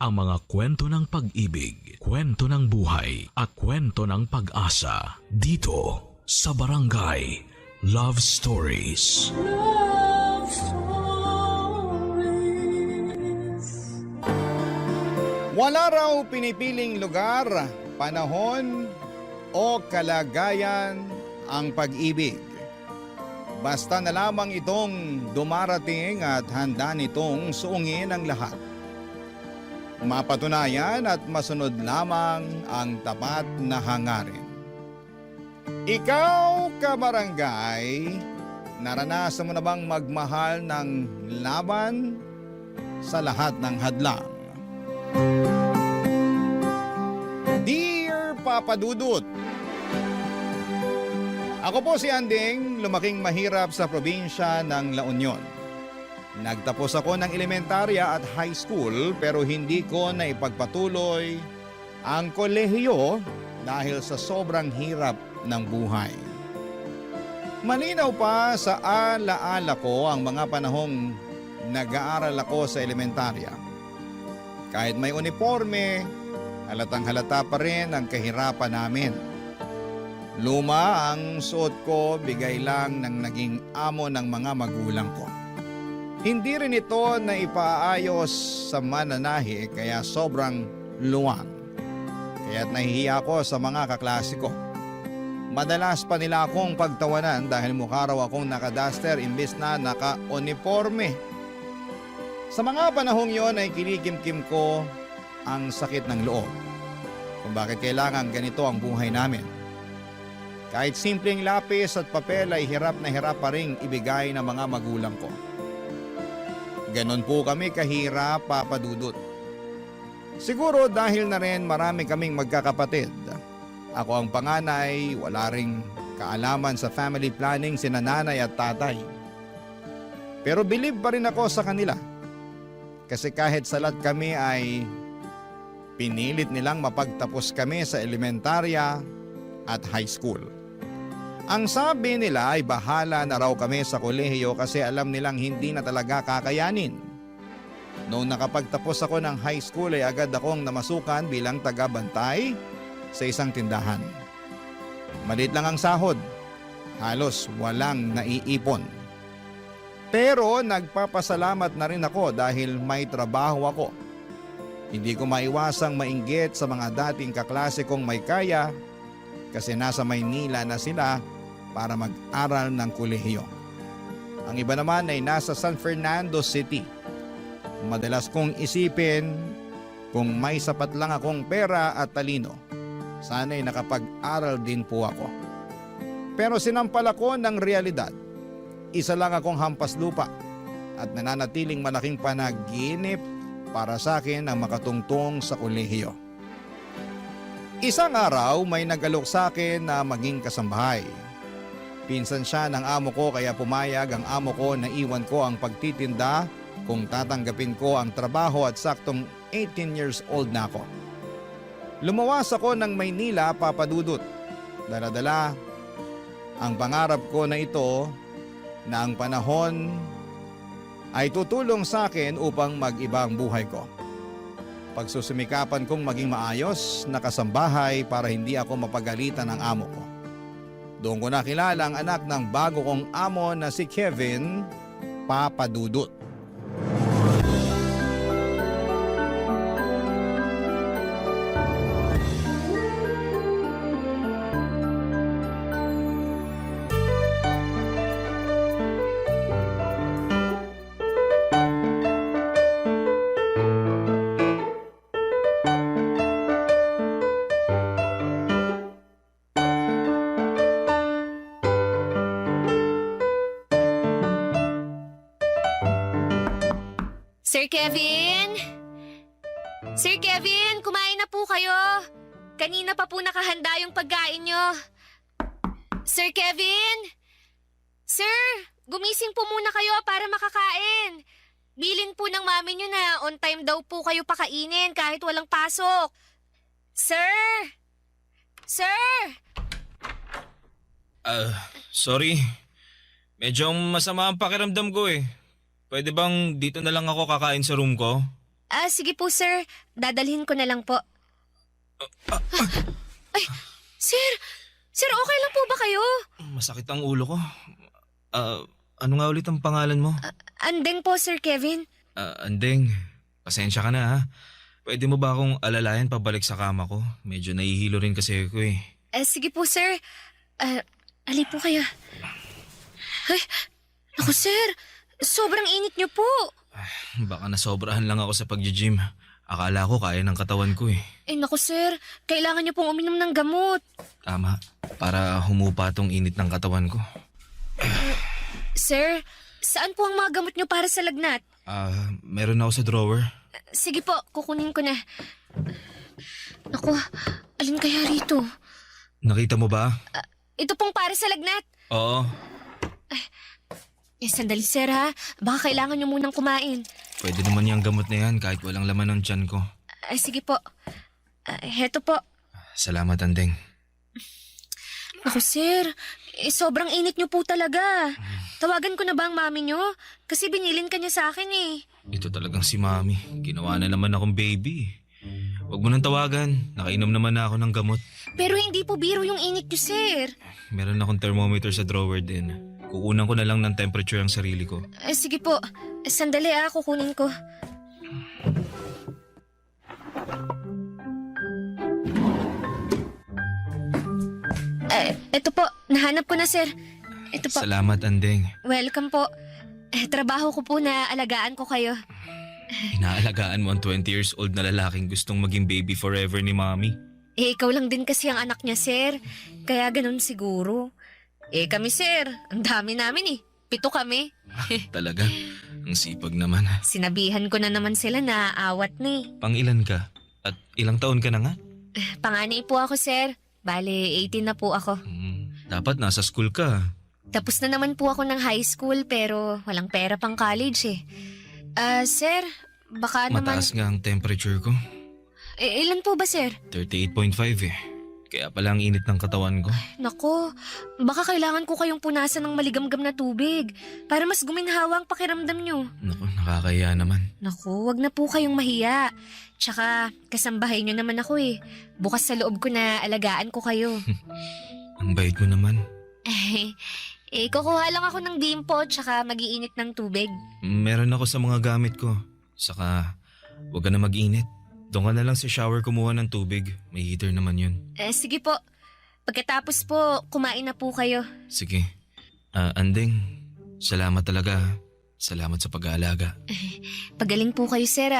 ang mga kwento ng pag-ibig, kwento ng buhay at kwento ng pag-asa dito sa Barangay Love Stories. Love Stories. Wala raw pinipiling lugar, panahon o kalagayan ang pag-ibig. Basta na lamang itong dumarating at handa nitong suungin ang lahat. Mapatunayan at masunod lamang ang tapat na hangarin. Ikaw, kabarangay, naranasan mo na bang magmahal ng laban sa lahat ng hadlang? Dear Papa Dudut, ako po si Anding, lumaking mahirap sa probinsya ng La Union. Nagtapos ako ng elementarya at high school pero hindi ko naipagpatuloy ang kolehiyo dahil sa sobrang hirap ng buhay. Malinaw pa sa alaala ko ang mga panahong nag-aaral ako sa elementarya. Kahit may uniforme, halatang halata pa rin ang kahirapan namin. Luma ang suot ko, bigay lang ng naging amo ng mga magulang ko. Hindi rin ito na ipaayos sa mananahi kaya sobrang luwang. Kaya't nahihiya ako sa mga kaklase ko. Madalas pa nila akong pagtawanan dahil mukha raw akong nakadaster imbis na naka-uniforme. Sa mga panahong yon ay kinikimkim ko ang sakit ng loob kung bakit kailangan ganito ang buhay namin. Kahit simpleng lapis at papel ay hirap na hirap pa ring ibigay ng mga magulang ko. Ganon po kami kahirap, Papa Dudut. Siguro dahil na rin marami kaming magkakapatid. Ako ang panganay, wala ring kaalaman sa family planning sina nanay at tatay. Pero believe pa rin ako sa kanila. Kasi kahit salat kami ay pinilit nilang mapagtapos kami sa elementarya at high school. Ang sabi nila ay bahala na raw kami sa kolehiyo kasi alam nilang hindi na talaga kakayanin. Noong nakapagtapos ako ng high school ay agad akong namasukan bilang taga-bantay sa isang tindahan. Maliit lang ang sahod, halos walang naiipon. Pero nagpapasalamat na rin ako dahil may trabaho ako. Hindi ko maiwasang mainggit sa mga dating kaklase kong may kaya kasi nasa Maynila na sila para mag-aral ng kolehiyo. Ang iba naman ay nasa San Fernando City. Madalas kong isipin kung may sapat lang akong pera at talino, sana'y nakapag-aral din po ako. Pero sinampal ako ng realidad. Isa lang akong hampas lupa at nananatiling malaking panaginip para sa akin ang makatungtong sa kolehiyo. Isang araw may nag-alok sa akin na maging kasambahay. Pinsan siya ng amo ko kaya pumayag ang amo ko na iwan ko ang pagtitinda kung tatanggapin ko ang trabaho at saktong 18 years old na ako. Lumawas ako ng Maynila, Papa Dudut. Dala-dala ang pangarap ko na ito na ang panahon ay tutulong sa akin upang mag-iba ang buhay ko. Pagsusumikapan kong maging maayos na kasambahay para hindi ako mapagalitan ng amo ko. Doon ko nakilala ang anak ng bago kong amo na si Kevin, Papa Dudut. Sir Kevin? Sir Kevin, kumain na po kayo. Kanina pa po nakahanda yung pagkain nyo. Sir Kevin? Sir, gumising po muna kayo para makakain. Bilin po ng mami nyo na on time daw po kayo pakainin kahit walang pasok. Sir! Sir! Sorry. Medyo masama ang pakiramdam ko eh. Pwede bang dito na lang ako kakain sa room ko? Sige po sir. Dadalhin ko na lang po. Ay, sir! Sir, okay lang po ba kayo? Masakit ang ulo ko. Ano nga ulit ang pangalan mo? Andeng po, Sir Kevin. Andeng, pasensya ka na ha. Pwede mo ba akong alalayan pabalik sa kama ko? Medyo nahihilo rin kasi ako eh. Sige po, sir. Ali po kayo. Ay, naku, sir. Sobrang init niyo po. Baka nasobrahan lang ako sa pag-gym. Akala ko kaya ng katawan ko eh. Naku, sir. Kailangan niyo pong uminom ng gamot. Tama, para humupa tong init ng katawan ko. Sir, saan po ang mga gamot niyo para sa lagnat? Meron ako sa drawer. Sige po, kukunin ko na. Naku, alin kaya rito? Nakita mo ba? Ito pong para sa lagnat. Oo. Sandali, sir ha. Baka kailangan niyo munang kumain. Pwede naman yung gamot na yan kahit walang laman ng tiyan ko. Sige po. Heto po. Salamat, Andeng. Naku, sir. Sobrang init niyo po talaga. Tawagan ko na ba ang mami niyo? Kasi binilin ka niya sa akin eh. Ito talagang si Mami. Ginawa na naman akong baby. Huwag mo nang tawagan. Nakainom naman na ako ng gamot. Pero hindi po biro yung init niyo, sir. Meron akong thermometer sa drawer din. Kukunan ko na lang ng temperature ang sarili ko. Sige po. Sandali kukunin ko. Ito po, nahanap ko na, sir. Ito po. Salamat, Andeng. Welcome po. Trabaho ko po na alagaan ko kayo. Inaalagaan mo ang 20 years old na lalaking gustong maging baby forever ni Mami. Ikaw lang din kasi ang anak niya, sir. Kaya ganun siguro. Kami, sir. Ang dami namin eh. 7 kami. Talaga? Ang sipag naman. Sinabihan ko na naman sila na awat na eh. Pang-ilan ka? At ilang taon ka na nga? Panganay po ako, sir. Bale, 18 na po ako. Dapat nasa school ka. Tapos na naman po ako ng high school pero walang pera pang college eh. Sir, baka naman... Mataas nga ang temperature ko. Ilan po ba, sir? 38.5 eh. Kaya pala ang init ng katawan ko. Nako, baka kailangan ko kayong punasan ng maligamgam na tubig para mas guminhawa ang pakiramdam nyo. Naku, nakakaya naman. Naku, wag na po kayong mahiya. Tsaka, kasambahay nyo naman ako eh. Bukas sa loob ko na alagaan ko kayo. Ang bait mo naman. Kukuha lang ako ng dimpo tsaka mag-iinit ng tubig. Meron ako sa mga gamit ko. Saka, huwag ka na mag-init. Doon ka na lang sa shower kumuha ng tubig. May heater naman yun. Sige po. Pagkatapos po, kumain na po kayo. Sige. Andeng, salamat talaga. Salamat sa pag-aalaga. Pagaling po kayo, sir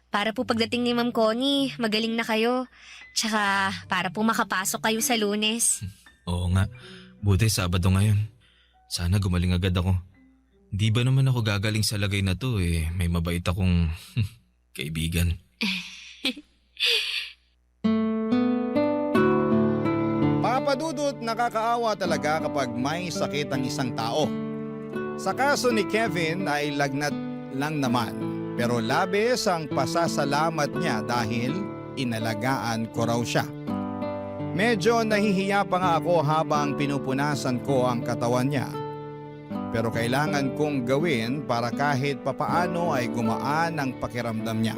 Para po pagdating ni Ma'am Connie, magaling na kayo. Tsaka para po makapasok kayo sa Lunes. Oo nga. Buti Sabado ngayon. Sana gumaling agad ako. Di ba naman ako gagaling sa lagay na to eh. May mabait akong kaibigan. Papadudot, nakakaawa talaga kapag may sakit ang isang tao. Sa kaso ni Kevin ay lagnat lang naman, pero labis ang pasasalamat niya dahil inalagaan ko raw siya. Medyo nahihiya pa nga ako habang pinupunasan ko ang katawan niya. Pero kailangan kong gawin para kahit papaano ay gumaan ang pakiramdam niya.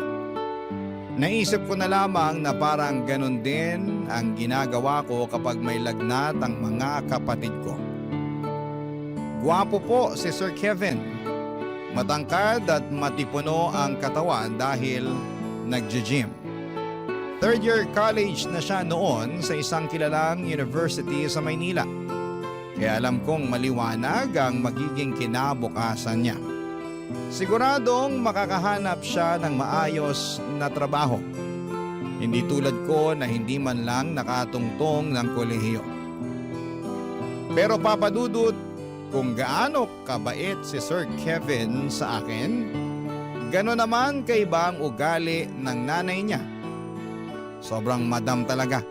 Naisip ko na lamang na parang ganun din ang ginagawa ko kapag may lagnat ang mga kapatid ko. Gwapo po si Sir Kevin. Matangkad at matipuno ang katawan dahil nagji-gym. 3rd year college na siya noon sa isang kilalang university sa Maynila. Kaya alam kong maliwanag ang magiging kinabukasan niya. Siguradong makakahanap siya ng maayos na trabaho. Hindi tulad ko na hindi man lang nakatungtong ng kolehiyo. Pero papadudot, kung gaano kabait si Sir Kevin sa akin, gano'n naman kaiba ang ugali ng nanay niya. Sobrang madam talaga.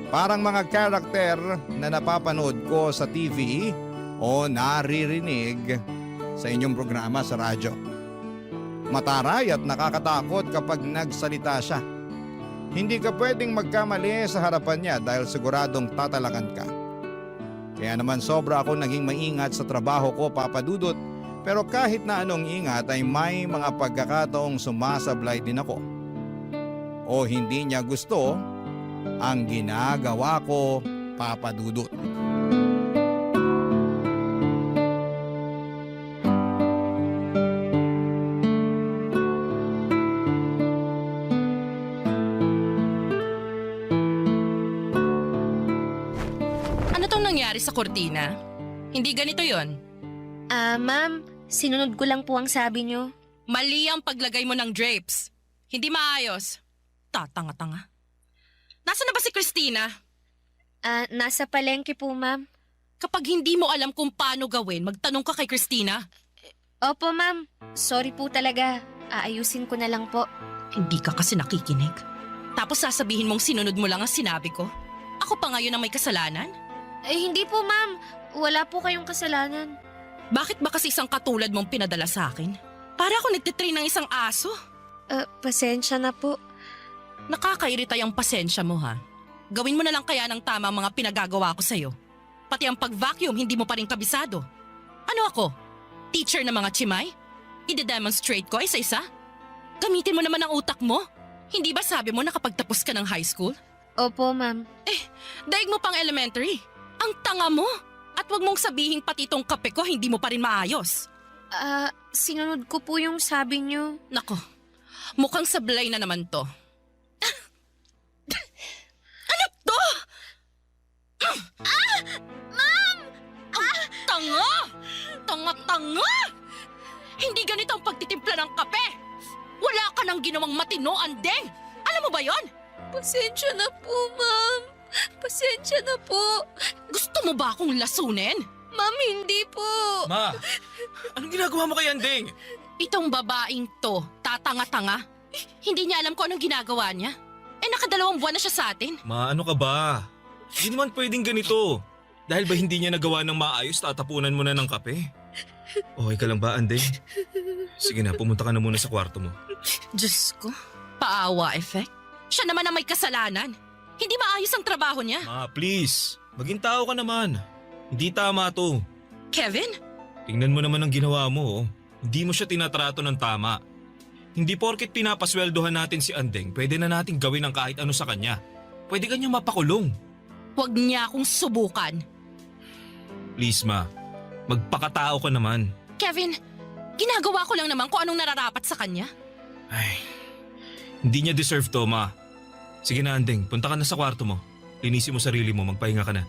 Parang mga karakter na napapanood ko sa TV o naririnig sa inyong programa sa radyo. Mataray at nakakatakot kapag nagsalita siya. Hindi ka pwedeng magkamali sa harapan niya dahil siguradong tatalakan ka. Kaya naman sobra ako naging maingat sa trabaho ko, papadudot, Pero kahit na anong ingat ay may mga pagkakataong sumasablay din ako. O hindi niya gusto ang ginagawa ko, Papa Dudut. Ano tong nangyari sa kortina? Hindi ganito yon. Ma'am, sinunod ko lang po ang sabi niyo. Mali ang paglagay mo ng drapes. Hindi maayos. Tatanga-tanga. Nasaan na ba si Christina? Nasa palengke po, ma'am. Kapag hindi mo alam kung paano gawin, magtanong ka kay Christina. Opo, ma'am. Sorry po talaga. Aayusin ko na lang po. Hindi ka kasi nakikinig. Tapos sasabihin mong sinunod mo lang ang sinabi ko. Ako pa ngayon ang may kasalanan? Hindi po, ma'am. Wala po kayong kasalanan. Bakit ba kasi isang katulad mong pinadala sa akin? Para ako nagtitrain ng isang aso. Pasensya na po. Nakakairita yung pasensya mo ha. Gawin mo na lang kaya ng tama ang mga pinagagawa ko sa'yo. Pati ang pag-vacuum hindi mo pa rin kabisado. Ano ako? Teacher ng mga chimay? Ide-demonstrate ko isa-isa? Gamitin mo naman ang utak mo. Hindi ba sabi mo nakapagtapos ka ng high school? Opo, ma'am. Daig mo pang elementary. Ang tanga mo. At wag mong sabihin pati itong kape ko hindi mo pa rin maayos. Sinunod ko po yung sabi niyo. Nako, mukhang sablay na naman to. Ano to? Ma'am! Tanga! Tanga-tanga! Hindi ganito ang pagtitimpla ng kape. Wala ka nang ginawang matino, Andeng. Alam mo ba yon? Pasensya na po, ma'am. Pasensya na po. Gusto mo ba akong lasunin? Ma'am, hindi po. Ma, anong ginagawa mo kay Andeng? Itong babaeng to, tatanga-tanga. Hindi niya alam kung anong ginagawa niya. Nakadalawang buwan na siya sa atin. Ma, ano ka ba? Hindi naman pwedeng ganito. Dahil ba hindi niya nagawa ng maayos, tatapunan mo na ng kape? Okay ka lang ba, Andeng? Sige na, pumunta ka na muna sa kwarto mo. Diyos ko, paawa effect. Siya naman ang may kasalanan. Hindi maayos ang trabaho niya. Ma, please. Maging tao ka naman. Hindi tama to. Kevin? Tingnan mo naman ang ginawa mo. Oh. Hindi mo siya tinatrato ng tama. Hindi porket pinapasweldohan natin si Andeng, pwede na nating gawin ang kahit ano sa kanya. Pwede kanyang mapakulong. Huwag niya akong subukan. Please, ma. Magpakatao ka naman. Kevin, ginagawa ko lang naman kung anong nararapat sa kanya. Ay, hindi niya deserve to, ma. Sige na, Andeng. Punta ka na sa kwarto mo. Linisin mo sarili mo. Magpahinga ka na.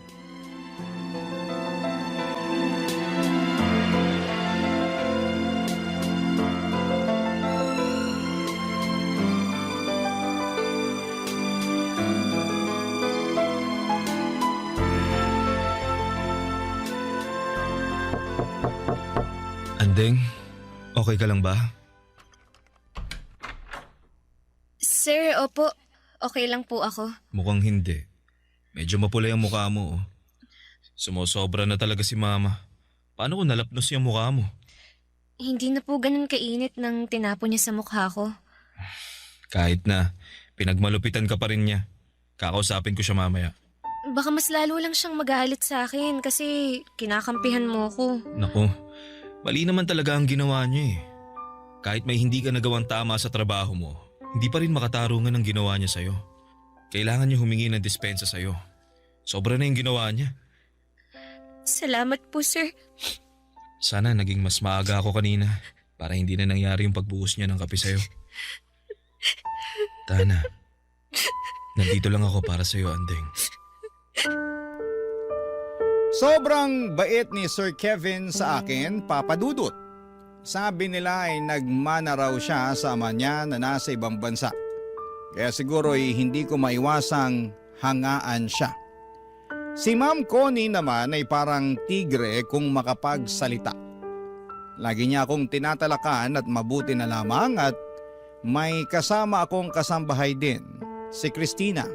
Andeng, okay ka lang ba? Sir, opo. Okay lang po ako. Mukhang hindi. Medyo mapulay ang mukha mo. Oh. Sumusobra na talaga si Mama. Paano kung nalapnos yung mukha mo? Hindi na po ganun kainit nang tinapo niya sa mukha ko. Kahit na, pinagmalupitan ka pa rin niya. Kakausapin ko siya mamaya. Baka mas lalo lang siyang magalit sa akin kasi kinakampihan mo ko. Naku, mali naman talaga ang ginawa niya eh. Kahit may hindi ka nagawang tama sa trabaho mo, hindi pa rin makatarungan ang ginawa niya sa'yo. Kailangan niya humingi ng dispensa sa'yo. Sobra na yung ginawa niya. Salamat po, sir. Sana naging mas maaga ako kanina para hindi na nangyari yung pagbuhos niya ng kape sa'yo. Tana, nandito lang ako para sa'yo, Andeng. Sobrang bait ni Sir Kevin sa akin, Papa Dudut. Sabi nila ay nagmana raw siya sa ama niya na nasa ibang bansa. Kaya siguro ay hindi ko maiwasang hangaan siya. Si Ma'am Connie naman ay parang tigre kung makapagsalita. Lagi niya akong tinatalakan at mabuti na lamang at may kasama akong kasambahay din, si Christina.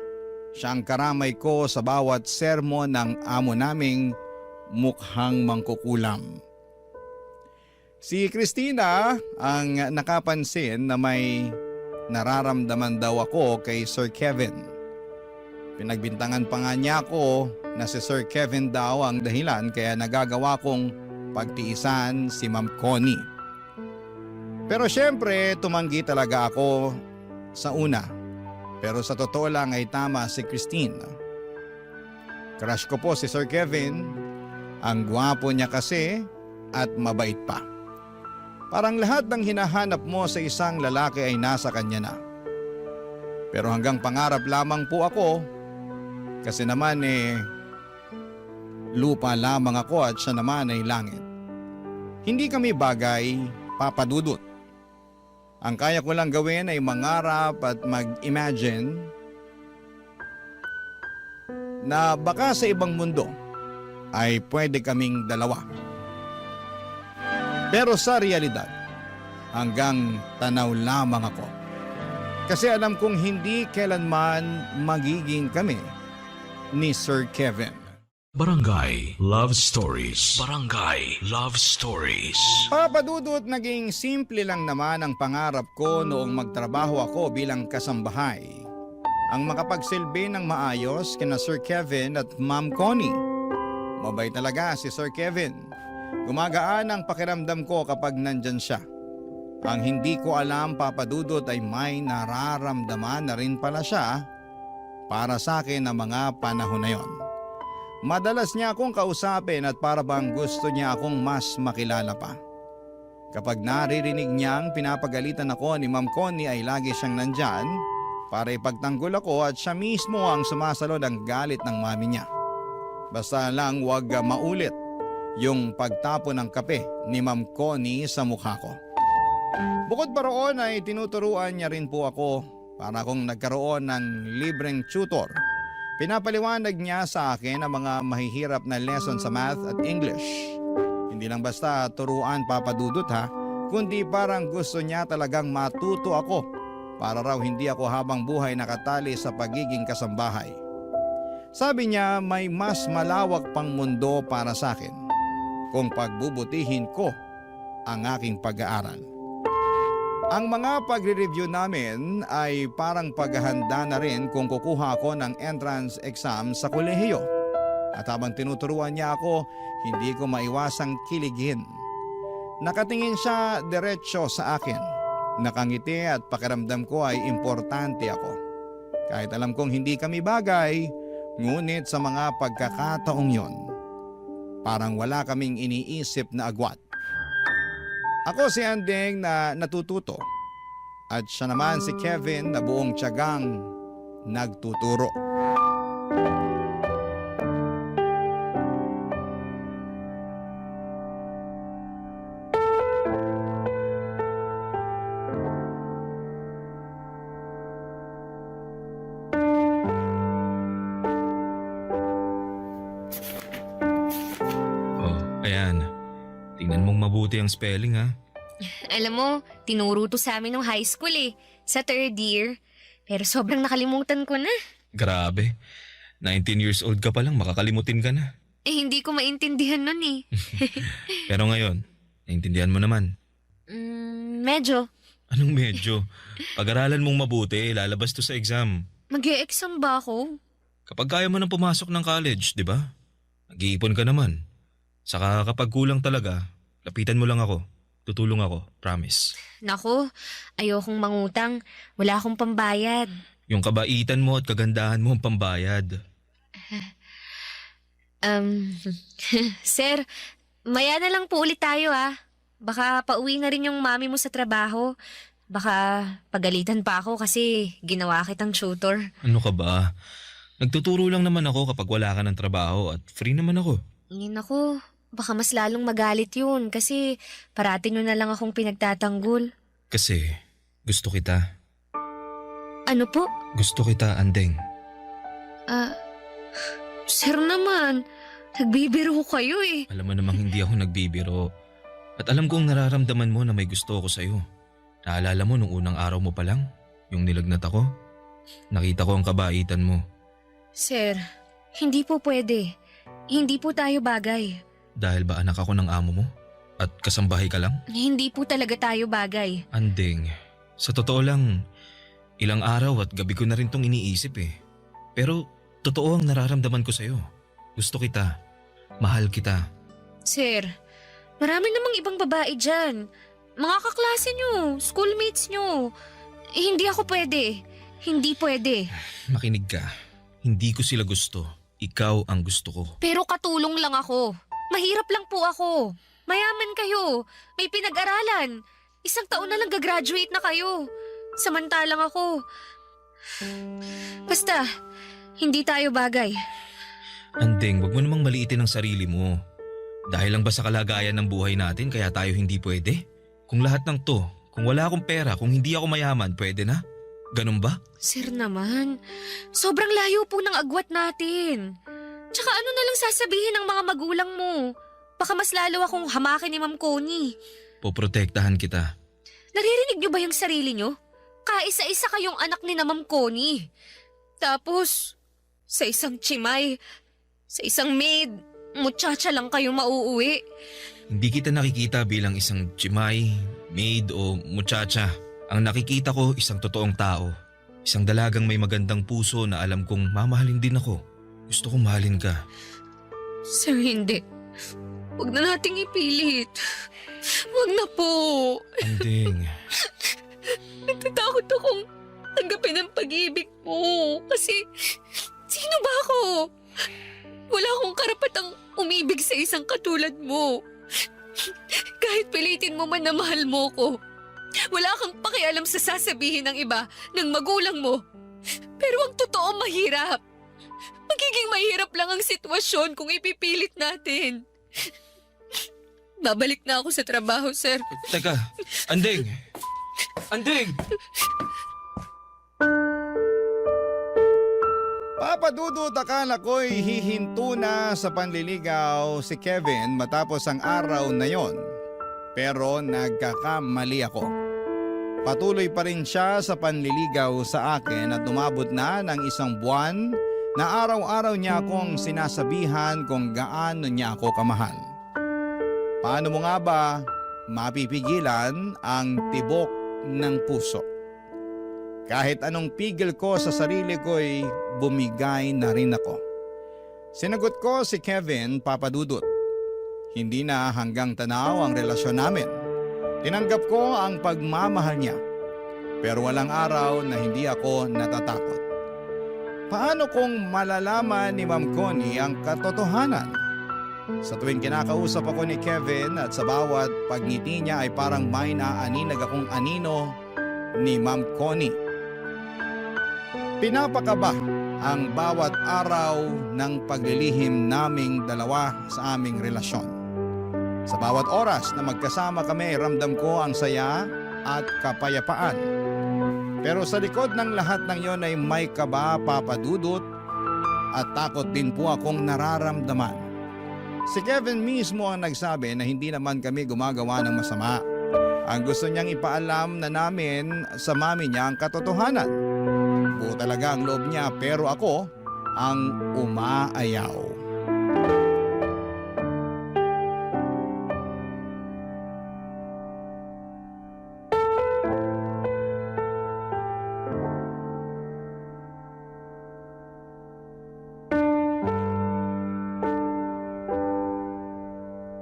Siyang karamay ko sa bawat sermon ng amo naming mukhang mangkukulam. Si Christina ang nakapansin na may nararamdaman daw ako kay Sir Kevin. Pinagbintangan pa nga niya ako na si Sir Kevin daw ang dahilan kaya nagagawa kong pagtiisan si Ma'am Connie. Pero syempre, tumanggi talaga ako sa una. Pero sa totoo lang ay tama si Christine. Crush ko po si Sir Kevin. Ang gwapo niya kasi at mabait pa. Parang lahat ng hinahanap mo sa isang lalaki ay nasa kanya na. Pero hanggang pangarap lamang po ako kasi naman lupa lamang ako at siya naman ay langit. Hindi kami bagay, Papa Dudut. Ang kaya ko lang gawin ay mangarap at mag-imagine na baka sa ibang mundo ay pwede kaming dalawa. Pero sa realidad, hanggang tanaw lamang ako. Kasi alam kong hindi kailanman magiging kami ni Sir Kevin. Barangay Love Stories. Barangay Love Stories. Papadudot, naging simple lang naman ang pangarap ko noong magtrabaho ako bilang kasambahay. Ang makapagsilbi ng maayos kina Sir Kevin at Ma'am Connie. Mabait talaga si Sir Kevin. Gumagaan ang pakiramdam ko kapag nandyan siya. Ang hindi ko alam, Papadudot, ay may nararamdaman na rin pala siya para sa akin na mga panahon na yon. Madalas niya akong kausapin at para bang gusto niya akong mas makilala pa. Kapag naririnig niyang pinapagalitan ako ni Ma'am Connie ay lagi siyang nandyan para ipagtanggol ako at siya mismo ang sumasalo ng galit ng mami niya. Basta lang wag maulit yung pagtapo ng kape ni Ma'am Connie sa mukha ko. Bukod pa roon ay tinuturuan niya rin po ako para akong nagkaroon ng libreng tutor. Pinapaliwanag niya sa akin ang mga mahihirap na lesson sa math at English. Hindi lang basta turuan, Papadudot ha, kundi parang gusto niya talagang matuto ako para raw hindi ako habang buhay nakatali sa pagiging kasambahay. Sabi niya may mas malawak pang mundo para sa akin kung pagbubutihin ko ang aking pag-aaral. Ang mga pagre-review namin ay parang paghahanda na rin kung kukuha ako ng entrance exam sa kolehiyo. At habang tinuturuan niya ako, hindi ko maiwasang kiligin. Nakatingin siya diretsyo sa akin. Nakangiti at pakiramdam ko ay importante ako. Kahit alam kong hindi kami bagay, ngunit sa mga pagkakataong yon, parang wala kaming iniisip na agwat. Ako si Andeng na natututo at siya naman si Kevin na buong tiyagang nagtuturo. Oh, ayan. Tingnan mong mabuti ang spelling ha. Alam mo, tinuro to sa amin nung high school sa 3rd year. Pero sobrang nakalimutan ko na. Grabe. 19 years old ka pa lang, makakalimutin ka na. Hindi ko maintindihan nun Pero ngayon, naintindihan mo naman. Medyo. Anong medyo? Pag-aralan mong mabuti, lalabas to sa exam. Mag-e-exam ba ako? Kapag kaya mo nang pumasok ng college, di ba? Nag-iipon ka naman. Saka kapag kulang talaga, lapitan mo lang ako. Tutulong ako, promise. Naku, ayokong mangutang. Wala akong pambayad. Yung kabaitan mo at kagandahan mo ang pambayad. Sir, maya na lang po ulit tayo Baka pauwi na rin yung mami mo sa trabaho. Baka pagalitan pa ako kasi ginawa kitang tutor. Ano ka ba? Nagtuturo lang naman ako kapag wala ka ng trabaho at free naman ako. Naku, baka mas lalong magalit yun kasi parati nyo na lang akong pinagtatanggol. Kasi gusto kita. Ano po? Gusto kita, Andeng. Sir naman, nagbibiro kayo Alam mo namang hindi ako nagbibiro. At alam kong nararamdaman mo na may gusto ako sa'yo. Naalala mo nung unang araw mo pa lang? Yung nilagnat ako? Nakita ko ang kabaitan mo. Sir, hindi po pwede. Hindi po tayo bagay. Dahil ba anak ako ng amo mo? At kasambahay ka lang? Hindi po talaga tayo bagay. Andeng, sa totoo lang, ilang araw at gabi ko na rin tong iniisip Pero totoo ang nararamdaman ko sa'yo. Gusto kita. Mahal kita. Sir, Marami namang ibang babae dyan. Mga kaklase nyo, schoolmates nyo. Hindi ako pwede. Hindi pwede. Makinig ka. Hindi ko sila gusto. Ikaw ang gusto ko. Pero katulong lang ako. Mahirap lang po ako. Mayaman kayo. May pinag-aralan. 1 taon na lang gagraduate na kayo. Samantalang ako. Basta, hindi tayo bagay. Andeng, wag mo namang maliitin ang sarili mo. Dahil lang ba sa kalagayan ng buhay natin kaya tayo hindi pwede? Kung lahat ng to, kung wala akong pera, kung hindi ako mayaman, pwede na? Ganun ba? Sir naman, sobrang layo po ng agwat natin. Tsaka ano na lang sasabihin ng mga magulang mo? Baka mas lalo akong hamakin ni Ma'am Connie. Poprotektahan kita. Naririnig niyo ba yung sarili niyo? Kaisa-isa kayong anak ni na Ma'am Connie. Tapos, sa isang chimay, sa isang maid, muchacha lang kayo mauuwi. Hindi kita nakikita bilang isang chimay, maid o muchacha. Ang nakikita ko isang totoong tao. Isang dalagang may magandang puso na alam kong mamahalin din ako. Gusto kong mahalin ka. Sir, hindi. Huwag na nating ipilit. Huwag na po. Andeng, Natatakot akong tanggapin ang pag-ibig mo. Kasi, sino ba ako? Wala akong karapatang umibig sa isang katulad mo. Kahit pilitin mo man na mahal mo ko. Wala kang pakialam sa sasabihin ng iba, ng magulang mo. Pero ang totoo mahirap. Magiging mahirap lang ang sitwasyon kung ipipilit natin. Babalik na ako sa trabaho, sir. teka, Andeng! Andeng! Papadudot akala ko'y hihinto na sa panliligaw si Kevin matapos ang araw na yon. Pero nagkakamali ako. Patuloy pa rin siya sa panliligaw sa akin at umabot na ng 1 buwan na araw-araw niya akong sinasabihan kung gaano niya ako kamahal. Paano mo nga ba mapipigilan ang tibok ng puso? Kahit anong pigil ko sa sarili ko'y bumigay na rin ako. Sinagot ko si Kevin, Papadudot. Hindi na hanggang tanaw ang relasyon namin. Tinanggap ko ang pagmamahal niya. Pero walang araw na hindi ako natatakot. Paano kung malalaman ni Ma'am Connie ang katotohanan? Sa tuwing kinakausap ako ni Kevin at sa bawat pagngiti niya ay parang may naaninag akong anino ni Ma'am Connie. Pinapakaba ang bawat araw ng paglilihim naming dalawa sa aming relasyon. Sa bawat oras na magkasama kami, ramdam ko ang saya at kapayapaan. Pero sa likod ng lahat ng yon ay may kaba, Papadudot, at takot din po akong nararamdaman. Si Kevin mismo ang nagsabi na hindi naman kami gumagawa ng masama. Ang gusto niyang ipaalam na namin sa mami niya ang katotohanan. Buo talaga ang loob niya pero ako ang umaayaw.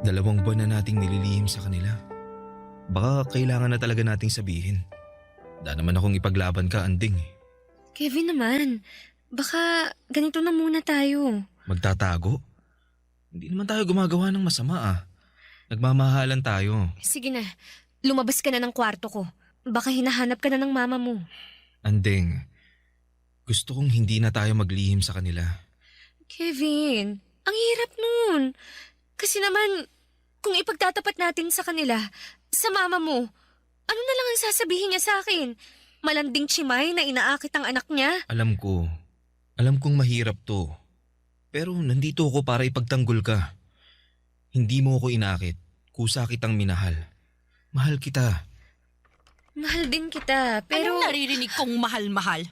Dalawang buwan na nating nililihim sa kanila. Baka kailangan na talaga nating sabihin. Da naman akong ipaglaban ka, Anding. Kevin naman, baka ganito na muna tayo. Magtatago? Hindi naman tayo gumagawa ng masama ah. Nagmamahalan tayo. Sige na, lumabas ka na ng kwarto ko. Baka hinahanap ka na ng mama mo. Anding, gusto kong hindi na tayo maglihim sa kanila. Kevin, ang hirap nun. Kasi naman, kung ipagtatapat natin sa kanila, sa mama mo, ano na lang ang sasabihin niya sa akin? Malanding chimay na inaakit ang anak niya? Alam kong mahirap to. Pero nandito ako para ipagtanggol ka. Hindi mo ako inakit, kusa kitang minahal. Mahal kita. Mahal din kita, pero... Anong naririnig kong mahal-mahal?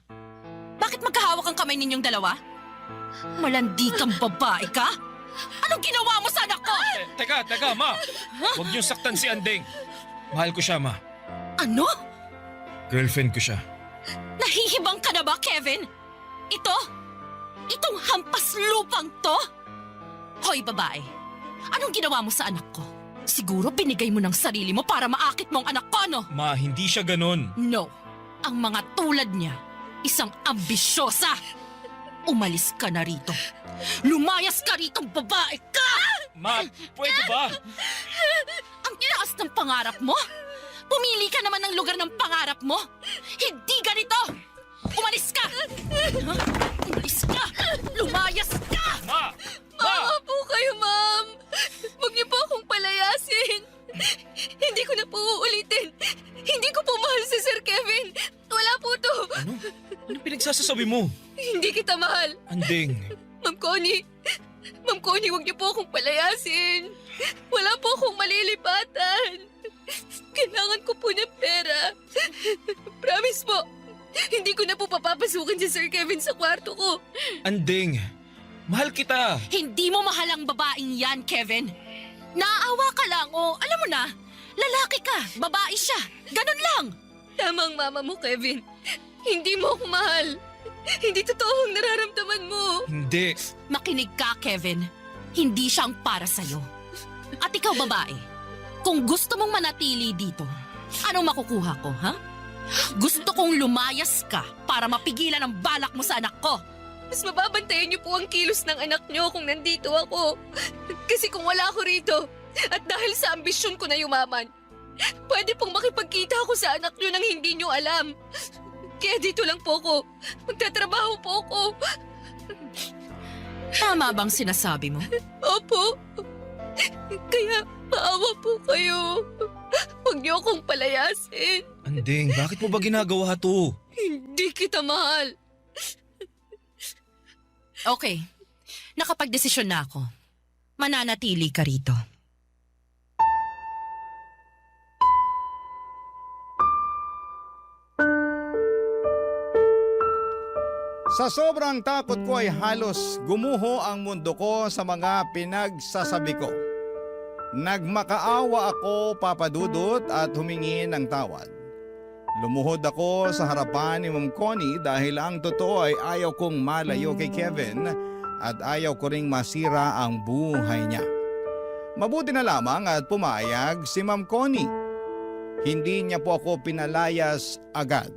Bakit magkahawak ang kamay ninyong dalawa? Malandi kang babae ka? Anong ginawa mo sa anak ko? Teka, ma! Huwag niyong saktan si Andeng. Mahal ko siya, ma. Ano? Girlfriend ko siya. Nahihibang ka na ba, Kevin? Itong hampas lupang to? Hoy, babae. Anong ginawa mo sa anak ko? Siguro binigay mo ng sarili mo para maakit mo ang anak ko, no? Ma, hindi siya ganon. No. Ang mga tulad niya, isang ambisyosa. Umalis ka na rito. Lumayas ka rito, babae ka! Ma, pwede ba? Ang taas ng pangarap mo? Pumili ka naman ng lugar ng pangarap mo. Hindi ganito! Umalis ka! Umalis ka! Lumayas ka! Ma! Maawa po kayo, ma'am. Huwag niyo po akong palayasin. Hindi ko na po uulitin. Hindi ko po mahal si Sir Kevin. Wala po to. Ano pinagsasasabi mo? Hindi kita mahal. Anding. Ma'am Connie, huwag niyo po akong palayasin. Wala po akong malilipatan. Kailangan ko po ng pera. Promise po, hindi ko na po papapasukin si Sir Kevin sa kwarto ko. Anding. Mahal kita. Hindi mo mahal ang babaeng yan, Kevin. Naaawa ka lang o alam mo na, lalaki ka, babae siya. Ganun lang. Tama ang mama mo, Kevin. Hindi mo ako mahal. Hindi totoo ang nararamdaman mo. Hindi. Makinig ka, Kevin. Hindi siyang para sa'yo. At ikaw, babae, kung gusto mong manatili dito, anong makukuha ko, ha? Gusto kong lumayas ka para mapigilan ang balak mo sa anak ko. Mas mababantayan niyo po ang kilos ng anak niyo kung nandito ako. Kasi kung wala ako rito, at dahil sa ambisyon ko na yumaman, pwede pong makipagkita ako sa anak niyo nang hindi niyo alam. Kaya dito lang po ako. Magtatrabaho po ako. Tama bang sinasabi mo? Opo. Kaya maawa po kayo. Huwag niyo akong palayasin. Anding, bakit mo ba ginagawa to? Hindi kita mahal. Okay, nakapagdesisyon na ako. Mananatili ka rito. Sa sobrang takot ko ay halos gumuho ang mundo ko sa mga pinagsasabi ko. Nagmakaawa ako, Papa Dudut, at humingi ng tawad. Lumuhod ako sa harapan ni Ma'am Connie dahil ang totoo ay ayaw kong malayo kay Kevin at ayaw ko ring masira ang buhay niya. Mabuti na lamang at pumayag si Ma'am Connie. Hindi niya po ako pinalayas agad.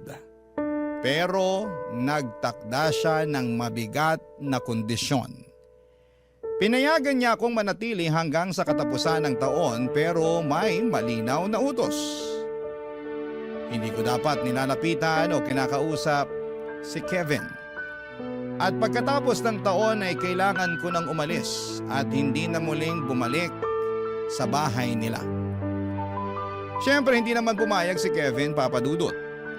Pero nagtakda siya ng mabigat na kondisyon. Pinayagan niya akong manatili hanggang sa katapusan ng taon pero may malinaw na utos. Hindi ko dapat nilalapitan o kinakausap si Kevin. At pagkatapos ng taon ay kailangan ko nang umalis at hindi na muling bumalik sa bahay nila. Siyempre hindi naman pumayag si Kevin, Papa Dudut.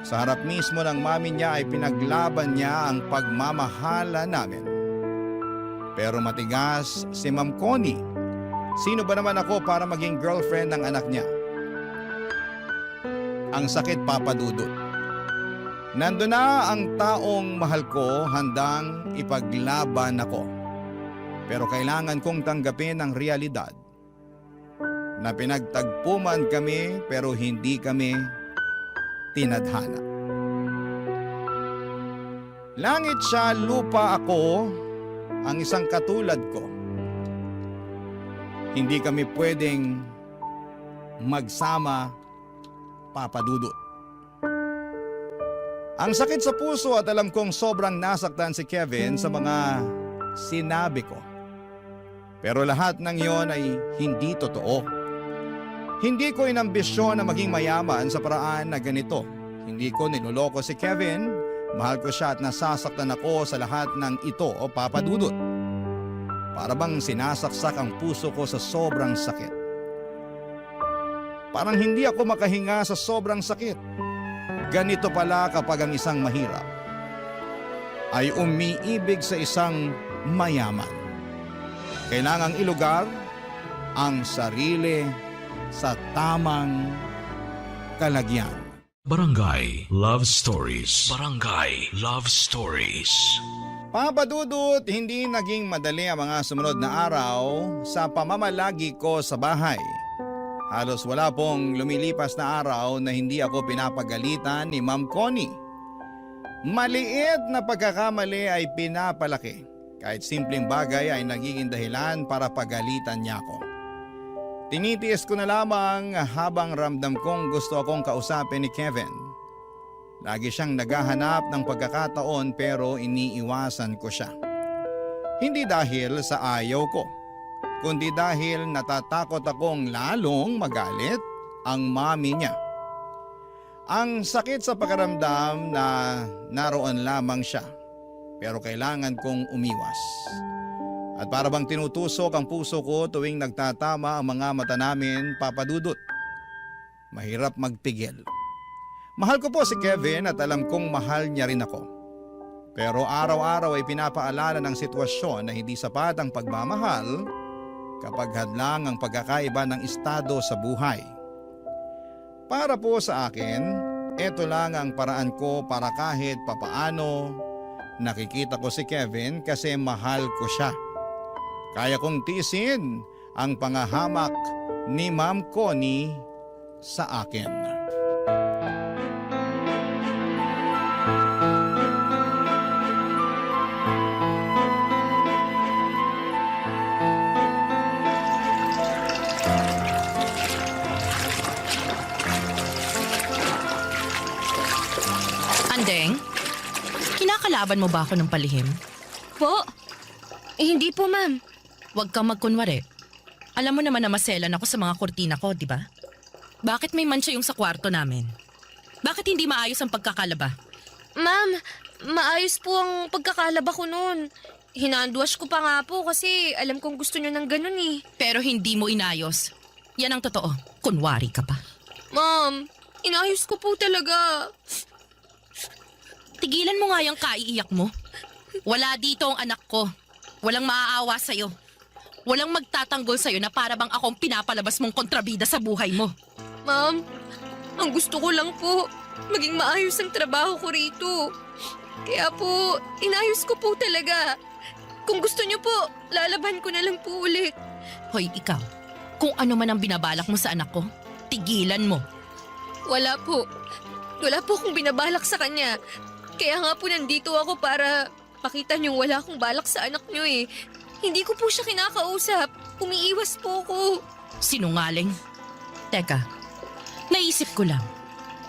Sa harap mismo ng mami niya ay pinaglaban niya ang pagmamahala namin. Pero matigas si Ma'am Connie. Sino ba naman ako para maging girlfriend ng anak niya? Ang sakit, Papa Dudut. Nandun na ang taong mahal ko handang ipaglaban ako. Pero kailangan kong tanggapin ang realidad na pinagtagpo man kami pero hindi kami tinadhana. Langit siya, lupa ako, ang isang katulad ko. Hindi kami pwedeng magsama, Papa Dudut. Ang sakit sa puso at alam kong sobrang nasaktan si Kevin sa mga sinabi ko. Pero lahat ng yon ay hindi totoo. Hindi ko inambisyon na maging mayaman sa paraan na ganito. Hindi ko niloloko si Kevin. Mahal ko siya at nasasaktan ako sa lahat ng ito, o Papa Dudut. Para bang sinasaksak ang puso ko sa sobrang sakit. Parang hindi ako makahinga sa sobrang sakit. Ganito pala kapag ang isang mahirap ay umiibig sa isang mayaman. Kailangang ilugar ang sarili sa tamang kalagyan. Barangay Love Stories. Barangay Love Stories. Papa Dudut, hindi naging madali ang mga sumunod na araw sa pamamalagi ko sa bahay. Halos wala pong lumilipas na araw na hindi ako pinapagalitan ni Ma'am Connie. Maliit na pagkakamali ay pinapalaki. Kahit simpleng bagay ay nagiging dahilan para pagalitan niya ako. Tinitiis ko na lamang habang ramdam kong gusto akong kausapin ni Kevin. Lagi siyang naghahanap ng pagkakataon pero iniiwasan ko siya. Hindi dahil sa ayaw ko, kundi dahil natatakot akong lalong magalit ang mami niya. Ang sakit sa pakiramdam na naroon lamang siya, pero kailangan kong umiwas. At para bang tinutusok ang puso ko tuwing nagtatama ang mga mata namin, Papa Dudut. Mahirap magpigil. Mahal ko po si Kevin at alam kong mahal niya rin ako. Pero araw-araw ay pinapaalala ng sitwasyon na hindi sapat ang pagmamahal kapag hadlang ang pagkakaiba ng estado sa buhay. Para po sa akin, ito lang ang paraan ko para kahit papaano nakikita ko si Kevin kasi mahal ko siya. Kaya kong tiisin ang pangahamak ni Ma'am Connie sa akin. Andeng, kinakalaban mo ba ako ng palihim? Po? Hindi po, ma'am. Huwag kang magkunwari. Alam mo naman na maselan ako sa mga kurtina ko, di ba? Bakit may mancha yung sa kwarto namin? Bakit hindi maayos ang pagkakalaba? Ma'am, maayos po ang pagkakalaba ko noon. Hinandwash ko pa nga po kasi alam kong gusto nyo ng ganun eh. Pero hindi mo inayos. Yan ang totoo. Kunwari ka pa. Ma'am, inayos ko po talaga. Tigilan mo nga yung kaiiyak mo. Wala dito ang anak ko. Walang maaawa sa'yo. Walang magtatanggol sa'yo na para bang akong pinapalabas mong kontrabida sa buhay mo. Ma'am, ang gusto ko lang po, maging maayos ang trabaho ko rito. Kaya po, inayos ko po talaga. Kung gusto niyo po, lalaban ko na lang po ulit. Hoy, ikaw. Kung ano man ang binabalak mo sa anak ko, tigilan mo. Wala po. Wala po akong binabalak sa kanya. Kaya nga po nandito ako para pakita niyong wala akong balak sa anak niyo eh. Hindi ko po siya kinakausap. Umiiwas po ako. Sinungaling. Teka, naisip ko lang.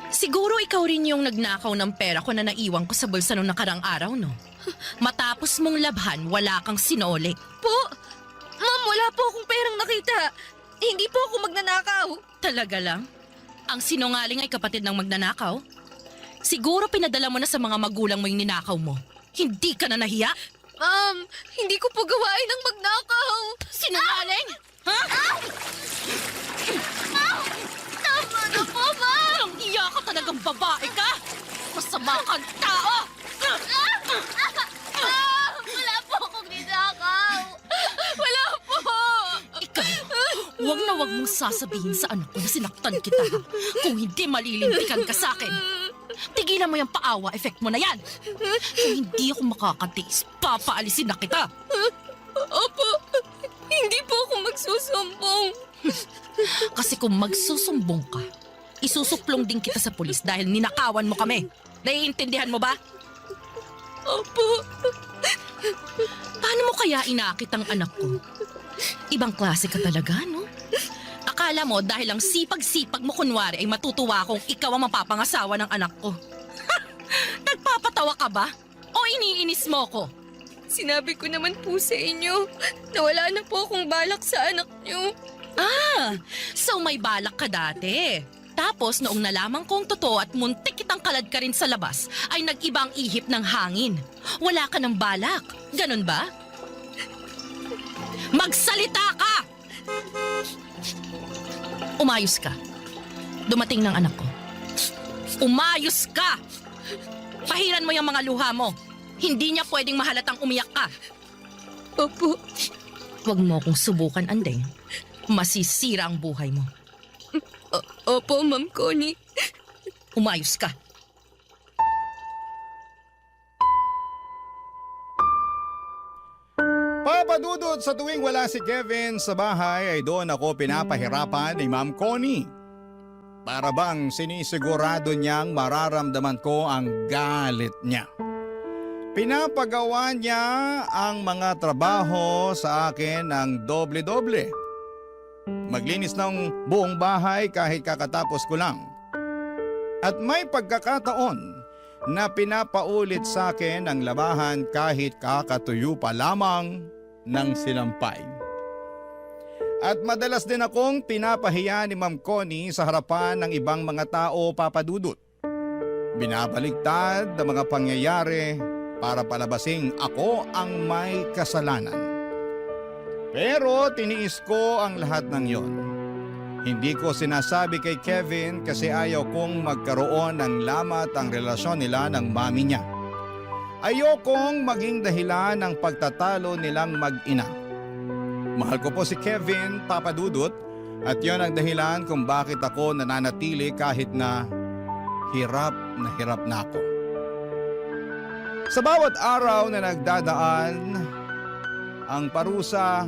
Siguro ikaw rin yung nagnakaw ng pera ko na naiwan ko sa bulsa nung nakarang araw, no? Matapos mong labhan, wala kang sinole. Po? Ma'am, wala po akong perang nakita. Hindi po ako magnanakaw. Talaga lang? Ang sinungaling ay kapatid ng magnanakaw? Siguro pinadala mo na sa mga magulang mo yung ninakaw mo. Hindi ka na nahiya? Ma'am, hindi ko po gawain ang magnakaw. Sinungaling? Ha? Tama na po, ma'am. Ang iya ka talagang babae ka! Masama kang tao! Wala po akong ninakaw. Wala po. Ikaw, huwag na huwag mong sasabihin sa anak ko na sinaktan kita ha. Kung hindi malilintikan ka sa akin. Tigilan mo yung paawa effect mo na yan. Kung hindi ako makakatiis, papaalisin na kita. Opo, hindi po ako magsusumbong. Kasi kung magsusumbong ka, isusuplong din kita sa pulis dahil ninakawan mo kami. Naiintindihan mo ba? Opo. Paano mo kaya inakit ang anak ko? Ibang klase ka talaga, no? Akala mo dahil ang sipag-sipag mo kunwari ay matutuwa kung ikaw ang mapapangasawa ng anak ko. Nagpapatawa ka ba? O iniinis mo ko? Sinabi ko naman po sa inyo na wala na po akong balak sa anak niyo. Ah, so may balak ka dati. Tapos noong nalaman kong totoo at muntik kitang kalad ka rin sa labas, ay nag-ibang ihip ng hangin. Wala ka ng balak. Ganon ba? Magsalita ka! Umayos ka. Dumating ng anak ko. Umayos ka! Pahiran mo yung mga luha mo. Hindi niya pwedeng mahalatang umiyak ka. Opo. Huwag mo akong subukan, Andeng. Masisira ang buhay mo. Opo, Ma'am Connie. Umayos ka. Papadudod sa tuwing wala si Kevin sa bahay ay doon ako pinapahirapan ni Ma'am Connie. Para bang sinisigurado niyang mararamdaman ko ang galit niya. Pinapagawa niya ang mga trabaho sa akin ng doble-doble. maglinis ng buong bahay kahit kakatapos ko lang. At may pagkakataon na pinapaulit sa akin ang labahan kahit kakatuyo pa lamang ng sinampay. At madalas din akong pinapahiya ni Ma'am Connie sa harapan ng ibang mga tao, Papa Dudut. Binabaliktad ang mga pangyayari para palabasing ako ang may kasalanan. Pero tiniis ko ang lahat ng yon. Hindi ko sinasabi kay Kevin kasi ayaw kong magkaroon ng lamat ang relasyon nila ng mami niya. Ayokong maging dahilan ng pagtatalo nilang mag-ina. Mahal ko po si Kevin, Papa Dudut, at yon ang dahilan kung bakit ako nananatili kahit na hirap na ako. Sa bawat araw na nagdadaan, ang parusa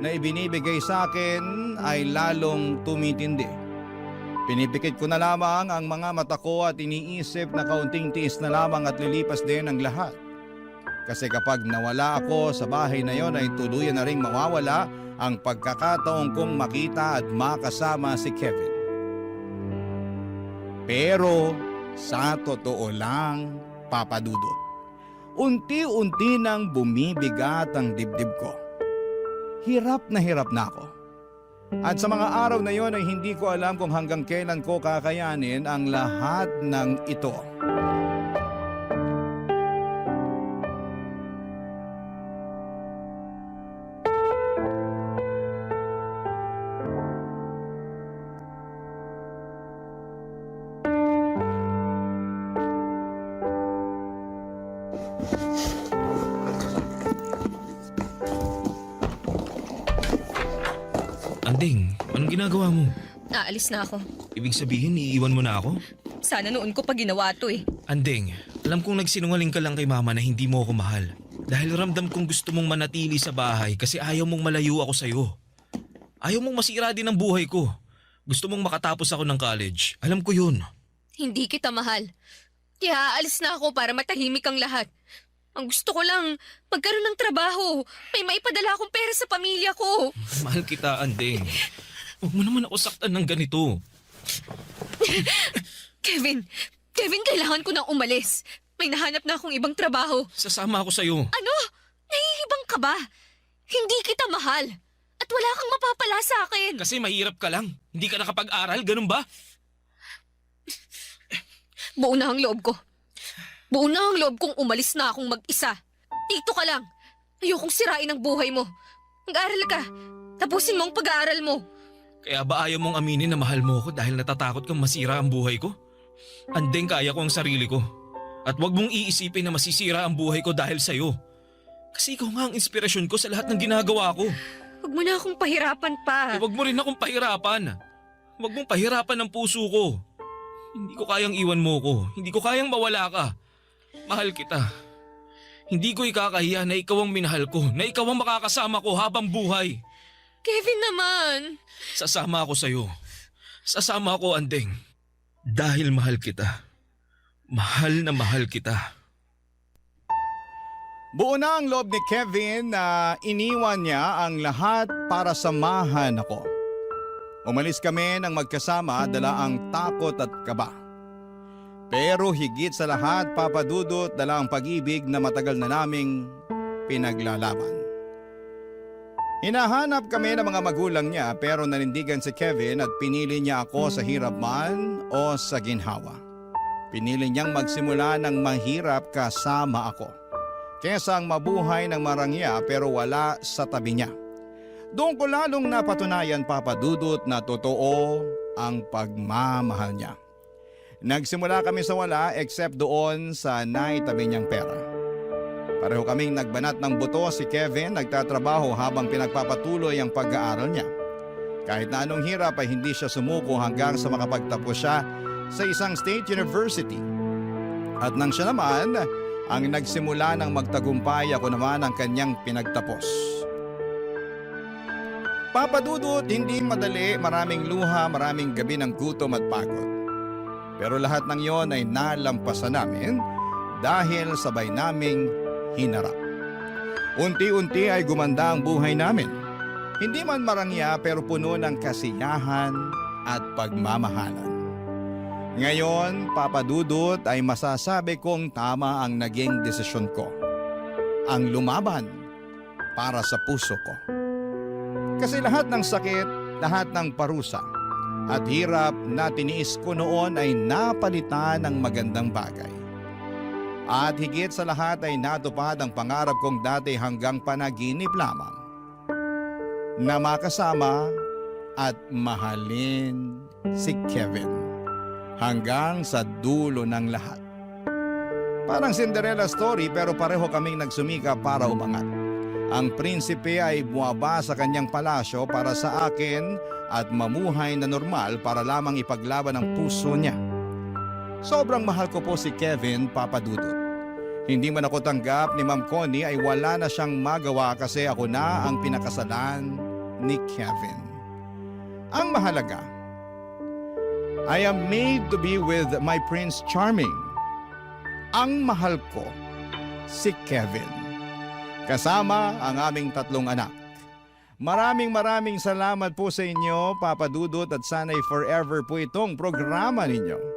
na ibinibigay sa akin ay lalong tumitindi. Pinipikit ko na lamang ang mga mata ko at iniisip na kaunting tiis na lamang at lilipas din ang lahat. Kasi kapag nawala ako sa bahay na yon ay tuluyan na ring mawawala ang pagkakataong kong makita at makasama si Kevin. Pero sa totoo lang, Papa Dudut, unti-unti nang bumibigat ang dibdib ko. Hirap na ako. At sa mga araw na yon ay hindi ko alam kung hanggang kailan ko kakayanin ang lahat ng ito. Anding, anong ginagawa mo? Naalis na ako. Ibig sabihin, iiwan mo na ako? Sana noon ko pa ginawa to eh. Anding, alam kong nagsinungaling ka lang kay mama na hindi mo ako mahal. Dahil ramdam kong gusto mong manatili sa bahay kasi ayaw mong malayo ako sa'yo. Ayaw mong masira din ang buhay ko. Gusto mong makatapos ako ng college. Alam ko yun. Hindi kita mahal. Kaya aalis na ako para matahimik ang lahat. Ang gusto ko lang, magkaroon ng trabaho. May maipadala akong pera sa pamilya ko. Mahal kita, Anding. Huwag mo naman ako saktan ng ganito. Kevin, kailangan ko nang umalis. May nahanap na akong ibang trabaho. Sasama ako sa'yo. Ano? Nahihibang ka ba? Hindi kita mahal. At wala kang mapapala sa akin. Kasi mahirap ka lang. Hindi ka nakapag-aral, ganun ba? Buo na ang loob ko. Buo na ang loob kong umalis na akong mag-isa. Dito ka lang. Ayokong sirain ang buhay mo. Mag-aaral ka. Tapusin mo ang pag-aaral mo. Kaya ba ayaw mong aminin na mahal mo ako dahil natatakot kang masira ang buhay ko? Andeng, kaya ko ang sarili ko. At wag mong iisipin na masisira ang buhay ko dahil sa'yo. Kasi ikaw nga ang inspirasyon ko sa lahat ng ginagawa ko. Huwag mo na akong pahirapan pa. Wag mo rin akong pahirapan. Wag mong pahirapan ang puso ko. Hindi ko kayang iwan mo ko. Hindi ko kayang mawala ka. Mahal kita. Hindi ko ikakahiya na ikaw ang minahal ko, na ikaw ang makakasama ko habang buhay. Kevin naman. Sasama ako sa'yo. Sasama ako, Andeng. Dahil mahal kita. Mahal na mahal kita. Buo na ang loob ni Kevin na iniwan niya ang lahat para samahan ako. Umalis kami ng magkasama, dala ang takot at kaba. Pero higit sa lahat, Papa Dudut, dala ang pag-ibig na matagal na naming pinaglalaban. Hinahanap kami ng mga magulang niya pero nanindigan si Kevin at pinili niya ako sa hirap man o sa ginhawa. Pinili niyang magsimula ng mahirap kasama ako, kesa ang mabuhay ng marangya pero wala sa tabi niya. Doon ko lalong napatunayan, Papa Dudut, na totoo ang pagmamahal niya. Nagsimula kami sa wala except doon sa naitabi niyang pera. Pareho kaming nagbanat ng buto, si Kevin nagtatrabaho habang pinagpapatuloy ang pag-aaral niya. Kahit na anong hirap ay hindi siya sumuko hanggang sa makapagtapos siya sa isang state university. At nang siya naman ang nagsimula ng magtagumpay, ako naman ang kanyang pinagtapos. Papa Dudut, hindi madali, maraming luha, maraming gabi ng gutom at pagod. Pero lahat ng yon ay nalampasan namin dahil sabay naming hinarap. Unti-unti ay gumanda ang buhay namin. Hindi man marangya pero puno ng kasiyahan at pagmamahalan. Ngayon, Papa Dudut, ay masasabi kong tama ang naging desisyon ko. Ang lumaban para sa puso ko. Kasi lahat ng sakit, lahat ng parusa at hirap na tiniis ko noon ay napalitan ng magandang bagay. At higit sa lahat ay natupad ang pangarap kong dati hanggang panaginip lamang. Na makasama at mahalin si Kevin hanggang sa dulo ng lahat. Parang Cinderella story pero pareho kaming nagsumika para umangat. Ang prinsipe ay buwaba sa kanyang palasyo para sa akin at mamuhay na normal para lamang ipaglaban ang puso niya. Sobrang mahal ko po si Kevin, Papa Dudut. Hindi man ako tanggap ni Ma'am Connie ay wala na siyang magawa kasi ako na ang pinakasalan ni Kevin. Ang mahalaga, I am made to be with my Prince Charming. Ang mahal ko, si Kevin. Kasama ang aming 3 anak. Maraming salamat po sa inyo, Papa Dudut, at sana'y forever po itong programa ninyo.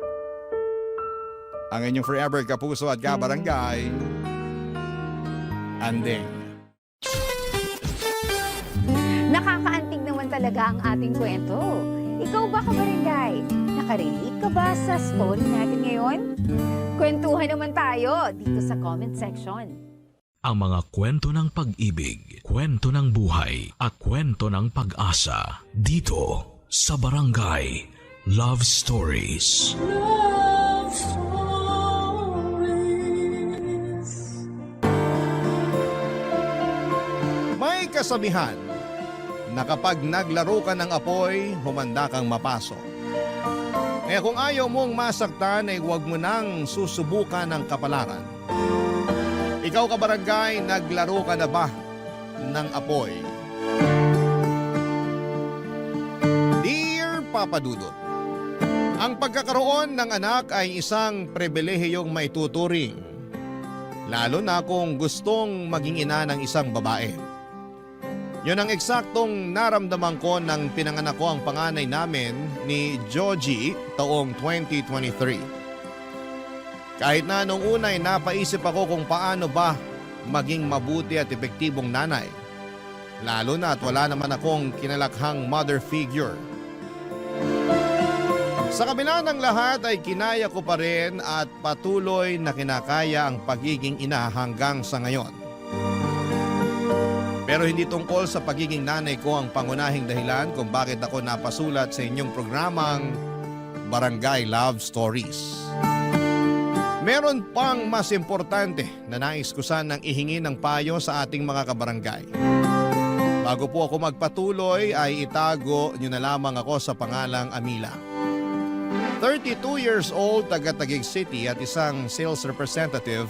Ang inyong forever kapuso at kabarangay, Andeng. Nakakaantig naman talaga ang ating kwento. Ikaw ba, kabarangay? Nakarelate ka ba sa story natin ngayon? Kwentuhan naman tayo dito sa comment section. Ang mga kwento ng pag-ibig, kwento ng buhay at kwento ng pag-asa dito sa Barangay Love Stories. Love Stories. May kasabihan na kapag naglaro ka ng apoy, humanda kang mapasok. Kaya kung ayaw mong masaktan ay huwag mo nang susubukan ng kapalaran. Ikaw, kabarangay, naglaro ka na ba ng apoy? Dear Papa Dudut, ang pagkakaroon ng anak ay isang pribilehiyong maituturing, lalo na kung gustong maging ina ng isang babae. Yun ang eksaktong naramdaman ko nang pinanganak ko ang panganay namin ni Joji taong 2023. Kahit na nung una ay napaisip ako kung paano ba maging mabuti at epektibong nanay. Lalo na at wala naman akong kinalakhang mother figure. Sa kabila ng lahat ay kinaya ko pa rin at patuloy na kinakaya ang pagiging ina hanggang sa ngayon. Pero hindi tungkol sa pagiging nanay ko ang pangunahing dahilan kung bakit ako napasulat sa inyong programang Barangay Love Stories. Meron pang mas importante na nais ko sanang ihingi ng payo sa ating mga kabarangay. Bago po ako magpatuloy ay itago nyo na lamang ako sa pangalang Amila. 32 years old, taga Taguig City at isang sales representative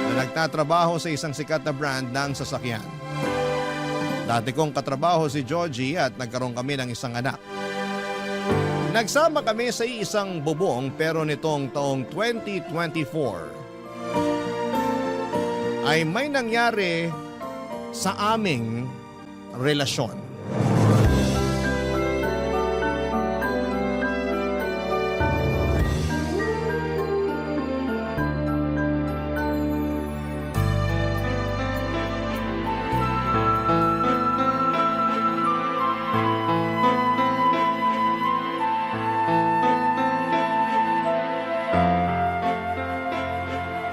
na nagtatrabaho sa isang sikat na brand ng sasakyan. Dati kong katrabaho si Georgie at nagkaroon kami ng isang anak. Nagsama kami sa isang bubong pero nitong taong 2024 ay may nangyari sa aming relasyon.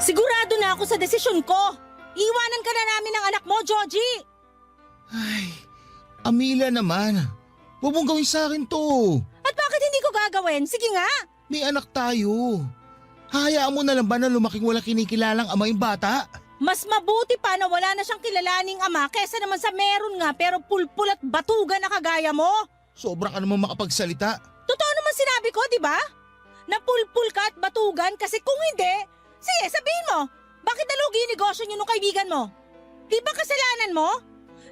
Sigurado na ako sa desisyon ko. Iwanan ka na namin ng anak mo, Georgie. Ay, Amila naman. Huwag mong gawin sa akin to. At bakit hindi ko gagawin? Sige nga. May anak tayo. Hayaan mo na lang ba na lumaking walang kinikilalang ama yung bata? Mas mabuti pa na wala na siyang kilalaning ama kesa naman sa meron nga pero pulpul at batugan na kagaya mo. Sobra ka naman makapagsalita. Totoo naman sinabi ko, di ba? Napulpul ka at batugan kasi kung hindi, sige sabihin mo, bakit nalugi yung negosyo niyo nung kaibigan mo? Di ba kasalanan mo?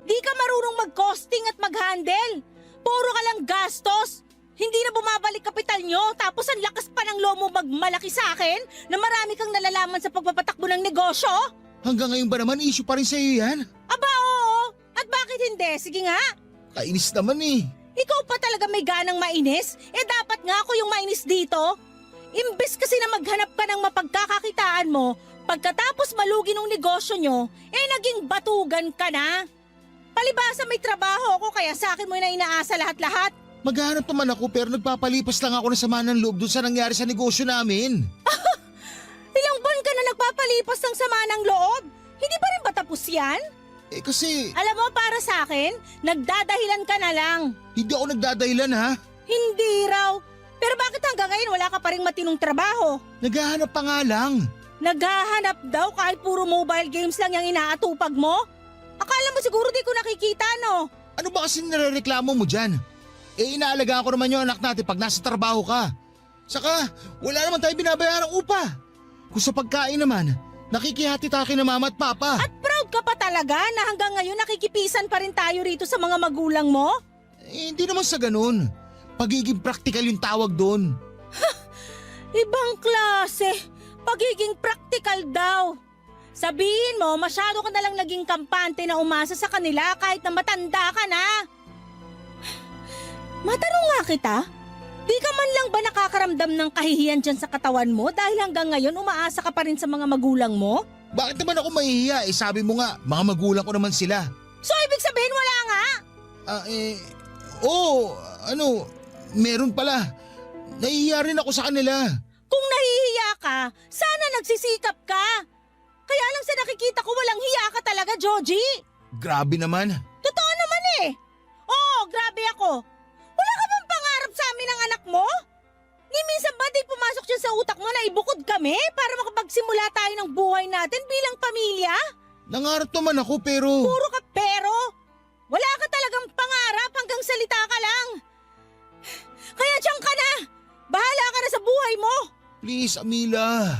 Di ka marunong mag-costing at mag-handle. Puro ka lang gastos. Hindi na bumabalik kapital nyo tapos ang lakas pa ng lomo magmalaki sa akin na marami kang nalalaman sa pagpapatakbo ng negosyo? Hanggang ngayon ba naman issue pa rin sa iyo yan? Aba oo. At bakit Bakit hindi? Sige nga. Kainis naman eh. Ikaw pa talaga may ganang mainis? Dapat nga ako yung mainis dito. Imbes kasi na maghanap ka ng mapagkakakitaan mo, pagkatapos malugi ng negosyo nyo, naging batugan ka na. Palibasa may trabaho ako kaya sa akin mo na inaasa lahat-lahat. Maghanap naman ako pero nagpapalipas lang ako ng sama ng loob dun sa nangyari sa negosyo namin. Ilang buwan ka na nagpapalipas ng sama ng loob? Hindi pa rin ba tapos yan? Kasi Alam mo, para sa akin, nagdadahilan ka na lang. hindi ako nagdadahilan ha. Hindi raw. Pero bakit hanggang ngayon wala ka pa rin matinong trabaho? Naghahanap pa nga lang. Naghahanap daw kahit puro mobile games lang yung inaatupag mo? Akala mo siguro di ko nakikita, no? Ano ba kasi nirereklamo mo dyan? Inaalagaan ko naman yung anak natin pag nasa trabaho ka. Saka, wala naman tayo binabayarang upa. Kung sa pagkain naman, nakikihati tayo kina mama at papa. At proud ka pa talaga na hanggang ngayon nakikipisan pa rin tayo rito sa mga magulang mo? Hindi naman sa ganun. Pagiging practical yung tawag doon. Ibang klase. Pagiging practical daw. Sabihin mo, masyado ka nalang naging kampante na umasa sa kanila kahit na matanda ka na. Matanong nga kita, di ka man lang ba nakakaramdam ng kahihiyan dyan sa katawan mo dahil hanggang ngayon umaasa ka pa rin sa mga magulang mo? Bakit naman ako mahihiya? Sabi mo nga, mga magulang ko naman sila. So ibig sabihin wala nga? Meron pala. Nahihiya rin ako sa kanila. Kung nahihiya ka, sana nagsisikap ka. Kaya lang sa nakikita ko walang hiya ka talaga, Joji. Grabe naman. Totoo naman eh. Oo, grabe ako. Wala ka bang pangarap sa amin ng anak mo? Ni minsan ba di pumasok dyan sa utak mo na ibukod kami para makapagsimula tayo ng buhay natin bilang pamilya? Nangarap naman ako pero... Puro ka pero. Wala ka talagang pangarap hanggang salita ka lang. Kaya diyan ka na. Bahala ka na sa buhay mo. Please, Amila.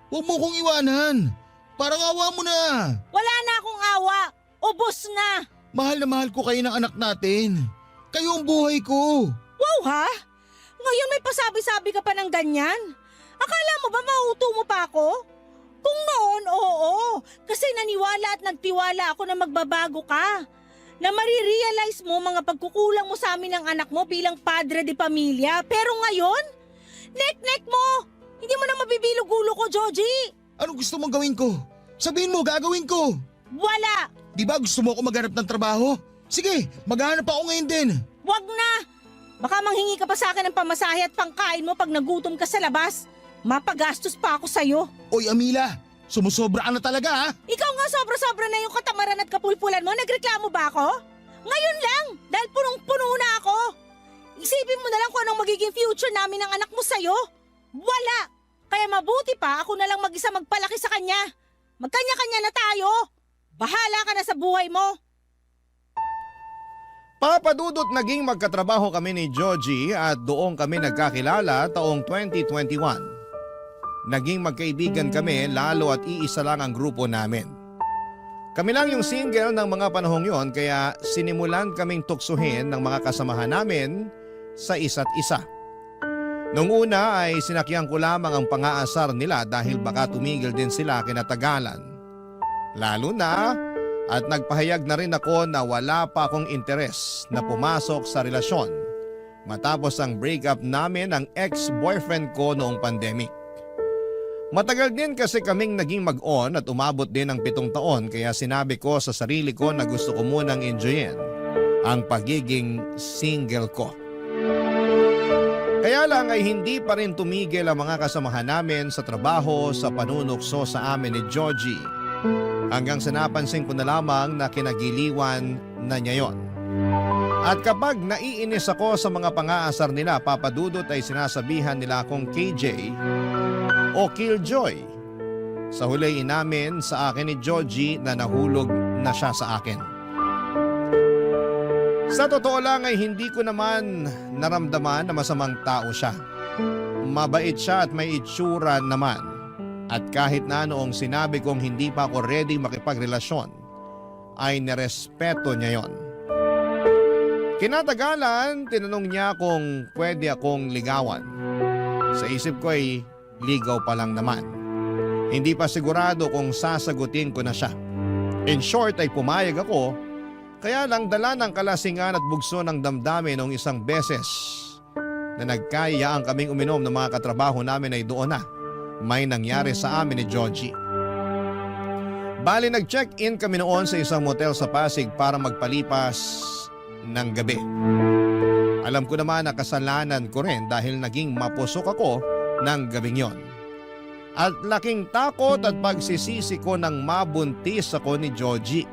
Huwag mo kong iwanan. Parang awa mo na. Wala na akong awa. Ubos na. Mahal na mahal ko kayo ng anak natin. Kayo ang buhay ko. Wow ha? Ngayon may pasabi-sabi ka pa ng ganyan? Akala mo ba mauto mo pa ako? Kung noon, oo. Kasi naniwala at nagtiwala ako na magbabago ka. Na marirealize mo mga pagkukulang mo sa amin ng anak mo bilang padre de pamilya. Pero ngayon, nek-nek mo. Hindi mo na mabibilog-ulo ko, Joji. Ano gusto mong gawin ko? Sabihin mo, gagawin ko. Wala. Di ba gusto mo ako maghanap ng trabaho? Sige, maghanap ako ngayon din. Wag na. Baka manghingi ka pa sa akin ng pamasahe at pangkain mo pag nagutom ka sa labas. Mapagastos pa ako sa'yo. Oy, Amila, sumusobra ka na talaga ha? Ikaw nga sobra-sobra na yung katamaran at kapulpulan mo. Nagreklamo ba ako? Ngayon lang, dahil punong-puno na ako. Isipin mo na lang kung anong magiging future namin ng anak mo sa'yo. Wala. Kaya mabuti pa ako na lang mag-isa magpalaki sa kanya. Magkanya-kanya na tayo. Bahala ka na sa buhay mo. Papadudot naging magkatrabaho kami ni Joji at doon kami nagkakilala taong 2021. Naging magkaibigan kami lalo at iisa lang ang grupo namin. Kami lang yung single ng mga panahong yon kaya sinimulan kaming tuksuhin ng mga kasamahan namin sa isa't isa. Noong una ay sinakyan ko lamang ang pang-aasar nila dahil baka tumigil din sila kinatagalan. Lalo na at nagpahayag na rin ako na wala pa akong interes na pumasok sa relasyon matapos ang breakup namin ng ex-boyfriend ko noong pandemic. Matagal din kasi kaming naging mag-on at umabot din ng 7 taon kaya sinabi ko sa sarili ko na gusto ko munang enjoyin ang pagiging single ko. Kaya lang ay hindi pa rin tumigil ang mga kasamahan namin sa trabaho sa panunukso sa amin ni Joji. Hanggang sa napansin ko na lamang na kinagiliwan na niya yon. At kapag naiinis ako sa mga pang-aasar nila, papadudot ay sinasabihan nila akong KJ o Killjoy. Sa huli inamin sa akin ni Joji na nahulog na siya sa akin. Sa totoo lang ay hindi ko naman naramdaman na masamang tao siya. Mabait siya at may itsura naman. At kahit na noong sinabi kong hindi pa ako ready makipagrelasyon, ay nirespeto niya yon. Kinatagalan, tinanong niya kung pwede akong ligawan. Sa isip ko ay ligaw pa lang naman. Hindi pa sigurado kung sasagutin ko na siya. In short ay pumayag ako Kaya lang dala ng kalasingan at bugso ng damdamin noong isang beses na nagkayaan kaming uminom ng mga katrabaho namin ay doon na may nangyari sa amin ni Georgie. Bali nag-check-in kami noon sa isang motel sa Pasig para magpalipas ng gabi. Alam ko naman na kasalanan ko rin dahil naging mapusok ako ng gabing yon. At laking takot at pagsisisi ko nang mabuntis ako ni Georgie.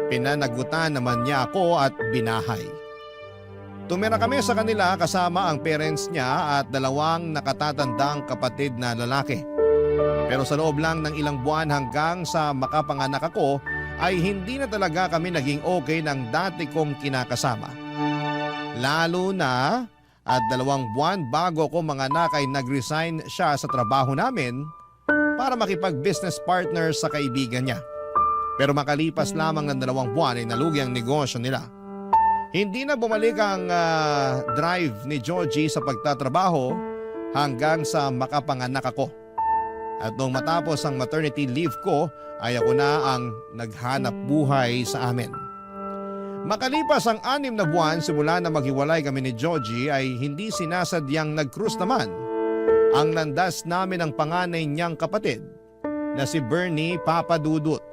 Pinanagutan naman niya ako at binahay. Tumira kami sa kanila kasama ang parents niya at 2 nakatatandang kapatid na lalaki. Pero sa loob lang ng ilang buwan hanggang sa makapanganak ako ay hindi na talaga kami naging okay ng dati kong kinakasama. Lalo na at 2 buwan bago ako manganak ay nag-resign siya sa trabaho namin para makipag-business partner sa kaibigan niya. Pero makalipas lamang ng 2 buwan ay nalugi ang negosyo nila. Hindi na bumalik ang drive ni Georgie sa pagtatrabaho hanggang sa makapanganak ako. At nung matapos ang maternity leave ko ay ako na ang naghanap buhay sa amin. Makalipas ang 6 na buwan simula na maghiwalay kami ni Georgie ay hindi sinasadyang nag-cruise naman ang landas namin ng panganay niyang kapatid na si Bernie Papadudut.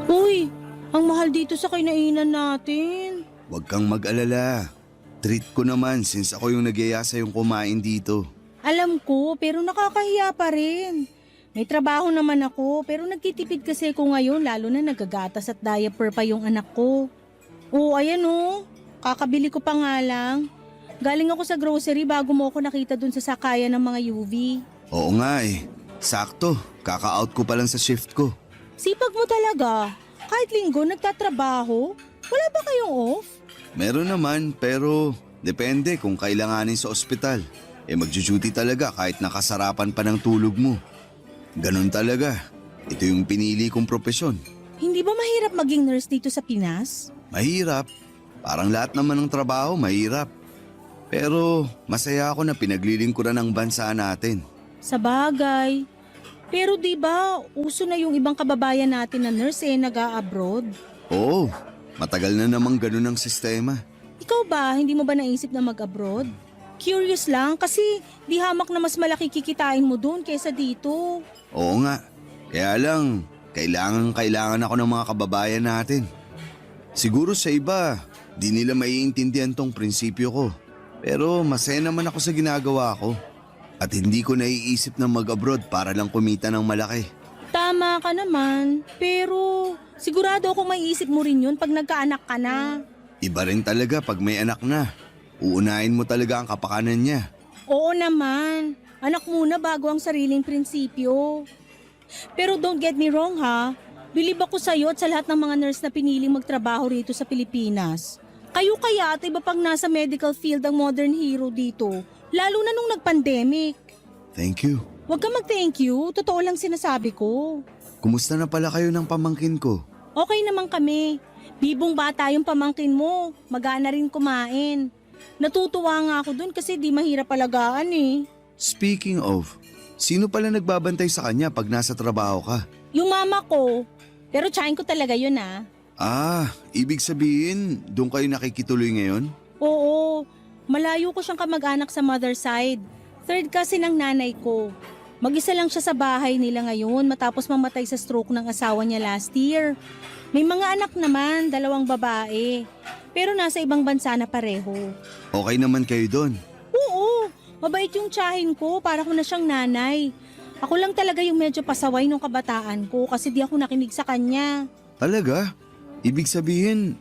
Uy, ang mahal dito sa kinainan natin. Huwag kang mag-alala. Treat ko naman since ako yung nagyaya sa'yong kumain dito. Alam ko, pero nakakahiya pa rin. May trabaho naman ako, pero nagtitipid kasi ako ngayon lalo na nagagatas at diaper pa yung anak ko. Oo, ayan oh. Kakabili ko pa nga lang. Galing ako sa grocery bago mo ako nakita dun sa sakayan ng mga UV. Oo nga eh. Sakto. Kaka-out ko pa lang sa shift ko. Sipag mo talaga. Kahit linggo nagtatrabaho. Wala ba kayong off? Meron naman pero depende kung kailanganin sa ospital. Magjo-duty talaga kahit nakasarapan pa ng tulog mo. Ganon talaga. Ito yung pinili kong propesyon. Hindi ba mahirap maging nurse dito sa Pinas? Mahirap. Parang lahat naman ng trabaho mahirap. Pero masaya ako na pinaglilingkuran ng bansa natin. Sa bagay. Pero di ba uso na yung ibang kababayan natin na nurse nag-a-abroad? Oo, matagal na namang ganun ang sistema. Ikaw ba, hindi mo ba naisip na mag-abroad? Curious lang kasi di hamak na mas malaki kikitain mo doon kaysa dito. Oo nga. Kaya lang, kailangan ako ng mga kababayan natin. Siguro sa iba, di nila maiintindihan tong prinsipyo ko. Pero masaya naman ako sa ginagawa ko. At hindi ko naiisip na mag-abroad para lang kumita ng malaki. Tama ka naman, pero sigurado akong maiisip mo rin yun pag nagkaanak ka na. Iba rin talaga pag may anak na. Uunahin mo talaga ang kapakanan niya. Oo naman, anak muna bago ang sariling prinsipyo. Pero don't get me wrong ha, bilib ako sa'yo at sa lahat ng mga nurse na piniling magtrabaho rito sa Pilipinas. Kayo kaya at iba pang nasa medical field ang modern hero dito, lalo na nung nag-pandemic. Thank you. Huwag ka mag-thank you, totoo lang sinasabi ko. Kumusta na pala kayo ng pamangkin ko? Okay naman kami. Bibong bata yung pamangkin mo, magana rin kumain. Natutuwa nga ako dun kasi di mahirap alagaan eh. Speaking of, sino pala nagbabantay sa kanya pag nasa trabaho ka? Yung mama ko, pero tsahin ko talaga yun ah. Ah, ibig sabihin, doon kayo nakikituloy ngayon? Oo, malayo ko siyang kamag-anak sa mother side. Third cousin ng nanay ko. Mag-isa lang siya sa bahay nila ngayon matapos mamatay sa stroke ng asawa niya last year. May mga anak naman, 2 babae. Pero nasa ibang bansa na pareho. Okay naman kayo doon? Oo, mabait yung tsahin ko, para ko na siyang nanay. Ako lang talaga yung medyo pasaway nung kabataan ko kasi di ako nakinig sa kanya. Talaga? Ibig sabihin,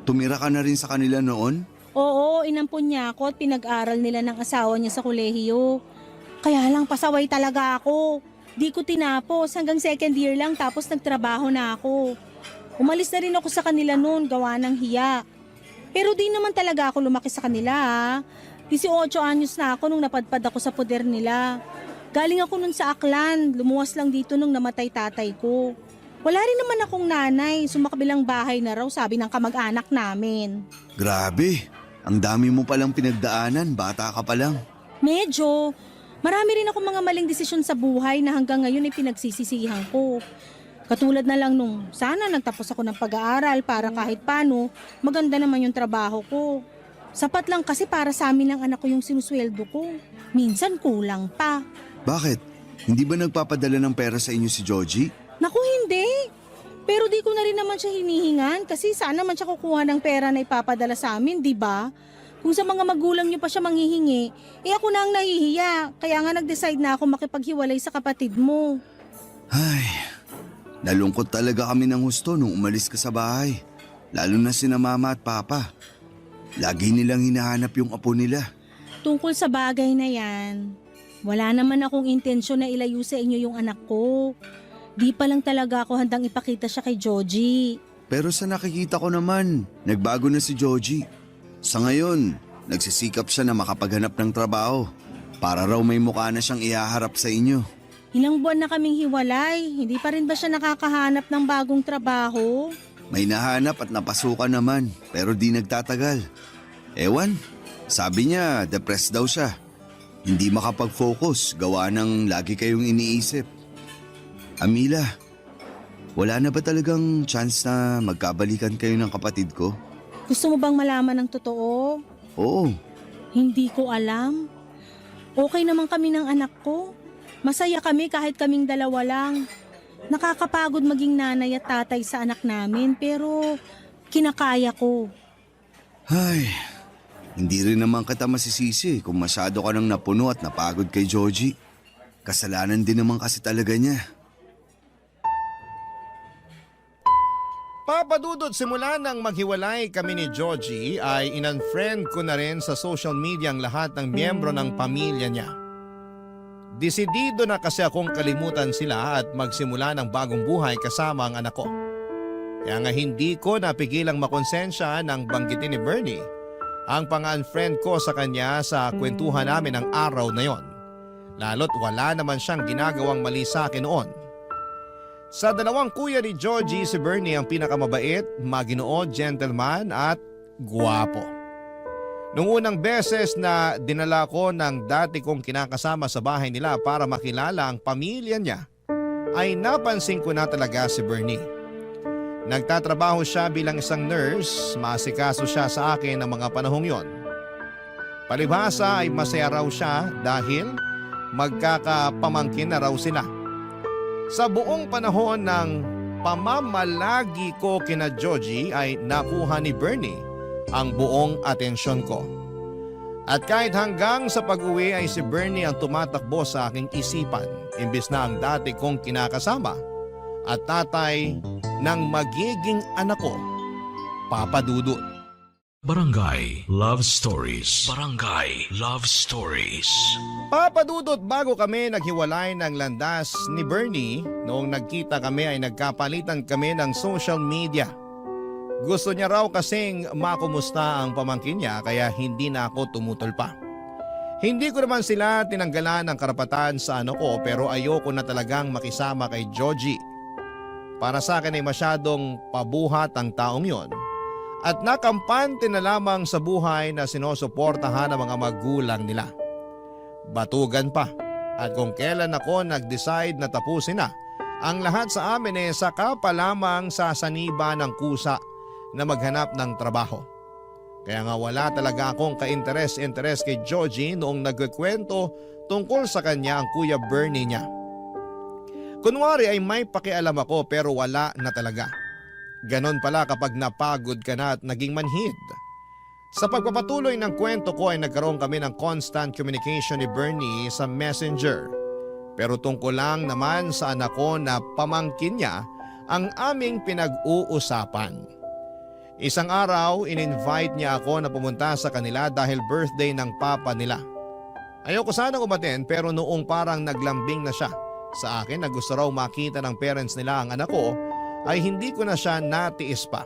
tumira ka na rin sa kanila noon? Oo, inampun niya ako at pinag-aral nila ng asawa niya sa kolehiyo. Kaya lang pasaway talaga ako. Di ko tinapos hanggang 2nd year lang tapos nagtrabaho na ako. Umalis na rin ako sa kanila noon gawa ng hiya. Pero di naman talaga ako lumaki sa kanila ha. 18 anyos na ako nung napadpad ako sa poder nila. Galing ako nun sa Aklan, lumuwas lang dito nung namatay tatay ko. Wala rin naman akong nanay, sumakabilang bahay na raw sabi ng kamag-anak namin. Grabe, ang dami mo palang pinagdaanan, bata ka pa lang. Medyo. Marami rin akong mga maling desisyon sa buhay na hanggang ngayon ay pinagsisisihan ko. Katulad na lang nung sana nagtapos ako ng pag-aaral para kahit paano maganda naman yung trabaho ko. Sapat lang kasi para sa amin ng anak ko yung sinusweldo ko. Minsan kulang pa. Bakit? Hindi ba nagpapadala ng pera sa inyo si Georgie? Naku, hindi. Pero di ko na rin naman siya hinihingan kasi saan naman siya kukuha ng pera na ipapadala sa amin, di ba? Kung sa mga magulang niyo pa siya manghihingi, ako na ang nahihiya. Kaya nga nag-decide na ako makipaghiwalay sa kapatid mo. Ay, nalungkot talaga kami ng husto nung umalis ka sa bahay. Lalo na sina mama at papa. Lagi nilang hinahanap yung apo nila. Tungkol sa bagay na yan, wala naman akong intensyon na ilayo sa inyo yung anak ko. Di pa lang talaga ako handang ipakita siya kay Georgie. Pero sa nakikita ko naman, nagbago na si Georgie. Sa ngayon, nagsisikap siya na makapaghanap ng trabaho para raw may mukha na siyang ihaharap sa inyo. Ilang buwan na kaming hiwalay, hindi pa rin ba siya nakakahanap ng bagong trabaho? May nahanap at napasukan naman pero di nagtatagal. Ewan, sabi niya depressed daw siya. Hindi makapag-focus, gawa ng lagi kayong iniisip. Amila, wala na ba talagang chance na magkabalikan kayo ng kapatid ko? Gusto mo bang malaman ng totoo? Oo, Hindi ko alam. Okay naman kami ng anak ko. Masaya kami kahit kaming dalawa lang. Nakakapagod maging nanay at tatay sa anak namin pero kinakaya ko. ay, hindi rin naman kita masisisi kung masyado ka nang napuno at napagod kay Georgie. Kasalanan din naman kasi talaga niya. Papadudot simula nang maghiwalay kami ni Georgie ay in-unfriend ko na rin sa social media ang lahat ng miyembro ng pamilya niya. Desidido na kasi akong kalimutan sila at magsimula ng bagong buhay kasama ang anak ko. Kaya nga hindi ko napigilang makonsensya nang banggitin ni Bernie ang pang-unfriend ko sa kanya sa kwentuhan namin ng araw na yon. Lalo't wala naman siyang ginagawang mali sa akin noon. Sa dalawang kuya ni Georgie, si Bernie ang pinakamabait, maginoo, gentleman at guwapo. Nung unang beses na dinala ko ng dati kong kinakasama sa bahay nila para makilala ang pamilya niya, ay napansin ko na talaga si Bernie. Nagtatrabaho siya bilang isang nurse, maasikaso siya sa akin ng mga panahong yon. Palibhasa ay masaya raw siya dahil magkakapamangkin na raw sila. Sa buong panahon ng pamamalagi ko kina Georgie ay nakuha ni Bernie ang buong atensyon ko. At kahit hanggang sa pag-uwi ay si Bernie ang tumatakbo sa aking isipan imbis na ang dati kong kinakasama at tatay ng magiging anak ko, Papa Dudut. Barangay Love Stories. Barangay Love Stories. Papadudot, bago kami naghiwalay ng landas ni Bernie, noong nagkita kami ay nagkapalitan kami ng social media. Gusto niya raw kasing makumusta ang pamangkin niya kaya hindi na ako tumutol pa. Hindi ko naman sila tinanggalan ng karapatan sa ano ko pero ayoko na talagang makisama kay Georgie. Para sa akin ay masyadong pabuhat ang taong yon. At nakampante na lamang sa buhay na sinusuportahan ng mga magulang nila. Batugan pa at kung kailan ako nag-decide na tapusin na ang lahat sa amin saka pa lamang sa saniba ng kusa na maghanap ng trabaho. Kaya nga wala talaga akong ka-interes kay Georgie noong nagkikwento tungkol sa kanya ang Kuya Bernie niya. Kunwari ay may pakialam ako pero wala na talaga. Ganon pala kapag napagod ka na at naging manhid. Sa pagpapatuloy ng kwento ko ay nagkaroon kami ng constant communication ni Bernie sa Messenger. Pero tungkol lang naman sa anak ko na pamangkin niya ang aming pinag-uusapan. Isang araw, in-invite niya ako na pumunta sa kanila dahil birthday ng papa nila. Ayoko sanang umaten pero noong parang naglambing na siya sa akin na gusto raw makita ng parents nila ang anak ko, ay hindi ko na siya natiis pa.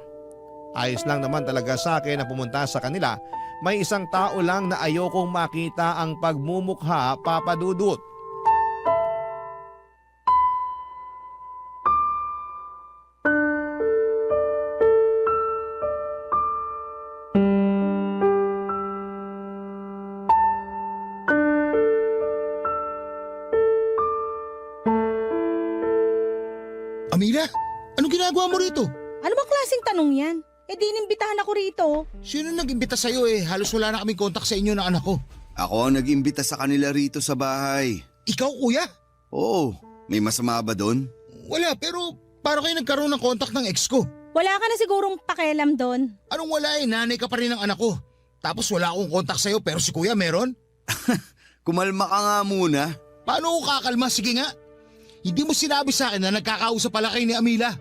Ayos lang naman talaga sa akin na pumunta sa kanila. May isang tao lang na ayokong makita ang pagmumukha, Papa Dudut. ginagawa mo rito? Ano bang klaseng tanong yan? Eh di inimbitahan ako rito. Sino nag-imbita sa'yo eh? Halos wala na kaming kontak sa inyo ng anak ko. Ako ang nag-imbita sa kanila rito sa bahay. Ikaw kuya? Oo, may masama ba doon? Wala pero para kayo nagkaroon ng kontak ng ex ko. Wala ka na sigurong pakialam doon. Anong wala eh? Nanay ka pa rin ng anak ko. Tapos wala akong kontak sa'yo pero si kuya meron? Kumalma ka nga muna. Paano ko kakalma? Sige nga. Hindi mo sinabi sa akin na nagkakausap pala kayo ni Amila.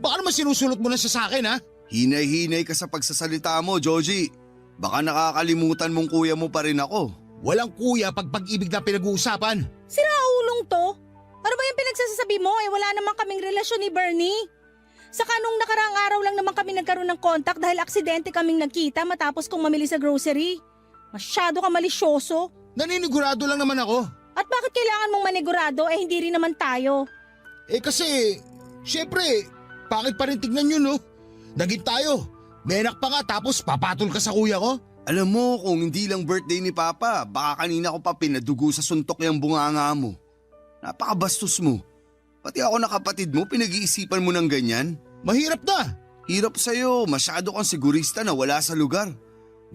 Baka naman sinusulot mo na siya sa akin ha? Hinay-hinay ka sa pagsasalita mo, Joji. Baka nakakalimutan mong kuya mo pa rin ako. Walang kuya pag pag-ibig na pinag-uusapan. Siraulong to. Ano ba yung pinagsasabi mo? Eh wala naman kaming relasyon ni Bernie. Saka nung nakaraang araw lang naman kami nagkaroon ng contact dahil aksidente kaming nagkita matapos kong mamili sa grocery. Masyado ka malisyoso. Naninigurado lang naman ako. At bakit kailangan mong manigurado eh hindi rin naman tayo? Eh kasi, syempre, bakit pa rin tignan yun no? Naging tayo. May anak pa nga tapos papatol ka sa kuya ko? Alam mo, kung hindi lang birthday ni Papa, baka kanina ko pa pinadugo sa suntok yung bunganga mo. Napakabastos mo. Pati ako na kapatid mo, pinag-iisipan mo ng ganyan? Mahirap na. Hirap sa'yo, masyado kang sigurista na wala sa lugar.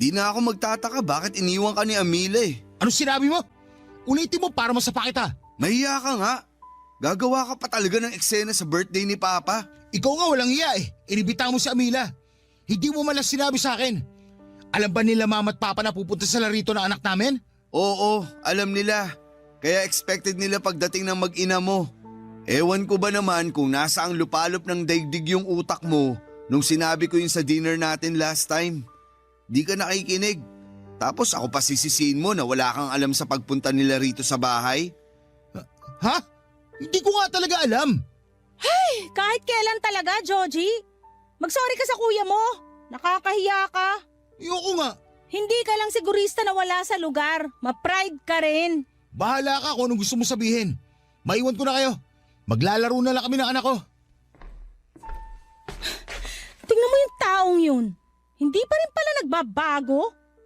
Di na ako magtataka bakit iniwan ka ni Amila eh. Ano sinabi mo? Ulitin mo para masapa kita. Mahiya ka nga. Gagawa ka pa talaga ng eksena sa birthday ni Papa. Ikaw nga walang iya eh. Inibita mo si Amila. Hindi mo man lang sinabi sa akin. Alam ba nila mama at papa na pupunta sa larito ng anak namin? Oo, alam nila. Kaya expected nila pagdating ng mag-ina mo. Ewan ko ba naman kung nasa ang lupalop ng daigdig yung utak mo nung sinabi ko yun sa dinner natin last time. Di ka nakikinig. Tapos ako pa sisisihin mo na wala kang alam sa pagpunta nila rito sa bahay? Ha? Hindi ko nga talaga alam. Kahit kailan talaga, Joji. Mag-sorry ka sa kuya mo. Nakakahiya ka. Ayoko nga. Hindi ka lang sigurista na wala sa lugar. Ma-pride ka rin. Bahala ka kung anong gusto mo sabihin. Maiwan ko na kayo. Maglalaro na lang kami ng anak ko. Tingnan mo yung taong yun. Hindi pa rin pala nagbabago.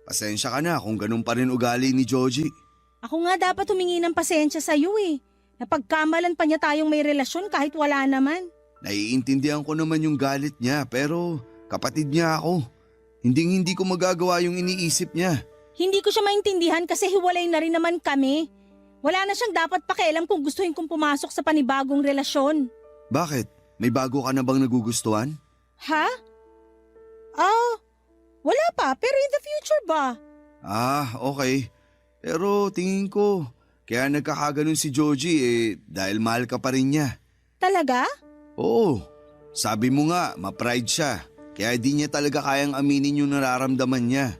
Pasensya ka na kung ganun pa rin ugali ni Joji. Ako nga dapat humingi ng pasensya sa'yo eh. Napagkamalan pa niya tayong may relasyon kahit wala naman. Naiintindihan ko naman yung galit niya pero kapatid niya ako. Hindi ko magagawa yung iniisip niya. Hindi ko siya maintindihan kasi hiwalay na rin naman kami. Wala na siyang dapat pakialam kung gustuhin kong pumasok sa panibagong relasyon. Bakit? May bago ka na bang nagugustuhan? Ha? Wala pa pero in the future ba? Okay. Pero tingin ko, kaya nagkakaganon si Joji dahil mahal ka pa rin niya. Talaga? Oo, sabi mo nga, ma-pride siya. Kaya di niya talaga kayang aminin yung nararamdaman niya.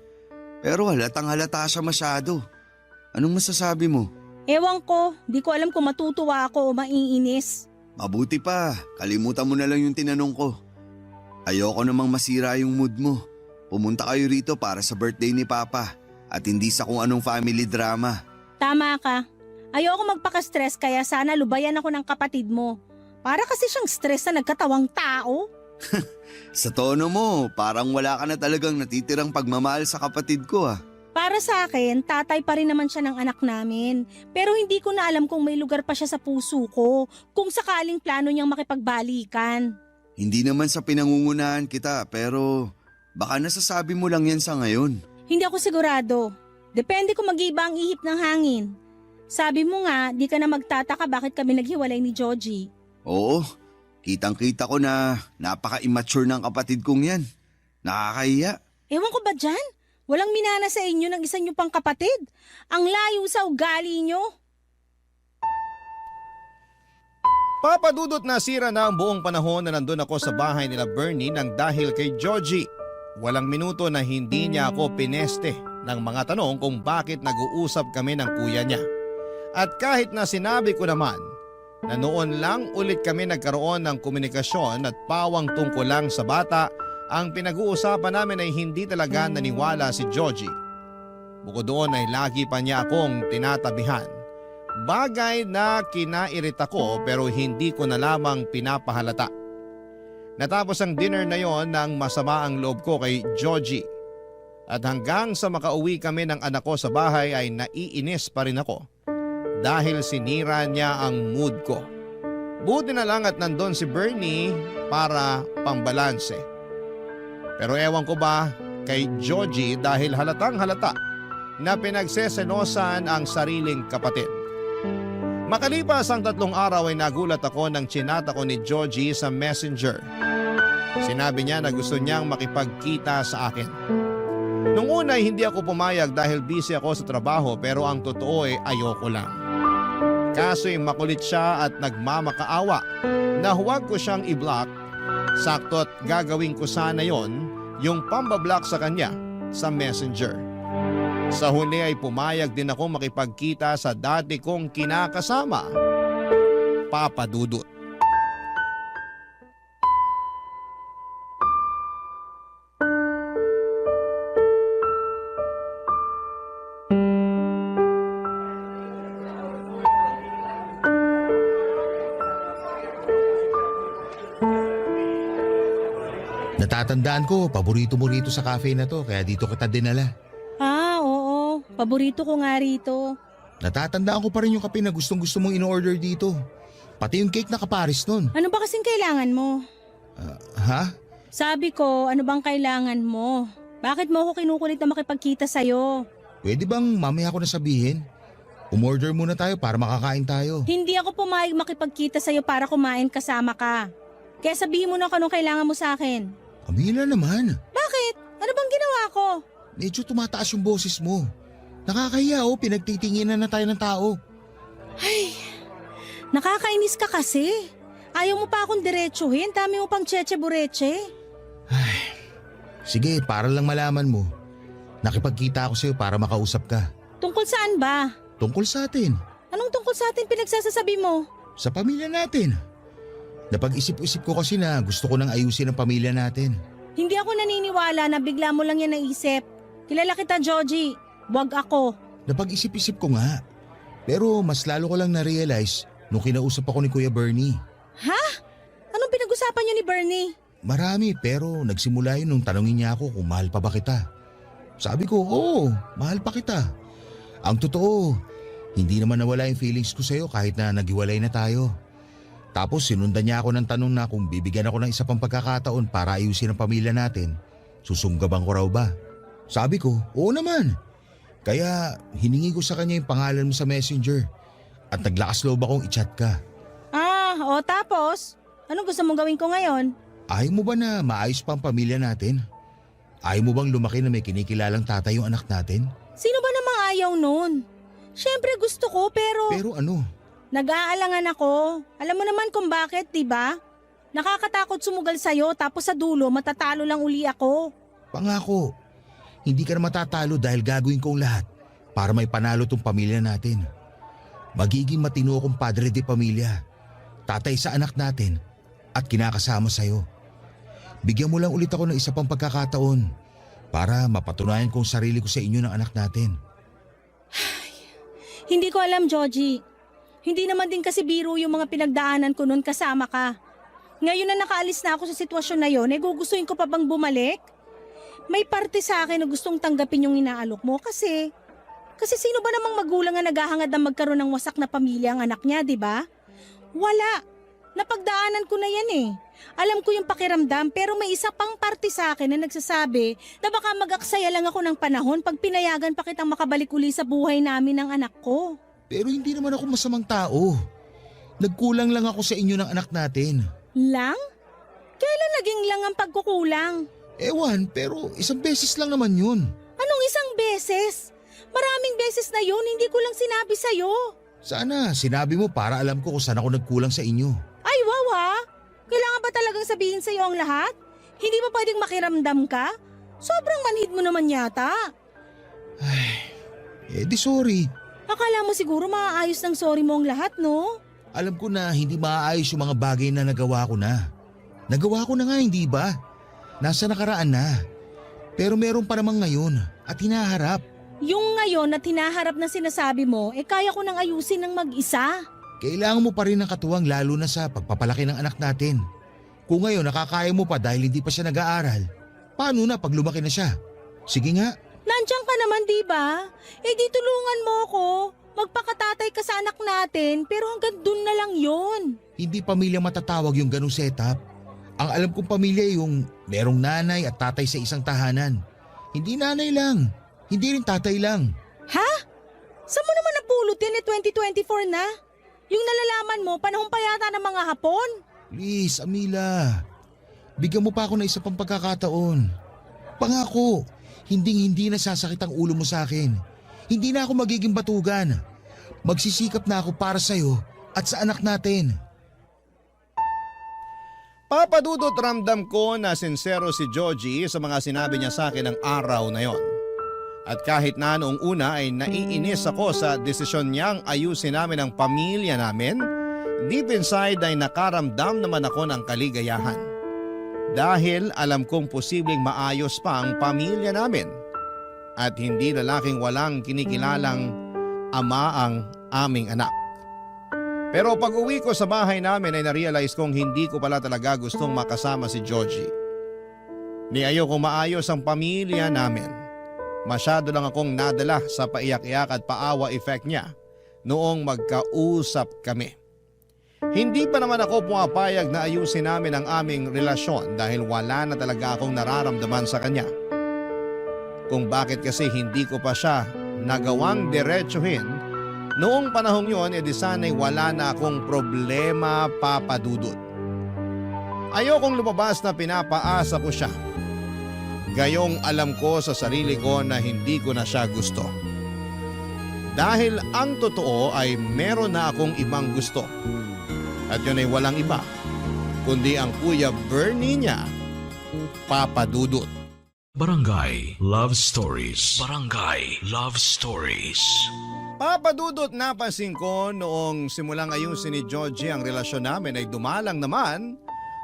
Pero halatang halata siya masyado. Anong masasabi mo? Ewan ko, di ko alam kung matutuwa ako o maiinis. Mabuti pa, kalimutan mo na lang yung tinanong ko. Ayoko namang masira yung mood mo. Pumunta kayo rito para sa birthday ni Papa at hindi sa kung anong family drama. Tama ka. Ayoko magpaka-stress kaya sana lubayan ako ng kapatid mo. Para kasi siyang stress na nagkatawang tao. Sa tono mo, parang wala ka na talagang natitirang pagmamahal sa kapatid ko ah. Para sa akin, tatay pa rin naman siya ng anak namin. Pero hindi ko na alam kung may lugar pa siya sa puso ko, kung sakaling plano niyang makipagbalikan. Hindi naman sa pinangungunahan kita pero baka nasasabi mo lang yan sa ngayon. Hindi ako sigurado. Depende kung mag-iba ang ihip ng hangin. Sabi mo nga, di ka na magtataka bakit kami naghiwalay ni Joji. Oo, kitang-kita ko na napaka-immature ng kapatid kong yan. Nakakahiya. Ewan ko ba dyan? Walang minana sa inyo ng isa niyo pang kapatid. Ang layo sa ugali niyo. Papadudot na sira na ang buong panahon na nandun ako sa bahay nila Bernie nang dahil kay Joji. Walang minuto na hindi niya ako pineste ng mga tanong kung bakit nag-uusap kami ng kuya niya. At kahit na sinabi ko naman na noon lang ulit kami nagkaroon ng komunikasyon at pawang tungkol lang sa bata, ang pinag-uusapan namin ay hindi talaga naniwala si Joji. Bukod doon ay lagi pa niya akong tinatabihan. Bagay na kinairita ko pero hindi ko na lamang pinapahalata. Natapos ang dinner na yon nang masama ang loob ko kay Joji. At hanggang sa makauwi kami ng anak ko sa bahay ay naiinis pa rin ako. Dahil sinira niya ang mood ko. Buti na lang at nandun si Bernie para pambalanse. Pero ewan ko ba kay Joji dahil halatang halata na pinagsesenosan ang sariling kapatid. Makalipas ang 3 araw ay nagulat ako nang chinata ko ni Joji sa messenger. Sinabi niya na gusto niyang makipagkita sa akin. Nung una ay hindi ako pumayag dahil busy ako sa trabaho pero ang totoo ay ayoko lang. Kaso'y makulit siya at nagmamakaawa na huwag ko siyang i-block. Sakto't gagawin ko sana yon, yung pambablock sa kanya sa messenger. Sa huli ay pumayag din ako makipagkita sa dati kong kinakasama, Papa Dudut. Natatandaan ko, paborito mo rito sa cafe na to kaya dito kita dinala. Ah, oo. Paborito ko nga rito. Natatandaan ko pa rin yung kape na gustong-gusto mong in-order dito. Pati yung cake na kaparis nun. Ano ba kasing kailangan mo? Ha? Sabi ko, ano bang kailangan mo? Bakit mo ako kinukulit na makipagkita sa'yo? Pwede bang mamaya ko na sabihin? Umorder muna tayo para makakain tayo. Hindi ako pumayag makipagkita sa'yo para kumain kasama ka. Kaya sabihin mo na kung anong kailangan mo sa akin. Kamila naman. Bakit? Ano bang ginawa ko? Medyo tumataas yung boses mo. Nakakahiya pinagtitinginan na tayo ng tao. Ay, nakakainis ka kasi. Ayaw mo pa akong diretsuhin, dami mo pang cheche-bureche. Ay, sige, para lang malaman mo. Nakipagkita ako sa'yo para makausap ka. Tungkol saan ba? Tungkol sa atin. Anong tungkol sa atin pinagsasasabi mo? Sa pamilya natin. Napag-isip-isip ko kasi na gusto ko nang ayusin ang pamilya natin. Hindi ako naniniwala na bigla mo lang yan naisip. Kilala kita, Joji. Wag ako. Napag-isip-isip ko nga. Pero mas lalo ko lang na-realize nung kinausap ako ni Kuya Bernie. Ha? Anong pinag-usapan niyo ni Bernie? Marami pero nagsimula yun nung tanongin niya ako kung mahal pa ba kita. Sabi ko, oo, mahal pa kita. Ang totoo, hindi naman nawala yung feelings ko sa'yo kahit na naghiwalay na tayo. Tapos sinundan niya ako ng tanong na kung bibigyan ako ng isa pang pagkakataon para ayusin ang pamilya natin, susunggaban ko raw ba? Sabi ko, oo naman. Kaya hiningi ko sa kanya yung pangalan mo sa messenger at naglakas loob akong i-chat ka. Ah, o tapos? Anong gusto mong gawin ko ngayon? Ayaw mo ba na maayos pa ang pamilya natin? Ayaw mo bang lumaki na may kinikilalang tatay yung anak natin? Sino ba namang ayaw nun? Siyempre gusto ko pero... Pero ano? Nag-aalangan ako. Alam mo naman kung bakit, di ba? Nakakatakot sumugal sa'yo tapos sa dulo matatalo lang uli ako. Pangako, hindi ka na matatalo dahil gagawin ko ang lahat para may panalo tong pamilya natin. Magiging matino akong padre de pamilya, tatay sa anak natin at kinakasama sa'yo. Bigyan mo lang ulit ako ng isa pang pagkakataon para mapatunayan kong sarili ko sa inyo ng anak natin. Hindi ko alam, Joji. Hindi naman din kasi biro yung mga pinagdaanan ko noon kasama ka. Ngayon na nakaalis na ako sa sitwasyon na yon, gugustuhin ko pa bang bumalik? May parte sa akin na gustong tanggapin yung inaalok mo kasi sino ba namang magulang na naghahangad na magkaroon ng wasak na pamilya ang anak niya, di ba? Wala. Napagdaanan ko na yan eh. Alam ko yung pakiramdam pero may isa pang parte sa akin na nagsasabi na baka mag-aksaya lang ako ng panahon pag pinayagan pa kitang makabalik uli sa buhay namin ng anak ko. Pero hindi naman ako masamang tao. Nagkulang lang ako sa inyo ng anak natin. Lang? Kailan naging lang ang pagkukulang? Ewan, pero isang beses lang naman yun. Anong isang beses? Maraming beses na yun, hindi ko lang sinabi sa'yo. Sana sinabi mo para alam ko kung saan ako nagkulang sa inyo. Ay, wow ha? Kailangan ba talagang sabihin sa'yo ang lahat? Hindi ba pwedeng makiramdam ka? Sobrang manhid mo naman yata. Ay, di sorry. Akala mo siguro maaayos ng sorry mo ang lahat, no? Alam ko na hindi maaayos yung mga bagay na nagawa ko na. Nagawa ko na nga, hindi ba? Nasa nakaraan na. Pero meron pa namang ngayon at hinaharap. Yung ngayon at hinaharap na sinasabi mo, kaya ko nang ayusin ng mag-isa. Kailangan mo pa rin ng katuwang lalo na sa pagpapalaki ng anak natin. Kung ngayon nakakaya mo pa dahil hindi pa siya nag-aaral, paano na pag lumaki na siya? Sige nga. Nandiyan ka naman, di ba? Di tulungan mo ko. Magpakatatay ka sa anak natin, pero hanggang dun na lang yon. Hindi pamilya matatawag yung ganung setup. Ang alam kong pamilya yung merong nanay at tatay sa isang tahanan. Hindi nanay lang, hindi rin tatay lang. Ha? Saan mo naman napulot yan 2024 na? Yung nalalaman mo, panahon pa yata ng mga Hapon. Please, Amila. Bigyan mo pa ako ng isa pang pagkakataon. Pangako, hindi nasasakit ang ulo mo sa akin. Hindi na ako magiging batugan. Magsisikap na ako para sa'yo at sa anak natin. Papadudot, ramdam ko na sincero si Joji sa mga sinabi niya sa akin ng araw na yon. At kahit na noong una ay naiinis ako sa desisyon niyang ayusin namin ang pamilya namin, deep inside ay nakaramdam naman ako ng kaligayahan. Dahil alam kong posibleng maayos pa ang pamilya namin at hindi lalaking walang kinikilalang ama ang aming anak. Pero pag uwi ko sa bahay namin ay narealize kong hindi ko pala talaga gustong makasama si Joji. Ni ayokong maayos ang pamilya namin. Masyado lang akong nadala sa paiyak-iyak at paawa effect niya noong magkausap kami. Hindi pa naman ako pumapayag na ayusin namin ang aming relasyon dahil wala na talaga akong nararamdaman sa kanya. Kung bakit kasi hindi ko pa siya nagawang diretsuhin. Noong panahong yon, edi sana'y wala na akong problema, papadudot. Ayokong lumabas na pinapaasa ko siya. Gayong alam ko sa sarili ko na hindi ko na siya gusto. Dahil ang totoo ay meron na akong ibang gusto. At yun ay walang iba, kundi ang Kuya Bernie niya, papadudot. Barangay Love Stories. Barangay Love Stories. Papadudot, napansin ko noong simulang ayusin ni Georgie ang relasyon namin ay dumalang naman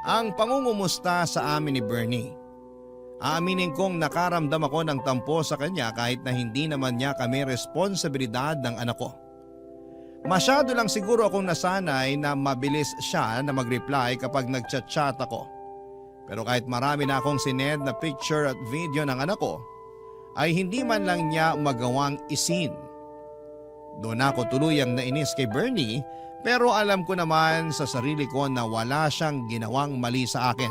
ang pangungumusta sa amin ni Bernie. Aaminin kong nakaramdam ako ng tampo sa kanya kahit na hindi naman niya kami responsibilidad ng anak ko. Masyado lang siguro akong nasanay na mabilis siya na mag-reply kapag nagchat-chat ako. Pero kahit marami na akong sinend na picture at video ng anak ko, ay hindi man lang niya magawang isin. Doon ako tuluyang nainis kay Bernie pero alam ko naman sa sarili ko na wala siyang ginawang mali sa akin.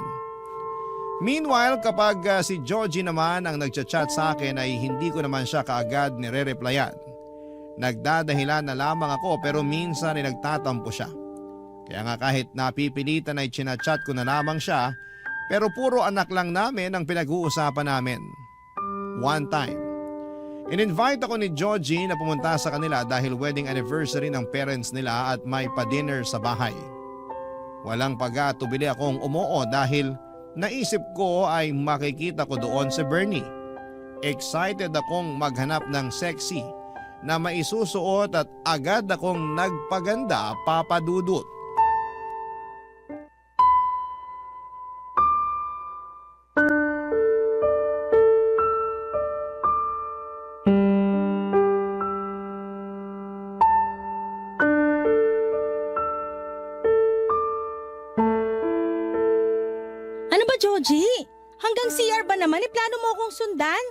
Meanwhile, kapag si Georgie naman ang nagchat-chat sa akin ay hindi ko naman siya kaagad nire-replyan. Nagdadahilan na lamang ako pero minsan ay nagtatampo siya. Kaya nga kahit napipilitan ay chinachat ko na lamang siya pero puro anak lang namin ang pinag-uusapan namin. One time, in-invite ako ni Georgie na pumunta sa kanila dahil wedding anniversary ng parents nila at may pa-dinner sa bahay. Walang pag-atubili akong umuo dahil naisip ko ay makikita ko doon si Bernie. Excited akong maghanap ng sexy na maisusuot at agad akong nagpaganda, papadudot. Joji, hanggang CR ba naman? Plano mo akong sundan?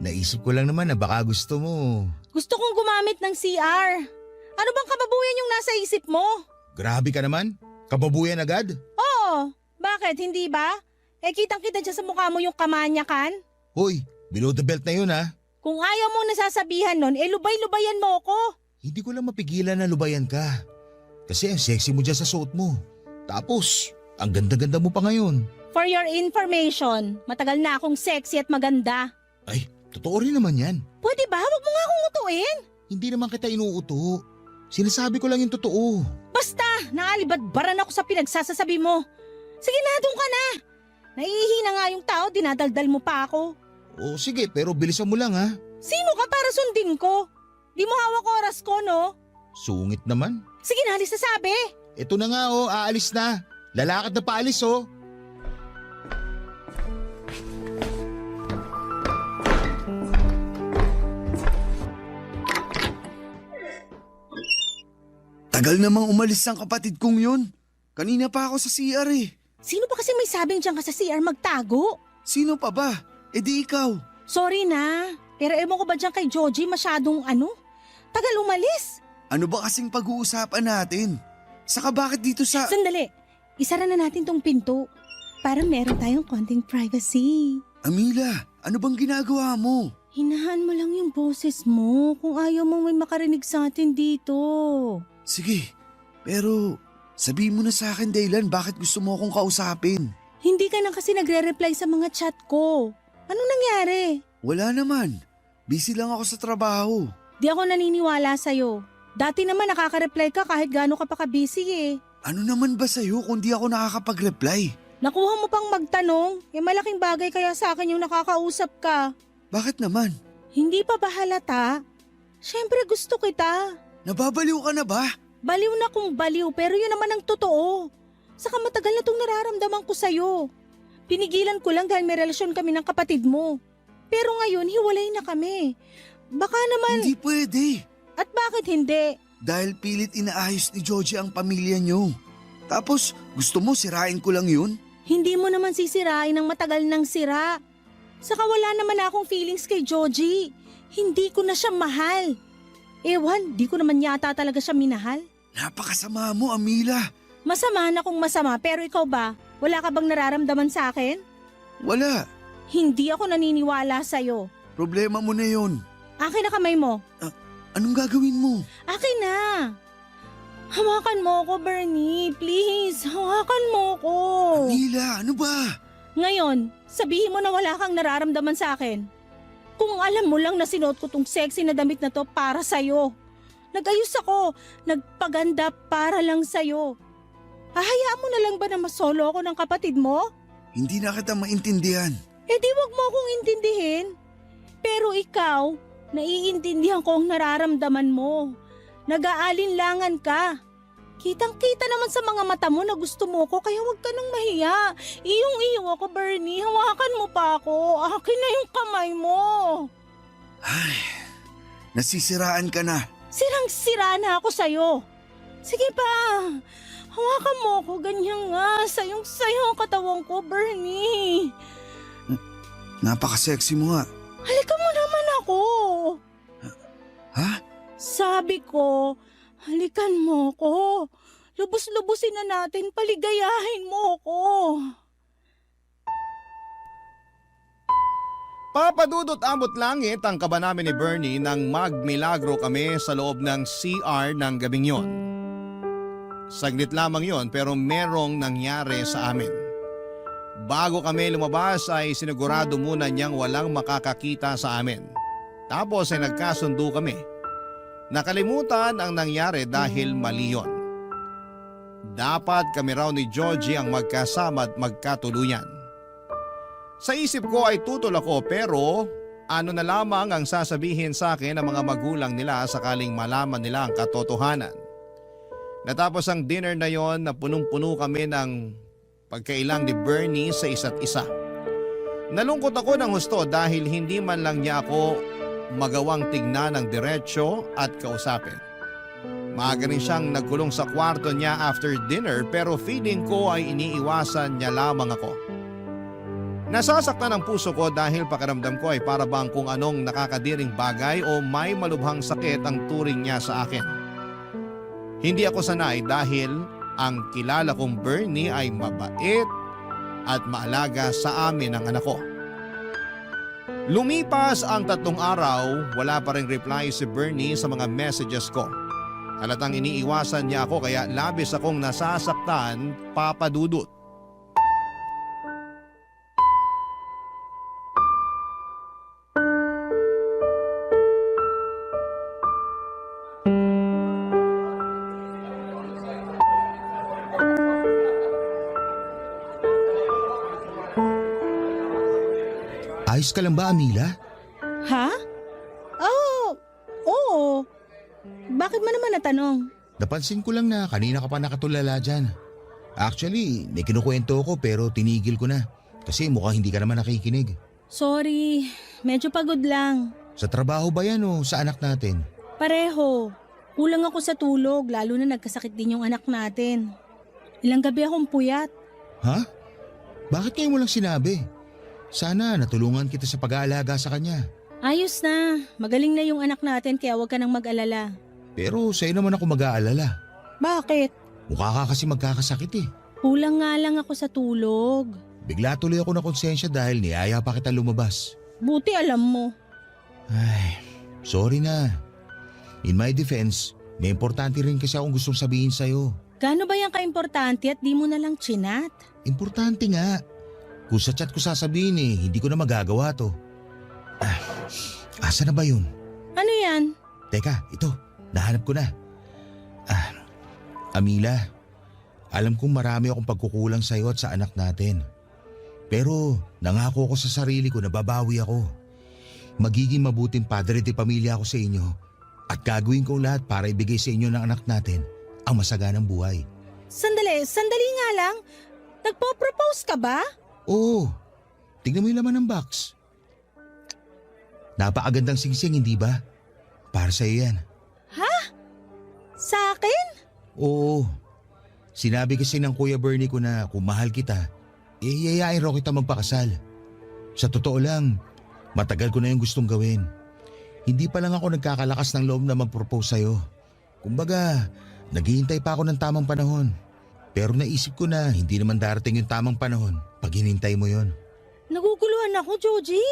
Naisip ko lang naman na baka gusto mo. Gusto kong gumamit ng CR. Ano bang kababuyan yung nasa isip mo? Grabe ka naman, kababuyan agad. Oo, bakit? Hindi ba? Kitang-kita dyan sa mukha mo yung kamanyakan. Hoy, below the belt na yun ha. Kung ayaw mo nasasabihan nun, lubay-lubayan mo ko. Hindi ko lang mapigilan na lubayan ka. Kasi ang sexy mo dyan sa suot mo. Tapos, ang ganda-ganda mo pa ngayon. For your information, matagal na akong sexy at maganda. Ay, totoo rin naman yan. Pwede ba? Huwag mo nga akong utuin. Hindi naman kita inuuto. Sinasabi ko lang yung totoo. Basta, naalibadbaran ako sa pinagsasasabi mo. Sige na, doon ka na. Naihihina nga yung tao, dinadaldal mo pa ako. O sige, pero bilisan mo lang ha. Sino ka para sundin ko? Di mo hawak oras ko, no? Sungit naman. Sige na, alis na sabi. Ito na nga aalis na. Lalakad na paalis Tagal namang umalis ang kapatid kong yun. Kanina pa ako sa CR eh. Sino pa kasi may sabing dyan ka sa CR magtago? Sino pa ba? E di ikaw. Sorry na, pero ewan ko ba dyan kay Joji masyadong tagal umalis. Ano ba kasing pag-uusapan natin? Saka bakit dito sa... Sandali, isara na natin tong pinto para meron tayong konting privacy. Amila, ano bang ginagawa mo? Hinahan mo lang yung boses mo kung ayaw mong may makarinig sa atin dito. Sige, pero sabihin mo na sa akin dahilan bakit gusto mo akong kausapin. Hindi ka na kasi nagre-reply sa mga chat ko. Anong nangyari? Wala naman. Busy lang ako sa trabaho. Di ako naniniwala sa'yo. Dati naman nakaka-reply ka kahit gaano ka pa ka-busy eh. Ano naman ba sa'yo kung di ako nakakapag-reply? Nakuha mo pang magtanong, malaking bagay kaya sa akin yung nakakausap ka. Bakit naman? Hindi pa ba halata? Siyempre gusto kita. Nababaliw ka na ba? Baliw na kung baliw pero yun naman ang totoo. Saka matagal na tong nararamdaman ko sa'yo. Pinigilan ko lang dahil may relasyon kami ng kapatid mo. Pero ngayon hiwalay na kami. Baka naman... Hindi pwede. At bakit hindi? Dahil pilit inaayos ni Georgie ang pamilya niyo. Tapos gusto mo sirain ko lang yun? Hindi mo naman sisirain ng matagal ng sira. Saka wala naman akong feelings kay Georgie. Hindi ko na siya mahal. Ewan, di ko naman yata talaga siya minahal. Napakasama mo, Amila. Masama na kung masama pero ikaw ba? Wala ka bang nararamdaman sa akin? Wala. Hindi ako naniniwala sa'yo. Problema mo na yun. Akin na kamay mo. Anong gagawin mo? Akin na. Hawakan mo ako, Bernie. Please, hawakan mo ako. Amila, ano ba? Ngayon, sabihin mo na wala kang nararamdaman sa akin. Kung alam mo lang na sinuot ko tong sexy na damit na to para sa'yo. Nag-ayos ako, nagpaganda para lang sa'yo. Hahayaan mo na lang ba na masolo ako ng kapatid mo? Hindi na kita maintindihan. Eh di wag mo akong intindihin. Pero ikaw, naiintindihan ko ang nararamdaman mo. Nag-aalinlangan ka. Kitang-kita naman sa mga mata mo na gusto mo ko kaya wag ka nang mahiya. Iyong-iyo ako, Bernie. Hawakan mo pa ako. Akin na yung kamay mo. Ay, nasisiraan ka na. Sirang-sira na ako sa'yo. Sige pa. Hawakan mo ako. Ganyan nga. Sayong-sayo ang katawan ko, Bernie. Napaka-sexy mo nga. Halika mo naman ako. Ha? Sabi ko, halikan mo ko. Lubos-lubusin na natin, paligayahin mo ko. Papadudot ambot langit ang kaba namin ni Bernie nang magmilagro kami sa loob ng CR ng gabing yon. Saglit lamang yon pero merong nangyari sa amin. Bago kami lumabas ay sinigurado muna niyang walang makakakita sa amin. Tapos ay nagkasundo kami. Nakalimutan ang nangyari dahil mali yun. Dapat kami raw ni Georgie ang magkasama at magkatuluyan. Sa isip ko ay tutol ako pero ano na lamang ang sasabihin sa akin ng mga magulang nila sakaling malaman nila ang katotohanan. Natapos ang dinner na yon na punong-puno kami ng pagkailang ni Bernie sa isa't isa. Nalungkot ako ng husto dahil hindi man lang niya ako magawang tignan ng diretsyo at kausapin. Maaga rin siyang nagkulong sa kwarto niya after dinner pero feeling ko ay iniiwasan niya lamang ako. Nasasaktan ang puso ko dahil pakiramdam ko ay para bang kung anong nakakadiring bagay o may malubhang sakit ang turing niya sa akin. Hindi ako sanay dahil ang kilala kong Bernie ay mabait at maalaga sa amin ang anak ko. Lumipas ang 3 araw, wala pa ring reply si Bernie sa mga messages ko. Halatang iniiwasan niya ako kaya labis akong nasasaktan, papadudot. Ayos ka lang ba, Amila? Ha? Oh, oo. Bakit mo naman natanong? Napansin ko lang na kanina ka pa nakatulala dyan. Actually, may kinukwento ko pero tinigil ko na. Kasi mukhang hindi ka naman nakikinig. Sorry, medyo pagod lang. Sa trabaho ba yan o sa anak natin? Pareho. Kulang ako sa tulog lalo na nagkasakit din yung anak natin. Ilang gabi akong puyat. Ha? Bakit ngayon mo lang sinabi? Sana natulungan kita sa pag-aalaga sa kanya. Ayos na. Magaling na yung anak natin kaya huwag ka nang mag-alala. Pero sa'yo naman ako mag-aalala. Bakit? Mukha ka kasi magkakasakit eh. Kulang nga lang ako sa tulog. Bigla tuloy ako na konsensya dahil niyaya pa kita lumabas. Buti alam mo. Ay, sorry na. In my defense, may importante rin kasi akong gustong sabihin sa'yo. Gaano ba yan ka-importante at di mo na lang chinat? Importante nga. Kung sa chat ko sasabihin hindi ko na magagawa to. Asa na ba yun? Ano yan? Teka, ito. Nahanap ko na. Amila, alam kong marami akong pagkukulang sa'yo at sa anak natin. Pero nangako ko sa sarili ko na babawi ako. Magiging mabuting padre de pamilya ako sa inyo at gagawin ko lahat para ibigay sa inyo ng anak natin ang masaganang buhay. Sandali nga lang. Nagpo-propose ka ba? Oo, tignan mo yung laman ng box. Napakagandang singsing, hindi ba? Para sa'yo yan. Sa akin? Oo. Sinabi kasi ng Kuya Bernie ko na kung mahal kita, yayain raw kita magpakasal. Sa totoo lang, matagal ko na yung gustong gawin. Hindi pa lang ako nagkakalakas ng loob na mag-propose sa'yo. Kumbaga, naghihintay pa ako ng tamang panahon. Pero naisip ko na hindi naman darating yung tamang panahon pag hinintay mo yon. Naguguluhan ako, Joji.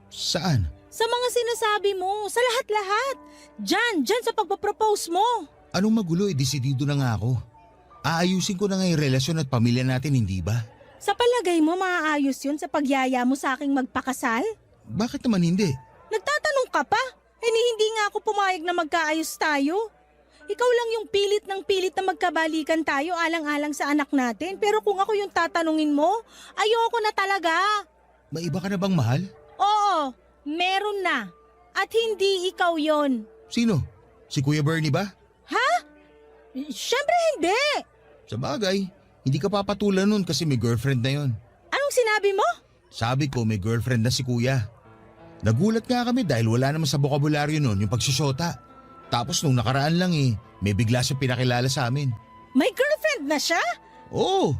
Saan? Sa mga sinasabi mo, sa lahat-lahat. Diyan sa pagpapropose mo. Anong magulo, desidido na nga ako. Aayusin ko na nga yung relasyon at pamilya natin, hindi ba? Sa palagay mo, maaayos yun sa pagyaya mo sa aking magpakasal? Bakit naman hindi? Nagtatanong ka pa? Hindi nga ako pumayag na magkaayos tayo. Ikaw lang yung pilit na magkabalikan tayo alang-alang sa anak natin. Pero kung ako yung tatanungin mo, ayoko na talaga. May iba ka na bang mahal? Oo, meron na. At hindi ikaw yon. Sino? Si Kuya Bernie ba? Siyempre hindi. Sa bagay, hindi ka papatulan nun kasi may girlfriend na yon. Anong sinabi mo? Sabi ko may girlfriend na si Kuya. Nagulat nga kami dahil wala naman sa bokabularyo nun yung pagsusyota. Tapos nung nakaraan lang may bigla siya pinakilala sa amin. May girlfriend na siya? Oo,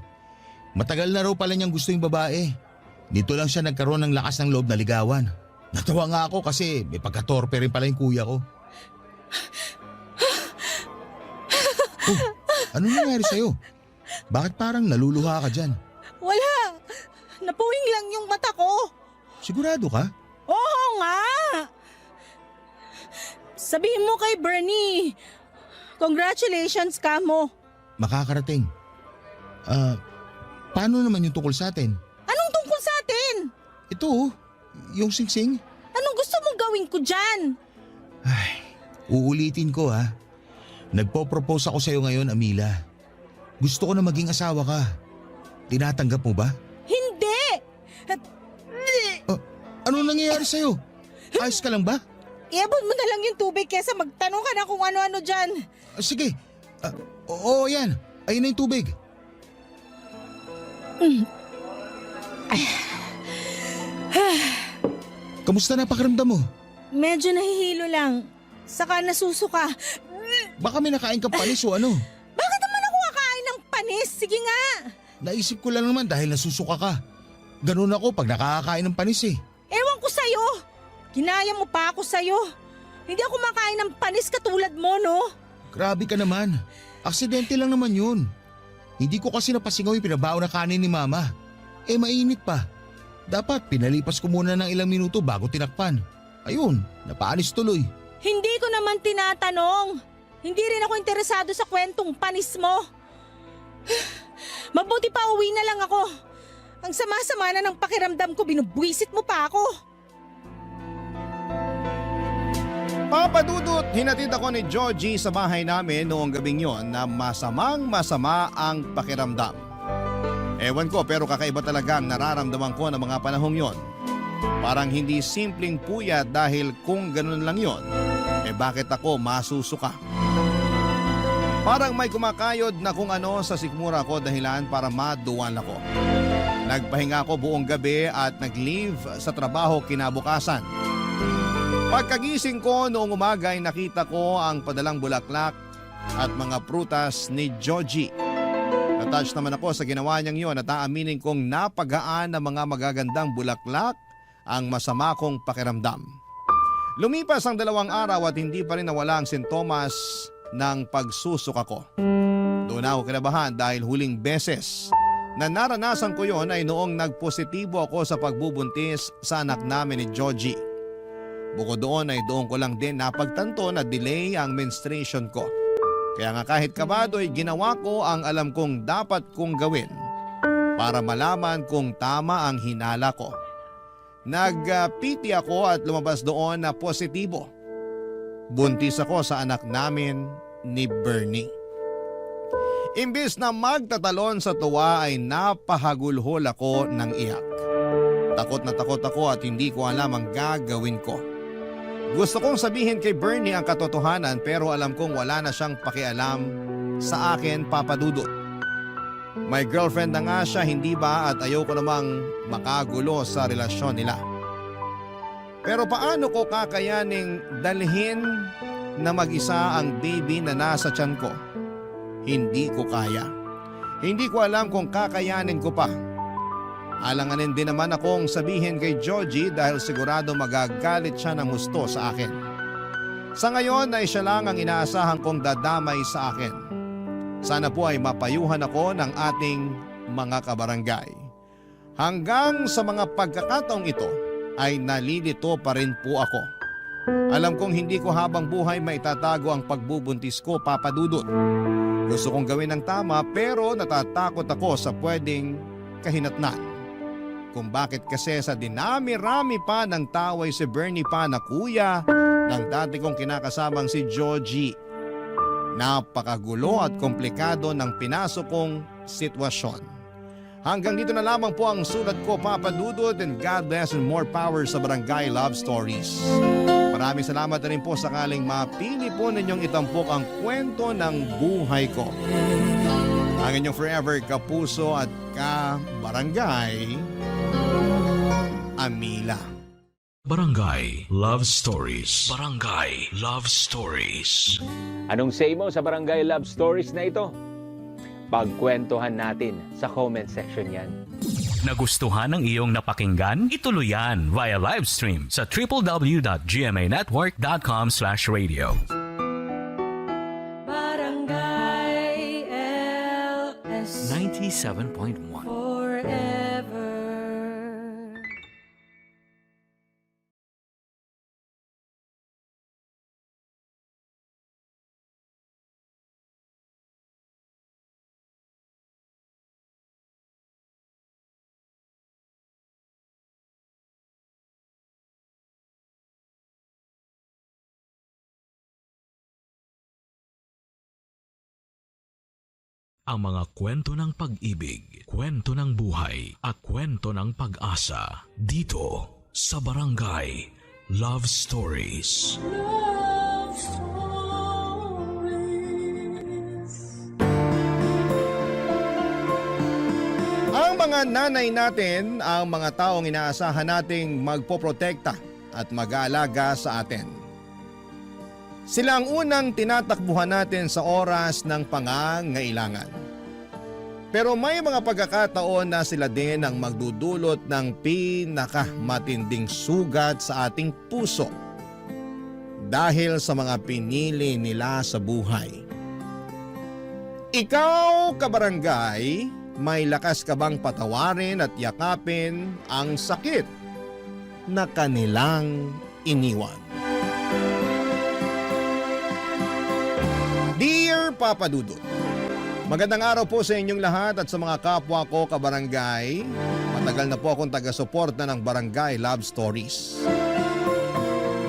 matagal na raw pala niyang gusto yung babae. Dito lang siya nagkaroon ng lakas ng loob na ligawan. Natawa nga ako kasi may pagkatorpe rin pala yung kuya ko. Oh, ano nangyari sa'yo? Bakit parang naluluha ka dyan? Wala. Napuwing lang yung mata ko. Sigurado ka? Oo nga. Sabihin mo kay Bernie, congratulations ka mo. Makakarating. Paano naman yung tungkol sa atin? Anong tungkol sa atin? Ito, yung singsing. Anong gusto mong gawin ko dyan? Uulitin ko ha. Nagpo-propose ako sa'yo ngayon, Amila. Gusto ko na maging asawa ka. Tinatanggap mo ba? Hindi. Ano nangyayari sa'yo? Ayos ka lang ba? Iabot mo na lang yung tubig kesa magtanong ka na kung ano-ano dyan. Sige. Oo, yan. Ayun na yung tubig. Kamusta na pakiramdam mo? Medyo nahihilo lang. Saka nasusuka. Baka may nakain kang panis o ano? Bakit naman ako kakain ng panis? Sige nga. Naisip ko lang naman dahil nasusuka ka. Ganun ako pag nakakakain ng panis eh. Ewan ko sa'yo. Ginaya mo pa ako sa'yo. Hindi ako makain ng panis katulad mo, no? Grabe ka naman. Aksidente lang naman yun. Hindi ko kasi napasingaw yung pinabaon na kanin ni Mama. Mainit pa. Dapat pinalipas ko muna ng ilang minuto bago tinakpan. Ayun, napaalis tuloy. Hindi ko naman tinatanong. Hindi rin ako interesado sa kwentong panis mo. Mabuti pa uwi na lang ako. Ang sama-sama na ng pakiramdam ko, binubwisit mo pa ako. Papadudot, hinatid ako ni Georgie sa bahay namin noong gabing yon na masamang-masama ang pakiramdam. Ewan ko pero kakaiba talaga ang nararamdaman ko ng mga panahong yon. Parang hindi simpleng puyat dahil kung ganun lang yon, bakit ako masusuka? Parang may kumakayod na kung ano sa sikmura ko dahilan para maduwan ako. Nagpahinga ako buong gabi at nag-leave sa trabaho kinabukasan. Pagkagising ko noong umaga ay nakita ko ang padalang bulaklak at mga prutas ni Georgie. Natouch naman ako sa ginawa niyang yon at aaminin kong napagaan ng mga magagandang bulaklak ang masama kong pakiramdam. Lumipas ang 2 araw at hindi pa rin nawala ang sintomas ng pagsusuka ko. Doon ako kinabahan dahil huling beses na naranasan ko yon ay noong nagpositibo ako sa pagbubuntis sa anak namin ni Georgie. Bukod doon ay doon ko lang din napagtanto na delay ang menstruation ko. Kaya nga kahit kabado ay ginawa ko ang alam kong dapat kong gawin para malaman kung tama ang hinala ko. Nag-PT ako at lumabas doon na positibo. Buntis ako sa anak namin ni Bernie. Imbis na magtatalon sa tuwa ay napahagulhol ako ng iyak. Takot na takot ako at hindi ko alam ang gagawin ko. Gusto kong sabihin kay Bernie ang katotohanan pero alam kong wala na siyang pakialam sa akin, Papa Dudut. May girlfriend na nga siya, hindi ba, at ayoko namang makagulo sa relasyon nila. Pero paano ko kakayaning dalhin na mag-isa ang baby na nasa tiyan ko? Hindi ko kaya. Hindi ko alam kung kakayanin ko pa. Alanganin din naman akong sabihin kay Georgie dahil sigurado magagalit siya ng husto sa akin. Sa ngayon ay siya lang ang inaasahan kong dadamay sa akin. Sana po ay mapayuhan ako ng ating mga kabarangay. Hanggang sa mga pagkakataong ito ay nalilito pa rin po ako. Alam kong hindi ko habang buhay maitatago ang pagbubuntis ko, Papa Dudut. Gusto kong gawin ng tama pero natatakot ako sa pwedeng kahinatnan. Kung bakit kasi sa dinami-rami pa ng taway si Bernie pa na kuya ng dati kong kinakasamang si Georgie. Napakagulo at komplikado ng pinasok kong sitwasyon. Hanggang dito na lamang po ang sulat ko, Papa Dudut, and God bless and more power sa Barangay Love Stories. Maraming salamat na rin po sakaling mapili po ninyong itampok ang kwento ng buhay ko. Ang inyong forever kapuso at ka-barangay, Amila. Barangay Love Stories. Barangay Love Stories. Anong say mo sa Barangay Love Stories na ito? Pagkwentuhan natin sa comment section yan. Nagustuhan ng iyong napakinggan? Ituloy yan via live stream sa www.gmanetwork.com/radio. Barangay LS 97.1 forever. Ang mga kwento ng pag-ibig, kwento ng buhay, at kwento ng pag-asa dito sa Barangay Love Stories. Love Stories. Ang mga nanay natin, ang mga taong inaasahan nating magpoprotekta at mag-aalaga sa atin. Sila ang unang tinatakbuhan natin sa oras ng pangangailangan. Pero may mga pagkakataon na sila din ang magdudulot ng pinakamatinding sugat sa ating puso dahil sa mga pinili nila sa buhay. Ikaw, kabarangay, may lakas ka bang patawarin at yakapin ang sakit na kanilang iniwan? Dear Papa Dudut, magandang araw po sa inyong lahat at sa mga kapwa ko kabarangay. Matagal na po akong taga-suporta ng Barangay Love Stories.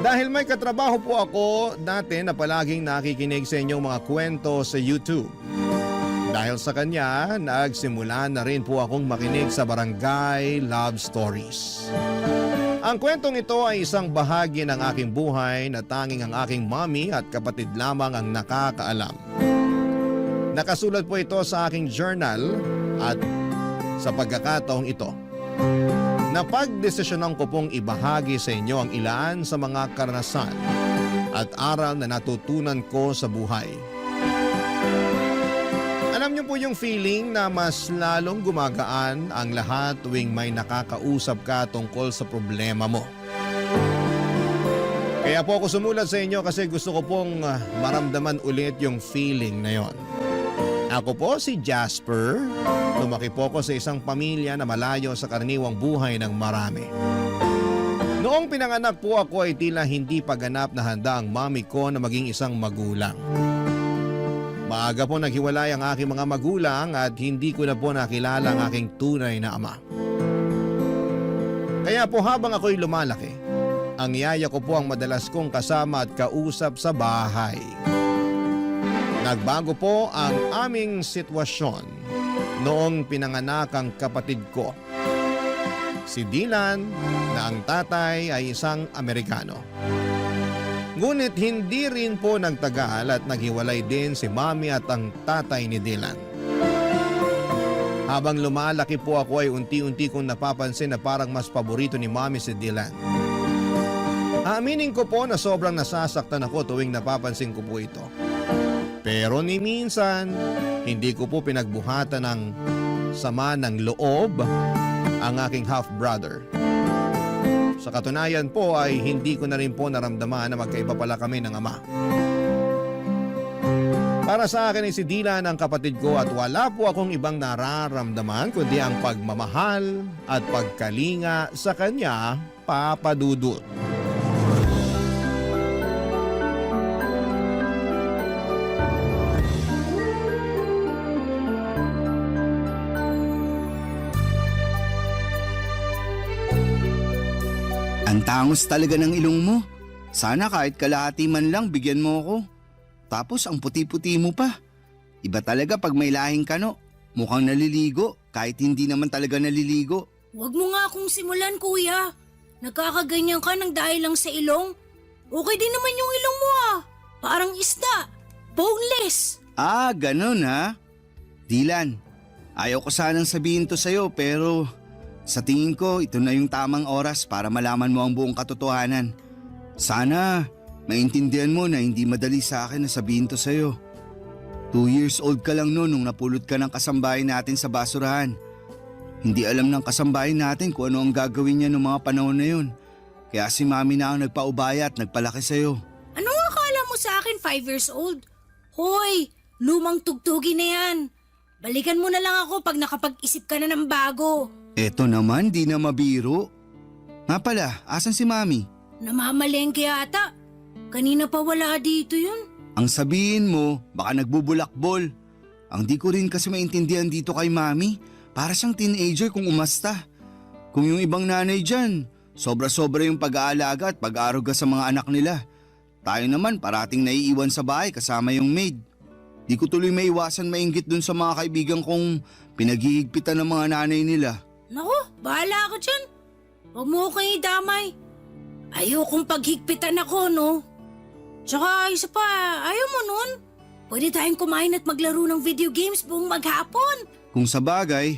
Dahil may katrabaho po ako dati na palaging nakikinig sa inyong mga kwento sa YouTube. Dahil sa kanya, nagsimula na rin po akong makinig sa Barangay Love Stories. Ang kwentong ito ay isang bahagi ng aking buhay na tanging ang aking mommy at kapatid lamang ang nakakaalam. Nakasulat po ito sa aking journal at sa pagkakataong ito, napagdesisyonan ko pong ibahagi sa inyo ang ilan sa mga karanasan at aral na natutunan ko sa buhay. Alam niyo po yung feeling na mas lalong gumagaan ang lahat tuwing may nakakausap ka tungkol sa problema mo. Kaya po ako sumulat sa inyo kasi gusto ko pong maramdaman ulit yung feeling na yon. Ako po si Jasper. Lumaki po ako sa isang pamilya na malayo sa karaniwang buhay ng marami. Noong pinanganak po ako ay tila hindi paganap na handa ang mami ko na maging isang magulang. Maaga po naghiwalay ang aking mga magulang at hindi ko na po nakilala ang aking tunay na ama. Kaya po habang ako'y lumalaki, ang yaya ko po ang madalas kong kasama at kausap sa bahay. Nagbago po ang aming sitwasyon noong pinanganak ang kapatid ko. Si Dylan na ang tatay ay isang Amerikano. Ngunit hindi rin po nagtagal at naghiwalay din si mami at ang tatay ni Dylan. Habang lumalaki po ako ay unti-unti kong napapansin na parang mas paborito ni mami si Dylan. Aaminin ko po na sobrang nasasaktan ako tuwing napapansin ko po ito. Pero ni minsan, hindi ko po pinagbuhatan ng sama ng loob ang aking half-brother. Sa katunayan po ay hindi ko na rin po naramdaman na magkaiba pala kami ng ama. Para sa akin ay si Dylan ang kapatid ko at wala po akong ibang nararamdaman kundi ang pagmamahal at pagkalinga sa kanya, Papa Dudut. Ang tangos talaga ng ilong mo. Sana kahit kalahati man lang bigyan mo ako. Tapos ang puti-puti mo pa. Iba talaga pag may lahing kano. Mukhang naliligo kahit hindi naman talaga naliligo. Huwag mo nga akong simulan, kuya. Nagkakaganyan ka ng dahil lang sa ilong. Okay din naman yung ilong mo ah. Parang isda. Boneless. Ah, ganun ha? Dylan, ayaw ko sanang sabihin to sa'yo pero sa tingin ko ito na yung tamang oras para malaman mo ang buong katotohanan. Sana maintindihan mo na hindi madali sa akin na sabihin to sa'yo. 2 years old ka lang noon nung napulot ka ng kasambahay natin sa basurahan. Hindi alam ng kasambahay natin kung ano ang gagawin niya noong mga panahon na yun. Kaya si mami na ang nagpaubaya at nagpalaki sa'yo. Anong akala mo sa akin 5 years old? Hoy, lumang tugtugi na yan. Balikan mo na lang ako pag nakapag-isip ka na ng bago. Eto naman, di na mabiro. Nga pala, asan si mami? Namamalengke ata. Kanina pa wala dito yun. Ang sabihin mo, baka nagbubulakbol. Ang di ko rin kasi maintindihan dito kay mami. Para siyang teenager kung umasta. Kung yung ibang nanay dyan, sobra-sobra yung pag-aalaga at pag-aaruga sa mga anak nila. Tayo naman parating naiiwan sa bahay kasama yung maid. Di ko tuloy maiwasan mainggit dun sa mga kaibigan kong pinaghihigpitan ng mga nanay nila. Naku, bahala ka dyan. Huwag mo kayo damay. Ayokong paghigpitan ako, no? Tsaka isa pa, ayaw mo nun? Pwede tayong kumain at maglaro ng video games buong maghapon. Kung sa bagay,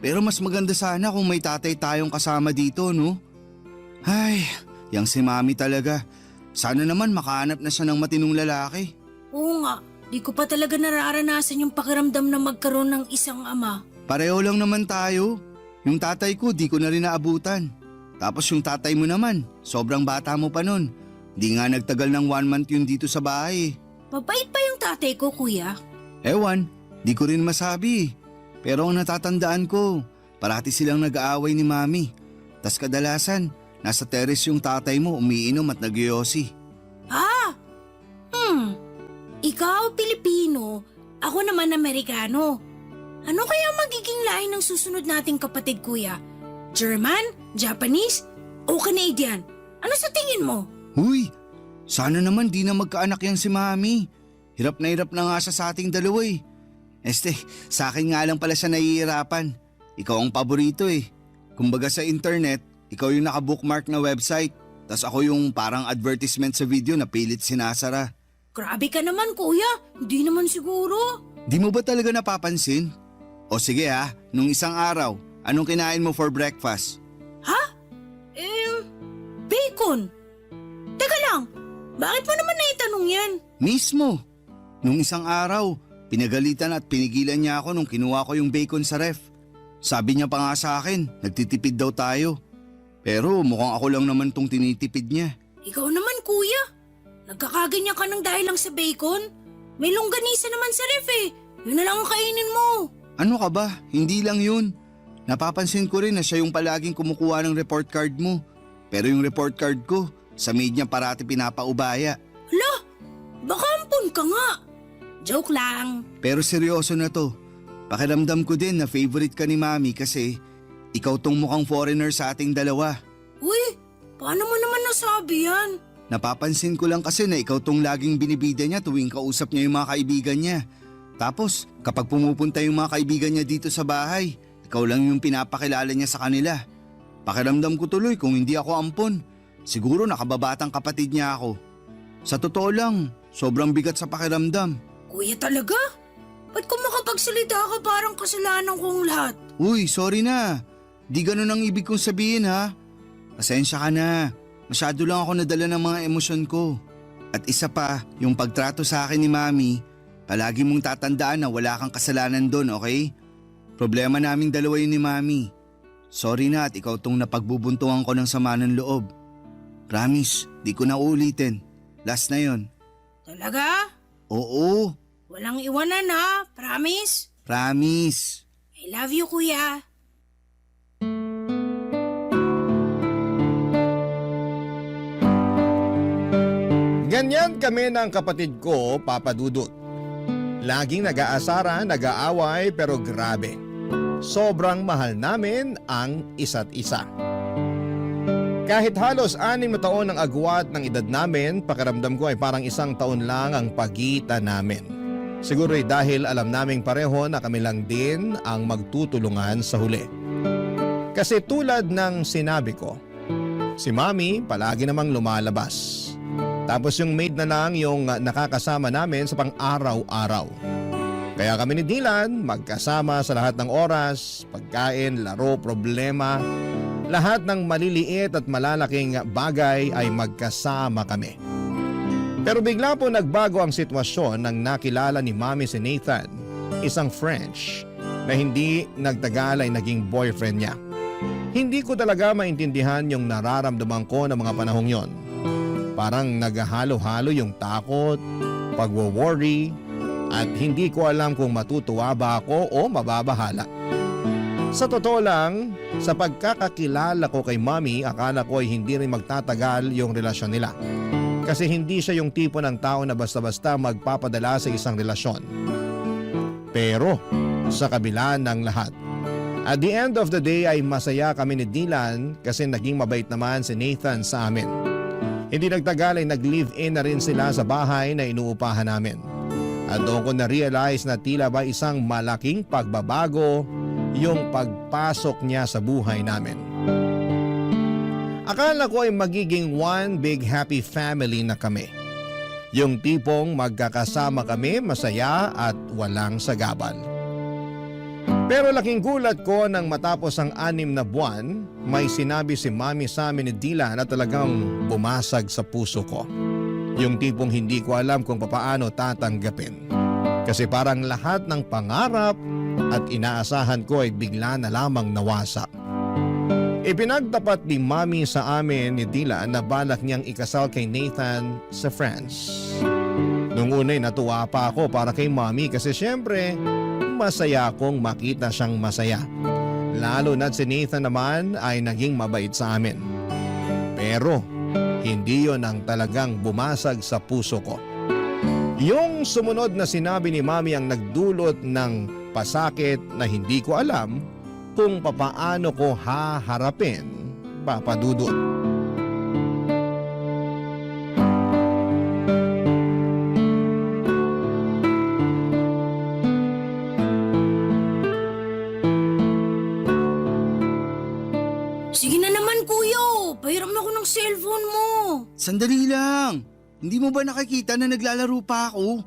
pero mas maganda sana kung may tatay tayong kasama dito, no? Ay, yang si mami talaga. Sana naman makahanap na siya ng matinong lalaki. Oo nga, di ko pa talaga nararanasan yung pakiramdam na magkaroon ng isang ama. Pareho lang naman tayo. Yung tatay ko di ko na rin naabutan. Tapos yung tatay mo naman, sobrang bata mo pa nun. Di nga nagtagal ng 1 month yun dito sa bahay. Mabait pa yung tatay ko, kuya. Ewan, di ko rin masabi. Pero ang natatandaan ko, parati silang nag-aaway ni mami. Tas kadalasan, nasa terrace yung tatay mo umiinom at nagyoyosi. Ah! Ikaw Pilipino, ako naman Amerikano. Ano kaya magiging lahi ng susunod nating kapatid, kuya? German? Japanese? O Canadian? Ano sa tingin mo? Huy, sana naman di na magkaanak yan si mami. Hirap na nga siya sa ating dalawa eh. Sa akin nga lang pala siya nahihirapan. Ikaw ang paborito eh. Kumbaga sa internet, ikaw yung nakabookmark na website. Tas ako yung parang advertisement sa video na pilit sinasara. Grabe ka naman, kuya. Hindi naman siguro. Di mo ba talaga napapansin? O sige ha, nung isang araw, anong kinain mo for breakfast? Ha? Bacon. Teka lang, bakit mo naman naitanong yan? Mismo. Nung isang araw, pinagalitan at pinigilan niya ako nung kinuha ko yung bacon sa ref. Sabi niya pa nga sa akin, nagtitipid daw tayo. Pero mukhang ako lang naman tong tinitipid niya. Ikaw naman, kuya. Nagkakaganyan ka ng dahil lang sa bacon. May longganisa naman sa ref eh. Yun na lang ang kainin mo. Ano ka ba? Hindi lang yun. Napapansin ko rin na siya yung palaging kumukuha ng report card mo. Pero yung report card ko, sa maid niya parati pinapaubaya. Hala, baka ampun ka nga. Joke lang. Pero seryoso na to. Pakiramdam ko din na favorite ka ni Mami kasi ikaw tong mukhang foreigner sa ating dalawa. Uy, paano mo naman nasabi yan? Napapansin ko lang kasi na ikaw tong laging binibida niya tuwing kausap niya yung mga kaibigan niya. Tapos, kapag pumupunta yung mga kaibigan niya dito sa bahay, ikaw lang yung pinapakilala niya sa kanila. Pakiramdam ko tuloy kung hindi ako ampon. Siguro nakababatang kapatid niya ako. Sa totoo lang, sobrang bigat sa pakiramdam. Kuya talaga? Ba't kung makapagsalita ka parang kasalanan kong lahat? Uy, sorry na. Di ganun ang ibig kong sabihin ha. Pasensya ka na. Masyado lang ako nadala ng mga emosyon ko. At isa pa, yung pagtrato sa akin ni Mami, palagi mong tatandaan na wala kang kasalanan doon, okay? Problema naming dalawa yun ni Mami. Sorry na at ikaw tong napagbubuntungan ko ng sama ng loob. Promise, di ko na ulitin. Last na yon. Talaga? Oo, Walang iwanan ha? Promise? promise. I love you, kuya. Ganyan kami ng kapatid ko, Papa Dudut. Laging nag-aasara, nag-aaway pero grabe. Sobrang mahal namin ang isa't isa. Kahit halos 6 na taon ang agwat ng edad namin, pakiramdam ko ay parang 1 taon lang ang pagitan namin. Siguro ay dahil alam naming pareho na kami lang din ang magtutulungan sa huli. Kasi tulad ng sinabi ko, si Mami palagi namang lumalabas. Tapos yung maid na lang yung nakakasama namin sa pang-araw-araw. Kaya kami ni Dylan magkasama sa lahat ng oras, pagkain, laro, problema. Lahat ng maliliit at malalaking bagay ay magkasama kami. Pero bigla po nagbago ang sitwasyon nang nakilala ni Mami si Nathan, isang French na hindi nagtagal ay naging boyfriend niya. Hindi ko talaga maintindihan yung nararamdaman ko ng mga panahong yon. Parang naghahalo-halo yung takot, pagwo-worry, at hindi ko alam kung matutuwa ba ako o mababahala. Sa totoo lang, sa pagkakakilala ko kay Mami, akala ko ay hindi rin magtatagal yung relasyon nila. Kasi hindi siya yung tipo ng tao na basta-basta magpapadala sa isang relasyon. Pero sa kabila ng lahat, at the end of the day ay masaya kami ni Dylan kasi naging mabait naman si Nathan sa amin. Hindi nagtagal ay nag-live-in na rin sila sa bahay na inuupahan namin. At doon ko na-realize na tila ba isang malaking pagbabago yung pagpasok niya sa buhay namin. Akala ko ay magiging one big happy family na kami. Yung tipong magkakasama kami masaya at walang sagabal. Pero laking gulat ko nang matapos ang 6 na buwan, may sinabi si Mami sa amin ni Dylan na talagang bumasag sa puso ko. Yung tipong hindi ko alam kung papaano tatanggapin. Kasi parang lahat ng pangarap at inaasahan ko ay bigla na lamang nawasak. Ipinagtapat ni Mami sa amin ni Dylan na balak niyang ikasal kay Nathan sa France. Nung una'y natuwa pa ako para kay Mami kasi syempre masaya akong makita siyang masaya. Lalo na't si Nathan naman ay naging mabait sa amin. Pero hindi yon ang talagang bumasag sa puso ko. Yung sumunod na sinabi ni Mami ang nagdulot ng pasakit na hindi ko alam kung papaano ko haharapin, Papa Dudut. Sige na naman, kuya. Pahiram na ako ng cellphone mo. Sandali lang. Hindi mo ba nakikita na naglalaro pa ako?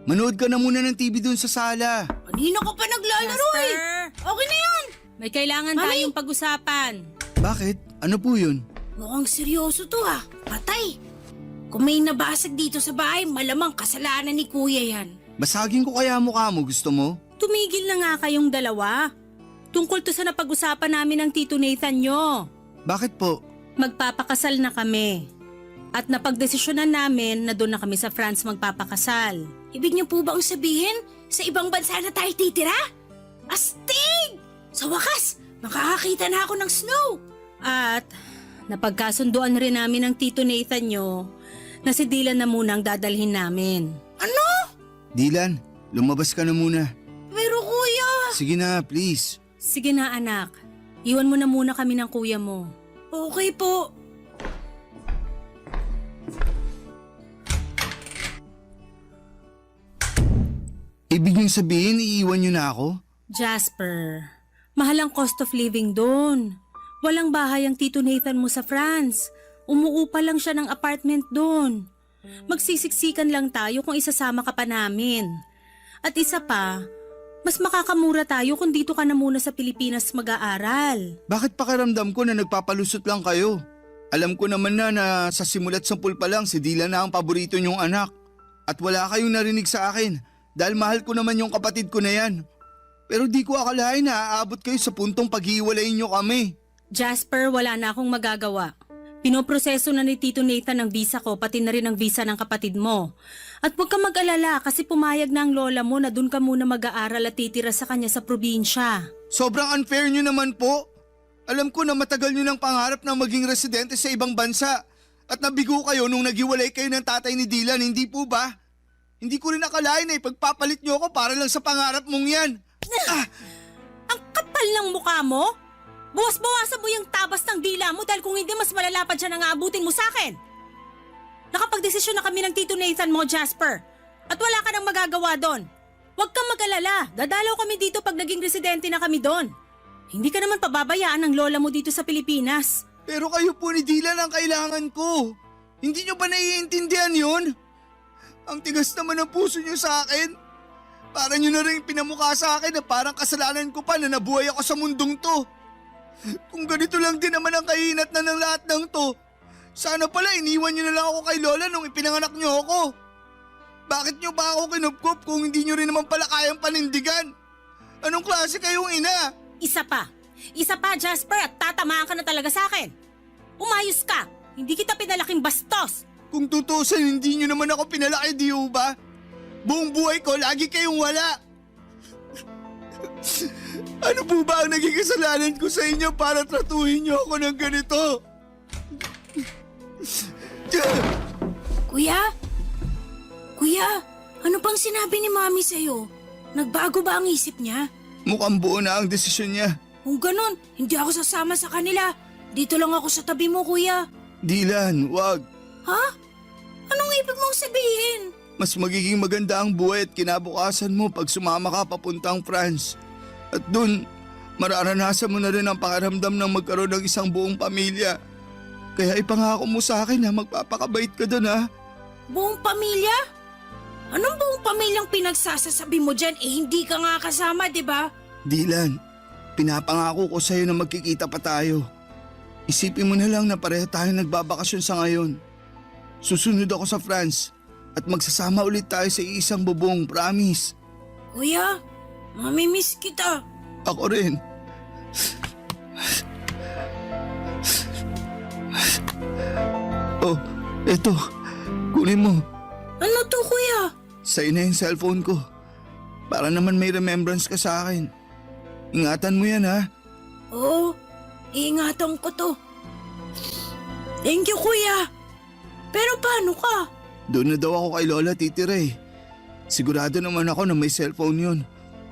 Manood ka na muna ng TV dun sa sala. Kanina ka pa naglalaro eh. Okay na yan. May kailangan Mami! tayong pag-usapan. Bakit? Ano po yun? Mukhang seryoso to ha. Patay. Kung may nabasag dito sa bahay, malamang kasalanan ni kuya yan. Basagin ko kaya mukha mo, gusto mo? Tumigil na nga kayong dalawa. Tungkol to sa napag-usapan namin ng Tito Nathan nyo. Bakit po? Magpapakasal na kami. At napagdesisyonan namin na doon na kami sa France magpapakasal. Ibig niyo po ba ang sabihin, Sa ibang bansa na tayo titira? Astig! Sa wakas, makakakita na ako ng snow. At napagkasunduan rin namin ng Tito Nathan nyo na si Dylan na muna ang dadalhin namin. Ano? Dylan, lumabas ka na muna. Pero kuya... Sige na, please. Sige na anak, iwan mo na muna kami ng kuya mo. Okay po. Ibig niyong sabihin, iiwan niyo na ako? Jasper, mahal ang cost of living doon. Walang bahay ang Tito Nathan mo sa France. Umuupa lang siya ng apartment doon. Magsisiksikan lang tayo kung isasama ka pa namin. At isa pa, mas makakamura tayo kung dito ka na muna sa Pilipinas mag-aaral. Bakit pakiramdam ko na nagpapalusot lang kayo? Alam ko naman na sa simulat sampul pa lang si Dylan na ang paborito niyong anak. At wala kayong narinig sa akin dahil mahal ko naman yung kapatid ko na yan. Pero di ko akalain na aabot kayo sa puntong paghiwalayin niyo kami. Jasper, wala na akong magagawa. Pinoproseso na ni Tito Nathan ang visa ko pati na rin ang visa ng kapatid mo. At huwag ka mag-alala kasi pumayag na ang lola mo na dun ka muna mag-aaral at titira sa kanya sa probinsya. Sobrang unfair niyo naman po. Alam ko na matagal niyo ng pangarap na maging residente sa ibang bansa. At nabigo kayo nung naghiwalay kayo ng tatay ni Dylan, hindi po ba? Hindi ko rin akalain na ipagpapalit niyo ako para lang sa pangarap mong yan. Ang kapal ng mukha mo? Buwas-bawasan mo yung tabas ng dila mo dahil kung hindi mas malalapad siya na aabutin mo sa akin. Nakapagdesisyon na kami ng Tito Nathan mo, Jasper. At wala ka nang magagawa doon. Huwag kang mag-alala. Dadalaw kami dito pag naging residente na kami doon. Hindi ka naman pababayaan ng lola mo dito sa Pilipinas. Pero kayo po ni Dylan ang kailangan ko. Hindi niyo ba naiintindihan yun? Ang tigas naman ng puso niyo sa akin. Para niyo na rin pinamukha sa akin na parang kasalanan ko pa na nabuhay ako sa mundong to. Kung ganito lang din naman ang kahinat na ng lahat ng to, sana pala iniwan niyo na lang ako kay Lola nung ipinanganak niyo ako. Bakit niyo ba ako kinupkup kung hindi niyo rin naman pala kayang panindigan? Anong klase kayong ina? Isa pa, Jasper, at tatamaan ka na talaga sa akin. Umayos ka, hindi kita pinalaking bastos. Kung tutusin, hindi niyo naman ako pinalaki, di ba? Buong buhay ko, lagi kayong wala. Ano po ba ang naging kasalanan ko sa inyo para tratuhin niyo ako ng ganito? Kuya? Kuya, ano bang sinabi ni Mami sa'yo? Nagbago ba ang isip niya? Mukhang buo na ang desisyon niya. Kung ganon, hindi ako sasama sa kanila. Dito lang ako sa tabi mo, Kuya. Dylan, wag. Ha? Anong ibig mong sabihin? Mas magiging maganda ang buhay at kinabukasan mo pag sumama ka papuntang France. At dun, mararanasan mo na rin ang pakiramdam ng magkaroon ng isang buong pamilya. Kaya ipangako mo sa akin na magpapakabait ka dun, ha? Buong pamilya? Anong buong pamilyang pinagsasasabi mo dyan? Hindi ka nga kasama, di ba? Dylan, pinapangako ko sa'yo na magkikita pa tayo. Isipin mo na lang na pareho tayo nagbabakasyon sa ngayon. Susunod ako sa France at magsasama ulit tayo sa isang bubong, promise. Kuya, mamimiss kita. Ako rin. Oh, eto. Kunin mo. Ano to, Kuya? Sa'yo na yung cellphone ko. Para naman may remembrance ka sa akin. Ingatan mo yan, ha? Oo, iingatan ko to. Thank you, Kuya. Pero paano ka? Doon na daw ako kay Lola titira eh. Sigurado naman ako na may cellphone yun.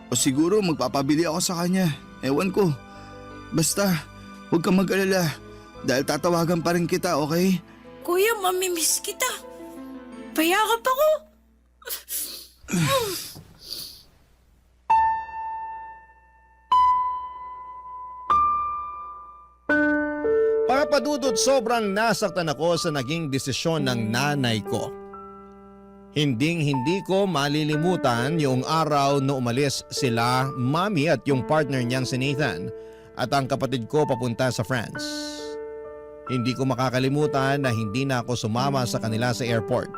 O siguro magpapabili ako sa kanya. Ewan ko. Basta, huwag kang mag-alala. Dahil tatawagan pa rin kita, okay? Kuya, mamimiss kita. Payakap ako. Papadudod, sobrang nasaktan ako sa naging desisyon ng nanay ko. Hinding-hindi ko malilimutan yung araw na umalis sila, Mami at yung partner niyang si Nathan at ang kapatid ko papunta sa France. Hindi ko makakalimutan na hindi na ako sumama sa kanila sa airport.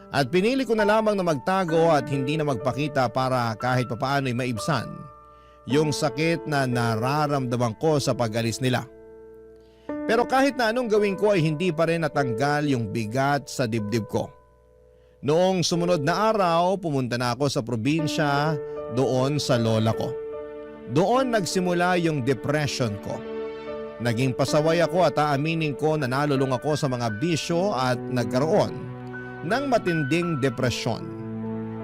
At pinili ko na lamang na magtago at hindi na magpakita para kahit papaano'y maibsan yung sakit na nararamdaman ko sa pag-alis nila. Pero kahit na anong gawin ko ay hindi pa rin natanggal yung bigat sa dibdib ko. Noong sumunod na araw, pumunta na ako sa probinsya doon sa lola ko. Doon nagsimula yung depression ko. Naging pasaway ako at aaminin ko na nalulung ako sa mga bisyo at nagkaroon ng matinding depresyon.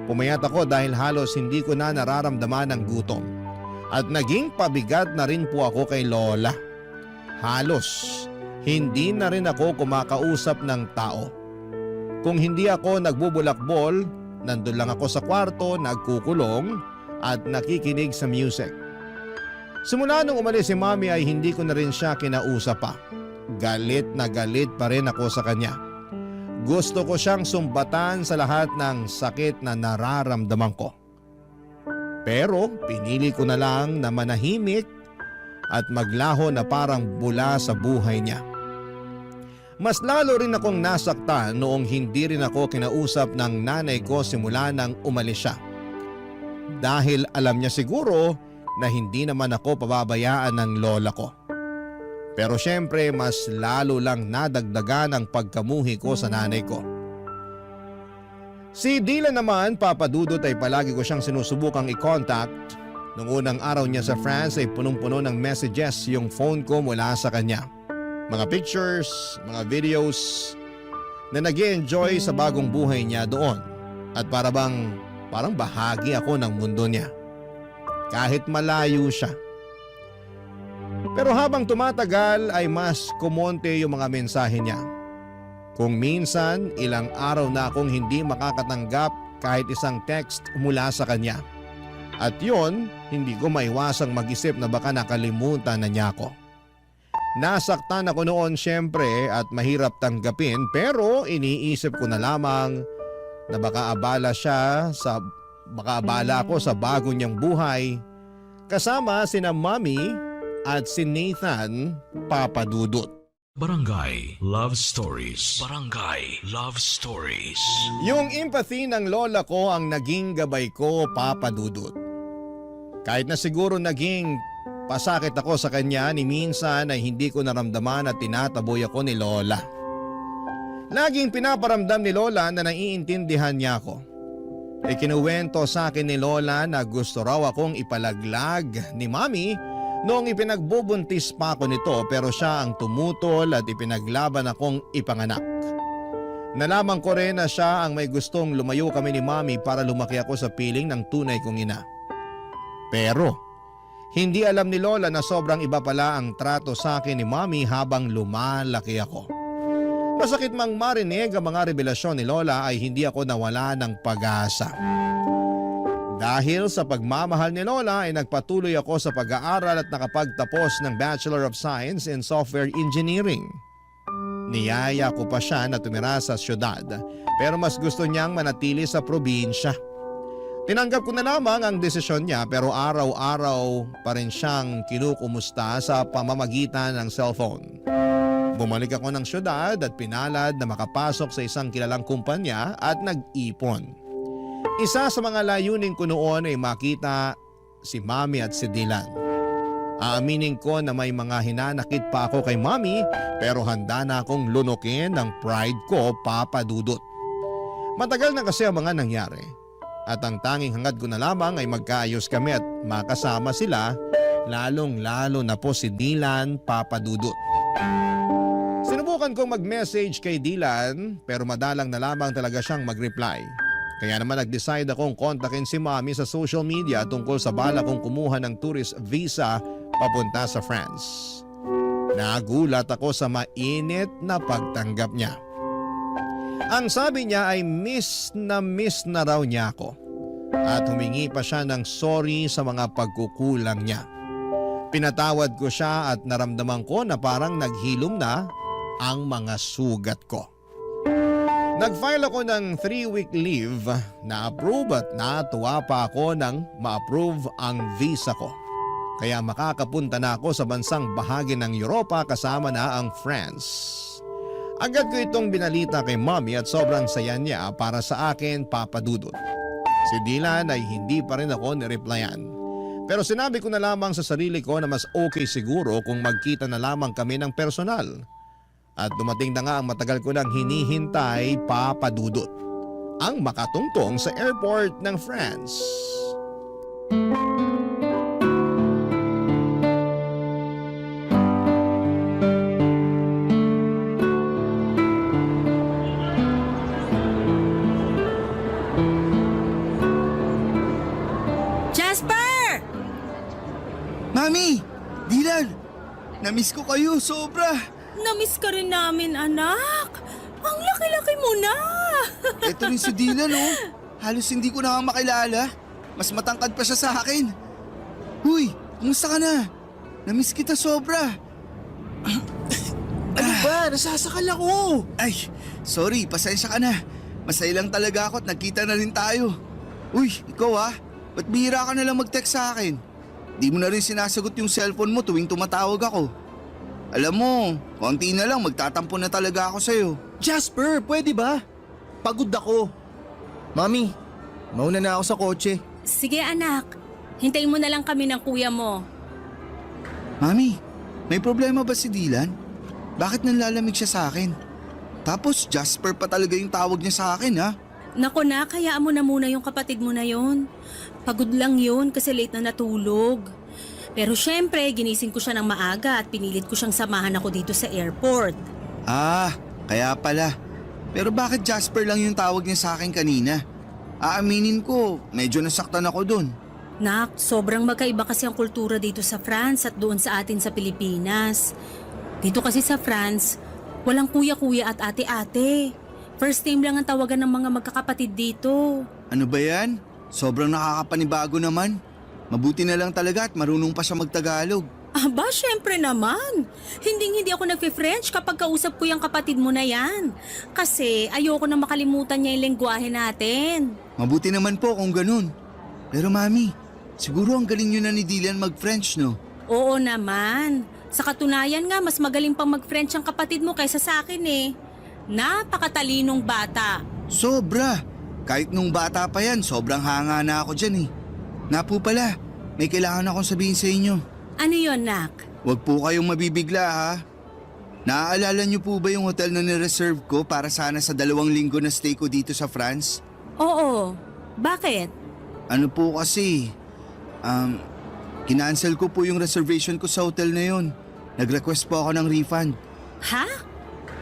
Pumayat ako dahil halos hindi ko na nararamdaman ang gutom. At naging pabigat na rin po ako kay lola. Halos hindi na rin ako kumakausap ng tao. Kung hindi ako nagbubulakbol, nandun lang ako sa kwarto, nagkukulong at nakikinig sa music. Simula nung umalis si Mami ay hindi ko na rin siya kinausap pa. Galit na galit pa rin ako sa kanya. Gusto ko siyang sumbatan sa lahat ng sakit na nararamdaman ko. Pero pinili ko na lang na manahimik at maglaho na parang bula sa buhay niya. Mas lalo rin akong nasaktan noong hindi rin ako kinausap ng nanay ko simula nang umalis siya. Dahil alam niya siguro na hindi naman ako pababayaan ng lola ko. Pero syempre mas lalo lang nadagdagan ang pagkamuhi ko sa nanay ko. Si Dylan naman, Papa Dudut, ay palagi ko siyang sinusubukang i-contact. Noong unang araw niya sa France ay punong-puno ng messages yung phone ko mula sa kanya. Mga pictures, mga videos na nag-i-enjoy sa bagong buhay niya doon. At parang bahagi ako ng mundo niya. Kahit malayo siya. Pero habang tumatagal ay mas kumonte yung mga mensahe niya. Kung minsan, ilang araw na akong hindi makakatanggap kahit isang text mula sa kanya. At yon, hindi ko maiwasang mag-isip na baka nakalimutan na niya ako. Nasaktan ako noon syempre at mahirap tanggapin, pero iniisip ko na lamang na baka abala ako sa bago niyang buhay kasama sina Mami at si Nathan, Papa Dudut. Barangay Love Stories. Barangay Love Stories. Yung empathy ng lola ko ang naging gabay ko, Papa Dudut. Kahit na siguro naging pasakit ako sa kanya, ni minsan ay hindi ko naramdaman at tinataboy ako ni lola. Laging pinaparamdam ni lola na naiintindihan niya ako. Ikinuwento sa akin ni lola na gusto raw akong ipalaglag ni Mami noong ipinagbubuntis pa ako nito, pero siya ang tumutol at ipinaglaban akong ipanganak. Nalaman ko rin na siya ang may gustong lumayo kami ni Mami para lumaki ako sa piling ng tunay kong ina. Pero hindi alam ni lola na sobrang iba pala ang trato sa akin ni Mami habang lumalaki ako. Masakit mang marinig ang mga revelasyon ni lola ay hindi ako nawala ng pag-asa. Dahil sa pagmamahal ni lola ay nagpatuloy ako sa pag-aaral at nakapagtapos ng Bachelor of Science in Software Engineering. Niyaya ko pa siya na tumira sa syudad, pero mas gusto niyang manatili sa probinsya. Tinanggap ko na lamang ang desisyon niya, pero araw-araw pa rin siyang kinukumusta sa pamamagitan ng cellphone. Bumalik ako ng syudad at pinalad na makapasok sa isang kilalang kumpanya at nag-ipon. Isa sa mga layunin ko noon ay makita si Mami at si Dylan. Aaminin ko na may mga hinanakit pa ako kay Mami, pero handa na akong lunukin ng pride ko, Papa Dudut. Matagal na kasi ang mga nangyari. At ang tanging hangad ko na lamang ay magkaayos kami at makasama sila, lalong-lalo na po si Dylan, Papa Dudut. Sinubukan kong mag-message kay Dylan, pero madalang na lamang talaga siyang mag-reply. Kaya naman nag-decide akong kontakin si Mami sa social media tungkol sa bala kong kumuha ng tourist visa papunta sa France. Nagulat ako sa mainit na pagtanggap niya. Ang sabi niya ay miss na raw niya ako at humingi pa siya ng sorry sa mga pagkukulang niya. Pinatawad ko siya at naramdaman ko na parang naghilom na ang mga sugat ko. Nag-file ako ng 3-week leave na approve at natuwa pa ako nang ma-approve ang visa ko. Kaya makakapunta na ako sa bansang bahagi ng Europa kasama na ang France. Agad ko itong binalita kay Mami at sobrang saya niya para sa akin, Papa Dudut. Si Dylan ay hindi pa rin ako nireplyan. Pero sinabi ko na lamang sa sarili ko na mas okay siguro kung magkita na lamang kami ng personal. At dumating na nga ang matagal ko nang hinihintay, Papa Dudut. ang makatungtong sa airport ng France. Jasper! Mami! Dylan! Namiss ko kayo, sobra! Namiss ka rin namin, anak. Ang laki-laki mo na. Ito rin si Dylan, oh. Halos hindi ko na nga makilala. Mas matangkad pa siya sa akin. Huy, kumusta ka na? Namiss kita sobra. Ano ba? Nasasakal ako! Ay, sorry, pasensya ka na. Masaya lang talaga ako at nagkita na rin tayo. Uy, ikaw ba't bihira ka na lang mag-text sa akin? Di mo na rin sinasagot yung cellphone mo tuwing tumatawag ako. Alam mo, konti na lang magtatampo na talaga ako sa'yo. Jasper, pwede ba? Pagod ako. Mami, mauna na ako sa kotse. Sige anak, hintayin mo na lang kami ng kuya mo. Mami, may problema ba si Dylan? Bakit nanlalamig siya sa akin? Tapos Jasper pa talaga yung tawag niya sa akin, ha? Naku na, hayaan mo na muna yung kapatid mo na yon. Pagod lang yun kasi late na natulog. Pero syempre, ginising ko siya ng maaga at pinilit ko siyang samahan ako dito sa airport. Ah, kaya pala. Pero bakit Jasper lang yung tawag niya sa akin kanina? Aaminin ko, medyo nasaktan ako dun. Nak, sobrang magkaiba kasi ang kultura dito sa France at doon sa atin sa Pilipinas. Dito kasi sa France, walang kuya-kuya at ate-ate. First name lang ang tawagan ng mga magkakapatid dito. Ano ba yan? Sobrang nakakapanibago naman. Mabuti na lang talaga at marunong pa siya magtagalog. Aba, syempre naman. Hindi ako nagpe-French kapag kausap ko yung kapatid mo na yan. Kasi ayoko na makalimutan niya yung lengguwahe natin. Mabuti naman po kung ganun. Pero mami, siguro ang galing nyo na ni Dylan mag-French, no? Oo naman. Sa katunayan nga, mas magaling pang mag-French ang kapatid mo kaysa sa akin eh. Napakatalinong bata. Sobra! Kahit nung bata pa yan, sobrang hanga na ako dyan eh. Napo pala, may kailangan akong sabihin sa inyo. Ano yon, Nak? Huwag po kayong mabibigla ha. Naaalala niyo po ba yung hotel na nireserve ko para sana sa 2 linggo na stay ko dito sa France? Oo. Bakit? Ano po kasi, kinancel ko po yung reservation ko sa hotel na yon. Nag-request po ako ng refund. Ha?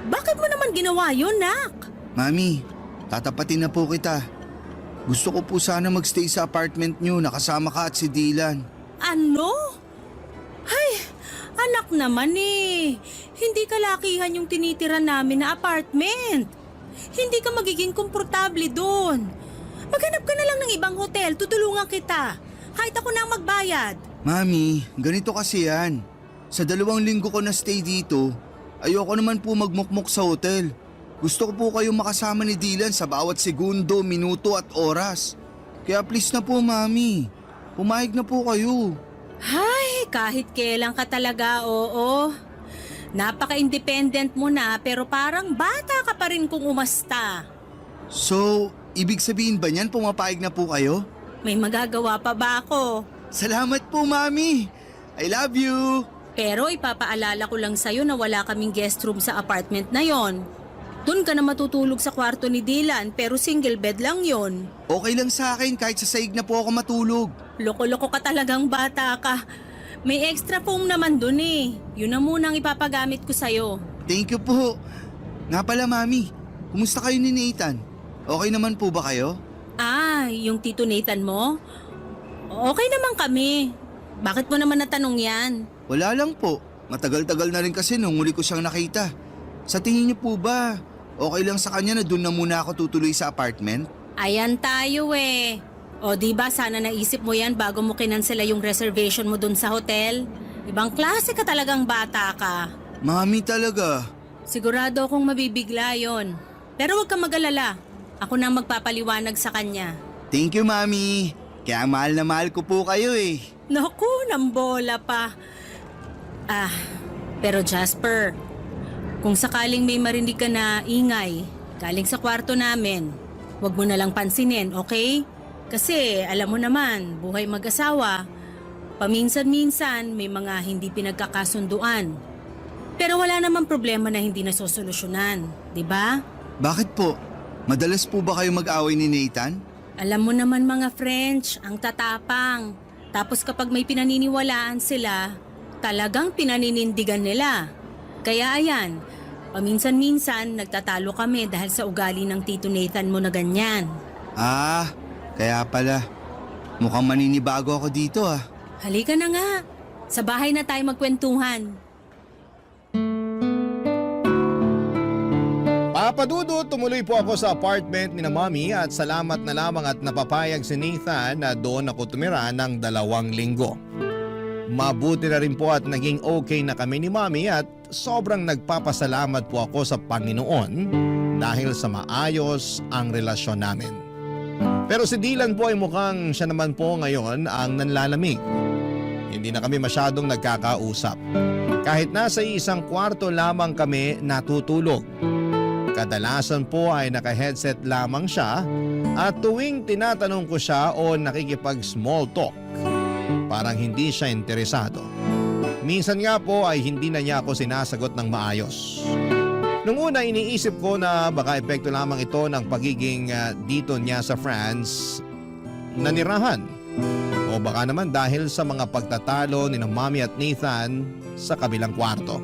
Bakit mo naman ginawa yun, Nak? Mami, tatapatin na po kita. Gusto ko po sana magstay sa apartment niyo nakasama ka at si Dylan. Ano? Ay, anak naman eh. Hindi kalakihan yung tinitira namin na apartment. Hindi ka magiging komportable doon. Maghanap ka na lang ng ibang hotel, tutulungan kita. Kahit ako na ang magbayad. Mami, ganito kasi yan. Sa 2 linggo ko na stay dito, ayoko naman po magmukmok sa hotel. Gusto ko po kayong makasama ni Dylan sa bawat segundo, minuto at oras. Kaya please na po, Mami. Pumayag na po kayo. Ay, kahit kailan ka talaga, oo. Napaka-independent mo na pero parang bata ka pa rin kung umasta. So, ibig sabihin ba niyan pumapayag na po kayo? May magagawa pa ba ako? Salamat po, Mami. I love you. Pero ipapaalala ko lang sa'yo na wala kaming guest room sa apartment na yon. Doon ka na matutulog sa kwarto ni Dylan pero single bed lang yon. Okay lang sa akin kahit sa saig na po ako matulog. Loko-loko ka talagang bata ka. May extra foam naman dun eh. Yun na muna ang ipapagamit ko sa'yo. Thank you po. Nga pala, Mami, kumusta kayo ni Nathan? Okay naman po ba kayo? Ah, yung Tito Nathan mo? Okay naman kami. Bakit mo naman natanong yan? Wala lang po. Matagal-tagal na rin kasi nung muli ko siyang nakita. Sa tingin niyo po ba, okay lang sa kanya na doon na muna ako tutuloy sa apartment? Ayan tayo eh. O diba sana naisip mo yan bago mo kinansela yung reservation mo dun sa hotel? Ibang klase ka talagang bata ka. Mami talaga. Sigurado akong mabibigla yon. Pero huwag kang mag-alala. Ako na magpapaliwanag sa kanya. Thank you, Mami. Kaya mahal na mahal ko po kayo eh. Naku, nambola pa. Pero Jasper, kung sakaling may marinig ka na ingay galing sa kwarto namin, huwag mo na lang pansinin, okay? Kasi alam mo naman, buhay mag-asawa, paminsan-minsan may mga hindi pinagkakasunduan. Pero wala namang problema na hindi nasosolusyonan, di ba? Bakit po? Madalas po ba kayo mag-away ni Nathan? Alam mo naman mga French, ang tatapang. Tapos kapag may pinaniniwalaan sila, talagang pinaninindigan nila. Kaya ayan, paminsan-minsan nagtatalo kami dahil sa ugali ng Tito Nathan mo na ganyan. Ah, kaya pala. Mukhang maninibago ako dito ah. Halika na nga, sa bahay na tayo magkwentuhan. Papadudot, tumuloy po ako sa apartment ni na Mommy at salamat na lamang at napapayag si Nathan na doon ako tumira ng 2 linggo. Mabuti na rin po at naging okay na kami ni Mommy at sobrang nagpapasalamat po ako sa Panginoon dahil sa maayos ang relasyon namin. Pero si Dylan po ay mukhang siya naman po ngayon ang nanlalamig. Hindi na kami masyadong nagkakausap. Kahit nasa isang kwarto lamang kami natutulog. Kadalasan po ay naka-headset lamang siya at tuwing tinatanong ko siya o nakikipag-small talk, parang hindi siya interesado. Minsan nga po ay hindi na niya ako sinasagot ng maayos. Nung una iniisip ko na baka epekto lamang ito ng pagiging dito niya sa France nanirahan. O baka naman dahil sa mga pagtatalo ni Mommy at Nathan sa kabilang kwarto.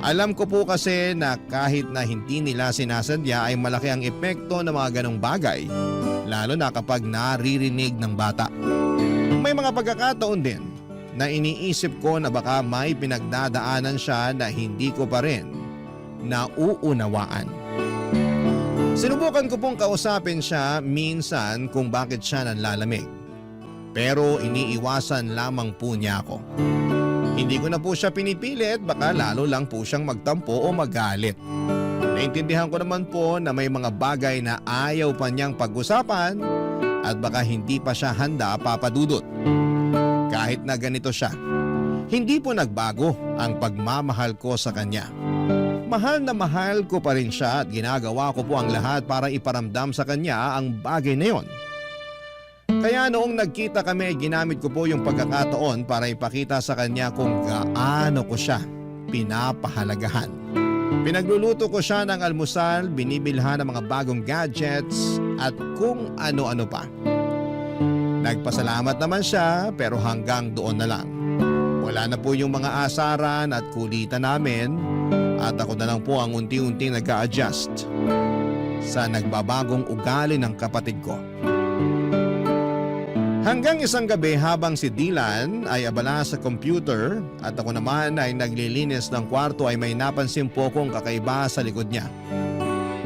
Alam ko po kasi na kahit na hindi nila sinasadya ay malaki ang epekto ng mga ganong bagay, lalo na kapag naririnig ng bata. May mga pagkakataon din na iniisip ko na baka may pinagdadaanan siya na hindi ko pa rin nauunawaan. Sinubukan ko pong kausapin siya minsan kung bakit siya nanlalamig. Pero iniiwasan lamang po niya ako. Hindi ko na po siya pinipilit, baka lalo lang po siyang magtampo o magalit. Naintindihan ko naman po na may mga bagay na ayaw pa niyang pag-usapan at baka hindi pa siya handa papadudot. Kahit na ganito siya, hindi po nagbago ang pagmamahal ko sa kanya. Mahal na mahal ko pa rin siya at ginagawa ko po ang lahat para iparamdam sa kanya ang bagay na yon. Kaya noong nagkita kami, ginamit ko po yung pagkakataon para ipakita sa kanya kung gaano ko siya pinapahalagahan. Pinagluluto ko siya ng almusal, binibilhan ng mga bagong gadgets at kung ano-ano pa. Nagpasalamat naman siya pero hanggang doon na lang. Wala na po yung mga asaran at kulitan namin at ako na lang po ang unti-unting nag-a-adjust sa nagbabagong ugali ng kapatid ko. Hanggang isang gabi habang si Dylan ay abala sa computer at ako naman ay naglilinis ng kwarto ay may napansin po kong kakaiba sa likod niya.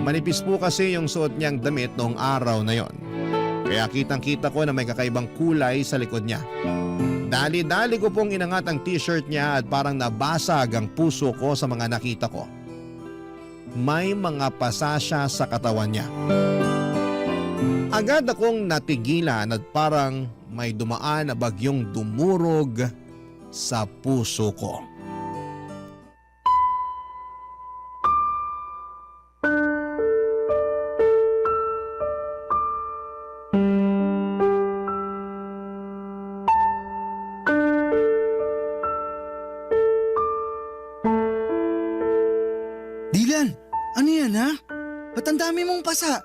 Manipis po kasi yung suot niyang damit noong araw na yon. Kaya kitang-kita ko na may kakaibang kulay sa likod niya. Dali-dali ko pong inangat ang t-shirt niya at parang nabasag ang puso ko sa mga nakita ko. May mga pasa siya sa katawan niya. Agad akong natigilan at parang may dumaan na bagyong dumurog sa puso ko. Dylan, ano yan ha? Ba't ang dami mong pasa?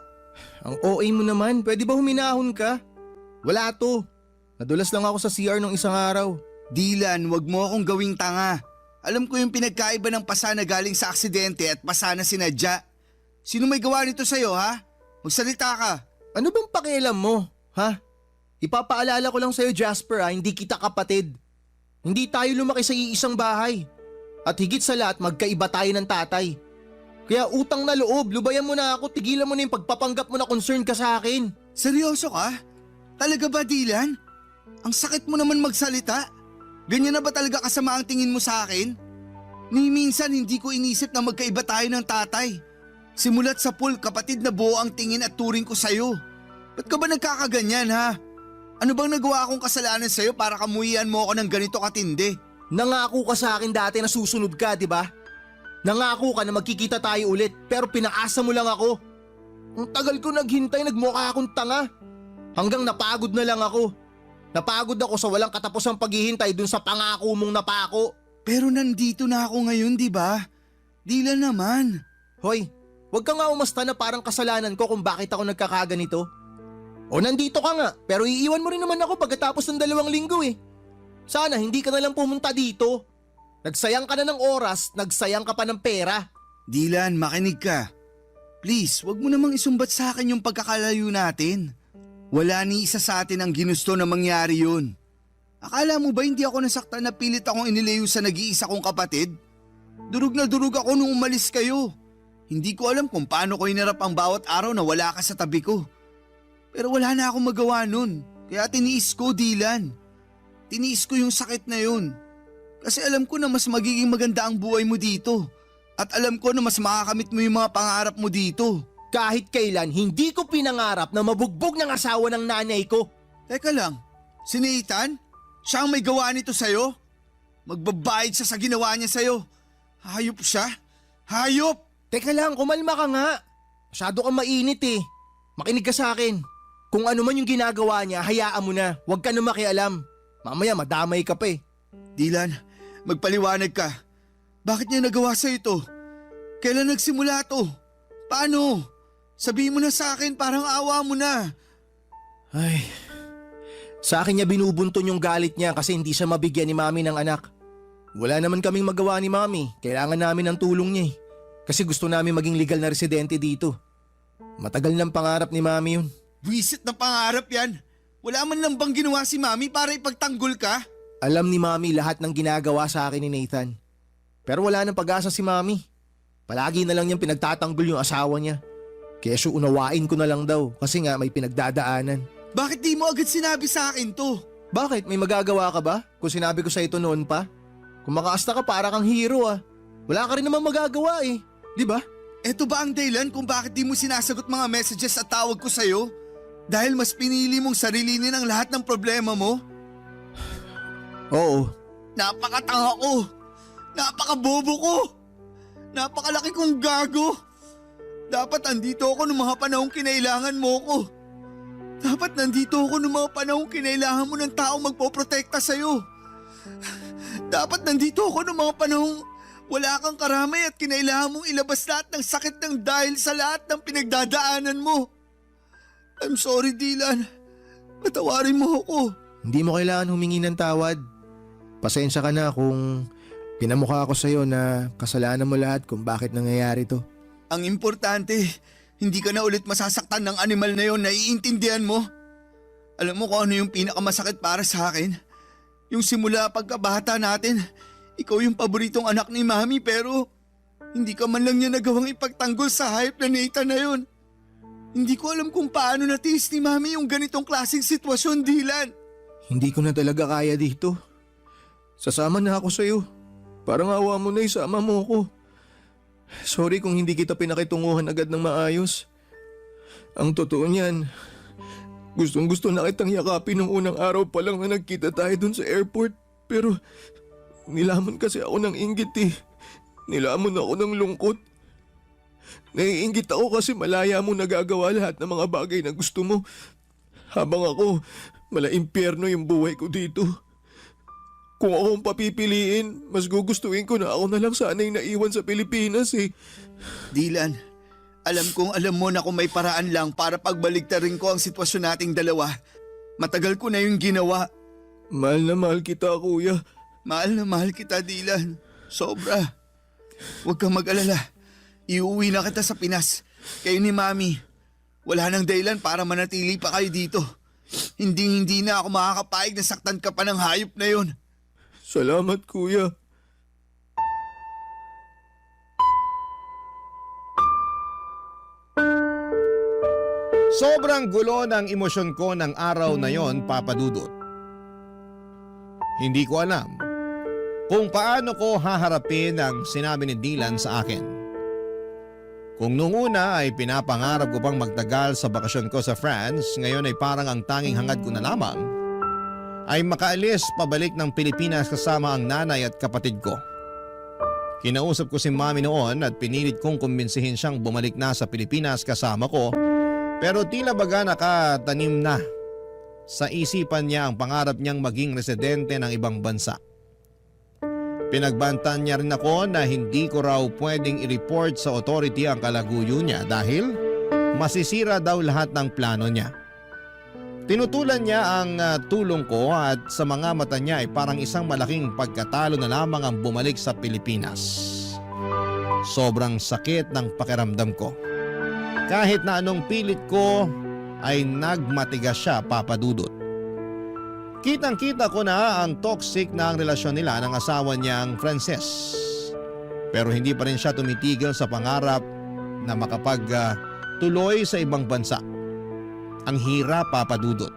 Ang OA mo naman, pwede ba huminahon ka? Wala to. Nadulas lang ako sa CR nung isang araw. Dylan, wag mo akong gawing tanga. Alam ko yung pinagkaiba ng pasa na galing sa aksidente at pasa na sinadya. Sino may gawa nito sa'yo ha? Magsalita ka. Ano bang pakialam mo, ha? Ipapaalala ko lang sa'yo, Jasper, hindi kita kapatid. Hindi tayo lumaki sa iisang bahay. At higit sa lahat, magkaiba tayo ng tatay. Kaya utang na loob, lubayan mo na ako, tigilan mo na yung pagpapanggap mo na concern ka sa akin. Seryoso ka? Talaga ba, Dylan? Ang sakit mo naman magsalita. Ganyan na ba talaga kasama ang tingin mo sa akin? Ni minsan hindi ko inisip na magkaiba tayo ng tatay. Simulat sa pool, kapatid na buo ang tingin at turing ko sa'yo. Ba't ka ba nagkakaganyan ha? Ano bang nagawa akong kasalanan sa'yo para kamuhian mo ako ng ganito katindi? Nangako ka sa akin dati na susunod ka, di ba? Nangako ka na magkikita tayo ulit pero pinaasa mo lang ako. Ang tagal ko naghintay, nagmukha akong tanga. Hanggang napagod na lang ako. Napagod ako sa walang katapusang paghihintay dun sa pangako mong napako. Pero nandito na ako ngayon, di ba? Dylan naman. Hoy, Huwag ka nga umasta na parang kasalanan ko kung bakit ako nagkakaganito. O nandito ka nga, pero iiwan mo rin naman ako pagkatapos ng 2 linggo eh. Sana hindi ka na lang pumunta dito. Nagsayang ka na ng oras, nagsayang ka pa ng pera. Dylan, makinig ka. Please, wag mo namang isumbat sa akin yung pagkakalayo natin. Wala ni isa sa atin ang ginusto na mangyari yun. Akala mo ba hindi ako nasaktan na pilit akong inilayo sa nag-iisa kong kapatid? Durog na durog ako nung umalis kayo. Hindi ko alam kung paano ko hinarap ang bawat araw na wala ka sa tabi ko. Pero wala na akong magawa nun. Kaya tiniis ko, Dylan. Tiniis ko yung sakit na yun. Kasi alam ko na mas magiging maganda ang buhay mo dito. At alam ko na mas makakamit mo yung mga pangarap mo dito. Kahit kailan, hindi ko pinangarap na mabugbog ng asawa ng nanay ko. Teka lang, si Nathan? Siya ang may gawa nito sa'yo? Magbabayad siya sa ginawa niya sa'yo. Hayop siya? Hayop! Teka lang, kumalma ka nga. Masyado kang mainit eh. Makinig ka sa akin. Kung ano man yung ginagawa niya, hayaan mo na. Huwag ka na makialam. Mamaya madamay ka pa eh. Dylan, magpaliwanag ka. Bakit niya nagawa sa'yo ito? Kailan nagsimula to? Paano? Sabihin mo na sa akin, parang awa mo na. Ay, sa akin niya binubunton yung galit niya kasi hindi siya mabigyan ni Mami ng anak. Wala naman kaming magawa ni Mami. Kailangan namin ng tulong niya eh. Kasi gusto namin maging legal na residente dito. Matagal ng pangarap ni Mami yun. Wisit na pangarap yan. Wala man lang bang ginawa si Mami para ipagtanggol ka? Alam ni Mami lahat ng ginagawa sa akin ni Nathan. Pero wala nang pag-asa si Mami. Palagi na lang niyang pinagtatanggol yung asawa niya. Kesyo unawain ko na lang daw kasi nga may pinagdadaanan. Bakit di mo agad sinabi sa akin to? Bakit? May magagawa ka ba? Kung sinabi ko sa ito noon pa? Kung makaasta ka para kang hero ah. Wala ka rin naman magagawa eh. Di ba? Eto ba ang dahilan kung bakit di mo sinasagot mga messages at tawag ko sa'yo? Dahil mas pinili mong sarilinin ang lahat ng problema mo? Oo. Napakatanga ko. Napakabobo ko. Napakalaki kong gago. Dapat andito ako noong mga panahong kinailangan mo ko. Dapat nandito ako noong mga panahong kinailangan mo ng taong magpoprotekta sa'yo. Dapat nandito ako noong mga panahong wala kang karamay at kinailangan mong ilabas lahat ng sakit ng dahil sa lahat ng pinagdadaanan mo. I'm sorry, Dylan. Patawarin mo ako. Hindi mo kailangan humingi ng tawad. Pasensya ka na kung pinamukha ko sa'yo na kasalanan mo lahat kung bakit nangyayari to. Ang importante, hindi ka na ulit masasaktan ng animal na yon, naiintindihan mo? Alam mo kung ano yung pinakamasakit para sa akin? Yung simula pagkabata natin, ikaw yung paboritong anak ni Mami pero hindi ka man lang niya nagawang ipagtanggol sa hayop na Nathan na yon. Hindi ko alam kung paano natiis ni Mami yung ganitong klaseng sitwasyon, Dylan. Hindi ko na talaga kaya dito. Sasama na ako sa'yo. Parang awa mo na isama mo ko. Sorry kung hindi kita pinakitunguhan agad ng maayos. Ang totoo niyan, gustong gusto na kitang yakapin nung unang araw pa lang na nagkita tayo dun sa airport. Pero nilamon kasi ako ng inggit eh. Nilamon ako ng lungkot. Naiinggit ako kasi malaya mo nagagawa lahat ng mga bagay na gusto mo. Habang ako, mala-impyerno yung buhay ko dito. Kung akong papipiliin, mas gugustuhin ko na ako na lang sana'y naiwan sa Pilipinas eh. Dylan, alam kong alam mo na kung may paraan lang para pagbaligtarin ko ang sitwasyon nating dalawa. Matagal ko na yung ginawa. Mahal na mahal kita, kuya. Mahal na mahal kita, Dylan. Sobra. Huwag kang mag-alala. Iuwi na kita sa Pinas. Kayo ni Mami. Wala nang dahilan para manatili pa kayo dito. Hindi na ako makakapayag na saktan ka pa ng hayop na yon. Salamat, kuya. Sobrang gulo ng emosyon ko ng araw na yon, Papa Dudut. Hindi ko alam kung paano ko haharapin ang sinabi ni Dylan sa akin. Kung nung una ay pinapangarap ko pang magtagal sa bakasyon ko sa France, ngayon ay parang ang tanging hangad ko na lamang ay makaalis pabalik ng Pilipinas kasama ang nanay at kapatid ko. Kinausap ko si Mami noon at pinilit kong kumbinsihin siyang bumalik na sa Pilipinas kasama ko, pero tila baga nakatanim na sa isipan niya ang pangarap niyang maging residente ng ibang bansa. Pinagbantan niya rin ako na hindi ko raw pwedeng i-report sa authority ang kalaguyo niya dahil masisira daw lahat ng plano niya. Tinutulan niya ang tulong ko at sa mga mata niya ay parang isang malaking pagkatalo na lamang ang bumalik sa Pilipinas. Sobrang sakit ng pakiramdam ko. Kahit na anong pilit ko ay nagmatigas siya, Papa Dudut. Kitang-kita ko na ang toxic na ang relasyon nila ng asawa niyang Frances. Pero hindi pa rin siya tumitigil sa pangarap na makapagtuloy sa ibang bansa. Ang hirap, Papa Dudut.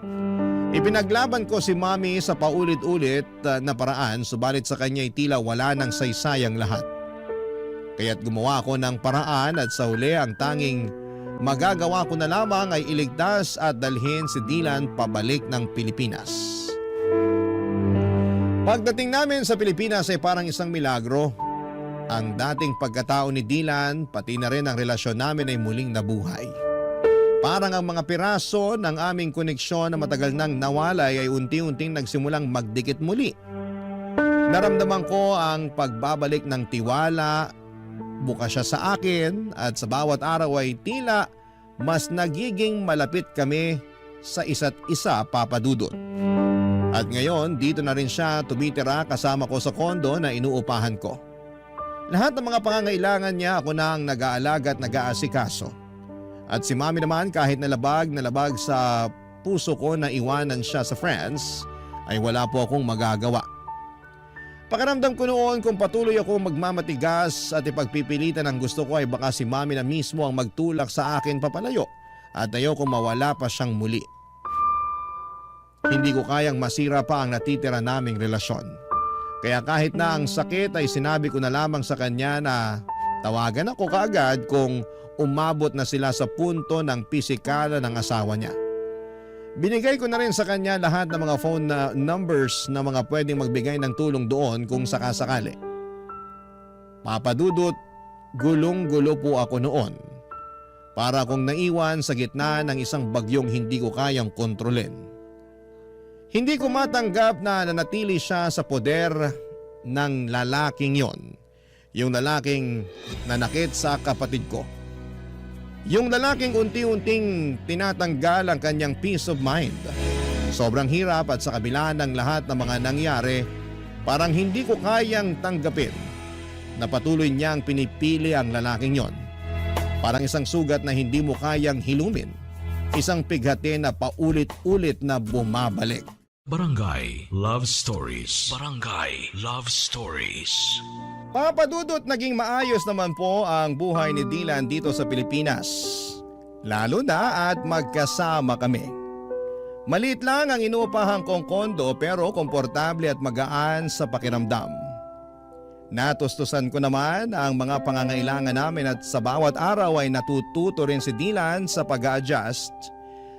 Ipinaglaban ko si Mami sa paulit-ulit na paraan, subalit sa kanya ay tila wala ng saysayang lahat. Kaya't gumawa ako ng paraan at sa huli ang tanging magagawa ko na lamang ay iligtas at dalhin si Dylan pabalik ng Pilipinas. Pagdating namin sa Pilipinas ay parang isang milagro. Ang dating pagkatao ni Dylan, pati na rin ang relasyon namin ay muling nabuhay. Parang ang mga piraso ng aming koneksyon na matagal nang nawalay ay unti-unting nagsimulang magdikit muli. Naramdaman ko ang pagbabalik ng tiwala, bukas siya sa akin at sa bawat araw ay tila mas nagiging malapit kami sa isa't isa, Papa Dudut. At ngayon, dito na rin siya tumitira kasama ko sa kondo na inuupahan ko. Lahat ng mga pangangailangan niya ako na ang nag-aalaga at nag-aasikaso. At si Mami naman kahit nalabag sa puso ko na iwanan siya sa France, ay wala po akong magagawa. Pakiramdam ko noon kung patuloy ako magmamatigas at ipagpipilitan ang gusto ko ay baka si Mami na mismo ang magtulak sa akin papalayo at ayoko mawala pa siyang muli. Hindi ko kayang masira pa ang natitira naming relasyon. Kaya kahit na ang sakit ay sinabi ko na lamang sa kanya na tawagan ako kaagad kung umabot na sila sa punto ng pisikala ng asawa niya. Binigay ko na rin sa kanya lahat ng mga phone numbers na mga pwedeng magbigay ng tulong doon kung sakasakali. Papa Dudut, gulong-gulo po ako noon. Para akong naiwan sa gitna ng isang bagyong hindi ko kayang kontrolin. Hindi ko matanggap na nanatili siya sa poder ng lalaking yon. Yung lalaking nanakit sa kapatid ko. Yung lalaking unti-unting tinatanggal ang kanyang peace of mind. Sobrang hirap at sa kabila ng lahat ng mga nangyari, parang hindi ko kayang tanggapin na patuloy niyang pinipili ang lalaking yon. Parang isang sugat na hindi mo kayang hilumin. Isang pighati na paulit-ulit na bumabalik. Barangay Love Stories. Barangay Love Stories. Papa Dudut, naging maayos naman po ang buhay ni Dylan dito sa Pilipinas. Lalo na at magkasama kami. Maliit lang ang inuupahan kong kondo pero komportable at magaan sa pakiramdam. Natustusan ko naman ang mga pangangailangan namin at sa bawat araw ay natututo rin si Dylan sa pag-a-adjust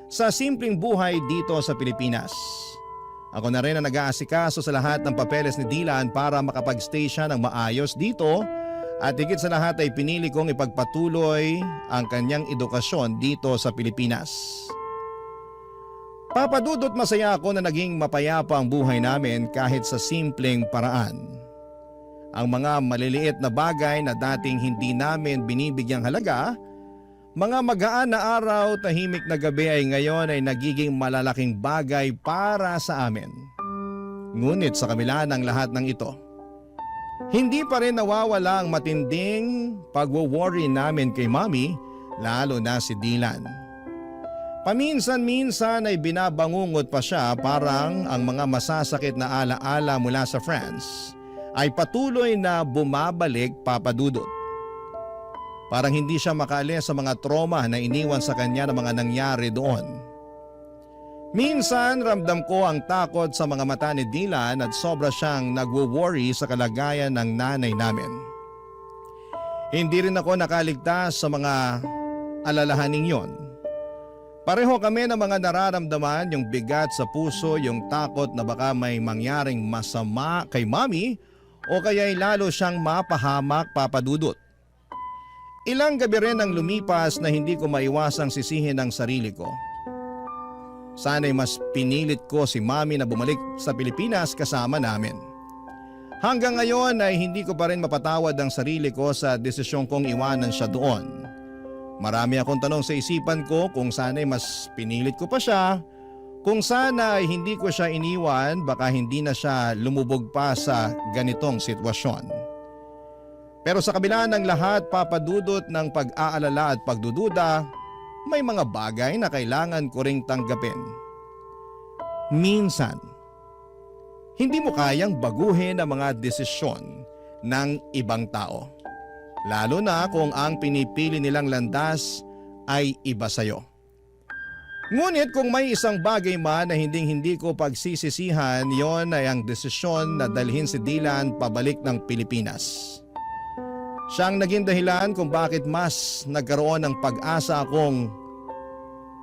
sa simpleng buhay dito sa Pilipinas. Ako na rin ang nag-aasikaso sa lahat ng papeles ni Dylan para makapag-stay siya ng maayos dito at higit sa lahat ay pinili kong ipagpatuloy ang kanyang edukasyon dito sa Pilipinas. Papa Dudut, masaya ako na naging mapayapa ang buhay namin kahit sa simpleng paraan. Ang mga maliliit na bagay na dating hindi namin binibigyang halaga, mga magaan na araw, tahimik na gabi ay ngayon ay nagiging malalaking bagay para sa amin. Ngunit sa kabila ng lahat ng ito, hindi pa rin nawawala ang matinding pagwo-worry namin kay Mami, lalo na si Dylan. Paminsan-minsan ay binabangungot pa siya parang ang mga masasakit na alaala mula sa France ay patuloy na bumabalik, Papa Dudut. Parang hindi siya makaalis sa mga trauma na iniwan sa kanya ng mga nangyari doon. Minsan ramdam ko ang takot sa mga mata ni Dylan at sobra siyang nagwo-worry sa kalagayan ng nanay namin. Hindi rin ako nakaligtas sa mga alalahaning yon. Pareho kami ng mga nararamdaman, yung bigat sa puso, yung takot na baka may mangyaring masama kay Mami o kaya'y lalo siyang mapahamak, Papa Dudut. Ilang gabi rin ang lumipas na hindi ko maiwasang sisihin ang sarili ko. Sana'y mas pinilit ko si Mami na bumalik sa Pilipinas kasama namin. Hanggang ngayon ay hindi ko pa rin mapatawad ang sarili ko sa desisyon kong iwanan siya doon. Marami akong tanong sa isipan ko kung sana'y mas pinilit ko pa siya, kung sana ay hindi ko siya iniwan baka hindi na siya lumubog pa sa ganitong sitwasyon. Pero sa kabila ng lahat papadudot ng pag-aalala at pagdududa, may mga bagay na kailangan ko ring tanggapin. Minsan, hindi mo kayang baguhin ang mga desisyon ng ibang tao. Lalo na kung ang pinipili nilang landas ay iba sa'yo. Ngunit kung may isang bagay man na hindi ko pagsisisihan, yon ay ang desisyon na dalhin si Dylan pabalik ng Pilipinas. Siyang naging dahilan kung bakit mas nagkaroon ng pag-asa akong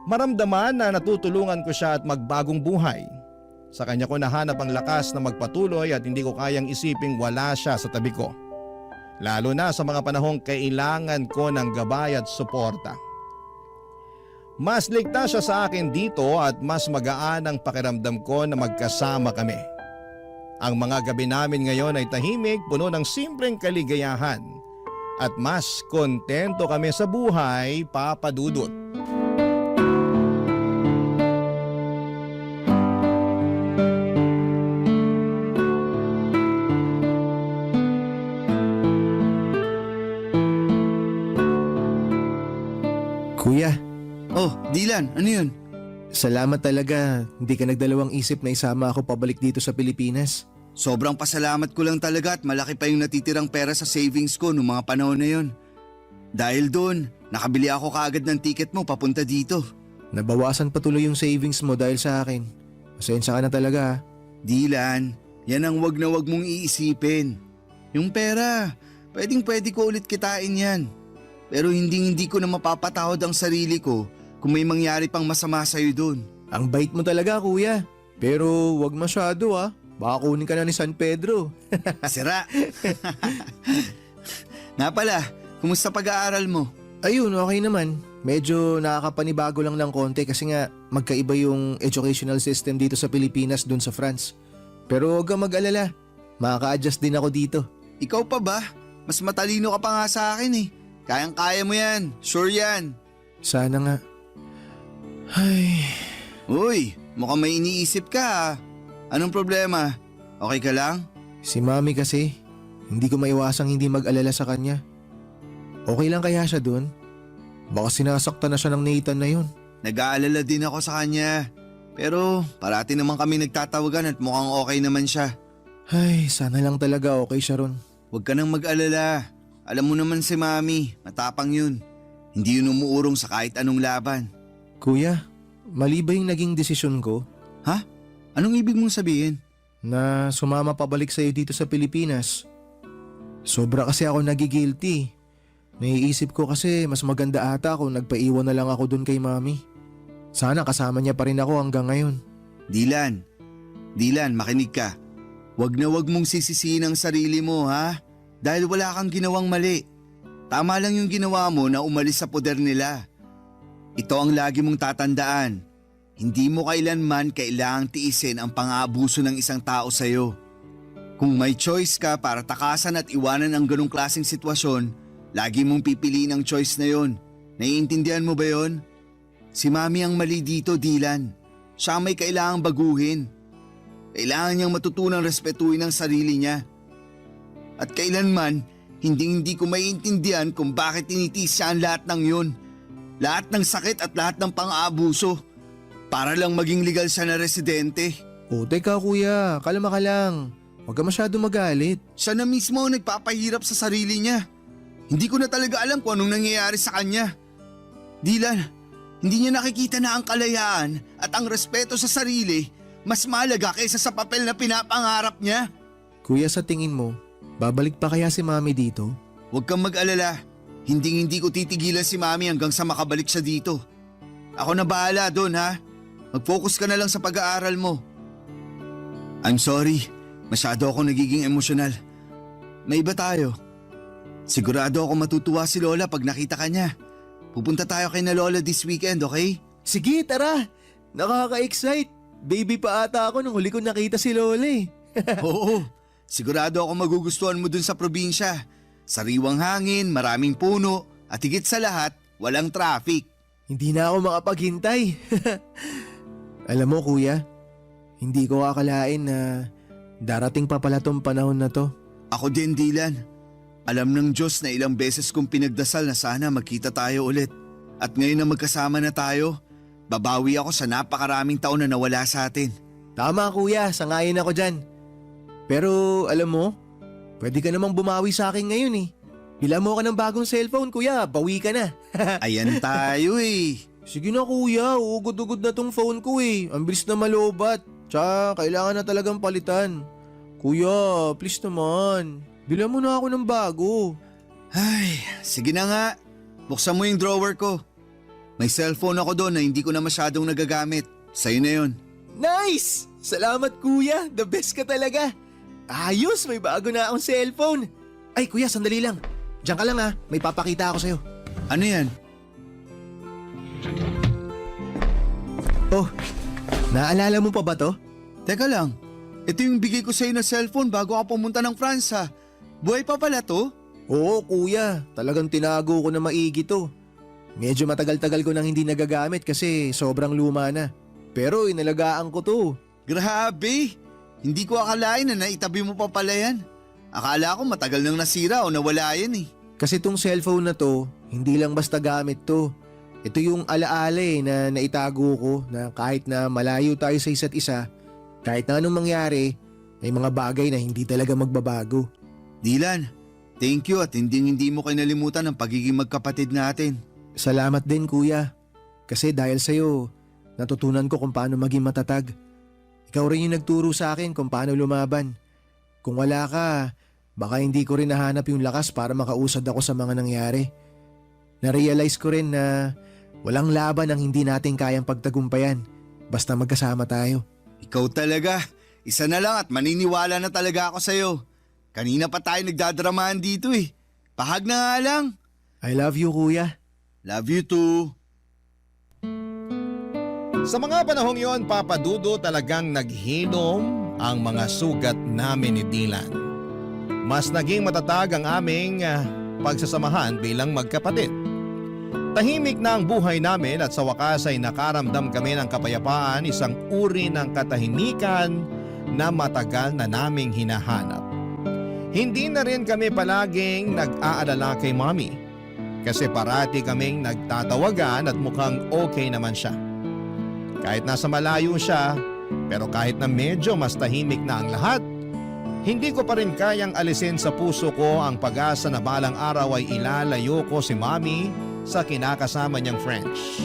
maramdaman na natutulungan ko siya at magbagong buhay. Sa kanya ko nahanap ang lakas na magpatuloy at hindi ko kayang isiping wala siya sa tabi ko. Lalo na sa mga panahong kailangan ko ng gabay at suporta. Mas ligtas siya sa akin dito at mas magaan ang pakiramdam ko na magkasama kami. Ang mga gabi namin ngayon ay tahimik, puno ng simpleng kaligayahan. At mas kontento kami sa buhay, Papa Dudut. Kuya, Oh, Dylan, ano yun? salamat talaga. Hindi ka nagdalawang isip na isama ako pabalik dito sa Pilipinas. Sobrang pasalamat ko lang talaga at malaki pa yung natitirang pera sa savings ko noong mga panahon na yun. Dahil doon, nakabili ako kaagad ng ticket mo papunta dito. Nabawasan patuloy yung savings mo dahil sa akin. Pasensya ka na talaga. Dylan, yan ang wag na wag mong iisipin. Yung pera, pwede ko ulit kitain yan. Pero hindi ko na mapapatawad ang sarili ko kung may mangyari pang masama sa'yo doon. Ang bait mo talaga, kuya. Pero wag masyado ah. Baka kunin ka na ni San Pedro. Sira! Nga pala, kumusta pag-aaral mo? Ayun, okay naman. Medyo nakakapanibago lang ng konti kasi nga magkaiba yung educational system dito sa Pilipinas dun sa France. Pero huwag kang mag-alala. Makaka-adjust din ako dito. Ikaw pa ba? Mas matalino ka pa nga sa akin eh. Kayang-kaya mo yan. Sure yan. Sana nga. Ay... Uy, mukhang may iniisip ka ah. Anong problema? Okay ka lang? Si Mami kasi, hindi ko maiwasang hindi mag-alala sa kanya. Okay lang kaya siya dun? Baka sinasaktan na siya ng Nathan na yun. Nag-aalala din ako sa kanya. Pero parati naman kami nagtatawagan at mukhang okay naman siya. Ay, sana lang talaga okay siya ron. Huwag ka nang mag-alala. Alam mo naman si Mami, matapang yun. Hindi yun umuurong sa kahit anong laban. Kuya, mali ba yung naging desisyon ko? Ha? Anong ibig mong sabihin? Na sumama pabalik sa'yo dito sa Pilipinas. Sobra kasi ako nagigilty. Naiisip ko kasi mas maganda ata kung nagpaiwan na lang ako dun kay Mami. Sana kasama niya pa rin ako hanggang ngayon. Dylan, makinig ka. Wag na wag mong sisisihin ang sarili mo ha? Dahil wala kang ginawang mali. Tama lang yung ginawa mo na umalis sa poder nila. Ito ang lagi mong tatandaan. Hindi mo kailanman kailangang tiisin ang pang-aabuso ng isang tao sa'yo. Kung may choice ka para takasan at iwanan ang ganong klaseng sitwasyon, lagi mong pipiliin ang choice na yon. Naiintindihan mo ba yon? Si Mami ang mali dito, Dylan. Siya may kailangang baguhin. Kailangan niyang matutunang respetuhin ang sarili niya. At kailanman, hindi ko maiintindihan kung bakit tinitiis siya ang lahat ng yun. Lahat ng sakit at lahat ng pang-aabuso. Para lang maging legal siya na residente. O teka kuya, kalma ka lang. Huwag ka masyado magalit. Siya na mismo ang nagpapahirap sa sarili niya. Hindi ko na talaga alam kung anong nangyayari sa kanya. Dylan, hindi niya nakikita na ang kalayaan at ang respeto sa sarili mas mahalaga kaysa sa papel na pinapangarap niya. Kuya, sa tingin mo, babalik pa kaya si Mami dito? Huwag kang mag-alala. Hindi ko titigilan si Mami hanggang sa makabalik siya dito. Ako na bahala doon ha. Mag-focus ka na lang sa pag-aaral mo. I'm sorry. Masyado ako nagiging emosyonal. May iba tayo. Sigurado ako matutuwa si Lola pag nakita ka niya. Pupunta tayo kay na Lola this weekend, okay? Sige, tara! Nakaka-excite! Baby pa ata ako nung huli ko nakita si Lola eh. Oo. Sigurado ako magugustuhan mo dun sa probinsya. Sariwang hangin, maraming puno, at higit sa lahat, walang traffic. Hindi na ako makapaghintay. Alam mo kuya, hindi ko akalain na darating pa pala tong panahon na to. Ako din, Dylan. Alam ng Diyos na ilang beses kong pinagdasal na sana magkita tayo ulit. At ngayon na magkasama na tayo, babawi ako sa napakaraming taon na nawala sa atin. Tama kuya, sangayon ako dyan. Pero alam mo, pwede ka namang bumawi sa akin ngayon eh. Bila mo ka ng bagong cellphone kuya, bawi ka na. Ayan tayo eh. Sige na kuya, ugod-ugod na tong phone ko eh. Ang bilis na malobat. Tsaka kailangan na talagang palitan. Kuya, please naman. Bila mo na ako ng bago. Ay, sige na nga. Buksan mo yung drawer ko. May cellphone ako doon na hindi ko na masyadong nagagamit. Sa'yo na yun. Nice! Salamat kuya, the best ka talaga. Ayos, may bago na akong cellphone. Ay kuya, sandali lang. Diyan ka lang ha, may papakita ako sa'yo. Ano yan? Oh, naalala mo pa ba to? Teka lang, ito yung bigay ko sa'yo na cellphone bago ka pumunta ng France ha. Buhay pa pala to? Oo kuya, talagang tinago ko na maigi to. Medyo matagal-tagal ko nang hindi nagagamit kasi sobrang luma na. Pero inalagaan ko to. Grabe! Hindi ko akalain na naitabi mo pa pala yan. Akala ko matagal nang nasira o nawala yan eh. Kasi tong cellphone na to, hindi lang basta gamit to. Ito yung alaala na naitago ko na kahit na malayo tayo sa isa't isa, kahit na anong mangyari, may mga bagay na hindi talaga magbabago. Dylan, thank you at hindi mo kinalimutan ang pagiging magkapatid natin. Salamat din kuya. Kasi dahil sa'yo, natutunan ko kung paano maging matatag. Ikaw rin yung nagturo sa akin kung paano lumaban. Kung wala ka, baka hindi ko rin nahanap yung lakas para makausad ako sa mga nangyari. Na-realize ko rin na walang laban ang hindi natin kayang pagtagumpayan basta magkasama tayo. Ikaw talaga. Isa na lang at maniniwala na talaga ako sa'yo. Kanina pa tayo nagdadramahan dito eh. Pahag na nga lang. I love you kuya. Love you too. Sa mga panahong yon, Papa Dudo, talagang naghilom ang mga sugat namin ni Dylan. Mas naging matatag ang aming pagsasamahan bilang magkapatid. Tahimik na ang buhay namin at sa wakas ay nakaramdam kami ng kapayapaan, isang uri ng katahimikan na matagal na naming hinahanap. Hindi na rin kami palaging nag-aalala kay Mommy kasi parati kaming nagtatawagan at mukhang okay naman siya. Kahit nasa malayo siya, pero kahit na medyo mas tahimik na ang lahat, hindi ko pa rin kayang alisin sa puso ko ang pag-asa na balang araw ay ilalayo ko si Mommy sa kinakasama niyang French.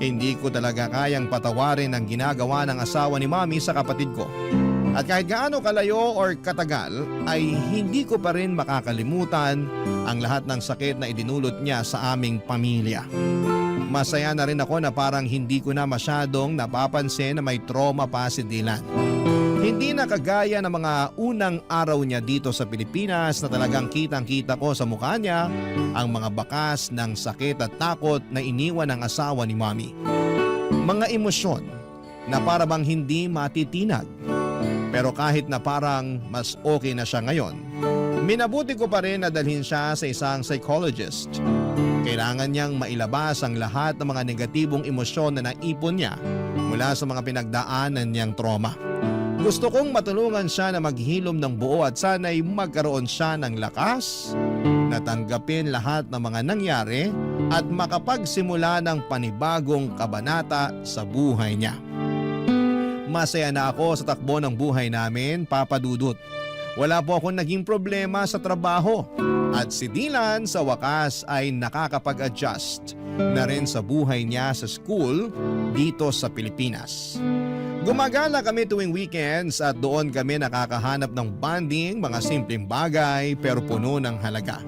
Hindi ko talaga kayang patawarin ang ginagawa ng asawa ni Mommy sa kapatid ko. At kahit gaano kalayo or katagal ay hindi ko pa rin makakalimutan ang lahat ng sakit na idinulot niya sa aming pamilya. Masaya na rin ako na parang hindi ko na masyadong napapansin na may trauma pa si Dylan. Hindi na kagaya ng mga unang araw niya dito sa Pilipinas na talagang kitang-kita ko sa mukha niya ang mga bakas ng sakit at takot na iniwan ng asawa ni Mommy. Mga emosyon na parang hindi matitinag. Pero kahit na parang mas okay na siya ngayon, minabuti ko pa rin na dalhin siya sa isang psychologist. Kailangan niyang mailabas ang lahat ng mga negatibong emosyon na naipon niya mula sa mga pinagdaanan niyang trauma. Gusto kong matulungan siya na maghilom ng buo at sana'y magkaroon siya ng lakas na tanggapin lahat ng mga nangyari at makapagsimula ng panibagong kabanata sa buhay niya. Masaya na ako sa takbo ng buhay namin, Papa Dudut. Wala po akong naging problema sa trabaho at si Dylan sa wakas ay nakakapag-adjust na rin sa buhay niya sa school dito sa Pilipinas. Gumagala kami tuwing weekends at doon kami nakakahanap ng bonding, mga simpleng bagay pero puno ng halaga.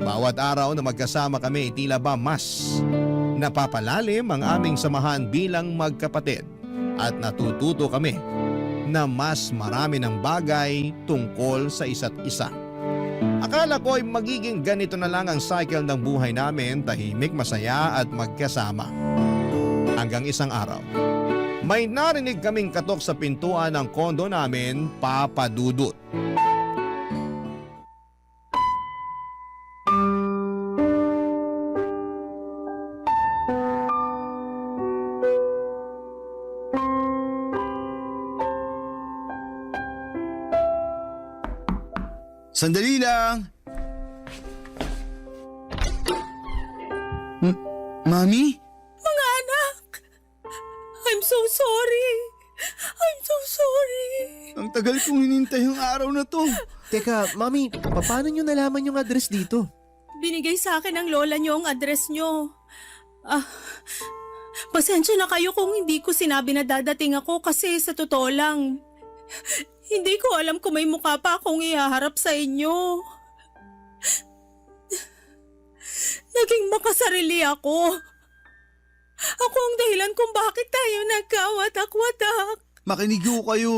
Bawat araw na magkasama kami tila ba mas napapalalim ang aming samahan bilang magkapatid. At natututo kami na mas marami ng bagay tungkol sa isa't isa. Akala ko ay magiging ganito na lang ang cycle ng buhay namin, tahimik, masaya at magkasama. Hanggang isang araw, may narinig kaming katok sa pintuan ng kondo namin, Papa Dudut. Sandali lang! Mami? Mga anak! I'm so sorry! I'm so sorry! Ang tagal kong hinintay ang araw na to. Teka, Mami, paano nyo nalaman yung address dito? Binigay sa akin ng lola niyo ang address niyo. Pasensya na kayo kung hindi ko sinabi na dadating ako kasi sa totoo lang, hindi ko alam kung may mukha pa akong ihaharap sa inyo. Naging makasarili ako. Ako ang dahilan kung bakit tayo nagkawatak-watak. Makinig ho kayo.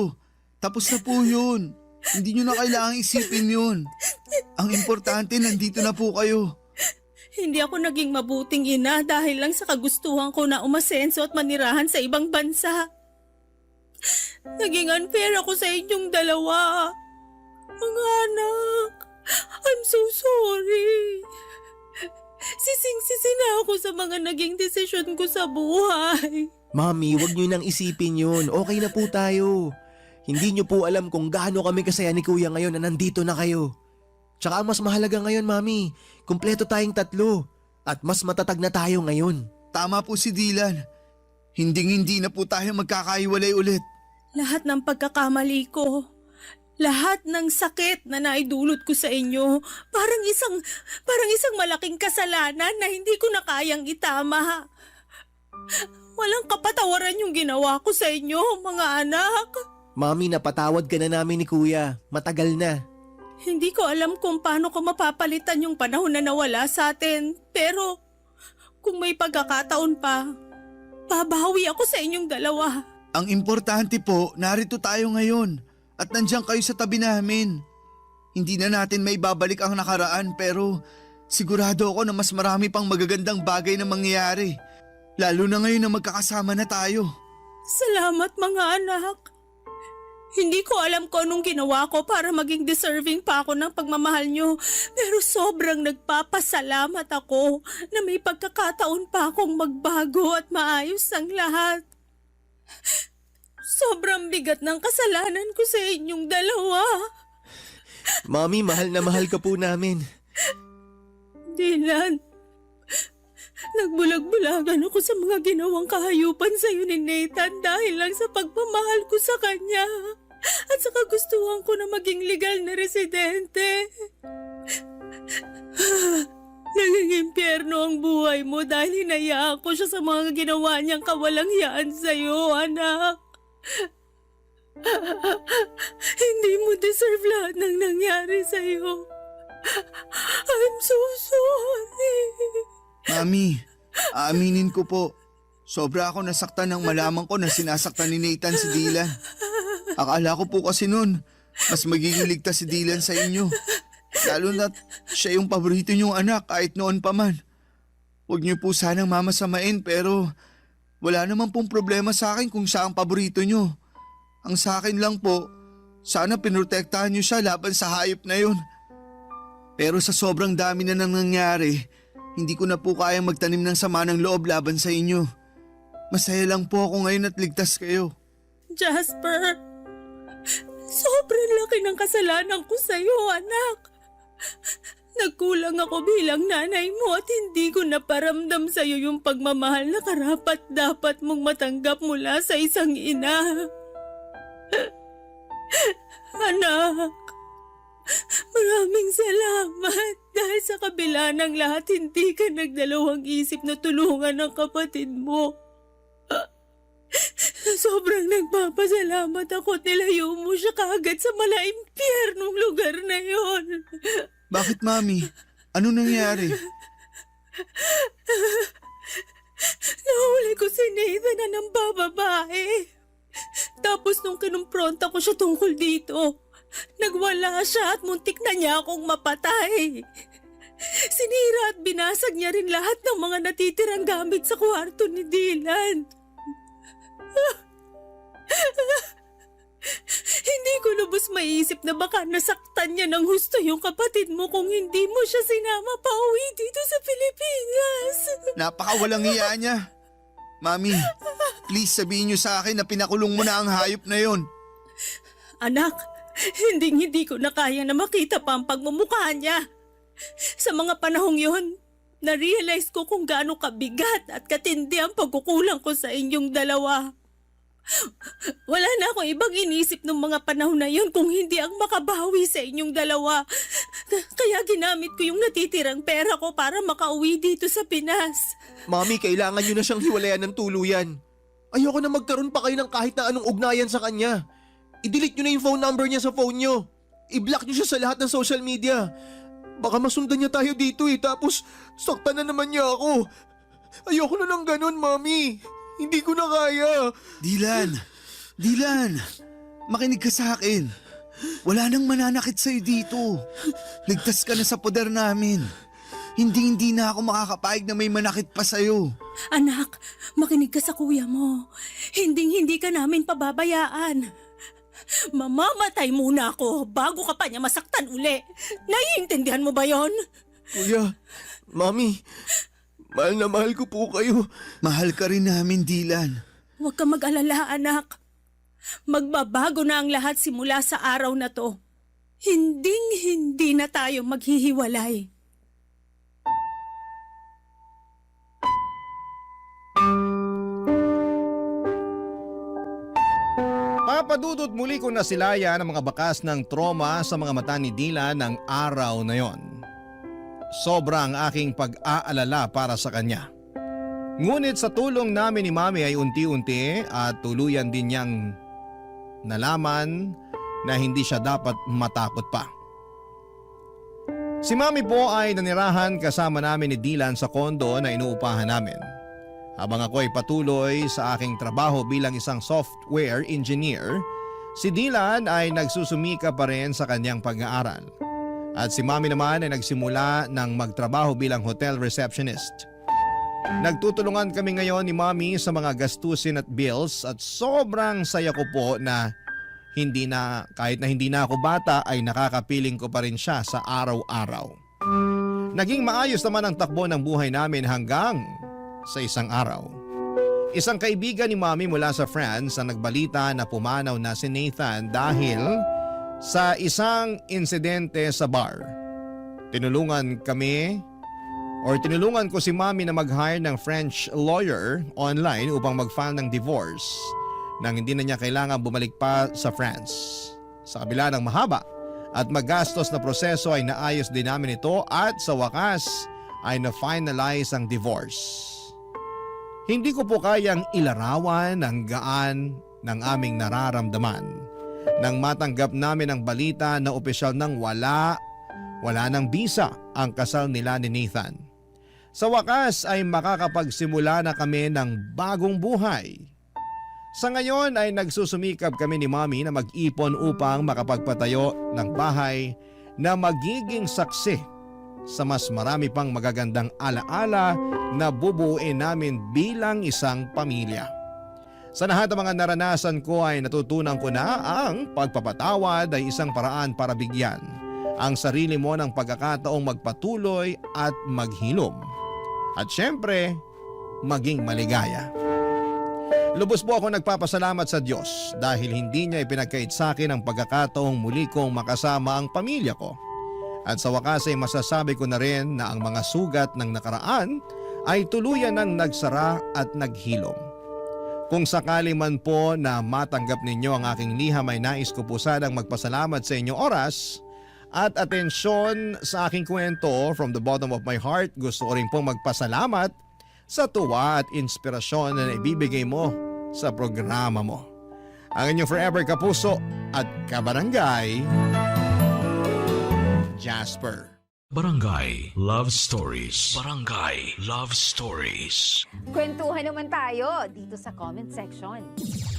Tapos na po yun. Hindi nyo na kailangang isipin yun. Ang importante, nandito na po kayo. Hindi ako naging mabuting ina dahil lang sa kagustuhan ko na umasenso at manirahan sa ibang bansa. Naging unfair ako sa inyong dalawa. Mga anak, I'm so sorry. Sising-sisi na ako sa mga naging desisyon ko sa buhay. Mami, wag nyo nang isipin yun. Okay na po tayo. Hindi nyo po alam kung gaano kami kasaya ni Kuya ngayon na nandito na kayo. Tsaka ang mas mahalaga ngayon, Mami, kumpleto tayong 3 at mas matatag na tayo ngayon. Tama po si Dylan. Hindi na po tayo magkakaiwalay ulit. Lahat ng pagkakamali ko, lahat ng sakit na naidulot ko sa inyo, parang isang malaking kasalanan na hindi ko na kayang itama. Walang kapatawaran yung ginawa ko sa inyo, mga anak. Mami, napatawad ka na namin ni Kuya. Matagal na. Hindi ko alam kung paano ko mapapalitan yung panahon na nawala sa atin. Pero kung may pagkakataon pa, babawi ako sa inyong dalawa. Ang importante po, narito tayo ngayon. At nandiyan kayo sa tabi namin. Hindi na natin may babalik ang nakaraan pero sigurado ako na mas marami pang magagandang bagay na mangyayari. Lalo na ngayon na magkakasama na tayo. Salamat mga anak. Hindi ko alam kung anong ginawa ko para maging deserving pa ako ng pagmamahal nyo. Pero sobrang nagpapasalamat ako na may pagkakataon pa akong magbago at maayos ang lahat. Sobrang bigat ng kasalanan ko sa inyong dalawa. Mami, mahal na mahal ka po namin. Dylan, nagbulag-bulagan ako sa mga ginawang kahayupan sa iyo ni Nathan dahil lang sa pagmamahal ko sa kanya at sa kagustuhan ko na maging legal na residente. Naging impyerno ang buhay mo dahil hinayaan ko siya sa mga ginawa niyang kawalanghiyaan sa iyo, anak. Hindi mo deserve lahat ng nangyari sa iyo. I'm so sorry. Mami, aaminin ko po. Sobra ako nasaktan nang malaman ko na sinasaktan ni Nathan si Dylan. Akala ko po kasi noon, mas magiging ligtas si Dylan sa inyo. Lalo na't siya yung paborito niyong anak kahit noon pa man. Huwag niyo po sanang mamasamain pero wala naman pong problema sa akin kung siya ang paborito niyo. Ang sa akin lang po, sana pinrotektahan niyo siya laban sa hayop na yun. Pero sa sobrang dami na nang nangyari, hindi ko na po kayang magtanim ng sama ng loob laban sa inyo. Masaya lang po ako ngayon at ligtas kayo. Jasper, sobrang laki ng kasalanan ko sa iyo, anak. Nagkulang ako bilang nanay mo at hindi ko naparamdam sa iyo yung pagmamahal na karapat-dapat mong matanggap mula sa isang ina. Anak, maraming salamat dahil sa kabila ng lahat hindi ka nagdalawang isip na tulungan ang kapatid mo. Sobrang nagpapasalamat ako at nilayo mo siya kaagad sa malaimpyernong lugar na yon. Bakit, Mami? Ano nangyari? Nahuli ko si Nathan na ng bababae. Tapos nung kinumpronta ko siya tungkol dito, nagwala siya at muntik na niya akong mapatay. Sinira at binasag niya rin lahat ng mga natitirang gamit sa kwarto ni Dylan. Hindi ko lubos maiisip na baka nasaktan niya ng husto yung kapatid mo kung hindi mo siya sinama pa uwi dito sa Pilipinas. Napakawalang hiya niya. Mami, please sabihin niyo sa akin na pinakulong mo na ang hayop na yon. Anak, Hindi ko na kaya na makita pa ang pagmumukha niya. Sa mga panahong yon, na-realize ko kung gaano kabigat at katindi ang pagkukulang ko sa inyong dalawa. Wala na akong ibang inisip ng mga panahon na yon kung hindi ang makabawi sa inyong dalawa. Kaya ginamit ko yung natitirang pera ko para makauwi dito sa Pinas. Mami, kailangan nyo na siyang hiwalayan ng tuluyan. Ayoko na magkaroon pa kayo ng kahit na anong ugnayan sa kanya. I-delete nyo na yung phone number niya sa phone nyo. I-block nyo siya sa lahat ng social media. Baka masundan niya tayo dito tapos saktan na naman niya ako. Ayoko na lang ganun, Mami. Hindi ko na kaya. Dylan, makinig ka sa akin. Wala nang mananakit sa'yo dito. Ligtas ka na sa poder namin. Hindi na ako makakapayag na may manakit pa sa'yo. Anak, makinig ka sa kuya mo. Hindi ka namin pababayaan. Mamamatay muna ako bago ka pa niya masaktan uli. Naiintindihan mo ba yon? Kuya, Mami, mahal na mahal ko po kayo. Mahal ka rin namin, Dylan. Huwag ka mag-alala, anak. Magbabago na ang lahat simula sa araw na to. Hindi na tayo maghihiwalay. Papadudot muli ko na silaya ng mga bakas ng trauma sa mga mata ni Dylan ng araw na yon. Sobrang aking pag-aalala para sa kanya. Ngunit sa tulong namin ni Mami ay unti-unti at tuluyan din niyang nalaman na hindi siya dapat matakot pa. Si Mami po ay nanirahan kasama namin ni Dylan sa kondo na inuupahan namin. Habang ako ay patuloy sa aking trabaho bilang isang software engineer, si Dylan ay nagsusumika pa rin sa kanyang pag-aaral. At si Mami naman ay nagsimula ng magtrabaho bilang hotel receptionist. Nagtutulungan kami ngayon ni Mami sa mga gastusin at bills at sobrang saya ko po na kahit na hindi na ako bata ay nakakapiling ko pa rin siya sa araw-araw. Naging maayos naman ang takbo ng buhay namin hanggang sa isang araw. Isang kaibigan ni Mami mula sa France ang nagbalita na pumanaw na si Nathan dahil sa isang insidente sa bar. Tinulungan ko si Mami na mag-hire ng French lawyer online upang mag-file ng divorce nang hindi na niya kailangan bumalik pa sa France. Sa kabila ng mahaba at magastos na proseso ay naayos din namin ito at sa wakas ay na-finalize ang divorce. Hindi ko po kayang ilarawan ang gaan ng aming nararamdaman nang matanggap namin ang balita na opisyal nang wala ng bisa ang kasal nila ni Nathan. Sa wakas ay makakapagsimula na kami ng bagong buhay. Sa ngayon ay nagsusumikap kami ni Mami na mag-ipon upang makapagpatayo ng bahay na magiging saksi sa mas marami pang magagandang alaala na bubuuin namin bilang isang pamilya. Sa lahat ng mga naranasan ko ay natutunan ko na ang pagpapatawad ay isang paraan para bigyan ang sarili mo ng pagkakataong magpatuloy at maghilom. At syempre, maging maligaya. Lubos po ako nagpapasalamat sa Diyos dahil hindi niya ipinagkait sa akin ang pagkakataong muli kong makasama ang pamilya ko. At sa wakas ay masasabi ko na rin na ang mga sugat ng nakaraan ay tuluyan ng nagsara at naghilom. Kung sakali man po na matanggap ninyo ang aking liham ay nais ko po sanang magpasalamat sa inyong oras at atensyon sa aking kwento. From the bottom of my heart, gusto ko rin pong magpasalamat sa tuwa at inspirasyon na ibibigay mo sa programa mo. Ang inyong forever kapuso at kabarangay, Jasper. Barangay Love Stories. Barangay Love Stories. Kwentuhan naman tayo dito sa comment section.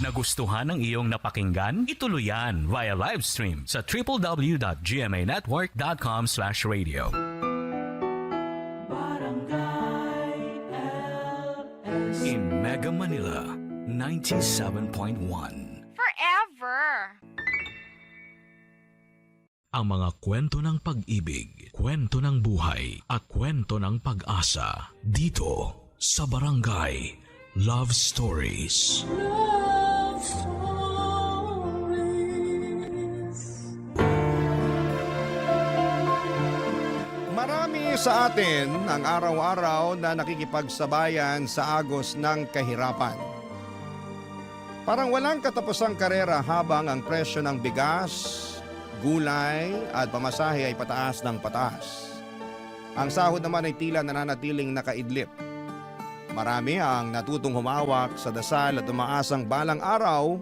Nagustuhan ng iyong napakinggan? Ituloy yan via live stream sa www.gmanetwork.com/radio. In Mega Manila, 97.1. Forever! Ang mga kwento ng pag-ibig, kwento ng buhay, at kwento ng pag-asa dito sa Barangay Love Stories. Love Stories. sa atin ang araw-araw na nakikipagsabayan sa agos ng kahirapan. Parang walang katapusang karera habang ang presyo ng bigas, gulay at pamasahe ay pataas ng pataas. Ang sahod naman ay tila nananatiling nakaidlip. Marami ang natutong humawak sa dasal at umaasang balang araw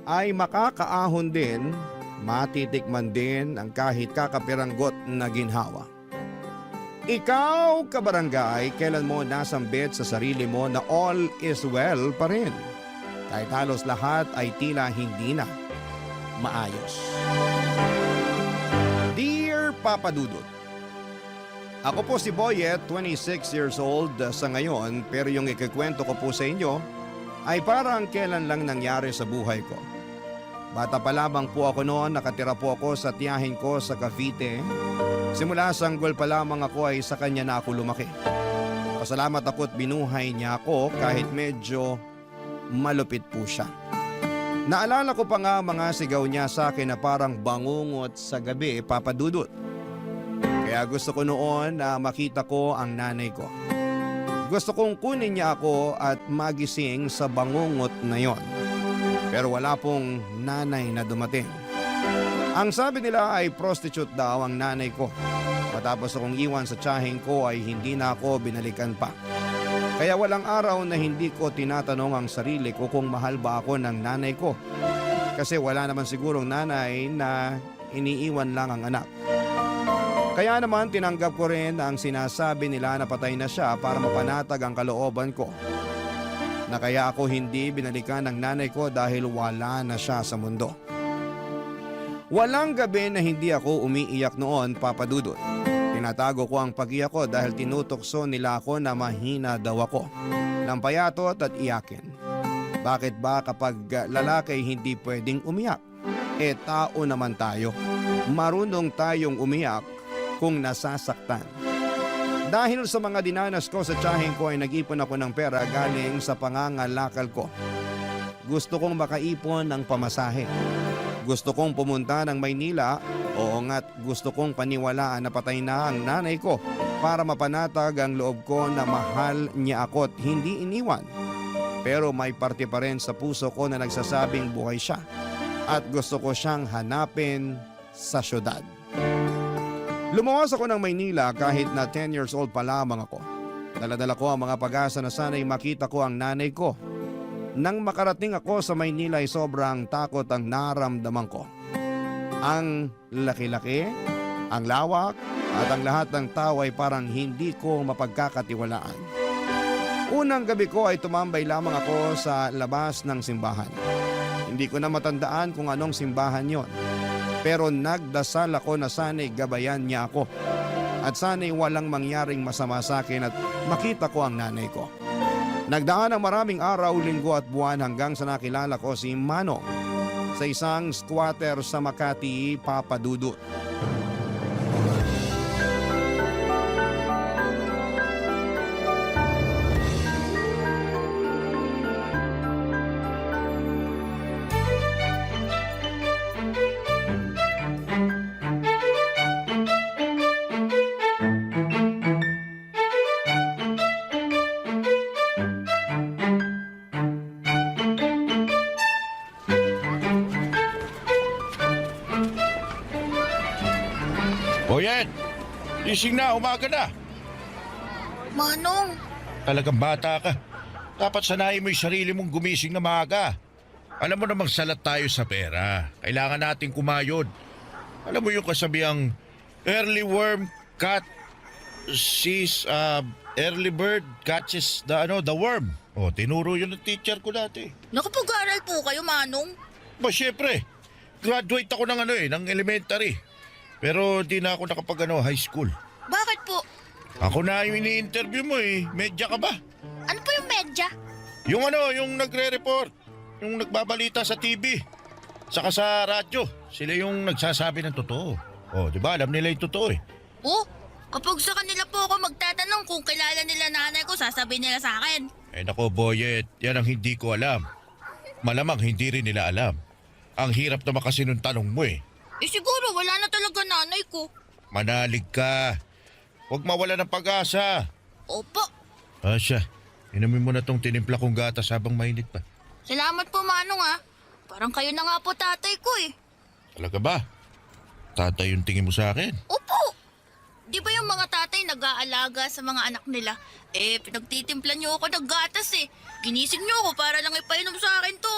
ay makakaahon din, matitikman din ang kahit kakapiranggot na ginhawa. Ikaw, kabarangay, kailan mo nasambit sa sarili mo na all is well pa rin? Kahit halos lahat ay tila hindi na maayos. Dear Papa Dudut, ako po si Boyet, 26 years old sa ngayon, pero yung ikikwento ko po sa inyo ay parang kailan lang nangyari sa buhay ko. Bata pa lamang po ako noon, nakatira po ako sa tiyahin ko sa Cavite. Simula sanggol pa lamang ako ay sa kanya na ako lumaki. Pasalamat ako at binuhay niya ako kahit medyo malupit po siya. Naalala ko pa nga mga sigaw niya sa akin na parang bangungot sa gabi, Papa Dudut. Kaya gusto ko noon na makita ko ang nanay ko. Gusto kong kunin niya ako at magising sa bangungot na yon. Pero wala pong nanay na dumating. Ang sabi nila ay prostitute daw ang nanay ko. Matapos akong iwan sa tiyahin ko ay hindi na ako binalikan pa. Kaya walang araw na hindi ko tinatanong ang sarili ko kung mahal ba ako ng nanay ko. Kasi wala naman sigurong nanay na iniiwan lang ang anak. Kaya naman tinanggap ko rin ang sinasabi nila na patay na siya para mapanatag ang kalooban ko. Na kaya ako hindi binalikan ng nanay ko dahil wala na siya sa mundo. Walang gabi na hindi ako umiiyak noon, Papa Dudut. Tinatago ko ang pag-iyak ko dahil tinutokso nila ako na mahina daw ako. Nang payatot at iyakin. Bakit ba kapag lalaki hindi pwedeng umiyak? Tao naman tayo. Marunong tayong umiyak kung nasasaktan. Dahil sa mga dinanas ko sa tiyahin ko ay nag-ipon ako ng pera galing sa pangangalakal ko. Gusto kong makaipon ng pamasahe. Gusto kong pumunta ng Maynila, oo nga't gusto kong paniwalaan na patay na ang nanay ko para mapanatag ang loob ko na mahal niya ako at hindi iniwan. Pero may parte pa rin sa puso ko na nagsasabing buhay siya at gusto ko siyang hanapin sa syudad. Lumuwas ako ng Maynila kahit na 10 years old pa lamang ako. Daladala ko ang mga pag-asa na sana'y makita ko ang nanay ko. Nang makarating ako sa Maynila ay sobrang takot ang naramdaman ko. Ang laki-laki, ang lawak at ang lahat ng tao ay parang hindi ko mapagkakatiwalaan. Unang gabi ko ay tumambay lamang ako sa labas ng simbahan. Hindi ko na matandaan kung anong simbahan yon. Pero nagdasal ako na sana'y gabayan niya ako at sana'y walang mangyaring masama sa akin at makita ko ang nanay ko. Nagdaan ang maraming araw, linggo at buwan hanggang sa nakilala ko si Manong sa isang squatter sa Makati, Papa Dudut. Boyet, gising na, umaga na. Manong, Talagang bata ka. Dapat sanayin mo yung sarili mong gumising na maaga. Alam mo namang salat tayo sa pera. Kailangan nating kumayod. Alam mo yung kasabihang early worm early bird catches the worm. O, tinuro yun ng teacher ko dati. nakapag-aral po kayo, Manong? Ba, syempre. Graduate ako ng elementary. Pero di na ako high school. Bakit po? Ako na yung ini-interview mo eh. Medya ka ba? Ano po yung medya? Yung nagre-report. Yung nagbabalita sa TV. Saka sa radyo. Sila yung nagsasabi ng totoo. Oh, di ba? Alam nila yung totoo eh. Oh, kapag sa kanila po ako magtatanong kung kilala nila nanay ko, sasabihin nila sa akin. Nako, Boyet. Yan ang hindi ko alam. Malamang hindi rin nila alam. Ang hirap naman kasi nung tanong mo eh. Siguro wala na talaga nanay ko. Manalig ka. Huwag mawala ng pag-asa. Opo. Asya, inumin mo na tong tinimpla kong gatas habang mainit pa. Salamat po, Manong ah. Parang kayo na nga po tatay ko eh. Talaga ba? Tatay yung tingin mo sa akin? Opo! Di ba yung mga tatay nag-aalaga sa mga anak nila? Pinagtitimplan niyo ako ng gatas eh. Ginising niyo ako para lang ipainom sa akin to.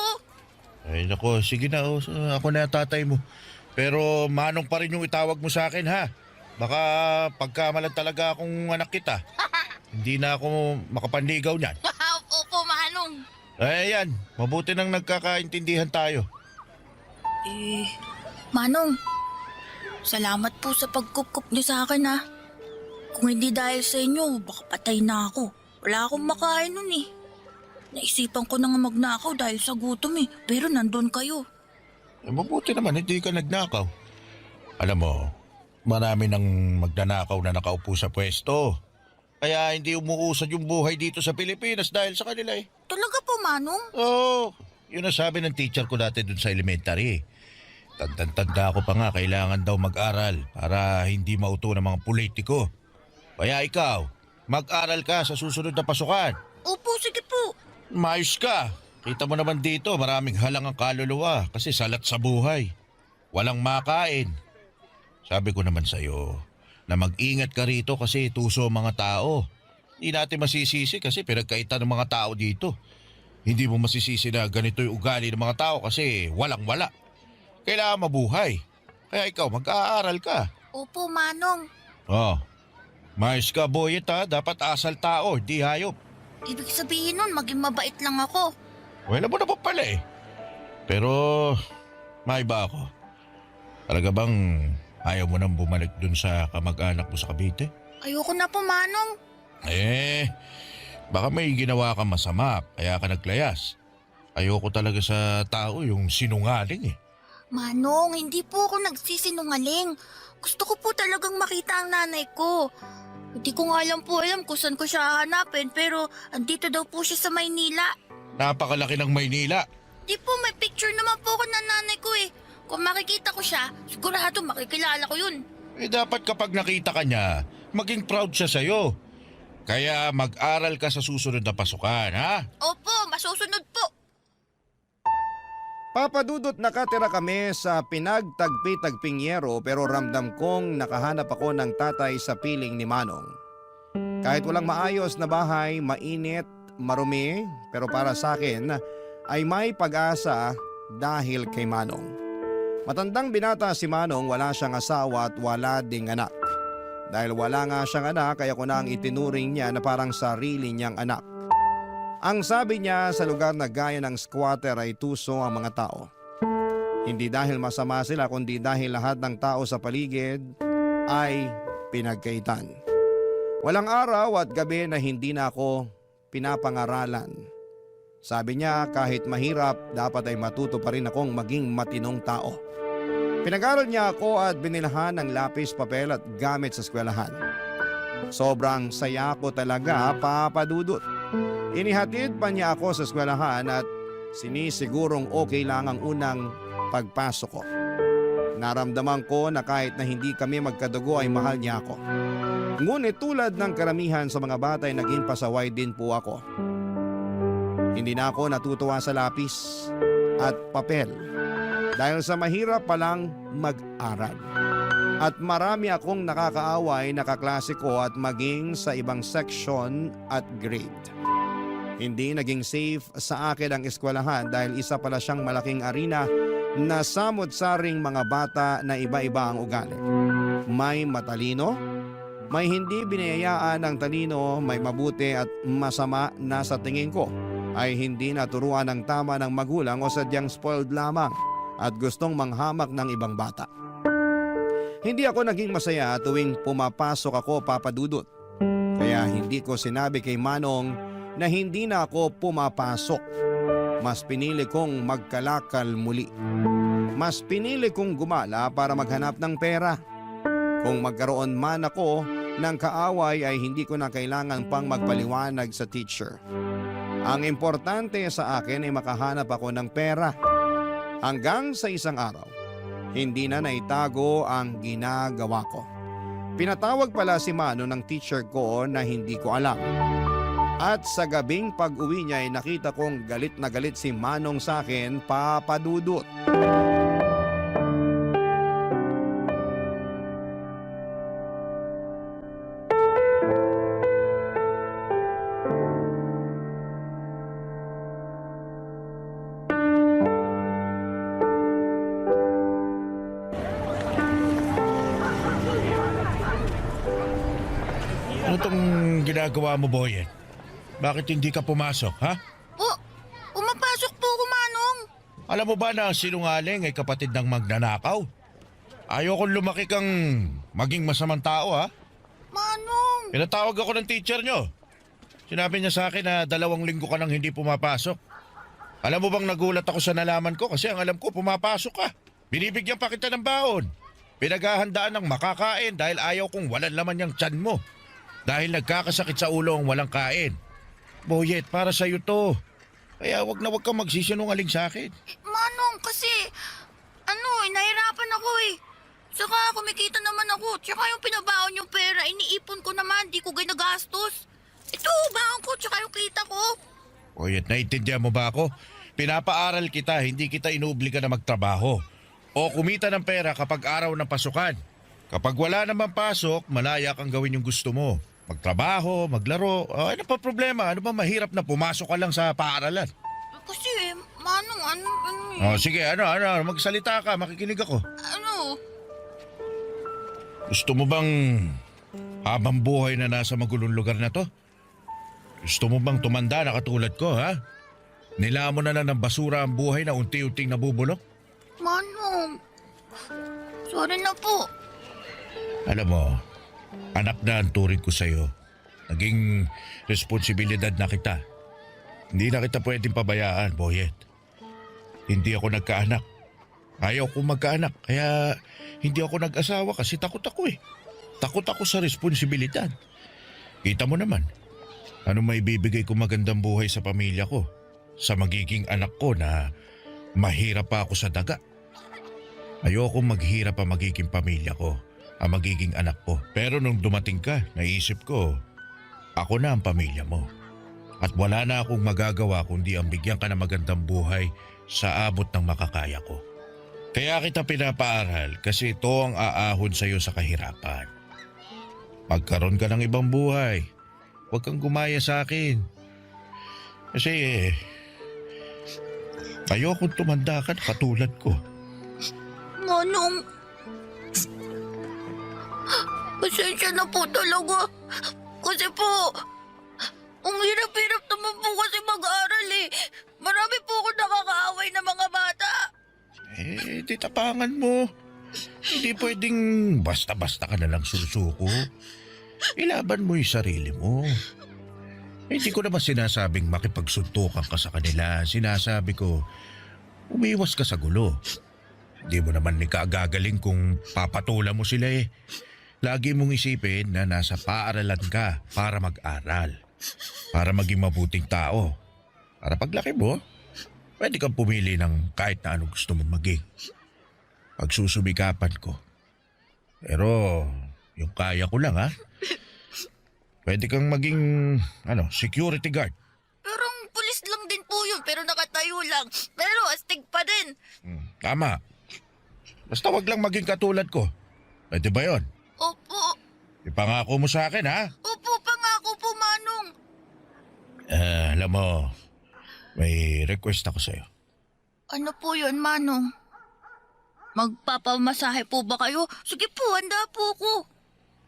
Ay nako, sige na. Ako na tatay mo. Pero Manong pa rin yung itawag mo sa akin ha. Baka pagkamalan talaga akong anak kita. Hindi na ako makapanligaw niyan. Opo, Manong. Ayan, mabuti nang nagkakaintindihan tayo. Manong, salamat po sa pagkup-kup niyo sa akin ha. Kung hindi dahil sa inyo, baka patay na ako. Wala akong makain nun eh. Naisipan ko na nga magnakaw dahil sa gutom eh. Pero nandun kayo. Mabuti naman, hindi ka nagnakaw. Alam mo, marami nang magnanakaw na nakaupo sa pwesto. Kaya hindi umuusad yung buhay dito sa Pilipinas dahil sa kanila eh. Talaga po, Manong? Oo, yun ang sabi ng teacher ko dati dun sa elementary. Tanda ko pa nga, kailangan daw mag-aral para hindi mauto ng mga politiko. Kaya ikaw, mag-aral ka sa susunod na pasukan. Opo, sige po. Mayos ka. Kita mo naman dito, maraming halang ang kaluluwa kasi salat sa buhay. Walang makain. Sabi ko naman sa'yo na mag-ingat ka rito kasi tuso ang mga tao. Hindi natin masisisi kasi pinagkaitan ng mga tao dito. Hindi mo masisisi na ganito yung ugali ng mga tao kasi walang-wala. Kailangan mabuhay. Kaya ikaw, mag-aaral ka. Opo, Manong. Oh, mayos ka, boyet ha. Dapat asal tao, di hayop. Ibig sabihin nun, maging mabait lang ako. Wala mo na pa pala eh. Pero, may ba ako? Talaga bang ayaw mo nang bumalik dun sa kamag-anak mo sa Cavite? Ayoko na po, Manong. Baka may ginawa ka masama, kaya ka naglayas. Ayoko talaga sa tao yung sinungaling eh. Manong, hindi po ako nagsisinungaling. Gusto ko po talagang makita ang nanay ko. Hindi ko nga alam kung saan ko siya hahanapin pero andito daw po siya sa Maynila. Napakalaki ng Maynila. Di po, may picture naman po ako ng nanay ko eh. Kung makikita ko siya, sigurado makikilala ko yun. Dapat kapag nakita ka niya, maging proud siya sa'yo. Kaya mag-aral ka sa susunod na pasukan, ha? Opo, masusunod po. Papadudot nakatira kami sa pinagtagpi-tagping yero pero ramdam kong nakahanap ako ng tatay sa piling ni Manong. Kahit walang maayos na bahay, mainit, marumi, pero para sa akin ay may pag-asa dahil kay Manong. Matandang binata si Manong, wala siyang asawa at wala ding anak. Dahil wala nga siyang anak kaya ko na ang itinuring niya na parang sarili niyang anak. Ang sabi niya sa lugar na gaya ng squatter ay tuso ang mga tao. Hindi dahil masama sila kundi dahil lahat ng tao sa paligid ay pinagkaitan. Walang araw at gabi na hindi na ako pinapangaralan. Sabi niya kahit mahirap dapat ay matuto pa rin akong maging matinong tao. Pinag-aral niya ako at binilhan ng lapis, papel at gamit sa eskwelahan. Sobrang saya ko talaga, papadudot. Inihatid pa niya ako sa eskwelahan at sinisigurong okay lang ang unang pagpasok ko. Naramdaman ko na kahit na hindi kami magkadugo ay mahal niya ako. Ngunit tulad ng karamihan sa mga bata ay naging pasaway din po ako. Hindi na ako natutuwa sa lapis at papel dahil sa mahirap palang mag-aral. At marami akong nakakaaway na kaklase ko at maging sa ibang section at grade. Hindi naging safe sa akin ang eskwelahan dahil isa pala siyang malaking arena na samot-saring mga bata na iba-iba ang ugali. May matalino, may hindi biniyayaan ng talino, may mabuti at masama na sa tingin ko ay hindi naturuan ng tama ng magulang o sadyang spoiled lamang at gustong manghamak ng ibang bata. Hindi ako naging masaya tuwing pumapasok ako, papadudot. Kaya hindi ko sinabi kay Manong na hindi na ako pumapasok. Mas pinili kong magkalakal muli. Mas pinili kong gumala para maghanap ng pera. Kung magkaroon man ako ng kaaway ay hindi ko na kailangan pang magpaliwanag sa teacher. Ang importante sa akin ay makahanap ako ng pera. Hanggang sa isang araw, hindi na naitago ang ginagawa ko. Pinatawag pala si Manong ng teacher ko na hindi ko alam. At sa gabing pag-uwi niya ay nakita kong galit na galit si Manong sa akin, Papa Dudut. Ano tong ginagawa mo, Boyet? Bakit hindi ka pumasok, ha? Pumapasok po ako, Manong. Alam mo ba na ang sinungaling ay kapatid ng magnanakaw? Ayokong lumaki kang maging masamang tao, ha? Manong! Pinatawag ako ng teacher nyo. Sinabi niya sa akin na 2 linggo ka nang hindi pumapasok. Alam mo bang nagulat ako sa nalaman ko kasi ang alam ko pumapasok ka. Binibigyan pa kita ng baon. Pinaghahandaan ng makakain dahil ayaw kong walang laman yung tiyan mo. Dahil nagkakasakit sa ulo ang walang kain. Boyet, para sa'yo to. Kaya wag kang magsisinungaling sa akin. Manong, kasi, nahirapan ako eh. Saka kumikita naman ako. Tsaka yung pinabaon yung pera, iniipon ko naman, di ko ginagastos. Ito, baon ko, tsaka yung kita ko. Boyet, naiintindihan mo ba ako? Pinapaaral kita, hindi kita inuobliga na magtrabaho. O kumita ng pera kapag araw ng pasukan. Kapag wala naman pasok, malaya kang gawin yung gusto mo. Magtrabaho, maglaro, ano pa problema? Ano ba mahirap na pumasok ka lang sa paaralan? Kasi, Manong, Sige, magsalita ka, makikinig ako. Gusto mo bang habang buhay na nasa magulong lugar na to? Gusto mo bang tumanda na katulad ko, ha? Nilamon na lang ng basura ang buhay na unti-unting nabubulok? Manong, sorry na po. Alam mo, anak na ang turing ko sa'yo. Naging responsibilidad na kita. Hindi na kita pwedeng pabayaan, Boyet. Hindi ako nagkaanak. Ayaw kong magkaanak, kaya hindi ako nag-asawa kasi takot ako eh. Takot ako sa responsibilidad. Kita mo naman, ano may bibigay ko magandang buhay sa pamilya ko? Sa magiging anak ko na mahirap pa ako sa daga. Ayoko maghirap ang magiging pamilya ko, ang magiging anak ko. Pero nung dumating ka, naisip ko, ako na ang pamilya mo. At wala na akong magagawa kundi ang bigyan ka ng magandang buhay sa abot ng makakaya ko. Kaya kita pinapaaral kasi ito ang aahon sa iyo sa kahirapan. Magkaroon ka ng ibang buhay. Huwag kang gumaya sa akin. Kasi ayokong tumanda ka na katulad ko. Manong, pasensya na po talaga. Kasi po, ang hirap-hirap naman po kasi mag-aral eh. Marami po ako nakakaaway na mga bata. Di tapangan mo. Hindi pwedeng basta-basta ka na lang susuko. Ilaban mo yung sarili mo. Hindi ko naman sinasabing makipagsuntukan ka sa kanila. Sinasabi ko, umiwas ka sa gulo. Hindi mo naman ikagagaling kung papatulan mo sila eh. Lagi mong isipin na nasa paaralan ka para mag-aral. Para maging mabuting tao. Para paglaki mo, pwede kang pumili ng kahit na anong gusto mong maging. Pagsusumikapan ko. Pero yung kaya ko lang ha. Pwede kang maging security guard. Pero pulis lang din po yun, pero nakatayo lang. Pero astig pa din. Tama. Basta wag lang maging katulad ko. Pwede ba yun? Opo. Ipangako mo sa akin ha? Opo, pangako po, Manong. Alam mo, may request ako sa'yo. Ano po yun, Manong? Magpapamasahe po ba kayo? Sige po, handa po ako.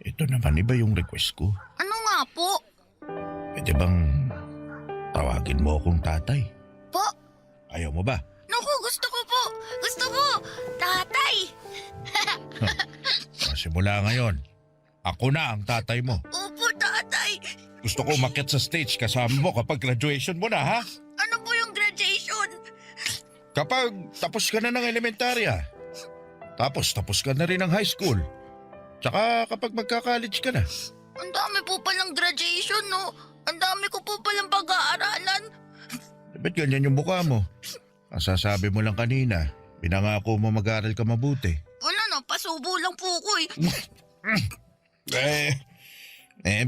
Ito naman, iba yung request ko. Ano nga po? Pwede bang tawagin mo akong tatay? Po? Ayaw mo ba? Naku, gusto ko po. Gusto ko. Tatay. Simula ngayon, ako na ang tatay mo. Opo, tatay. Gusto ko umakyat sa stage kasama mo kapag graduation mo na, ha? Ano po yung graduation? Kapag tapos ka na ng elementarya. Tapos ka na rin ng high school. Tsaka kapag magka-college ka na. Ang dami po palang graduation, no? Ang dami ko po palang pag-aaralan. Ba't ganyan yung mukha mo? Masasabi mo lang kanina, pinangako mo mag-aaral ka mabuti. Wala na, pasubo lang po ko eh.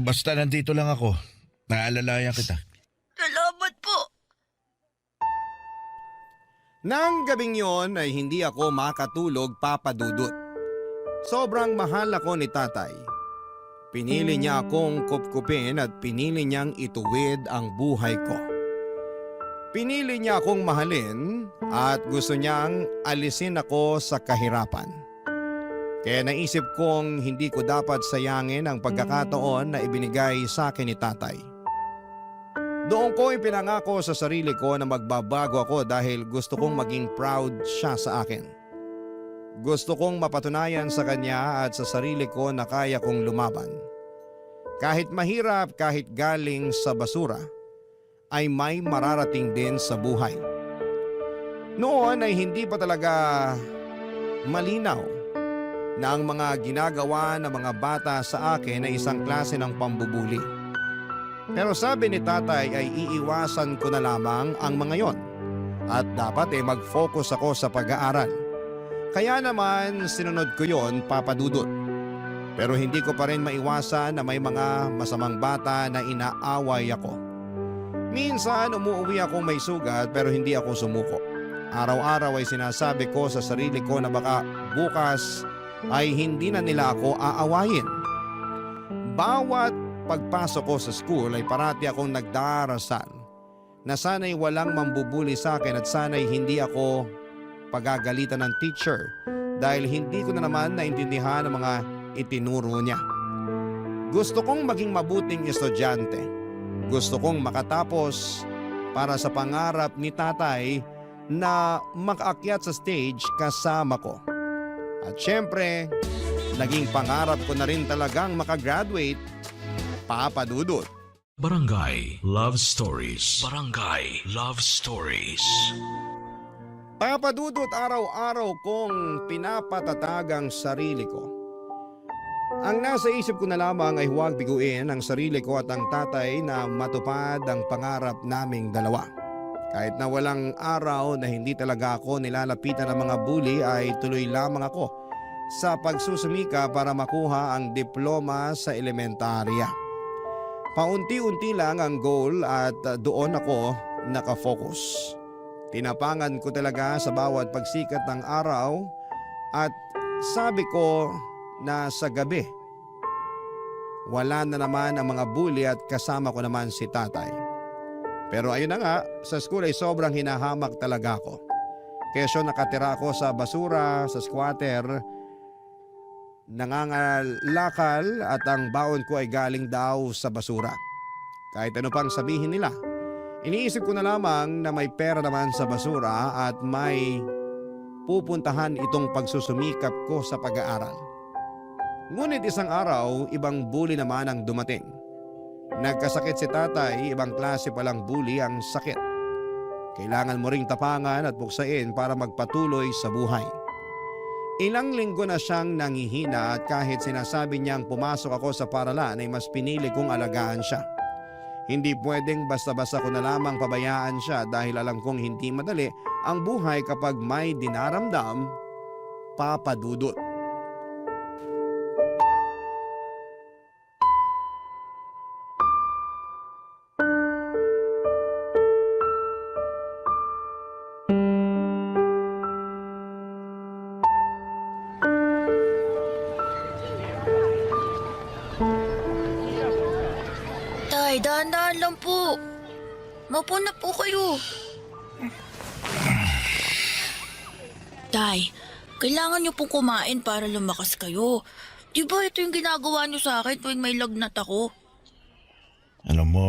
Basta nandito lang ako. Naalalayan kita. Salamat po. Nang gabing yon ay hindi ako makatulog, Papa Dudut. Sobrang mahal ako ni tatay. Pinili niya akong kupkupin at pinili niyang ituwid ang buhay ko. Pinili niya akong mahalin at gusto niyang alisin ako sa kahirapan. Kaya naisip kong hindi ko dapat sayangin ang pagkakataon na ibinigay sa akin ni tatay. Doon ko ipinangako sa sarili ko na magbabago ako dahil gusto kong maging proud siya sa akin. Gusto kong mapatunayan sa kanya at sa sarili ko na kaya kong lumaban. Kahit mahirap, kahit galing sa basura, ay may mararating din sa buhay. Noon ay hindi pa talaga malinaw na ang mga ginagawa ng mga bata sa akin ay isang klase ng pambubuli. Pero sabi ni tatay ay iiwasan ko na lamang ang mga yon at dapat ay mag-focus ako sa pag-aaral. Kaya naman sinunod ko yon, Papa Dudut. Pero hindi ko pa rin maiwasan na may mga masamang bata na inaaway ako. Minsan umuwi akong may sugat pero hindi ako sumuko. Araw-araw ay sinasabi ko sa sarili ko na baka bukas ay hindi na nila ako aawayin. Bawat pagpasok ko sa school ay parati akong nagdarasal na sana'y walang mambubuli sa akin at sana'y hindi ako pagagalitan ng teacher dahil hindi ko na naman naintindihan ang mga itinuro niya. Gusto kong maging mabuting estudyante. Gusto kong makatapos para sa pangarap ni tatay na makaakyat sa stage kasama ko. At syempre, naging pangarap ko na rin talagang makagraduate, Papa Dudut. Barangay Love Stories. Barangay Love Stories. Papa Dudut, araw-araw kong pinapatatag ang sarili ko. Ang nasa isip ko na lamang ay huwag biguin ang sarili ko at ang tatay na matupad ang pangarap naming dalawa. Kahit na walang araw na hindi talaga ako nilalapitan ng mga bully ay tuloy lamang ako sa pagsusumika para makuha ang diploma sa elementarya. Paunti-unti lang ang goal at doon ako nakafocus. Tinapangan ko talaga sa bawat pagsikat ng araw at sabi ko na sa gabi, wala na naman ang mga bully at kasama ko naman si tatay. Pero ayun na nga, sa school ay sobrang hinahamak talaga ako. Kesyo nakatira ako sa basura, sa squatter, nangangalakal at ang baon ko ay galing daw sa basura. Kahit ano pang sabihin nila, iniisip ko na lamang na may pera naman sa basura at may pupuntahan itong pagsusumikap ko sa pag-aaral. Ngunit isang araw, ibang bully naman ang dumating. Nagkasakit si tatay, ibang klase palang bully ang sakit. Kailangan mo ring tapangan at buksain para magpatuloy sa buhay. Ilang linggo na siyang nangihina at kahit sinasabi niyang pumasok ako sa paralan ay mas pinili kong alagaan siya. Hindi pwedeng basta-basta ko na lamang pabayaan siya dahil alam kong hindi madali ang buhay kapag may dinaramdam, Papa Dudut. Tay, dahan-dahan lang po. Maupo na po kayo. Tay, kailangan niyo pong kumain para lumakas kayo. Di ba ito yung ginagawa niyo sa akin tuwing may lagnat ako? Alam mo,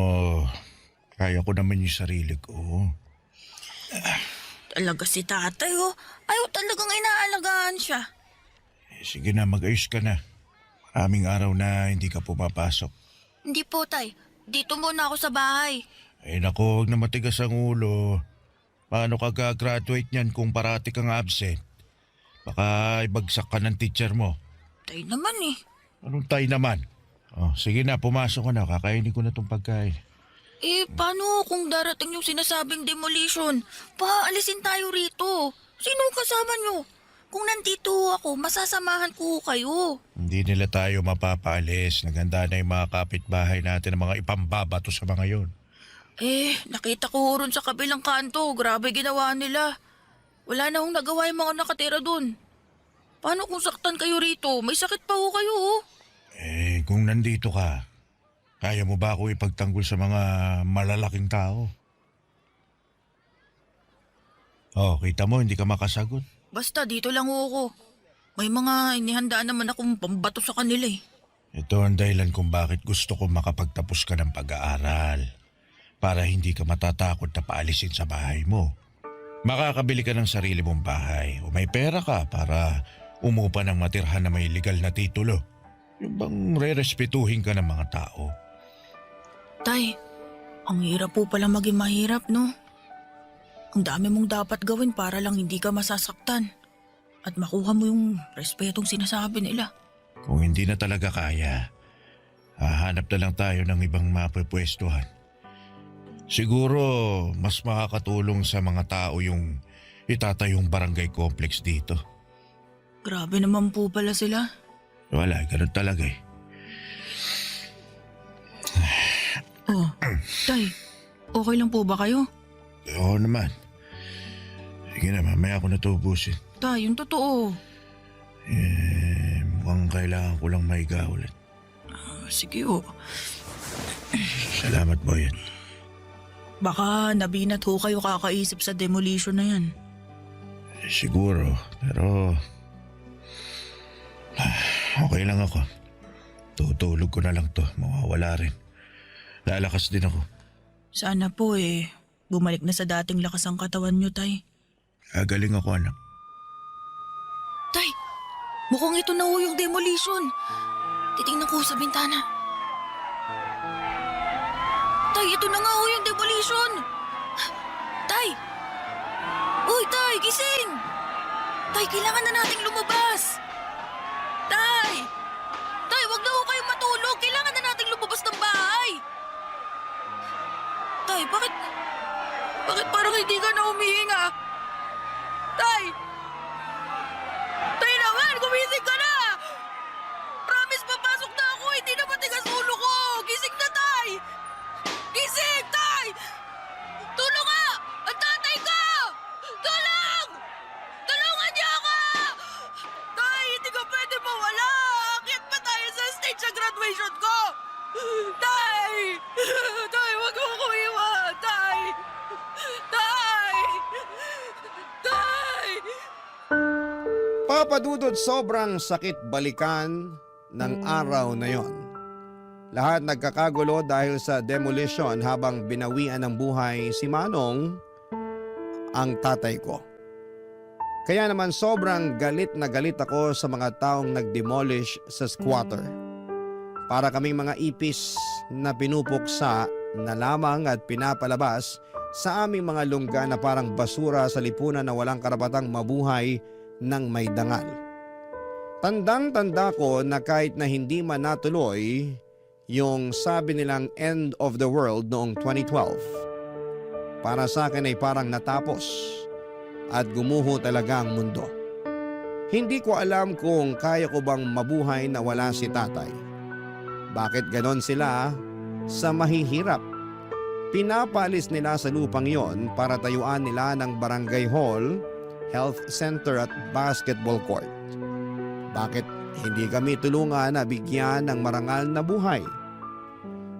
kaya ko naman yung sarili ko. Talaga si tatay oh. Ayaw talagang inaalagaan siya. Sige na, mag-ayos ka na. Maraming araw na hindi ka pumapasok. Hindi po tay, dito muna ako sa bahay. Ay nako, huwag na matigas ang ulo. Paano ka gagraduate niyan kung parati kang absent? Baka ibagsak ka ng teacher mo. Tay naman eh. Anong tay naman? Oh, sige na, pumasok ka na. Kakainin ko na tong pagkain. Eh, paano kung darating yung sinasabing demolition? Paalisin tayo rito. Sino kasama nyo? Kung nandito ako, masasamahan ko kayo. Hindi nila tayo mapapaalis. Naganda na yung mga kapitbahay natin ng mga ipambabato sa mga yon. Nakita ko ron sa kabilang kanto. Grabe ginawa nila. Wala na hong nagawa yung mga nakatira dun. Paano kung saktan kayo rito? May sakit pa ho kayo, oh. Kung nandito ka, kaya mo ba ako ipagtanggol sa mga malalaking tao? Kita mo, hindi ka makasagot. Basta dito lang ho ako. May mga inihandaan naman akong pambato sa kanila eh. Ito ang dahilan kung bakit gusto ko makapagtapos ka ng pag-aaral. Para hindi ka matatakot na paalisin sa bahay mo. Makakabili ka ng sarili mong bahay o may pera ka para umupa ng matirhan na may legal na titulo. Yung bang re-respetuhin ka ng mga tao. Tay, ang hirap po pala maging mahirap, no? Ang dami mong dapat gawin para lang hindi ka masasaktan at makuha mo yung respetong sinasabi nila. Kung hindi na talaga kaya, hahanap na lang tayo ng ibang mapapwestuhan. Siguro mas makakatulong sa mga tao yung itatayong barangay complex dito. Grabe naman po pala sila. Wala, ganun talaga eh. Tay, okay lang po ba kayo? Oo naman. Sige na, mamaya ako natubusin. Tay, yung totoo. Mukhang kailangan ko lang maiga ulit. Sige ho. Salamat, Boyan. Baka nabinat ho kayo kakaisip sa demolition na yan. Siguro, pero okay lang ako. Tutulog ko na lang to, mawawala rin. Lalakas din ako. Sana po bumalik na sa dating lakas ang katawan nyo, Tay. Galing ako, anak. Tay, mukhang ito na ho yung demolition. Titingnan ko sa bintana. Tay, ito na nga ho yung demolition. Tay! Uy, Tay, gising! Tay, kailangan na nating lumabas. Tay! Tay, wag na ho kayong matulog. Kailangan na nating lumabas ng bahay. Tay, bakit parang hindi ka na humihinga? Tay! Tay naman, gumising ka na! Promise, papasok na ako. Hindi na matigas ulo ko. Gising na, Tay! Gising, Tay! Tulong nga! Ang tatay ko! Tulong! Tulungan niyo ako! Tay, hindi ka pwede mawala. Akyat pa tayo sa stage sa graduation ko. Tay! Tay, wag mo ko iwan! Tay! Tay! Tay! Papa Dudut, sobrang sakit balikan ng araw na yon. Lahat nagkakagulo dahil sa demolition habang binawian ng buhay si Manong, ang tatay ko. Kaya naman sobrang galit na galit ako sa mga taong nag-demolish sa squatter. Para kaming mga ipis na pinupuksa na lamang at pinapalabas sa aming mga lungga na parang basura sa lipunan na walang karapatang mabuhay ng may dangal. Tandang-tanda ko na kahit na hindi man natuloy yung sabi nilang end of the world noong 2012, para sa akin ay parang natapos at gumuho talaga ang mundo. Hindi ko alam kung kaya ko bang mabuhay na wala si tatay. Bakit ganon sila sa mahihirap? Pinapalis nila sa lupang yon para tayuan nila ng barangay hall, health center at basketball court. Bakit hindi kami tulungan na bigyan ng marangal na buhay?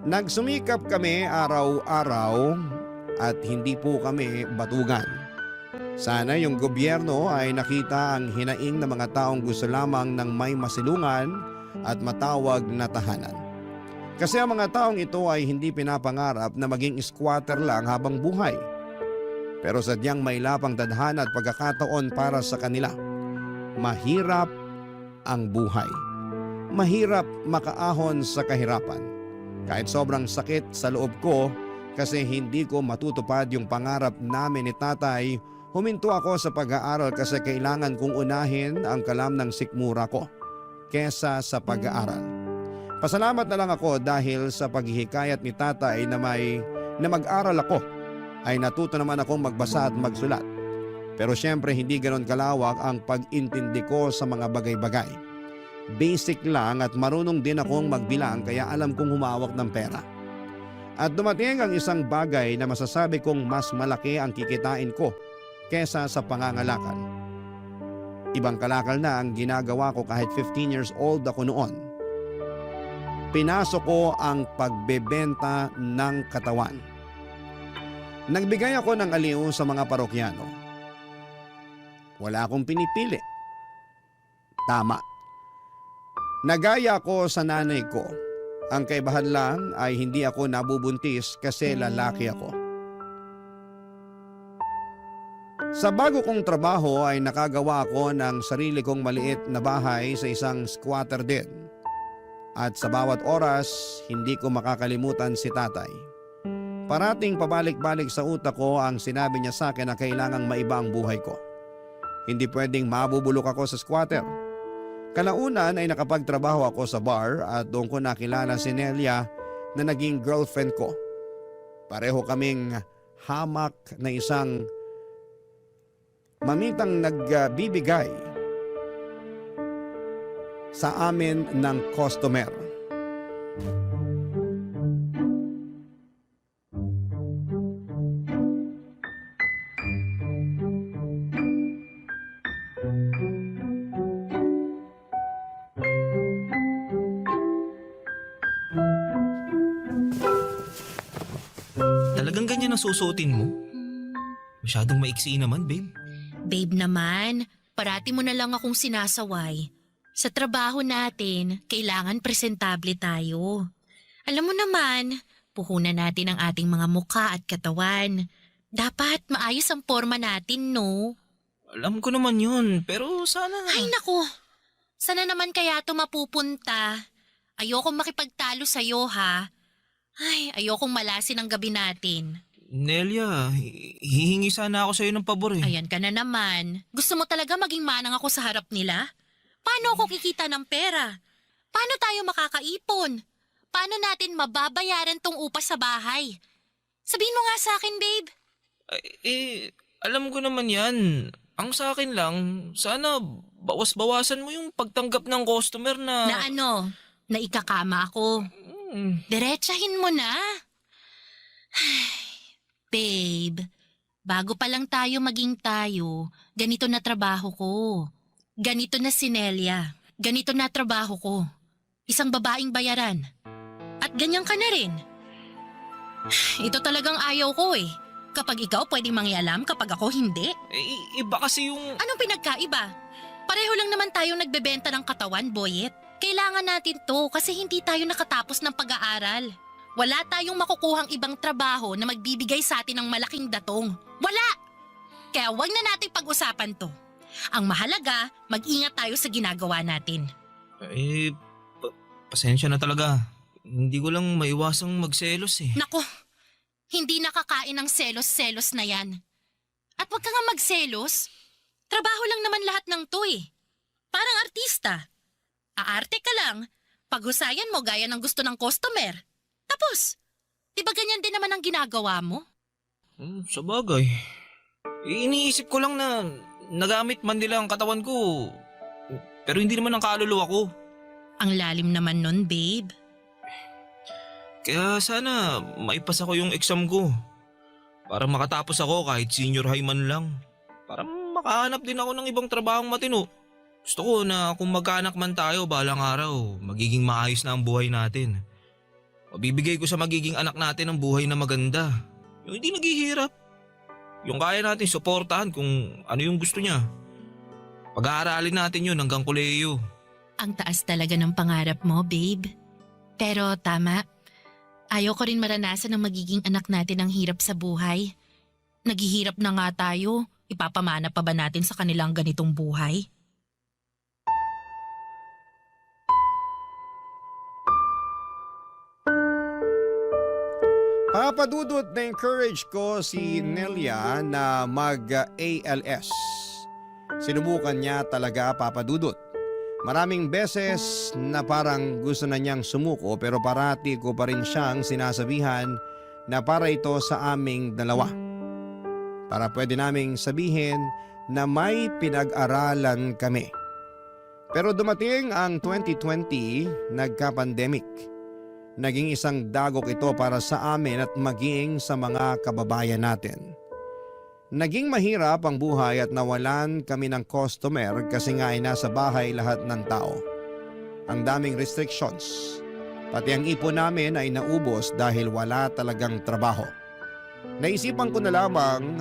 Nagsumikap kami araw-araw at hindi po kami batugan. Sana yung gobyerno ay nakita ang hinaing ng mga taong gusto lamang ng may masilungan at matawag na tahanan. Kasi ang mga taong ito ay hindi pinapangarap na maging squatter lang habang buhay. Pero sadyang may lapang tadhana at pagkakataon para sa kanila. Mahirap ang buhay. Mahirap makaahon sa kahirapan. Kahit sobrang sakit sa loob ko kasi hindi ko matutupad yung pangarap namin ni tatay, huminto ako sa pag-aaral kasi kailangan kong unahin ang kalam ng sikmura ko kesa sa pag-aaral. Pasalamat na lang ako dahil sa paghihikayat ni tatay na mag-aral ako ay natuto naman akong magbasa at magsulat. Pero syempre hindi ganon kalawak ang pag-intindi ko sa mga bagay-bagay. Basic lang at marunong din akong magbilang kaya alam kong humawak ng pera. At dumating ang isang bagay na masasabi kong mas malaki ang kikitain ko kesa sa pangangalakal. Ibang kalakal na ang ginagawa ko kahit 15 years old ako noon. Pinasok ko ang pagbebenta ng katawan. Nagbigay ako ng aliw sa mga parokyano. Wala akong pinipili. Tama. Nagaya ko sa nanay ko. Ang kaibahan lang ay hindi ako nabubuntis kasi lalaki ako. Sa bago kong trabaho ay nakagawa ako ng sarili kong maliit na bahay sa isang squatter din. At sa bawat oras, hindi ko makakalimutan si tatay. Parating pabalik-balik sa utak ko ang sinabi niya sa akin na kailangang maiba ang buhay ko. Hindi pwedeng mabubulok ako sa squatter. Kalaunan ay nakapagtrabaho ako sa bar at doon ko nakilala si Nelia na naging girlfriend ko. Pareho kaming hamak na isang mamitang nagbibigay sa amin ng customer. Talagang ganyan ang susuotin mo? Masyadong maiksi naman, babe. Babe naman, parati mo na lang akong sinasaway. Sa trabaho natin, kailangan presentable tayo. Alam mo naman, puhunan natin ang ating mga mukha at katawan. Dapat maayos ang forma natin, no? Alam ko naman yun, pero sana... Ay naku, sana naman kaya ito mapupunta. Ayokong makipagtalo sa'yo, ha? Ay, ayokong malasin ang gabi natin. Nelia, hihingi sana ako sa'yo ng pabor eh. Ayan ka na naman. Gusto mo talaga maging manang ako sa harap nila? Paano ako kikita ng pera? Paano tayo makakaipon? Paano natin mababayaran tong upa sa bahay? Sabihin mo nga sa akin, babe. Alam ko naman yan. Ang sa akin lang, sana bawas-bawasan mo yung pagtanggap ng customer na... Na ano? Na ikakama ako. Diretsahin mo na. Babe, bago pa lang tayo maging tayo, ganito na trabaho ko. Ganito na si Nelia. Ganito na trabaho ko. Isang babaeng bayaran. At ganyan ka na rin. Ito talagang ayaw ko eh. Kapag ikaw pwedeng mangyalam, kapag ako hindi. Iba kasi yung... Anong pinagkaiba? Pareho lang naman tayong nagbebenta ng katawan, Boyet. Kailangan natin to kasi hindi tayo nakatapos ng pag-aaral. Wala tayong makukuhang ibang trabaho na magbibigay sa atin ng malaking datong. Wala! Kaya wag na nating pag-usapan to. Ang mahalaga, mag-ingat tayo sa ginagawa natin. Pasensya na talaga. Hindi ko lang maiwasang magselos eh. Nako, hindi nakakain ng selos-selos na yan. At wag ka nga magselos. Trabaho lang naman lahat ng to eh. Parang artista. Aarte ka lang, paghusayan mo gaya ng gusto ng customer. Tapos, di ba ganyan din naman ang ginagawa mo? Sa bagay. Iniisip ko lang na nagamit man nila ang katawan ko. Pero hindi naman ang kaluluwa ko. Ang lalim naman nun, babe. Kaya sana maipasa ko yung exam ko. Para makatapos ako kahit senior high man lang. Para makahanap din ako ng ibang trabahong matino. Gusto ko na kung magkaanak man tayo balang araw, magiging maayos na ang buhay natin. Mabibigay ko sa magiging anak natin ang buhay na maganda. Yung hindi naghihirap. Yung kaya natin suportahan kung ano yung gusto niya. Pag-aaralin natin yun hanggang kolehiyo. Ang taas talaga ng pangarap mo, babe. Pero tama, ayaw ko rin maranasan ng magiging anak natin ang hirap sa buhay. Naghihirap na nga tayo, ipapamana pa ba natin sa kanilang ganitong buhay? Papadudot na encourage ko si Nelia na mag-ALS. Sinubukan niya talaga, Papadudot. Maraming beses na parang gusto na niyang sumuko pero parati ko pa rin siyang sinasabihan na para ito sa aming dalawa. para pwede naming sabihin na may pinag-aralan kami. Pero dumating ang 2020, nagka-pandemic. Naging isang dagok ito para sa amin at maging sa mga kababayan natin. Naging mahirap ang buhay at nawalan kami ng customer kasi nga ay nasa bahay lahat ng tao. Ang daming restrictions. Pati ang ipon namin ay naubos dahil wala talagang trabaho. Naisipan ko na lamang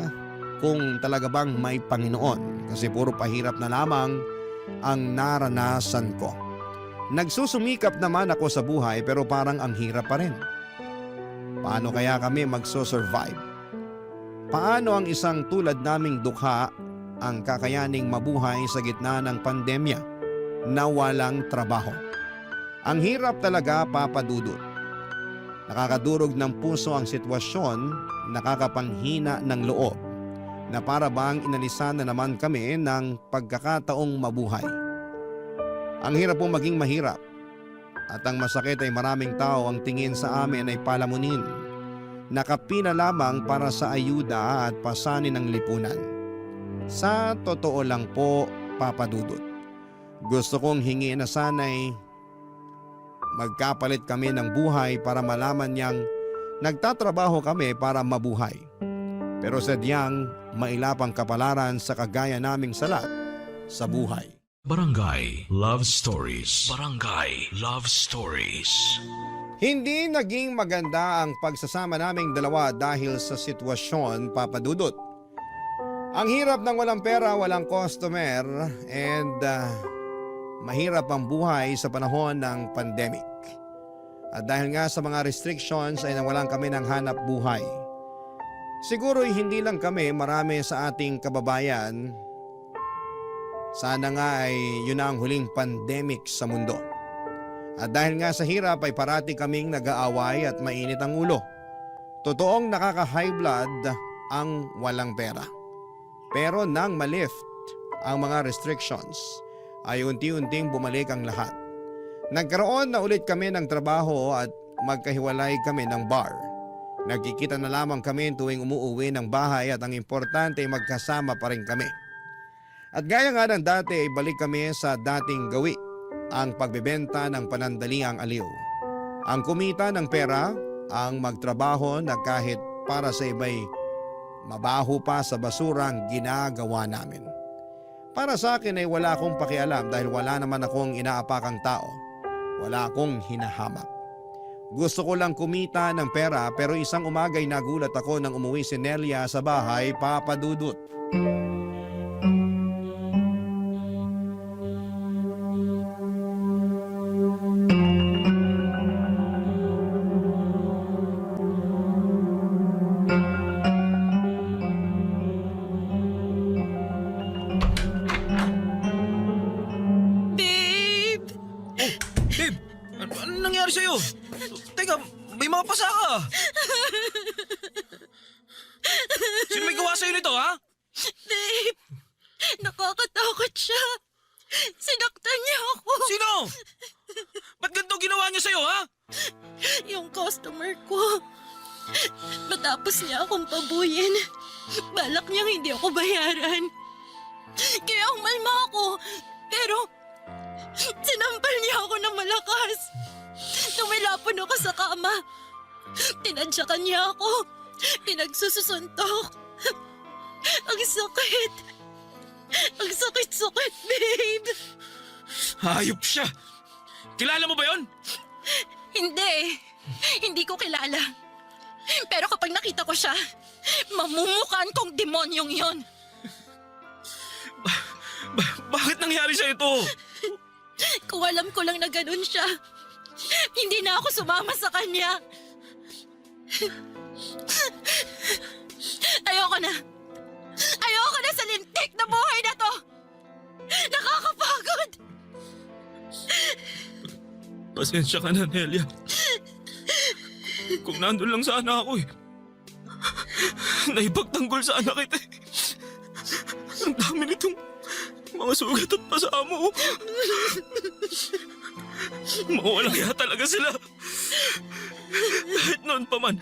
kung talaga bang may Panginoon kasi puro pahirap na lamang ang naranasan ko. Nagsusumikap naman ako sa buhay pero parang ang hirap pa rin. Paano kaya kami magso-survive? Paano ang isang tulad naming dukha ang kakayaning mabuhay sa gitna ng pandemya na walang trabaho? Ang hirap talaga, Papa Dudut. Nakakadurog ng puso ang sitwasyon, nakakapanghina ng loob na para bang inalisan na naman kami ng pagkakataong mabuhay. Ang hirap pong maging mahirap at ang masakit ay maraming tao ang tingin sa amin ay palamunin. Nakapina lamang para sa ayuda at pasanin ng lipunan. Sa totoo lang po, Papa Dudut, gusto kong hingiin na sana'y magkapalit kami ng buhay para malaman niyang nagtatrabaho kami para mabuhay. Pero sadyang mailapang kapalaran sa kagaya naming salat sa buhay. Barangay Love Stories. Barangay Love Stories. Hindi naging maganda ang pagsasama naming dalawa dahil sa sitwasyon, Papa Dudut. Ang hirap ng walang pera, walang customer, and mahirap ang buhay sa panahon ng pandemic. At dahil nga sa mga restrictions ay nawalan kami ng hanap buhay. Siguro hindi lang kami, marami sa ating kababayan. Sana nga ay yun na ang huling pandemic sa mundo. At dahil nga sa hirap ay parati kaming nag-aaway at mainit ang ulo. Totoong nakaka-high blood ang walang pera. Pero nang malift ang mga restrictions ay unti-unting bumalik ang lahat. Nagkaroon na ulit kami ng trabaho at magkahiwalay kami ng bar. Nagkikita na lamang kami tuwing umuuwi ng bahay at ang importante ay magkasama pa rin kami. At gaya nga ng dati ay balik kami sa dating gawi, ang pagbebenta ng panandaliang aliw. Ang kumita ng pera, ang magtrabaho na kahit para sa iba'y mabaho pa sa basura ang ginagawa namin. Para sa akin ay wala akong pakialam dahil wala naman akong inaapakang tao. Wala akong hinahamak. Gusto ko lang kumita ng pera pero isang umaga'y nagulat ako nang umuwi si Nelia sa bahay, Papa Dudut. Babe! Babe! Anong nangyari sa'yo? Teka, may mga pasa ka. Sino may gawa sa'yo nito, ha? Babe, nakakatakot siya. Sinaktan niya ako. Sino? Ba't ganito ginawa niya sa'yo, ha? Yung customer ko. Matapos niya akong pabuyin, balak niyang hindi ako bayaran. Kaya umalma ako, pero sinampal niya ako ng malakas. Tumilapon ako sa kama. Tinadyakan niya ako. Pinagsusuntok. Ang sakit. Ang sakit-sakit, babe. Hayop siya. Kilala mo ba yon? Hindi. Hindi ko kilala. Pero kapag nakita ko siya, mamumukan kong demonyong yon. Bakit nangyari sa ito? Kung alam ko lang na ganun siya, hindi na ako sumama sa kanya. Ayoko na. Ayoko na sa lintik na buhay na to. Nakakapagod. Pasensya ka na, Nelia. Kung nandun lang sana ako eh. Naipagtanggol sana kita eh. Ang dami nitong mga sugat at pasa mo. Mawalang kaya talaga sila. Kahit noon pa man,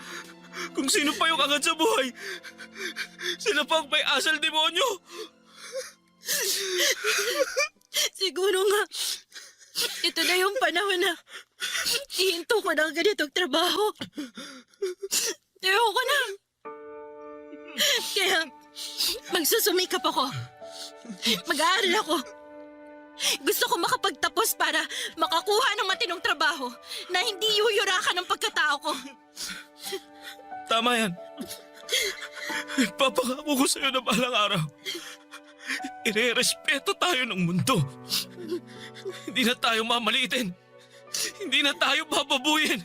kung sino pa yung agad sa buhay, Sila pa ang may asal demonyo! Siguro nga, ito na yung panahon na ihinto ko ng ganitong trabaho. Ayoko na. Kaya, magsusumikap ako. Mag-aaral ako. Gusto ko makapagtapos para makakuha ng matinong trabaho na hindi yuyurakan ng pagkatao ko. Tama yan. Papangako ko sa'yo na balang araw. Ire-respeto tayo ng mundo. Hindi na tayo mamalitin. Hindi na tayo bababuyin.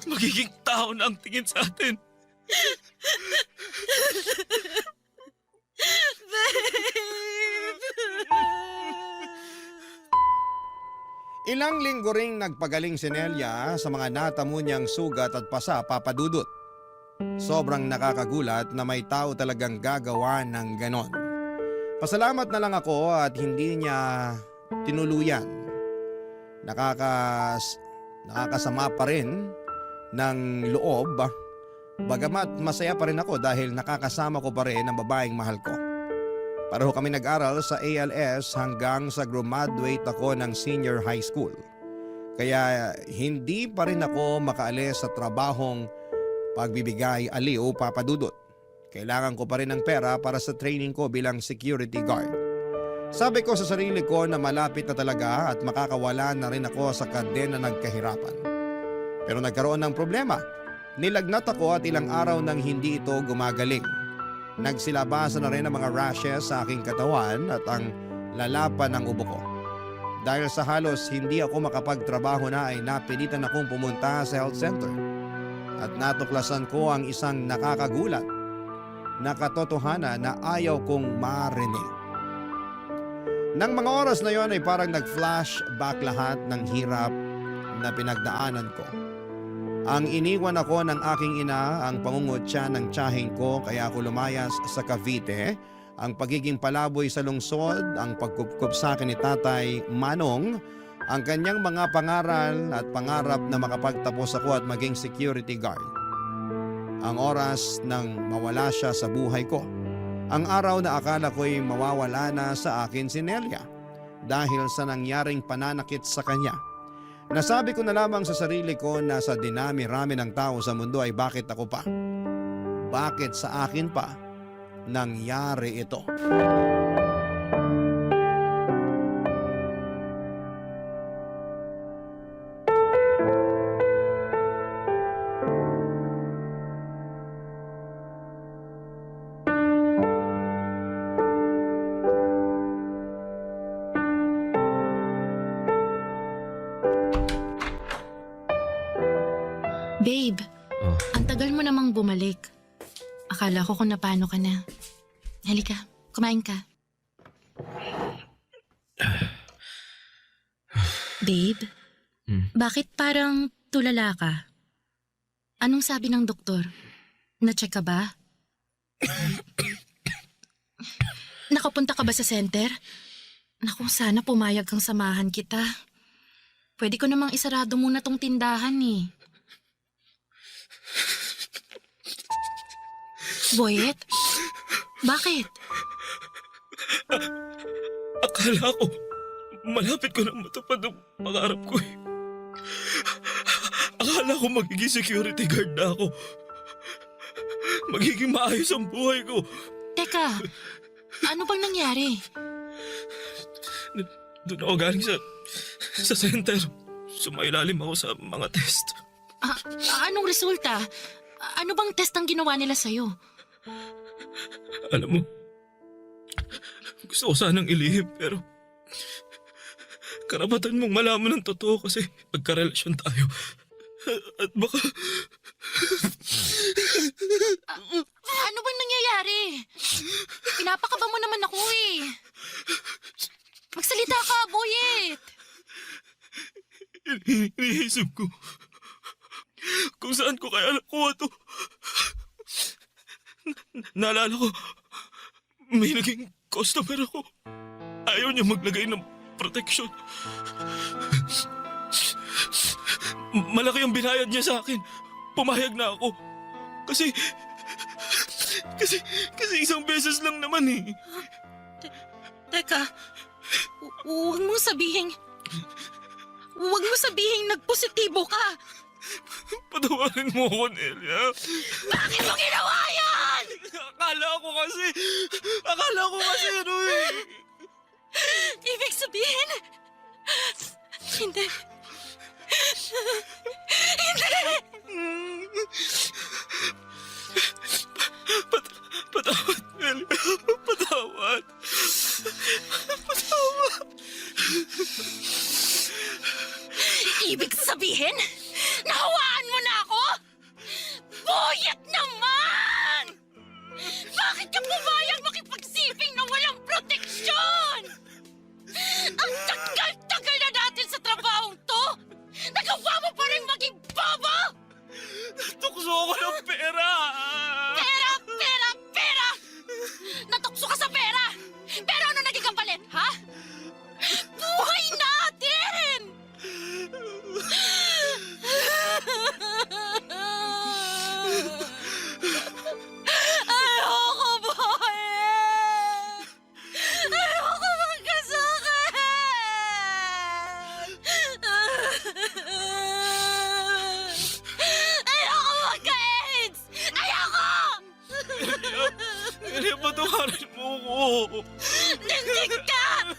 Magiging tao na ang tingin sa atin. Ilang linggo ring nagpagaling si Nelia sa mga natamo niyang sugat at pasa, Papa Dudut. Sobrang nakakagulat na may tao talagang gagawa ng ganon. Pasalamat na lang ako at hindi niya tinuluyan. Nakakasama pa rin ng loob, bagamat masaya pa rin ako dahil nakakasama ko pa rin ang babaeng mahal ko. Pareho kami nag-aral sa ALS hanggang sa graduate ako ng senior high school. Kaya hindi pa rin ako makaalis sa trabahong pagbibigay aliw, Papa Dudut. Kailangan ko pa rin ng pera para sa training ko bilang security guard. Sabi ko sa sarili ko na malapit na talaga at makakawala na rin ako sa kadena ng kahirapan. Pero nagkaroon ng problema. Nilagnat ako at ilang araw nang hindi ito gumagaling. Nagsilabasa na rin ang mga rashes sa aking katawan at ang lalapan ng ubo ko. Dahil sa halos hindi ako makapagtrabaho na ay napilitan akong pumunta sa health center. At natuklasan ko ang isang nakakagulat na katotohanan na ayaw kong marinig. Nang mga oras na yon ay parang nag-flashback lahat ng hirap na pinagdaanan ko. Ang iniwan ako ng aking ina, ang pangungutya ng tiyaheng ko kaya ako lumayas sa Cavite, ang pagiging palaboy sa lungsod, ang pagkupkup sa akin ni Tatay Manong, ang kanyang mga pangaral at pangarap na makapagtapos ako at maging security guard. Ang oras nang mawala siya sa buhay ko. Ang araw na akala ko'y mawawala na sa akin si Nelia dahil sa nangyaring pananakit sa kanya. Nasabi ko na lamang sa sarili ko na sa dinami-rami ng tao sa mundo ay bakit ako pa? Bakit sa akin pa nangyari ito? Babe, ang tagal mo namang bumalik. Akala ko kung napano ka na. Halika, kumain ka. Babe, bakit parang tulala ka? Anong sabi ng doktor? Na-check ka ba? Nakapunta ka ba sa center? Naku, sana pumayag kang samahan kita. Pwede ko namang isarado muna tong tindahan eh. Boyet? Bakit? Akala ko, malapit ko na matupad ang pangarap ko eh. Akala ko magiging security guard na ako. Magiging maayos ang buhay ko. Teka, ano bang nangyari? Doon ako galing sa center. Sumailalim ako sa mga test. Anong resulta? Ano bang test ang ginawa nila sa'yo? Alam mo, gusto ko sanang ilihim pero karapatan mong malaman ng totoo kasi magkarelasyon tayo. At baka... Ano bang nangyayari? Pinapakaba mo naman ako eh. Magsalita ka, Boyet! Iniisip ko kung saan ko kaya nakuha to. Naalala ko, may naging customer ako. Ayaw niya maglagay ng protection. Malaki ang binayad niya sa akin. Pumayag na ako. Kasi isang beses lang naman eh. Teka, huwag mong sabihin nagpositibo ka. Patawarin mo ako, Nelia. Bakit mo ginawa yan? Akala ko kasi ano eh. Ibig sabihin, hindi. Patawad, Nelia. Patawad. Ibig sabihin, nahawaan mo na ako? Buyat naman! Bakit ka pumayag makipagsiping na walang proteksyon? Ang tagal-tagal na natin sa trabahong to! Nagawa mo pa rin maging bobo! Tukso ako ng pera! Pera! Natukso ka sa pera! Pero ano naging kapalit, ha? Buhay natin! Ayoko buhayin! Ayoko magkasakit! Ayoko magka-AIDS! Ayoko! Nelia, patawarin mo ako. Nindig ka!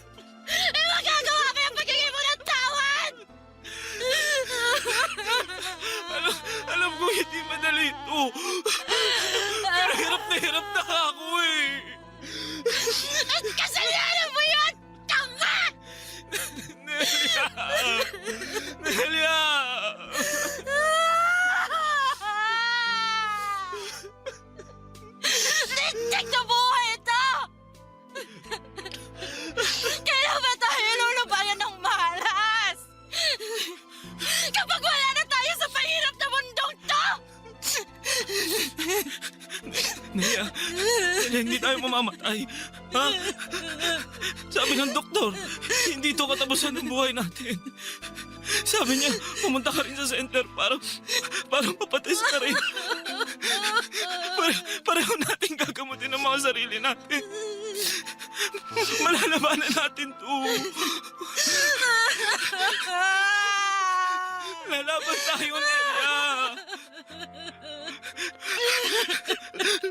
Eh, magagawa mo yung pagiging mo ng tawad! Alam ko hindi madali ito. Pero hirap na ako eh. At kasalanan mo yun! Tanga! Nelia! Nindig na buhay ito! Kailan ba tayo lulubayan ng malas? Kapag wala na tayo sa pahirap na mundong to! Nelia, hindi tayo mamamatay. Ha? Sabi ng doktor, hindi ito katapusan ng buhay natin. Sabi niya, pumunta ka rin sa center para mapatest ka rin. Pareho natin gagamutin ang mga sarili natin. Malalabanan natin to. Lalaban tayo, Nelia.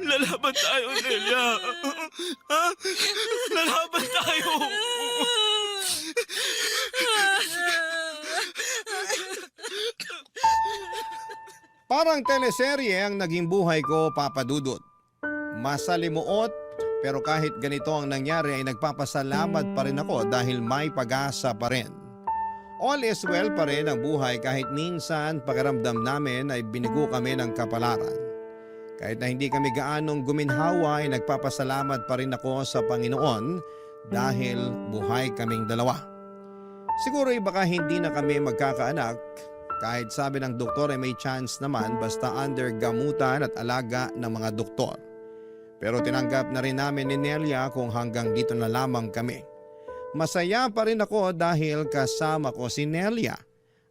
Lalaban tayo, Nelia. Ha? Lalaban tayo. Parang teleserye ang naging buhay ko, Papa Dudut. Masalimuot, pero kahit ganito ang nangyari ay nagpapasalamat pa rin ako dahil may pag-asa pa rin. All is well pa rin ang buhay kahit minsan pakiramdam namin ay binigo kami ng kapalaran. Kahit na hindi kami gaanong guminhawa ay nagpapasalamat pa rin ako sa Panginoon dahil buhay kaming dalawa. Siguro ay baka hindi na kami magkakaanak kahit sabi ng doktor ay may chance naman basta under gamutan at alaga ng mga doktor. Pero tinanggap na rin namin ni Nelia kung hanggang dito na lamang kami. Masaya pa rin ako dahil kasama ko si Nelia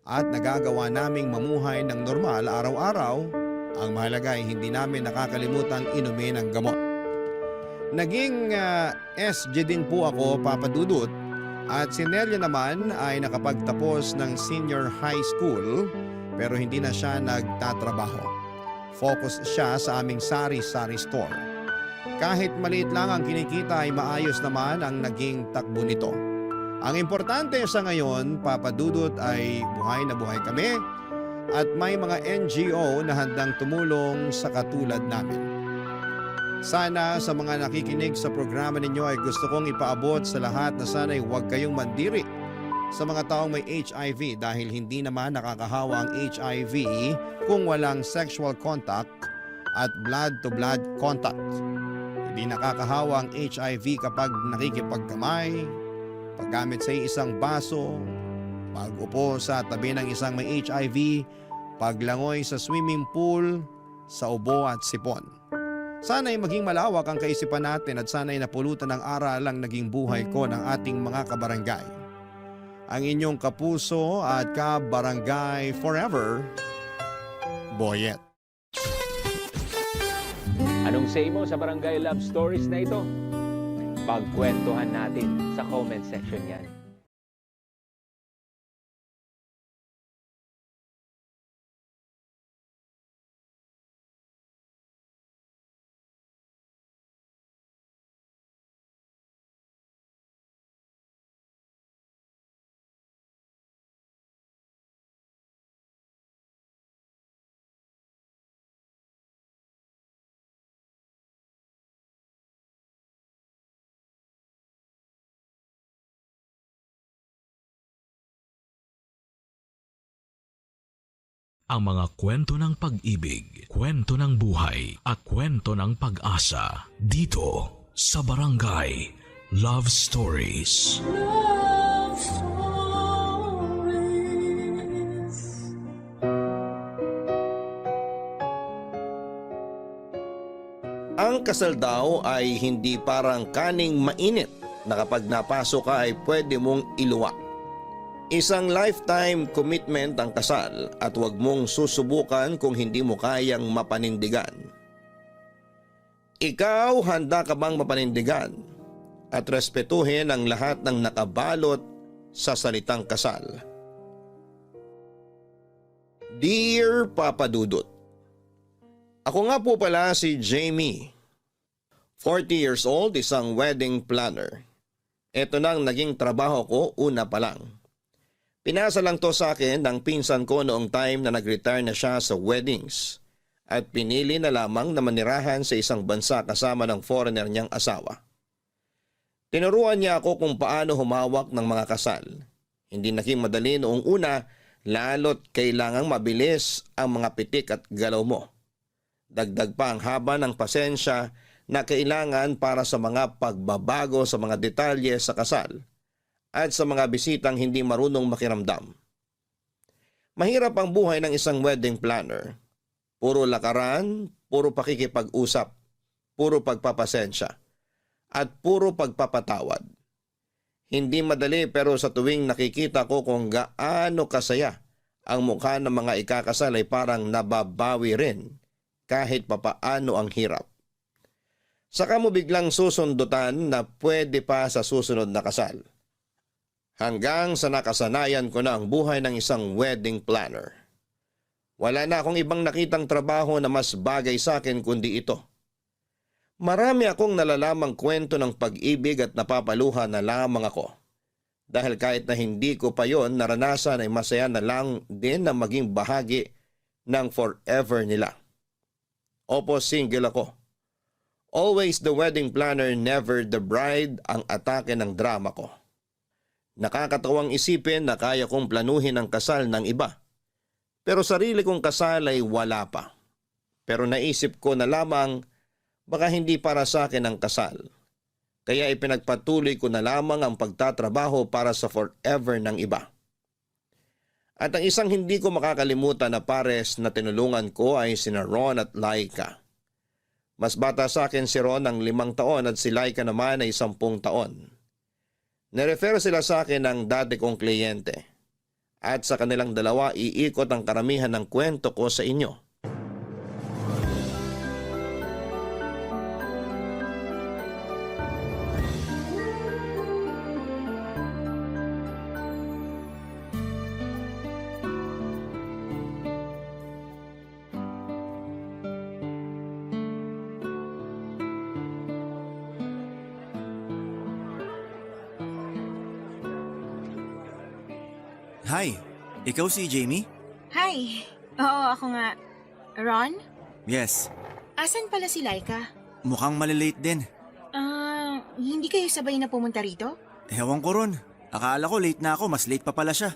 at nagagawa naming mamuhay ng normal araw-araw. Ang mahalaga ay hindi namin nakakalimutan inumin ang gamot. Naging SG din po ako, Papa Dudut, at si Nelia naman ay nakapagtapos ng senior high school pero hindi na siya nagtatrabaho. Focus siya sa aming sari-sari store. Kahit maliit lang ang kinikita ay maayos naman ang naging takbo nito. Ang importante sa ngayon, Papa Dudut, ay buhay na buhay kami at may mga NGO na handang tumulong sa katulad namin. Sana sa mga nakikinig sa programa ninyo ay gusto kong ipaabot sa lahat na sana'y huwag kayong mandiri sa mga taong may HIV dahil hindi naman nakakahawa ang HIV kung walang sexual contact at blood-to-blood contact. Hindi nakakahawa ang HIV kapag nakikipagkamay, paggamit sa isang baso, pag-upo sa tabi ng isang may HIV, paglangoy sa swimming pool, sa ubo at sipon. Sana'y maging malawak ang kaisipan natin at sana'y napulutan ng aral ang naging buhay ko ng ating mga kabarangay. Ang inyong kapuso at kabarangay forever, Boyet. Anong say mo sa Barangay Love Stories na ito? Pagkwentuhan natin sa comment section yan. Ang mga kwento ng pag-ibig, kwento ng buhay, at kwento ng pag-asa dito sa Barangay Love Stories. Love Stories. Ang kasal daw ay hindi parang kaning mainit na kapag napasok ka ay pwede mong iluwa. Isang lifetime commitment ang kasal at huwag mong susubukan kung hindi mo kayang mapanindigan. Ikaw, handa ka bang mapanindigan at respetuhin ang lahat ng nakabalot sa salitang kasal? Dear Papa Dudut, ako nga po pala si Jamie. 40 years old, isang wedding planner. Ito nang naging trabaho ko una pa lang. Pinasa lang to sa akin ng pinsan ko noong time na nag-retire na siya sa weddings at pinili na lamang na manirahan sa isang bansa kasama ng foreigner niyang asawa. Tinuruan niya ako kung paano humawak ng mga kasal. Hindi naging madali noong una, lalo't kailangang mabilis ang mga pitik at galaw mo. Dagdag pa ang haba ng pasensya na kailangan para sa mga pagbabago sa mga detalye sa kasal at sa mga bisitang hindi marunong makiramdam. Mahirap ang buhay ng isang wedding planner. Puro lakaran, puro pakikipag-usap, puro pagpapasensya, at puro pagpapatawad. Hindi madali pero sa tuwing nakikita ko kung gaano kasaya ang mukha ng mga ikakasal ay parang nababawi rin kahit papaano ang hirap. Saka mo biglang susundutan na pwede pa sa susunod na kasal. Hanggang sa nakasanayan ko na ang buhay ng isang wedding planner. Wala na akong ibang nakitang trabaho na mas bagay sa akin kundi ito. Marami akong nalalamang kwento ng pag-ibig at napapaluha na lamang ako. Dahil kahit na hindi ko pa yon naranasan ay masaya na lang din na maging bahagi ng forever nila. Opo, single ako. Always the wedding planner, never the bride ang atake ng drama ko. Nakakatawang isipin na kaya kong planuhin ang kasal ng iba. Pero sarili kong kasal ay wala pa. Pero naisip ko na lamang baka hindi para sa akin ang kasal. Kaya ipinagpatuloy ko na lamang ang pagtatrabaho para sa forever ng iba. At ang isang hindi ko makakalimutan na pares na tinulungan ko ay sina Ron at Laika. Mas bata sa akin si Ron ng 5 taon at si Laika naman ay 10 taon. Nirefer sila sa akin ng dati kong kliyente. At sa kanilang dalawa iikot ang karamihan ng kwento ko sa inyo. Hi, ikaw si Jamie? Hi. Oo, ako nga. Ron? Yes. Asan pala si Laika? Mukhang malilate din. Hindi kayo sabay na pumunta rito? Ewan ko ron. Akala ko late na ako, mas late pa pala siya.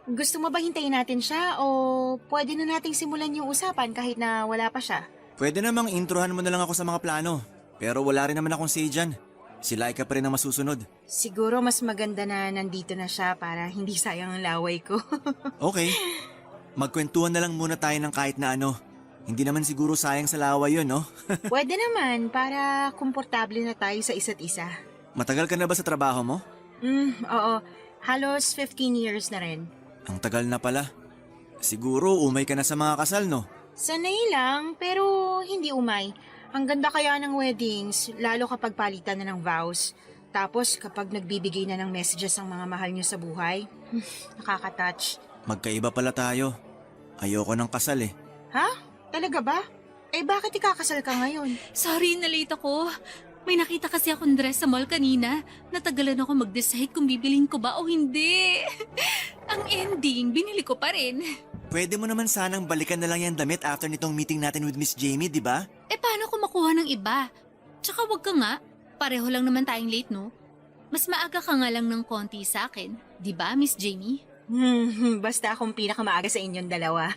Gusto mo ba hintayin natin siya o pwede na nating simulan yung usapan kahit na wala pa siya? Pwede namang introhan mo na lang ako sa mga plano. Pero wala rin naman akong say dyan. Si Laika pa rin ang masusunod. Siguro mas maganda na nandito na siya para hindi sayang ang laway ko. Okay. Magkwentuhan na lang muna tayo ng kahit na ano. Hindi naman siguro sayang sa laway yun, no? Pwede naman para komportable na tayo sa isa't isa. Matagal ka na ba sa trabaho mo? Oo. Halos 15 years na rin. Ang tagal na pala. Siguro umay ka na sa mga kasal, no? Sanay lang, pero hindi umay. Ang ganda kaya ng weddings, lalo kapag palitan na ng vows. Tapos kapag nagbibigay na ng messages ang mga mahal nyo sa buhay. Nakaka-touch. Magkaiba pala tayo. Ayoko ng kasal eh. Ha? Talaga ba? Eh bakit ikakasal ka ngayon? Sorry, na-late ako. May nakita kasi akong dress sa mall kanina. Natagalan ako mag-decide kung bibilin ko ba o hindi. Ang ending, binili ko pa rin. Pwede mo naman sanang balikan na lang yan damit after nitong meeting natin with Miss Jamie, di ba? Eh paano ko makuha ng iba? Tsaka wag ka nga. Pareho lang naman tayong late, no? Mas maaga ka nga lang ng konti sa akin. Di ba, Miss Jamie? Basta akong pinakamaaga sa inyong dalawa.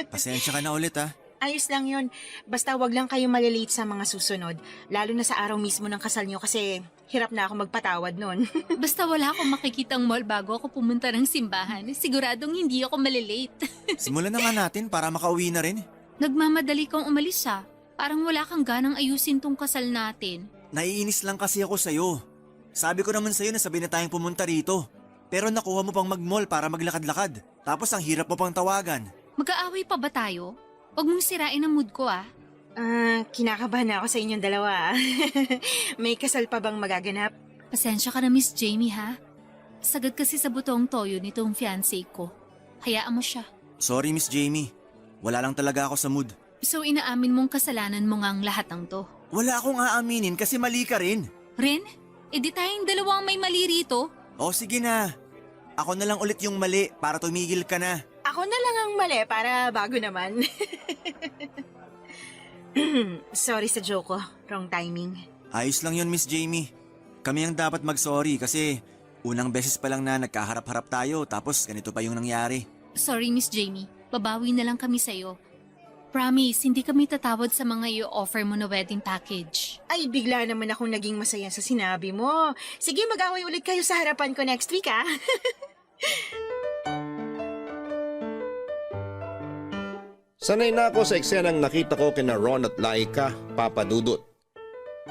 Pasensya ka na ulit ah. Ayos lang yun. Basta wag lang kayo malilate sa mga susunod. Lalo na sa araw mismo ng kasal nyo kasi hirap na ako magpatawad nun. Basta wala akong makikitang mall bago ako pumunta ng simbahan. Siguradong hindi ako malilate. Simulan na nga natin para makauwi na rin. Nagmamadali kang umalis ha. Parang wala kang ganang ayusin tong kasal natin. Naiinis lang kasi ako sa'yo. Sabi ko naman sa'yo na sabi na tayong pumunta rito. Pero nakuha mo pang mag-mall para maglakad-lakad. Tapos ang hirap mo pang tawagan. Mag-aaway pa ba tayo? Huwag mong sirain ang mood ko ah. Kinakabahan na ako sa inyong dalawa. May kasal pa bang magaganap? Pasensya ka na Miss Jamie ha. Sagad kasi sa butong toyo nitong fiancé ko. Hayaan mo siya. Sorry Miss Jamie. Wala lang talaga ako sa mood. So inaamin mong kasalanan mo ngang lahat ng to? Wala akong aaminin kasi mali ka rin. Rin? E di tayong dalawang may mali rito? O sige na. Ako na lang ulit yung mali para tumigil ka na. Ako na lang ang mali para bago naman. Sorry sa joke ko. Wrong timing. Ayos lang yun Miss Jamie. Kami ang dapat mag-sorry kasi unang beses pa lang na nagkaharap-harap tayo tapos ganito pa yung nangyari. Sorry Miss Jamie. Babawi na lang kami sa'yo. Promise, hindi kami tatawad sa mga i-offer mo na wedding package. Ay, bigla naman akong naging masaya sa sinabi mo. Sige, mag-away ulit kayo sa harapan ko next week, ah. Sanay na ako sa eksenang nakita ko kina Ron at Laika, Papa Dudut.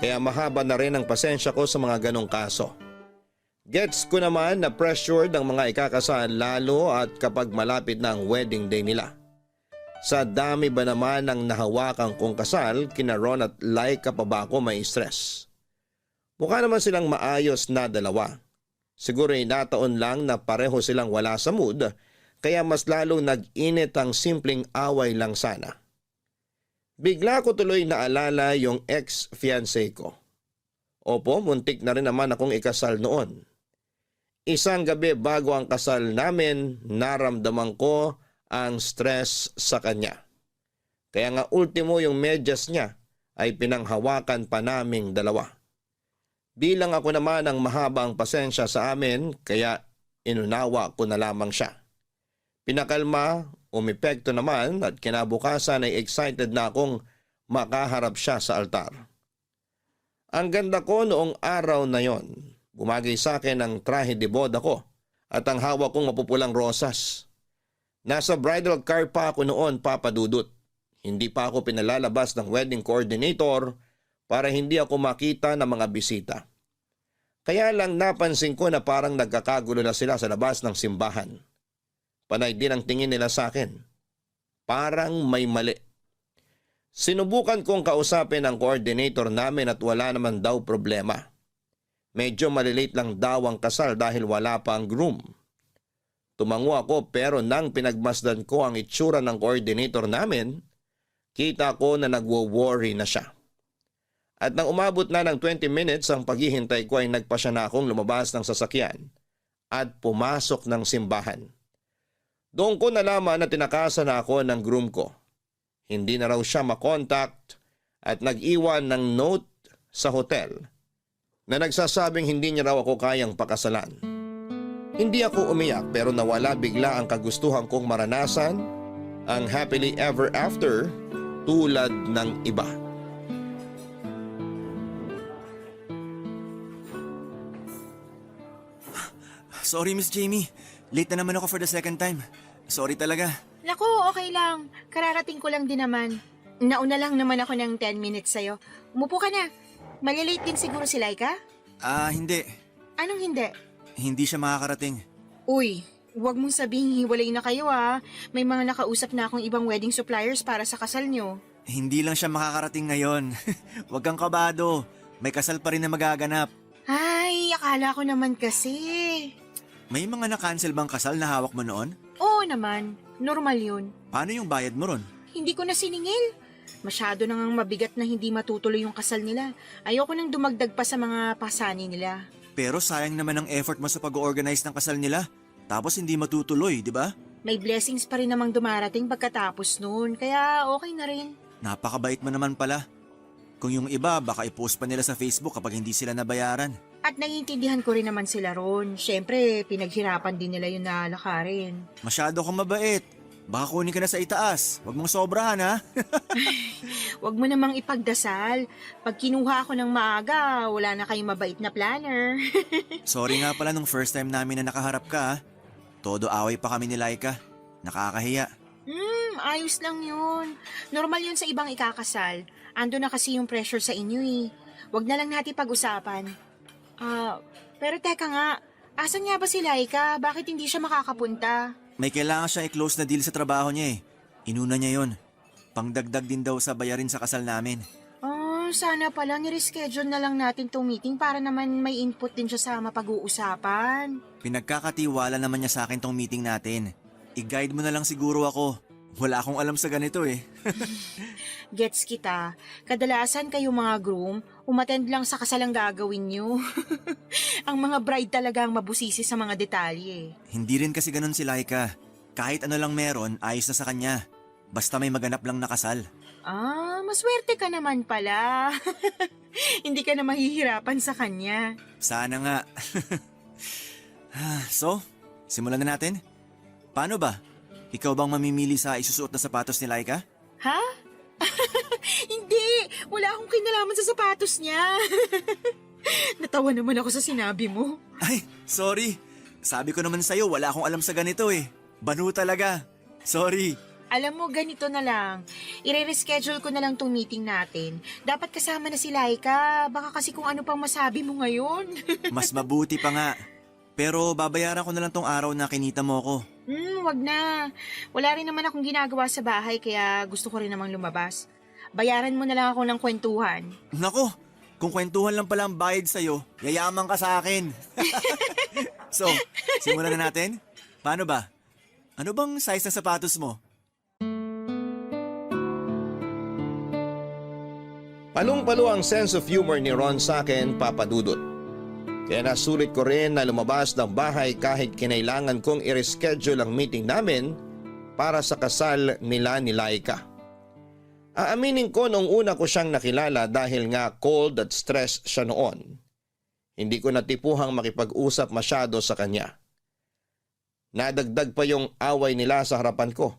Kaya mahaba na rin ang pasensya ko sa mga ganong kaso. Gets ko naman na pressured ang mga ikakasal lalo at kapag malapit na ang wedding day nila. Sa dami ba naman ng nahawakan kong kasal, kina Ron at Laika pa ba ako may stress? Mukha naman silang maayos na dalawa. Siguro ay nataon lang na pareho silang wala sa mood, kaya mas lalong nag-init ang simpleng away lang sana. Bigla ko tuloy naalala yung ex-fiancé ko. Opo, muntik na rin naman akong ikasal noon. Isang gabi bago ang kasal namin, naramdaman ko ang stress sa kanya. Kaya nga ultimo yung medyas niya ay pinanghawakan pa naming dalawa. Bilang ako naman ang mahabang pasensya sa amin, kaya inunawa ko na lamang siya. Pinakalma, umepekto naman at kinabukasan ay excited na akong makaharap siya sa altar. Ang ganda ko noong araw na yon. Bumagay sa akin ang trahe de boda ko at ang hawak kong mapupulang rosas. Nasa bridal car pa ako noon, Papa Dudut. Hindi pa ako pinalalabas ng wedding coordinator para hindi ako makita ng mga bisita. Kaya lang napansin ko na parang nagkakagulo na sila sa labas ng simbahan. Panay din ang tingin nila sa akin. Parang may mali. Sinubukan kong kausapin ang coordinator namin at wala naman daw problema. Medyo malilate lang daw ang kasal dahil wala pa ang groom. Tumango ako pero nang pinagmasdan ko ang itsura ng coordinator namin, kita ko na nagwo-worry na siya. At nang umabot na ng 20 minutes ang paghihintay ko ay nagpa siya na akong lumabas ng sasakyan at pumasok ng simbahan. Doon ko nalaman na tinakasan na ako ng groom ko. Hindi na raw siya makontakt at nag-iwan ng note sa hotel na nagsasabing hindi niya raw ako kayang pakasalan. Hindi ako umiyak pero nawala bigla ang kagustuhan kong maranasan ang happily ever after tulad ng iba. Sorry Miss Jamie, late na naman ako for the second time. Sorry talaga. Naku, okay lang. Kararating ko lang din naman. Nauna lang naman ako ng 10 minutes sa'yo. Umupo ka na. Malilate din siguro si Laika? Hindi. Anong hindi? Hindi siya makakarating. Uy, Huwag mong sabihing hiwalay na kayo May mga nakausap na akong ibang wedding suppliers para sa kasal nyo. Hindi lang siya makakarating ngayon. Huwag kang kabado. May kasal pa rin na magaganap. Ay, akala ko naman kasi. May mga na-cancel bang kasal na hawak mo noon? Oo naman, normal yun. Paano yung bayad mo ron? Hindi ko na siningil. Masyado nang mabigat na hindi matutuloy yung kasal nila. Ayoko nang dumagdag pa sa mga pasani nila. Pero sayang naman ang effort mo sa pag-organize ng kasal nila. Tapos hindi matutuloy, di ba? May blessings pa rin namang dumarating pagkatapos noon, kaya okay na rin. Napakabait mo naman pala. Kung yung iba, baka i-post pa nila sa Facebook kapag hindi sila nabayaran. At naiintindihan ko rin naman sila ron. Siyempre, pinaghirapan din nila yung nalakarin. Masyado kang mabait. Baka kunin ka na sa itaas. Huwag mong sobrahan, ha? Huwag mo namang ipagdasal. Pag kinuha ako ng maaga, wala na kayong mabait na planner. Sorry nga pala nung first time namin na nakaharap ka, ha? Todo away pa kami ni Laika. Nakakahiya. Ayos lang yun. Normal yun sa ibang ikakasal. Ando na kasi yung pressure sa inyo Huwag na lang natin pag-usapan. Pero teka nga, asan nga ba si Laika? Bakit hindi siya makakapunta? May kailangan siyang i-close na deal sa trabaho niya Inuna niya yon. Pangdagdag din daw sa bayarin sa kasal namin. Sana pala nireschedule na lang natin tong meeting para naman may input din siya sa mapag-uusapan. Pinagkakatiwala naman niya sa akin tong meeting natin. I-guide mo na lang siguro ako. Wala akong alam sa ganito Gets kita. Kadalasan kayo mga groom, umattend lang sa kasal ang gagawin nyo. Ang mga bride talaga ang mabusisi sa mga detalye. Hindi rin kasi ganun si Laika. Kahit ano lang meron, ayos na sa kanya. Basta may maganap lang na kasal. Maswerte ka naman pala. Hindi ka na mahihirapan sa kanya. Sana nga. So, simulan na natin? Paano ba? Ikaw bang mamimili sa isusuot na sapatos ni Laika? Ha? Hindi! Wala akong kinalaman sa sapatos niya. Natawa naman ako sa sinabi mo. Ay, sorry. Sabi ko naman sa'yo, wala akong alam sa ganito Banu talaga. Sorry. Alam mo, ganito na lang. I-reschedule ko na lang tong meeting natin. Dapat kasama na si Laika. Baka kasi kung ano pang masabi mo ngayon. Mas mabuti pa nga. Pero babayaran ko na lang tong araw na kinita mo ko. Wag na. Wala rin naman akong ginagawa sa bahay kaya gusto ko rin namang lumabas. Bayaran mo na lang ako ng kwentuhan. Nako, kung kwentuhan lang pala ang bayad sa'yo, yayaman ka sa akin. So, simulan na natin? Paano ba? Ano bang size ng sapatos mo? Palong-palo ang sense of humor ni Ron sa akin, Papa Dudut. Kaya nasulit ko rin na lumabas ng bahay kahit kinailangan kong i-reschedule ang meeting namin para sa kasal nila ni Laika. Aaminin ko nung una ko siyang nakilala dahil nga cold at stressed siya noon. Hindi ko natipuhang makipag-usap masyado sa kanya. Nadagdag pa yung away nila sa harapan ko.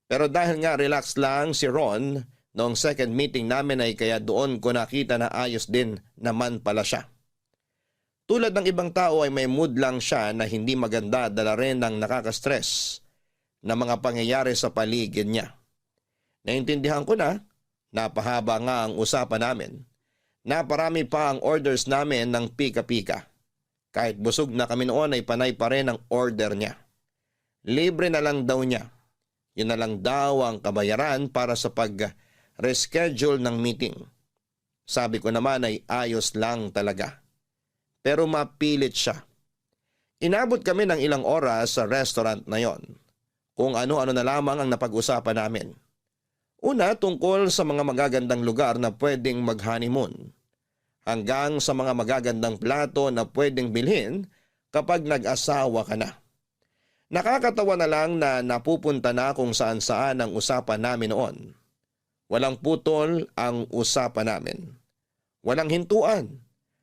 Pero dahil nga relax lang si Ron, noong second meeting namin ay kaya doon ko nakita na ayos din naman pala siya. Tulad ng ibang tao ay may mood lang siya na hindi maganda dala rin ng nakaka-stress na mga pangyayari sa paligid niya. Naintindihan ko na, napahaba nga ang usapan namin. Naparami pa ang orders namin ng pika-pika. Kahit busog na kami noon ay panay pa rin ang order niya. Libre na lang daw niya. Yun na lang daw ang kabayaran para sa pag-reschedule ng meeting. Sabi ko naman ay ayos lang talaga. Pero mapilit siya. Inabot kami ng ilang oras sa restaurant na yon. Kung ano-ano na lamang ang napag-usapan namin. Una, tungkol sa mga magagandang lugar na pwedeng mag-honeymoon. Hanggang sa mga magagandang plato na pwedeng bilhin kapag nag-asawa ka na. Nakakatawa na lang na napupunta na kung saan-saan ang usapan namin noon. Walang putol ang usapan namin. Walang hintuan.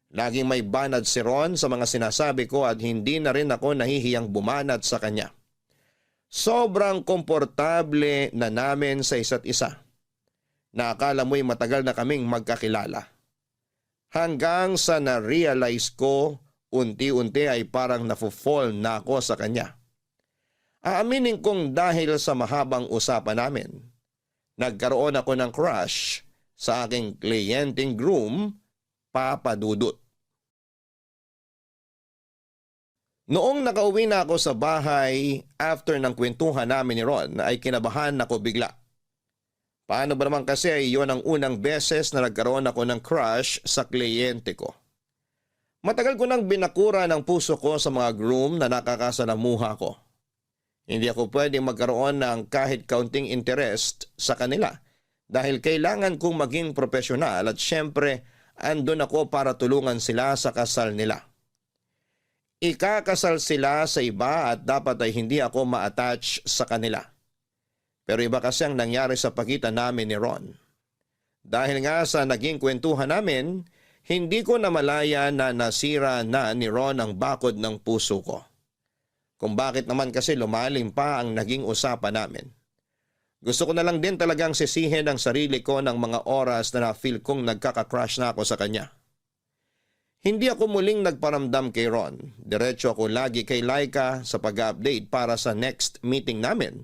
Laging may banad si Ron sa mga sinasabi ko at hindi na rin ako nahihiyang bumanat sa kanya. Sobrang komportable na namin sa isa't isa. Nakakala mo'y matagal na kaming magkakilala. Hanggang sa na-realize ko, unti-unti ay parang nafo-fall na ako sa kanya. Aaminin kong dahil sa mahabang usapan namin, nagkaroon ako ng crush sa aking kliyenteng groom, Papa Dudut. Noong nakauwi na ako sa bahay after ng kwentuhan namin ni Ron ay kinabahan ako bigla. Paano ba naman kasi ay yun ang unang beses na nagkaroon ako ng crush sa kliyente ko. Matagal ko nang binakura ng puso ko sa mga groom na nakakasalamuha ko. Hindi ako pwedeng magkaroon ng kahit kaunting interest sa kanila dahil kailangan kong maging profesional at syempre andun ako para tulungan sila sa kasal nila. Ikakasal sila sa iba at dapat ay hindi ako ma-attach sa kanila. Pero iba kasi ang nangyari sa pagitan namin ni Ron. Dahil nga sa naging kwentuhan namin, hindi ko namalaya na nasira na ni Ron ang bakod ng puso ko. Kung bakit naman kasi lumalim pa ang naging usapan namin. Gusto ko na lang din talagang sisihin ang sarili ko ng mga oras na na-feel kong nagkaka-crush na ako sa kanya. Hindi ako muling nagparamdam kay Ron. Diretso ako lagi kay Laika sa pag-update para sa next meeting namin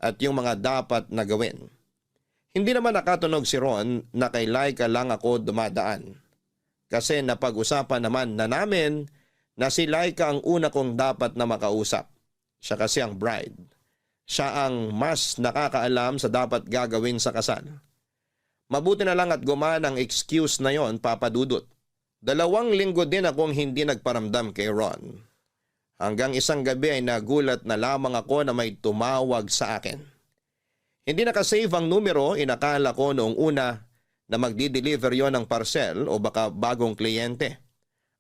at yung mga dapat na gawin. Hindi naman nakatunog si Ron na kay Laika lang ako dumadaan. Kasi napag-usapan naman na namin na si Laika ang una kong dapat na makausap. Siya kasi ang bride. Siya ang mas nakakaalam sa dapat gagawin sa kasal. Mabuti na lang at gumana ang excuse na yon, Papa Dudut. 2 linggo din akong hindi nagparamdam kay Ron. Hanggang isang gabi ay nagulat na lamang ako na may tumawag sa akin. Hindi nakasave ang numero, inakala ko noong una na magdi-deliver yon ng parcel o baka bagong kliyente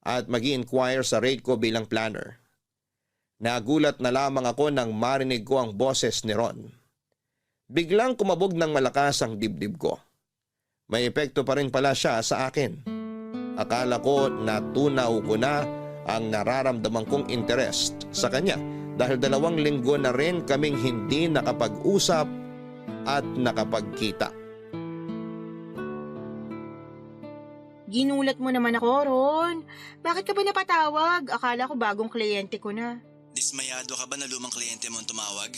at mag-i-inquire sa rate ko bilang planner. Nagulat na lamang ako nang marinig ko ang boses ni Ron. Biglang kumabog ng malakas ang dibdib ko. May epekto pa rin pala siya sa akin. Akala ko natunaw ko na ang nararamdaman kong interest sa kanya dahil 2 linggo na rin kaming hindi nakapag-usap at nakapagkita. Ginulat mo naman ako, Ron. Bakit ka ba napatawag? Akala ko bagong kliyente ko na. Dismayado ka ba na lumang kliyente mo ang tumawag?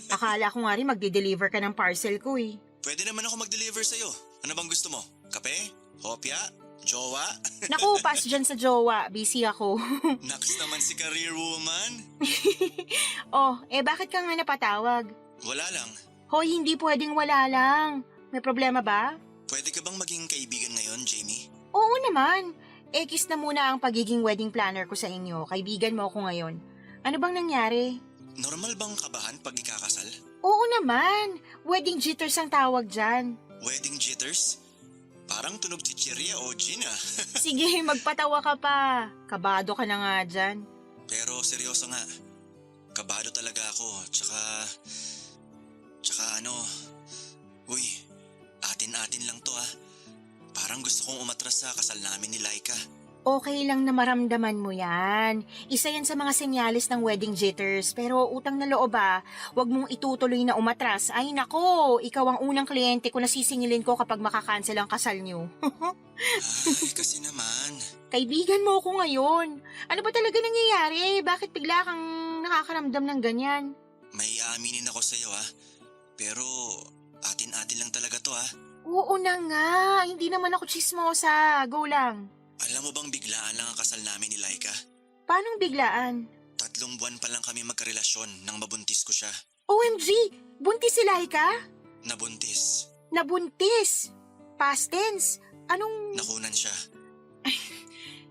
Akala ko nga rin magde-deliver ka ng parcel ko eh. Pwede naman ako mag-deliver sa'yo. Ano bang gusto mo? Kape? Hopya? Jowa? Naku, pass dyan sa jowa. Busy ako. Naks naman si career woman. Bakit ka nga napatawag? Wala lang. Hoy, hindi pwedeng wala lang. May problema ba? Pwede ka bang maging kaibigan ngayon, Jamie? Oo naman. Kiss na muna ang pagiging wedding planner ko sa inyo. Kaibigan mo ako ngayon. Ano bang nangyari? Normal bang kabahan pag ikakasal? Oo naman. Wedding jitters ang tawag dyan. Wedding jitters? Parang tunog chichirya o gin ah. Sige, magpatawa ka pa. Kabado ka na nga dyan. Pero seryoso nga. Kabado talaga ako. Tsaka uy, atin-atin lang to ah. Parang gusto kong umatras sa kasal namin ni Laika. Okay lang na maramdaman mo yan. Isa yan sa mga senyalis ng wedding jitters. Pero utang na loob wag mong itutuloy na umatras. Ay nako, ikaw ang unang kliyente ko na sisingilin ko kapag makakancel ang kasal niyo. Ay, kasi naman. Kaibigan mo ako ngayon. Ano ba talaga nangyayari? Bakit bigla kang nakakaramdam ng ganyan? May aaminin ako sa'yo Pero atin-atin lang talaga to Oo na nga, hindi naman ako chismosa. Go lang. Alam mo bang biglaan lang ang kasal namin ni Laika? Paanong biglaan? 3 buwan pa lang kami magkarelasyon nang mabuntis ko siya. OMG! Buntis si Laika? Nabuntis. Nabuntis? Past tense? Anong... Nakunan siya.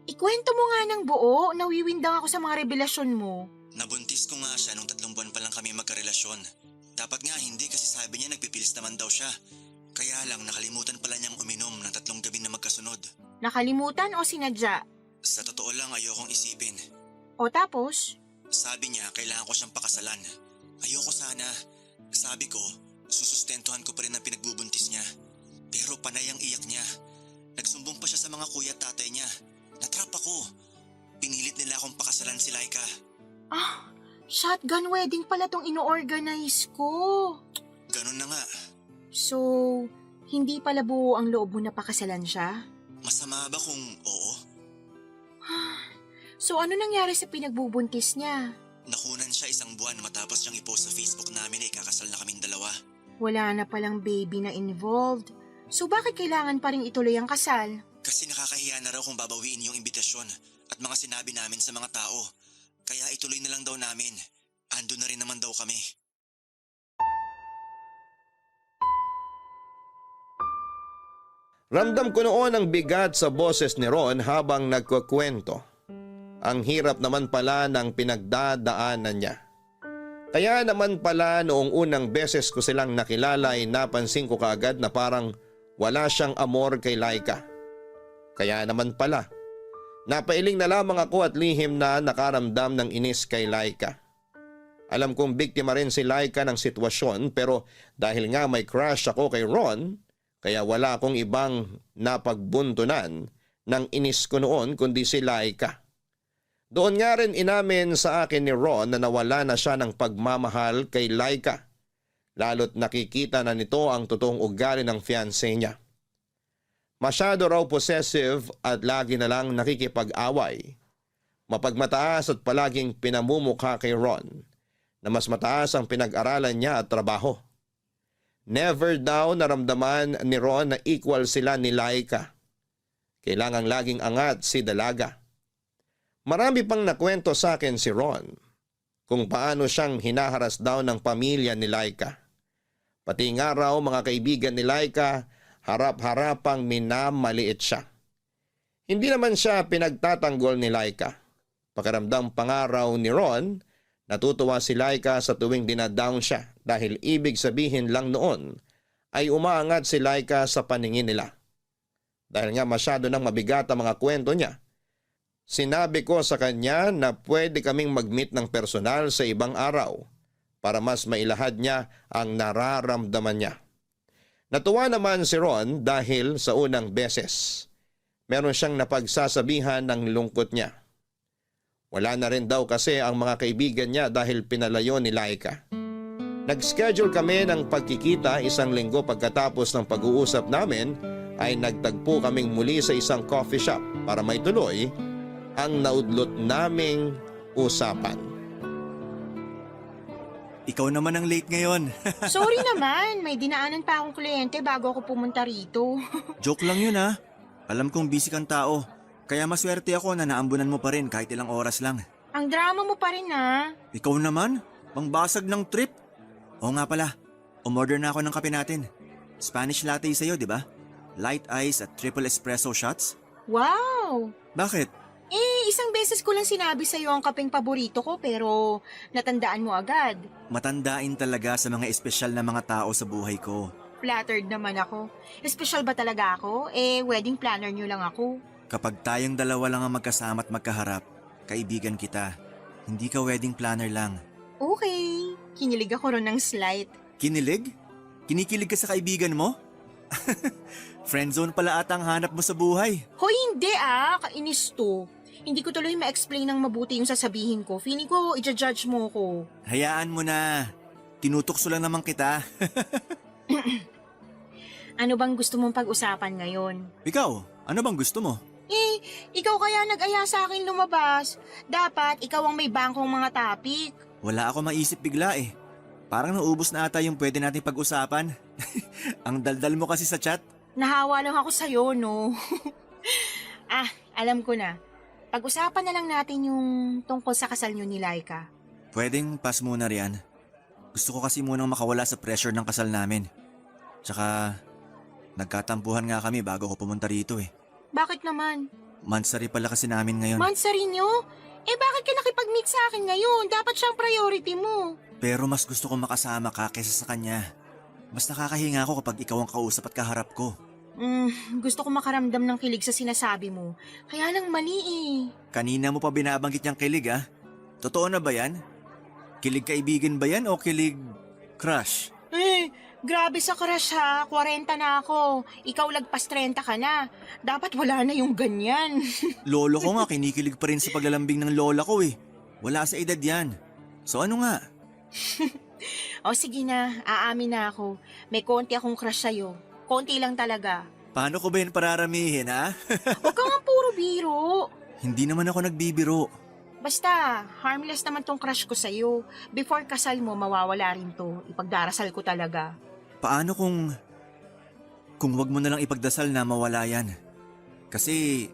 Ikwento mo nga ng buo. Nawiwindang ako sa mga revelasyon mo. Nabuntis ko nga siya nung 3 buwan pa lang kami magkarelasyon. Dapat nga hindi kasi sabi niya nagpipilis naman daw siya. Kaya lang nakalimutan pala niyang uminom ng 3 gabi na magkasunod. Nakalimutan o sinadya? Sa totoo lang ayokong isipin. O tapos? Sabi niya kailangan ko siyang pakasalan. Ayoko sana. Sabi ko, susustentuhan ko pa rin ang pinagbubuntis niya. Pero panay ang iyak niya. Nagsumbong pa siya sa mga kuya at tatay niya. Natrap ako. Pinilit nila akong pakasalan si Laika. Shotgun wedding pala tong ino-organize ko. Ganun na nga. So, hindi pala buo ang loob mo na pakasalan siya? Masama ba kung oo? So ano nangyari sa pinagbubuntis niya? Nakunan siya 1 buwan matapos niyang i-post sa Facebook namin kakasal na kaming 2. Wala na palang baby na involved. So bakit kailangan pa rin ituloy ang kasal? Kasi nakakahiya na raw kung babawiin yung imbitasyon at mga sinabi namin sa mga tao. Kaya ituloy na lang daw namin. Ando na rin naman daw kami. Ramdam ko noon ang bigat sa boses ni Ron habang nagkukwento. Ang hirap naman pala ng pinagdadaanan niya. Kaya naman pala noong unang beses ko silang nakilala ay napansin ko kaagad na parang wala siyang amor kay Laika. Kaya naman pala, napailing na lamang ako at lihim na nakaramdam ng inis kay Laika. Alam kong biktima rin si Laika ng sitwasyon pero dahil nga may crush ako kay Ron, kaya wala akong ibang napagbuntunan ng inis ko noon kundi si Laika. Doon nga rin inamin sa akin ni Ron na nawala na siya ng pagmamahal kay Laika. Lalo't nakikita na nito ang totoong ugali ng fiancé niya. Masyado raw possessive at lagi na lang nakikipag-away. Mapagmataas at palaging pinamumukha kay Ron na mas mataas ang pinag-aralan niya at trabaho. Never daw naramdaman ni Ron na equal sila ni Laika. Kailangang laging angat si Dalaga. Marami pang nakwento sa akin si Ron kung paano siyang hinaharas daw ng pamilya ni Laika. Pati nga raw mga kaibigan ni Laika, harap-harapang minamaliit siya. Hindi naman siya pinagtatanggol ni Laika. Pakiramdam pa nga raw ni Ron, natutuwa si Laika sa tuwing dinadown siya dahil ibig sabihin lang noon ay umaangat si Laika sa paningin nila. Dahil nga masyado nang mabigat ang mga kwento niya, sinabi ko sa kanya na pwede kaming mag-meet ng personal sa ibang araw para mas mailahad niya ang nararamdaman niya. Natuwa naman si Ron dahil sa unang beses, meron siyang napagsasabihan ng lungkot niya. Wala na rin daw kasi ang mga kaibigan niya dahil pinalayo ni Laika. Nag-schedule kami ng pagkikita 1 linggo pagkatapos ng pag-uusap namin ay nagtagpo kaming muli sa isang coffee shop para maituloy ang naudlot naming usapan. Ikaw naman ang late ngayon. Sorry naman, may dinaanan pa akong kliyente bago ako pumunta rito. Joke lang yun ha. Alam kong busy kang tao. Kaya maswerte ako na naambunan mo pa rin kahit ilang oras lang. Ang drama mo pa rin ha. Ikaw naman? Pangbasag ng trip? Oo nga pala, umorder na ako ng kape natin. Spanish latte sa'yo, di ba? Light ice at triple espresso shots? Wow! Bakit? Isang beses ko lang sinabi sa'yo ang kapeng paborito ko pero natandaan mo agad. Matandain talaga sa mga espesyal na mga tao sa buhay ko. Flattered naman ako. Espesyal ba talaga ako? Wedding planner nyo lang ako. Kapag tayong dalawa lang ang magkasama at magkaharap, kaibigan kita. Hindi ka wedding planner lang. Okay, kinilig ako ron ng slight. Kinilig? Kinikilig ka sa kaibigan mo? Friendzone pala ata ang hanap mo sa buhay. Hoy, hindi kainis to. Hindi ko tuloy ma-explain ng mabuti yung sasabihin ko. Feeling ko, i-judge mo ko. Hayaan mo na. Tinutukso lang naman kita. Ano bang gusto mong pag-usapan ngayon? Ikaw, ano bang gusto mo? Ikaw kaya nag-aya sa akin lumabas. Dapat ikaw ang may bangkong mga topic. Wala ako maisip bigla eh. Parang naubos na ata yung pwede nating pag-usapan. Ang daldal mo kasi sa chat. Nahawa lang ako sa'yo, no? Alam ko na. Pag-usapan na lang natin yung tungkol sa kasal nyo ni Laika. Pwedeng pass muna riyan. Gusto ko kasi munang makawala sa pressure ng kasal namin. Tsaka, nagkatampuhan nga kami bago ko pumunta rito eh. Bakit naman? Mansari pala kasi namin ngayon. Mansari nyo? Bakit ka nakipag-meet sa akin ngayon? Dapat siyang priority mo. Pero mas gusto ko makasama ka kaysa sa kanya. Mas nakakahinga ako kapag ikaw ang kausap at kaharap ko. Gusto ko makaramdam ng kilig sa sinasabi mo. Kaya lang mali eh. Kanina mo pa binabanggit niyang kilig ah. Totoo na ba yan? Kilig kaibigan ba yan o kilig crush? Grabe sa crush ha. 40 na ako. Ikaw lagpas 30 ka na. Dapat wala na yung ganyan. Lolo ko nga kinikilig pa rin sa paglalambing ng lola ko eh. Wala sa edad yan. So ano nga? O sige na, aamin na ako. May konti akong crush sa'yo. Konti lang talaga. Paano ko ba yun pararamihin ha? Huwag ka nga puro biro. Hindi naman ako nagbibiro. Basta, harmless naman tong crush ko sa'yo. Before kasal mo, mawawala rin to. Ipagdarasal ko talaga. Paano kung wag mo na lang ipagdasal na mawala yan? Kasi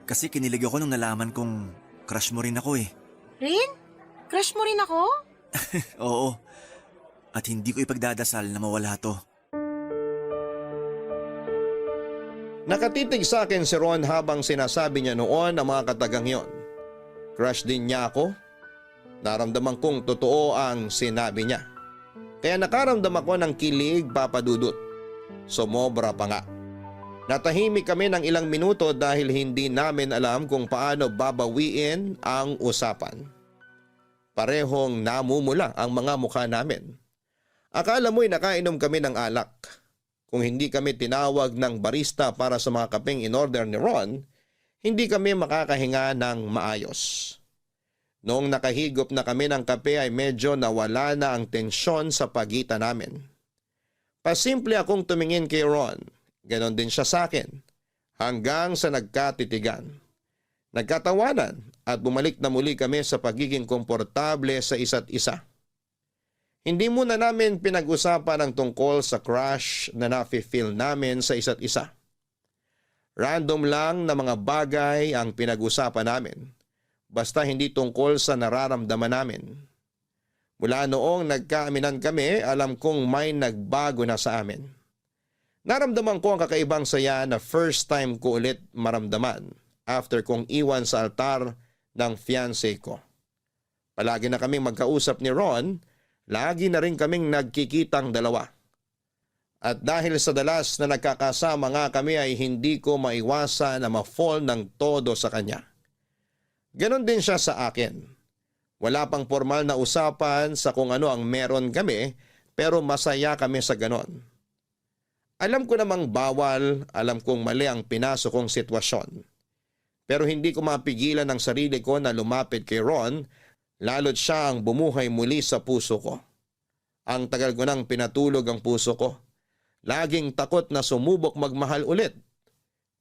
kinilig ako nung nalaman kong crush mo rin ako eh. Rin? Crush mo rin ako? Oo. At hindi ko ipagdadasal na mawala to. Nakatitig sa akin si Ron habang sinasabi niya noon ang mga katagang yon. Crush din niya ako. Naramdaman kong totoo ang sinabi niya. Kaya nakaramdam ako ng kilig, Papa Dudut. Sumobra pa nga. Natahimik kami ng ilang minuto dahil hindi namin alam kung paano babawiin ang usapan. Parehong namumula ang mga mukha namin. Akala mo'y nakainom kami ng alak. Kung hindi kami tinawag ng barista para sa mga kapeng in-order ni Ron, hindi kami makakahinga ng maayos. Noong nakahigop na kami ng kape ay medyo nawala na ang tensyon sa pagitan namin. Pasimple akong tumingin kay Ron, ganon din siya sa akin, hanggang sa nagkatitigan. Nagkatawanan at bumalik na muli kami sa pagiging komportable sa isa't isa. Hindi muna namin pinag-usapan ang tungkol sa crush na nafe-feel namin sa isa't isa. Random lang na mga bagay ang pinag-usapan namin. Basta hindi tungkol sa nararamdaman namin. Mula noong nagkaaminan kami, alam kong may nagbago na sa amin. Naramdaman ko ang kakaibang saya na first time ko ulit maramdaman after kong iwan sa altar ng fiancé ko. Palagi na kaming magkausap ni Ron, lagi na rin kaming nagkikitang dalawa. At dahil sa dalas na nagkakasama nga kami ay hindi ko maiwasan na ma-fall ng todo sa kanya. Ganon din siya sa akin. Wala pang formal na usapan sa kung ano ang meron kami, pero masaya kami sa ganon. Alam ko namang bawal, alam kong mali ang pinasok kong sitwasyon. Pero hindi ko mapigilan ang sarili ko na lumapit kay Ron, lalo't siya ang bumuhay muli sa puso ko. Ang tagal ko nang pinatulog ang puso ko. Laging takot na sumubok magmahal ulit.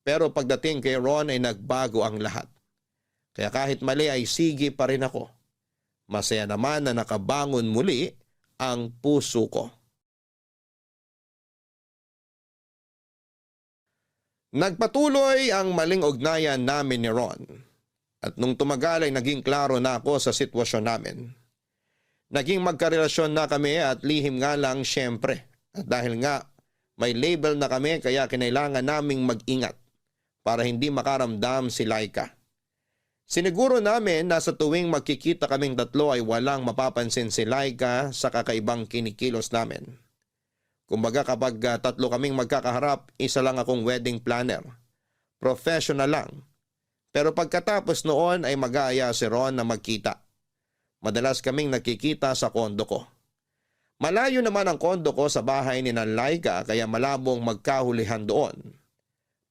Pero pagdating kay Ron ay nagbago ang lahat. Kaya kahit mali ay sige pa rin ako. Masaya naman na nakabangon muli ang puso ko. Nagpatuloy ang maling ugnayan namin ni Ron. At nung tumagal ay naging klaro na ako sa sitwasyon namin. Naging magkarelasyon na kami at lihim nga lang syempre. At dahil nga may label na kami kaya kinailangan naming mag-ingat para hindi makaramdam si Laika. Siniguro namin na sa tuwing magkikita kaming tatlo ay walang mapapansin si Laika sa kakaibang kinikilos namin. Kumbaga kapag tatlo kaming magkakaharap, isa lang akong wedding planner. Professional lang. Pero pagkatapos noon ay mag-aaya si Ron na magkita. Madalas kaming nagkikita sa kondo ko. Malayo naman ang kondo ko sa bahay ni Laika kaya malabong magkahulihan doon.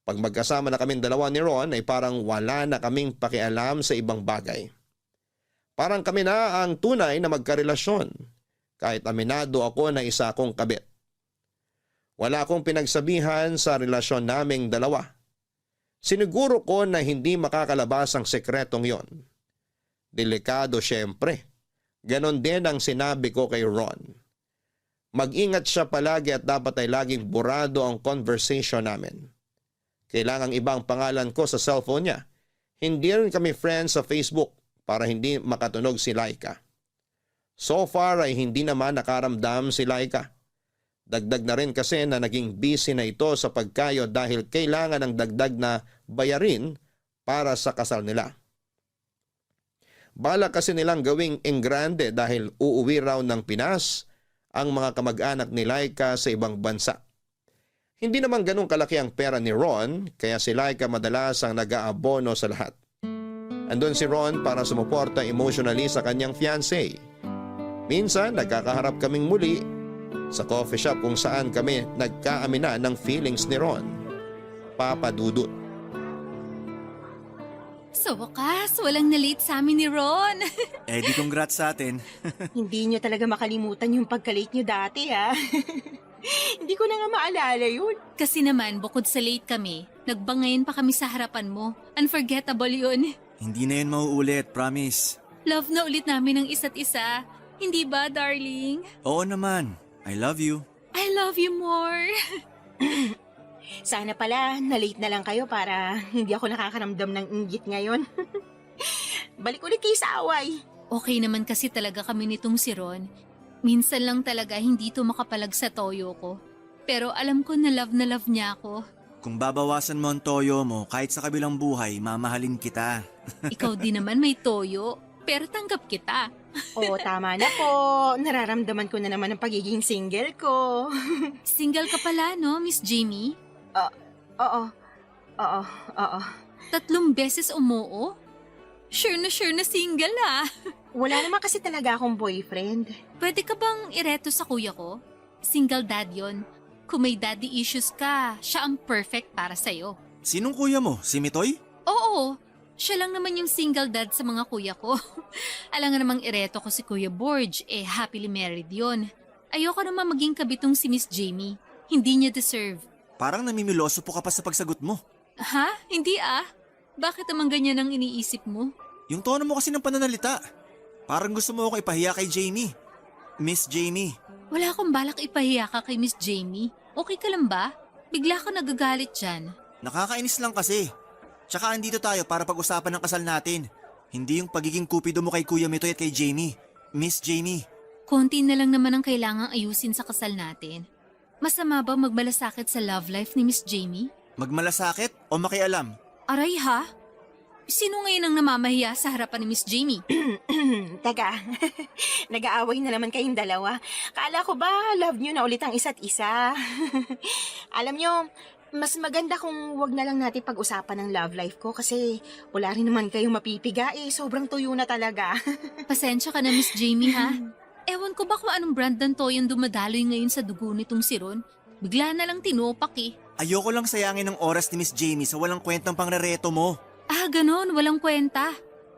Pag magkasama na kaming dalawa ni Ron ay parang wala na kaming pakialam sa ibang bagay. Parang kami na ang tunay na magkarelasyon kahit aminado ako na isa akong kabit. Wala akong pinagsabihan sa relasyon naming dalawa. Siniguro ko na hindi makakalabas ang sekretong yon. Delikado syempre. Ganon din ang sinabi ko kay Ron. Mag-ingat siya palagi at dapat ay laging burado ang conversation namin. Kailangang ibang pangalan ko sa cellphone niya. Hindi rin kami friends sa Facebook para hindi makatunog si Laika. So far ay hindi naman nakaramdam si Laika. Dagdag na rin kasi na naging busy na ito sa pagkayod dahil kailangan ng dagdag na bayarin para sa kasal nila. Bala kasi nilang gawing engrande dahil uuwi raw ng Pinas ang mga kamag-anak ni Laika sa ibang bansa. Hindi naman ganun kalaki ang pera ni Ron kaya si Laika madalas ang nag-aabono sa lahat. Andun si Ron para sumuporta emotionally sa kanyang fiancé. Minsan nagkakaharap kaming muli sa coffee shop kung saan kami nagkaamina ng feelings ni Ron. Papa Dudut. Sa wakas, walang na-late sa amin ni Ron. Eh di congrats sa atin. Hindi nyo talaga makalimutan yung pagka-late nyo dati, ha? Hindi ko na nga maalala yun. Kasi naman, bukod sa late kami, nagbangayan pa kami sa harapan mo. Unforgettable yun. Hindi na yun mauulit, promise. Love na ulit namin ang isa't isa. Hindi ba, darling? Oo naman. I love you. I love you more. Sana pala, na-late na lang kayo para hindi ako nakakaramdam ng inggit ngayon. Balik ulit kayo sa away. Okay naman kasi talaga kami nitong si Ron. Minsan lang talaga hindi to makapalag sa toyo ko. Pero alam ko na love niya ako. Kung babawasan mo ang toyo mo, kahit sa kabilang buhay, mamahalin kita. Ikaw din naman may toyo, pero tanggap kita. Oo, tama na po. Nararamdaman ko na naman ang pagiging single ko. Single ka pala, no, Miss Jamie? Oo. 3 beses umuo? Sure na single ah. Wala naman kasi talaga akong boyfriend. Pwede ka bang ireto sa kuya ko? Single dad yon. Kung may daddy issues ka, siya ang perfect para sa'yo. Sinong kuya mo? Si Mitoy? Oo, siya lang naman yung single dad sa mga kuya ko. Alam nga namang ireto ko si Kuya Borge, happily married yon. Ayoko naman maging kabitong si Miss Jamie. Hindi niya deserve. Parang namimiloso po ka pa sa pagsagot mo. Ha? Hindi ah. Bakit naman ganyan ang iniisip mo? Yung tono mo kasi ng pananalita. Parang gusto mo ako ipahiya kay Jamie. Miss Jamie. Wala akong balak ipahiya ka kay Miss Jamie. Okay ka lang ba? Bigla ka nagagalit dyan. Nakakainis lang kasi. Tsaka andito tayo para pag-usapan ng kasal natin. Hindi yung pagiging kupido mo kay Kuya Mitoy at kay Jamie. Miss Jamie. Konti na lang naman ang kailangang ayusin sa kasal natin. Masama ba magmalasakit sa love life ni Miss Jamie? Magmalasakit o makialam? Aray ha? Sino ngayon ang namamahiya sa harapan ni Miss Jamie? Teka, nag-aaway na naman kayong dalawa. Kala ko ba love nyo na ulit ang isa't isa? Alam nyo, mas maganda kung wag na lang natin pag-usapan ng love life ko kasi wala rin naman kayong mapipiga sobrang tuyo na talaga. Pasensya ka na Miss Jamie ha? Ewan ko ba kung anong brand ng toyong dumadaloy ngayon sa dugo nitong si Ron? Bigla na lang tinupak Ayoko lang sayangin ng oras ni Miss Jamie sa walang kwentang pangrereto mo. Ah, ganon. Walang kwenta.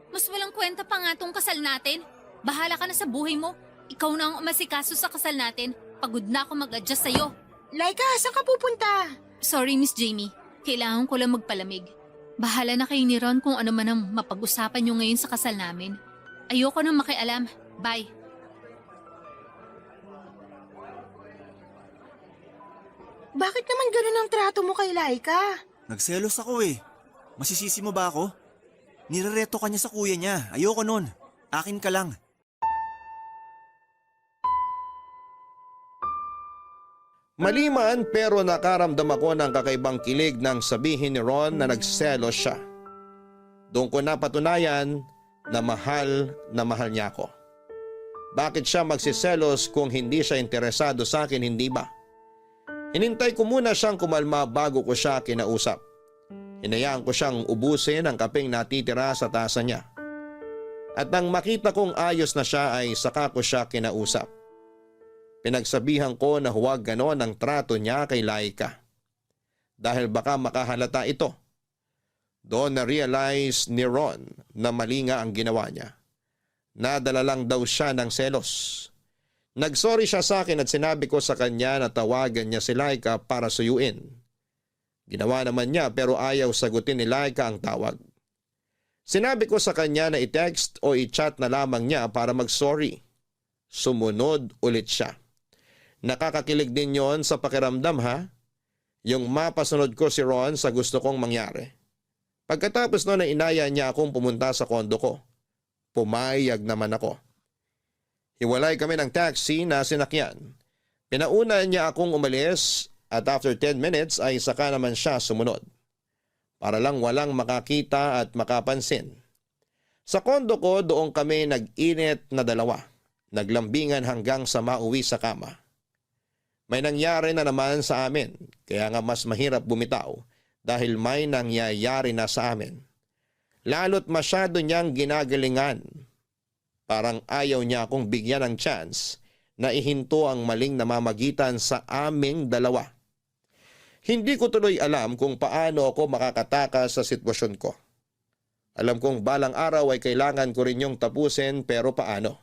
Mas walang kwenta pa nga tong kasal natin. Bahala ka na sa buhay mo. Ikaw na ang umasikaso sa kasal natin. Pagod na ako mag-adjust sa'yo. Laika, saan ka pupunta? Sorry, Miss Jamie. Kailangan ko lang magpalamig. Bahala na kayo ni Ron kung ano man ang mapag-usapan nyo ngayon sa kasal namin. Ayoko nang makialam. Bye. Bakit naman ganun ang trato mo kay Laika? Nagselos ako Masisisi mo ba ako? Nirereto ka niya sa kuya niya. Ayoko nun. Akin ka lang. Maliman pero nakaramdam ako ng kakaibang kilig nang sabihin ni Ron na nagselos siya. Doon ko napatunayan na mahal niya ako. Bakit siya magsiselos kung hindi siya interesado sa akin, hindi ba? Hinintay ko muna siyang kumalma bago ko siya kinausap. Hinayaan ko siyang ubusin ang kapeng natitira sa tasa niya. At nang makita kong ayos na siya ay saka ko siya kinausap. Pinagsabihan ko na huwag ganon ang trato niya kay Laika. Dahil baka makahalata ito. Doon na-realize ni Ron na mali nga ang ginawa niya. Nadala lang daw siya ng selos. Nagsorry siya sa akin at sinabi ko sa kanya na tawagan niya si Laika para suyuin. Ginawa naman niya pero ayaw sagutin ni Laika ang tawag. Sinabi ko sa kanya na i-text o i-chat na lamang niya para mag-sorry. Sumunod ulit siya. Nakakakilig din yon sa pakiramdam ha? Yung mapasunod ko si Ron sa gusto kong mangyari. Pagkatapos noon ay inaya niya akong pumunta sa kondo ko. Pumayag naman ako. Hiwalay kami ng taxi na sinakyan. Pinauna niya akong umalis at after 10 minutes ay saka naman siya sumunod. Para lang walang makakita at makapansin. Sa kondo ko doon kami nag-init na dalawa. Naglambingan hanggang sa mauwi sa kama. May nangyari na naman sa amin kaya nga mas mahirap bumitaw dahil may nangyayari na sa amin. Lalo't masyado niyang ginagalingan. Parang ayaw niya akong bigyan ng chance na ihinto ang maling namamagitan sa aming dalawa. Hindi ko tuloy alam kung paano ako makakatakas sa sitwasyon ko. Alam kong balang araw ay kailangan ko rin yung tapusin pero paano?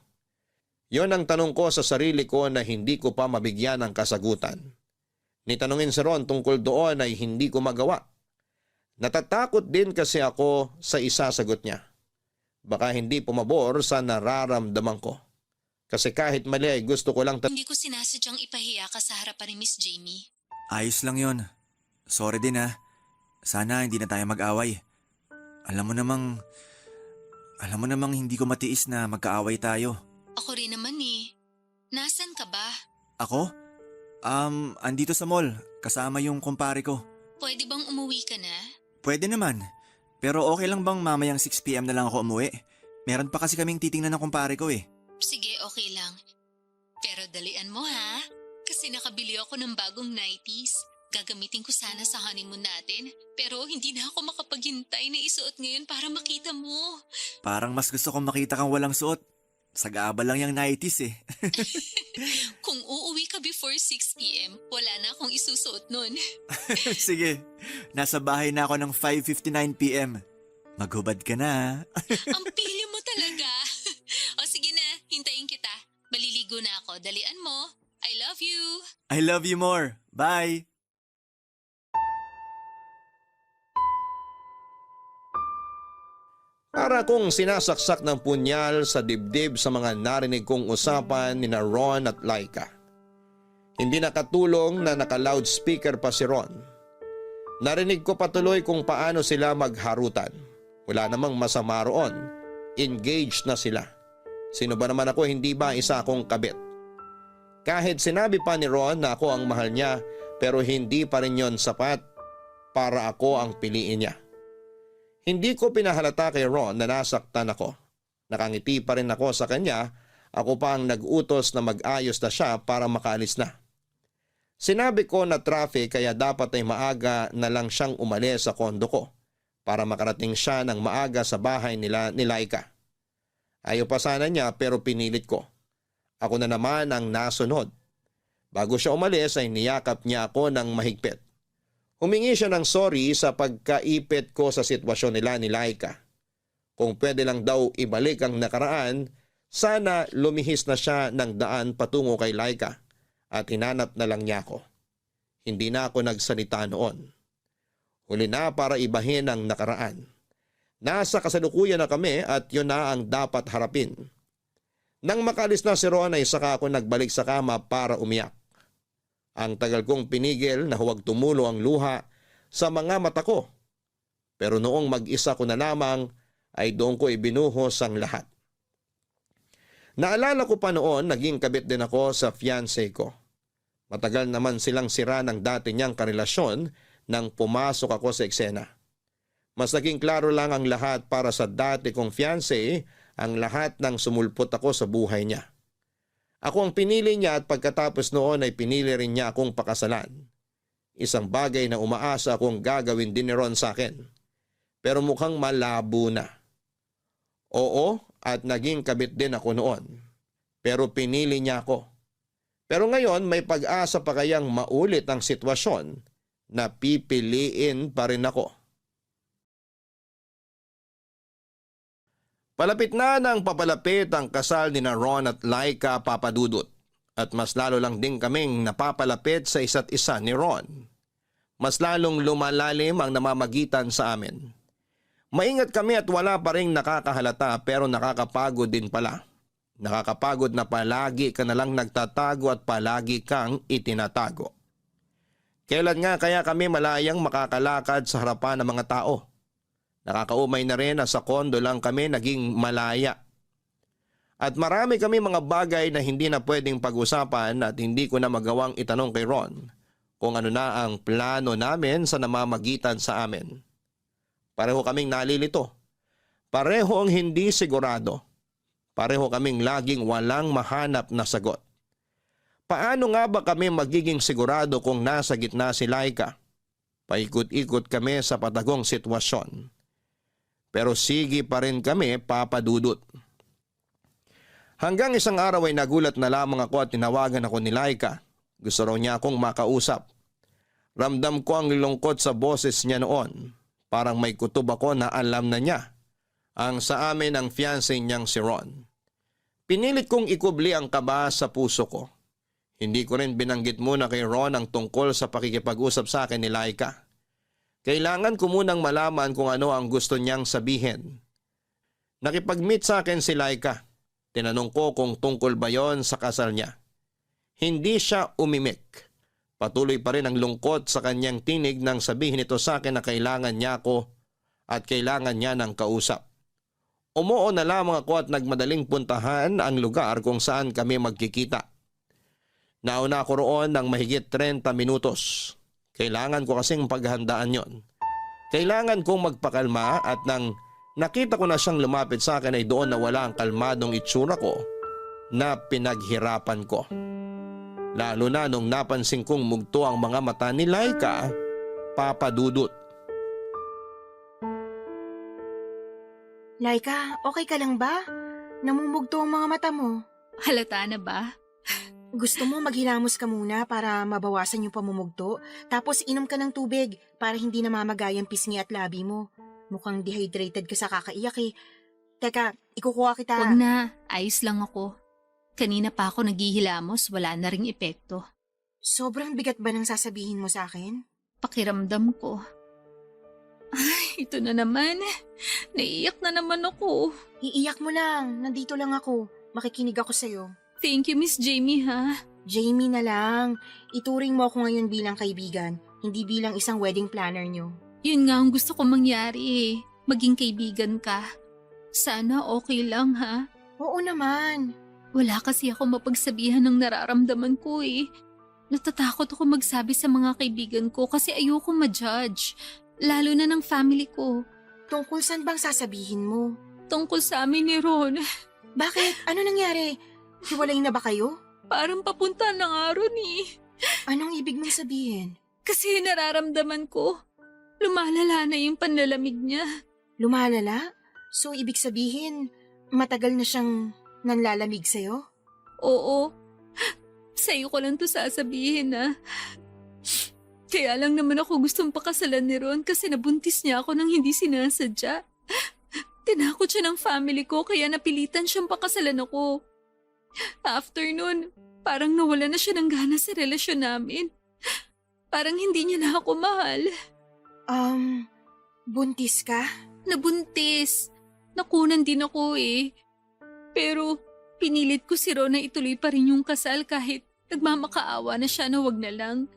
Yon ang tanong ko sa sarili ko na hindi ko pa mabigyan ng kasagutan. Nitanungin si Ron tungkol doon ay hindi ko magawa. Natatakot din kasi ako sa isasagot niya. Baka hindi pumabor sa nararamdaman ko. Kasi kahit mali ay gusto ko lang... Hindi ko sinasadyang ipahiya ka sa harapan ni Miss Jamie. Ayos lang yon. Sorry din Sana hindi na tayo mag-away. Alam mo namang Alam mo namang hindi ko matiis na magkaaway tayo. Ako rin naman eh. Nasaan ka ba? Ako? Andito sa mall. Kasama yung kumpare ko. Pwede bang umuwi ka na? Pwede naman. Pero okay lang bang mamayang 6 p.m. na lang ako umuwi? Meron pa kasi kaming titingnan ng kumpare ko eh. Sige, okay lang. Pero dalian mo ha. Kasi nakabili ako ng bagong 90s. Gagamitin ko sana sa honeymoon natin. Pero hindi na ako makapaghintay na isuot ngayon para makita mo. Parang mas gusto kong makita kang walang suot. Sag-aabal lang yung 90s eh. Kung uuwi ka before 6 p.m., wala na akong isusuot nun. Sige, nasa bahay na ako ng 5:59 p.m. Maghubad ka na. Ang pili mo talaga. O sige na, hintayin kita. Maliligo na ako. Dalian mo. I love you. I love you more. Bye. Para kong sinasaksak ng punyal sa dibdib sa mga narinig kong usapan ni na Ron at Laika. Hindi nakatulong na naka-loudspeaker pa si Ron. Narinig ko patuloy kung paano sila magharutan. Wala namang masama roon. Engaged na sila. Sino ba naman ako, hindi ba isa akong kabit? Kahit sinabi pa ni Ron na ako ang mahal niya, pero hindi pa rin yon sapat para ako ang piliin niya. Hindi ko pinahalata kay Ron na nasaktan ako. Nakangiti pa rin ako sa kanya, ako pa ang nag-utos na mag-ayos na siya para makaalis na. Sinabi ko na traffic kaya dapat ay maaga na lang siyang umalis sa kondo ko para makarating siya ng maaga sa bahay nila ni Laika. Ayaw pa sana niya pero pinilit ko. Ako na naman ang nasunod. Bago siya umalis ay niyakap niya ako ng mahigpit. Humingi siya ng sorry sa pagkaipit ko sa sitwasyon nila ni Laika. Kung pwede lang daw ibalik ang nakaraan, sana lumihis na siya ng daan patungo kay Laika at hinanap na lang niya ako. Hindi na ako nagsalita noon. Huli na para ibahin ang nakaraan. Nasa kasalukuyan na kami at yun na ang dapat harapin. Nang makalis na si Ron ay saka ako nagbalik sa kama para umiyak. Ang tagal kong pinigil na huwag tumulo ang luha sa mga mata ko. Pero noong mag-isa ko na lamang ay doon ko ibinuhos ang lahat. Naalala ko pa noon naging kabit din ako sa fiancé ko. Matagal naman silang sira ng dati niyang karelasyon nang pumasok ako sa eksena. Mas naging klaro lang ang lahat para sa dati kong fiancé, ang lahat ng sumulpot ako sa buhay niya. Ako ang pinili niya at pagkatapos noon ay pinili rin niya akong pakasalan. Isang bagay na umaasa akong gagawin din ni Ron sa akin. Pero mukhang malabo na. Oo, at naging kabit din ako noon. Pero pinili niya ako. Pero ngayon may pag-asa pa kayang maulit ang sitwasyon na pipiliin pa rin ako. Palapit na nang papalapit ang kasal ni na Ron at Laika Papadudot at mas lalo lang din kaming napapalapit sa isa't isa ni Ron. Mas lalong lumalalim ang namamagitan sa amin. Maingat kami at wala pa ring nakakahalata pero nakakapagod din pala. Nakakapagod na palagi ka na lang nagtatago at palagi kang itinatago. Kailan nga kaya kami malayang makakalakad sa harapan ng mga tao? Nakakaumay na rin na sa kondo lang kami naging malaya. At marami kami mga bagay na hindi na pwedeng pag-usapan at hindi ko na magawang itanong kay Ron kung ano na ang plano namin sa namamagitan sa amin. Pareho kaming nalilito. Pareho ang hindi sigurado. Pareho kaming laging walang mahanap na sagot. Paano nga ba kami magiging sigurado kung nasa gitna si Laika? Paikot-ikot kami sa patagong sitwasyon. Pero sige pa rin kami papadudot. Hanggang isang araw ay nagulat na lamang ako at tinawagan ako ni Laika. Gusto raw niya akong makausap. Ramdam ko ang lungkot sa boses niya noon. Parang may kutob ako na alam na niya. Ang sa amin ang fiancé niyang si Ron. Pinilit kong ikubli ang kaba sa puso ko. Hindi ko rin binanggit muna kay Ron ang tungkol sa pakikipag-usap sa akin ni Laika. Kailangan ko munang malaman kung ano ang gusto niyang sabihin. Nakipag-meet sa akin si Laika. Tinanong ko kung tungkol ba yon sa kasal niya. Hindi siya umimik. Patuloy pa rin ang lungkot sa kanyang tinig nang sabihin ito sa akin na kailangan niya ako at kailangan niya ng kausap. Umuo na lamang ako at nagmadaling puntahan ang lugar kung saan kami magkikita. Nauna ako roon ng mahigit 30 minutos. Kailangan ko kasing paghandaan yon. Kailangan kong magpakalma at nang nakita ko na siyang lumapit sa akin ay doon na wala ang kalmadong itsura ko na pinaghirapan ko. Lalo na nung napansin kong mugto ang mga mata ni Laika, Papa Dudut. Laika, okay ka lang ba? Namumugto ang mga mata mo. Halata na ba? Gusto mo maghilamos ka muna para mabawasan yung pamumugto, tapos inom ka ng tubig para hindi namamagay ang pisngi at labi mo. Mukhang dehydrated ka sa kakaiyak eh. Teka, ikukuha kita. Huwag na, ayos lang ako. Kanina pa ako naghihilamos, wala na ring epekto. Sobrang bigat ba ng sasabihin mo sa akin? Pakiramdam ko. Ay, ito na naman. Naiiyak na naman ako. Iiyak mo lang, nandito lang ako. Makikinig ako sa'yo. Thank you, Miss Jamie, ha? Jamie na lang. Ituring mo ako ngayon bilang kaibigan, hindi bilang isang wedding planner nyo. Yun nga ang gusto ko mangyari eh. Maging kaibigan ka. Sana okay lang, ha? Oo naman. Wala kasi ako mapagsabihan ng nararamdaman ko eh. Natatakot ako magsabi sa mga kaibigan ko kasi ayoko ma-judge. Lalo na ng family ko. Tungkol saan bang sasabihin mo? Tungkol sa amin ni Ron. Bakit? Ano nangyari? Hiwalay na ba kayo? Parang papunta ng Ron eh. Anong ibig mong sabihin? Kasi nararamdaman ko, lumalala na yung panlalamig niya. Lumalala? So ibig sabihin, matagal na siyang nanlalamig sa'yo? Oo. Sa'yo ko lang to sasabihin ha. Kaya lang naman ako gustong pakasalan ni Ron kasi nabuntis niya ako nang hindi sinasadya. Tinakot siya ng family ko kaya napilitan siyang pakasalan ako. After nun, parang nawala na siya ng gana sa relasyon namin. Parang hindi niya na ako mahal. Buntis ka? Nabuntis. Nakunan din ako eh. Pero pinilit ko si Ron na ituloy pa rin yung kasal kahit nagmamakaawa na siya na wag na lang.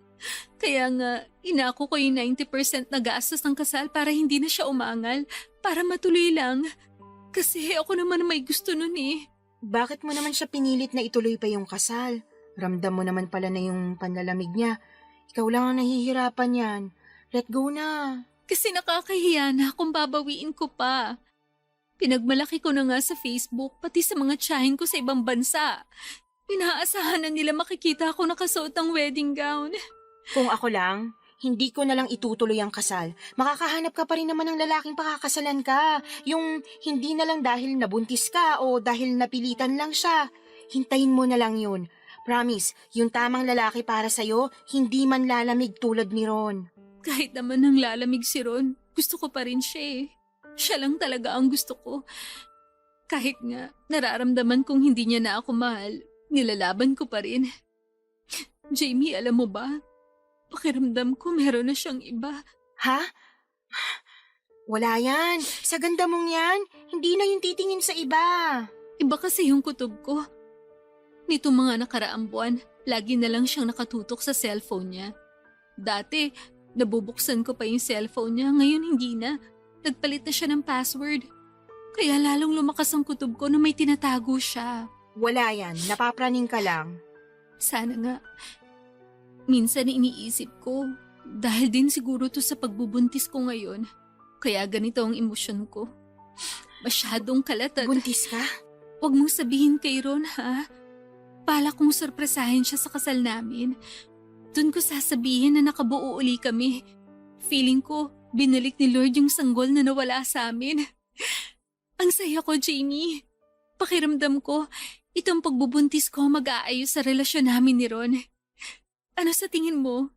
Kaya nga, inako ko yung 90% na gastos ng kasal para hindi na siya umangal, para matuloy lang. Kasi ako naman may gusto nun eh. Bakit mo naman siya pinilit na ituloy pa yung kasal? Ramdam mo naman pala na yung panlalamig niya. Ikaw lang ang nahihirapan yan. Let go na. Kasi nakakahiya na kung babawiin ko pa. Pinagmalaki ko na nga sa Facebook, pati sa mga tiyahin ko sa ibang bansa. Inaasahan na nila makikita ako nakasuot ng wedding gown. Kung ako lang, hindi ko na lang itutuloy ang kasal. Makakahanap ka pa rin naman ng lalaking pakakasalan ka. Yung hindi na lang dahil nabuntis ka o dahil napilitan lang siya. Hintayin mo na lang yun. Promise, yung tamang lalaki para sa'yo, hindi man lalamig tulad ni Ron. Kahit naman nang lalamig si Ron, gusto ko pa rin siya eh. Siya lang talaga ang gusto ko. Kahit nga, nararamdaman kong hindi niya na ako mahal, nilalaban ko pa rin. Jamie, alam mo ba? Pakiramdam ko meron na siyang iba. Ha? Wala yan. Sa ganda mong yan, hindi na yung titingin sa iba. Iba kasi yung kutob ko. Nitong mga nakaraang buwan, lagi na lang siyang nakatutok sa cellphone niya. Dati, nabubuksan ko pa yung cellphone niya, ngayon hindi na. Nagpalit na siya ng password. Kaya lalong lumakas ang kutob ko na may tinatago siya. Wala yan, napapraning ka lang. Sana nga. Minsan iniisip ko, dahil din siguro to sa pagbubuntis ko ngayon, kaya ganito ang emosyon ko. Masyadong kalatan. Buntis ka? Huwag mong sabihin kay Ron ha. Bala kong sorpresahin siya sa kasal namin. Doon ko sasabihin na nakabuo uli kami. Feeling ko, binalik ni Lord yung sanggol na nawala sa amin. Ang saya ko, Jamie. Pakiramdam ko, itong pagbubuntis ko mag-aayos sa relasyon namin ni Ron. Ano sa tingin mo?